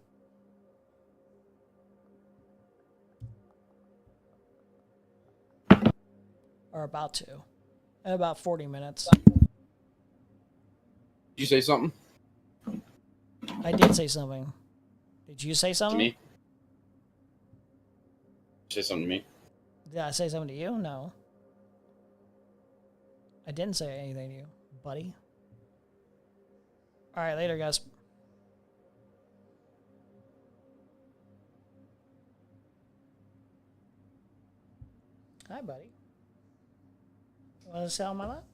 Or about to. In about 40 minutes. Did you say something? I did say something. Did you say something? To me? Say something to me. Did I say something to you? No. I didn't say anything to you, buddy. All right, later, guys. Hi, buddy. Want to sit on my lap?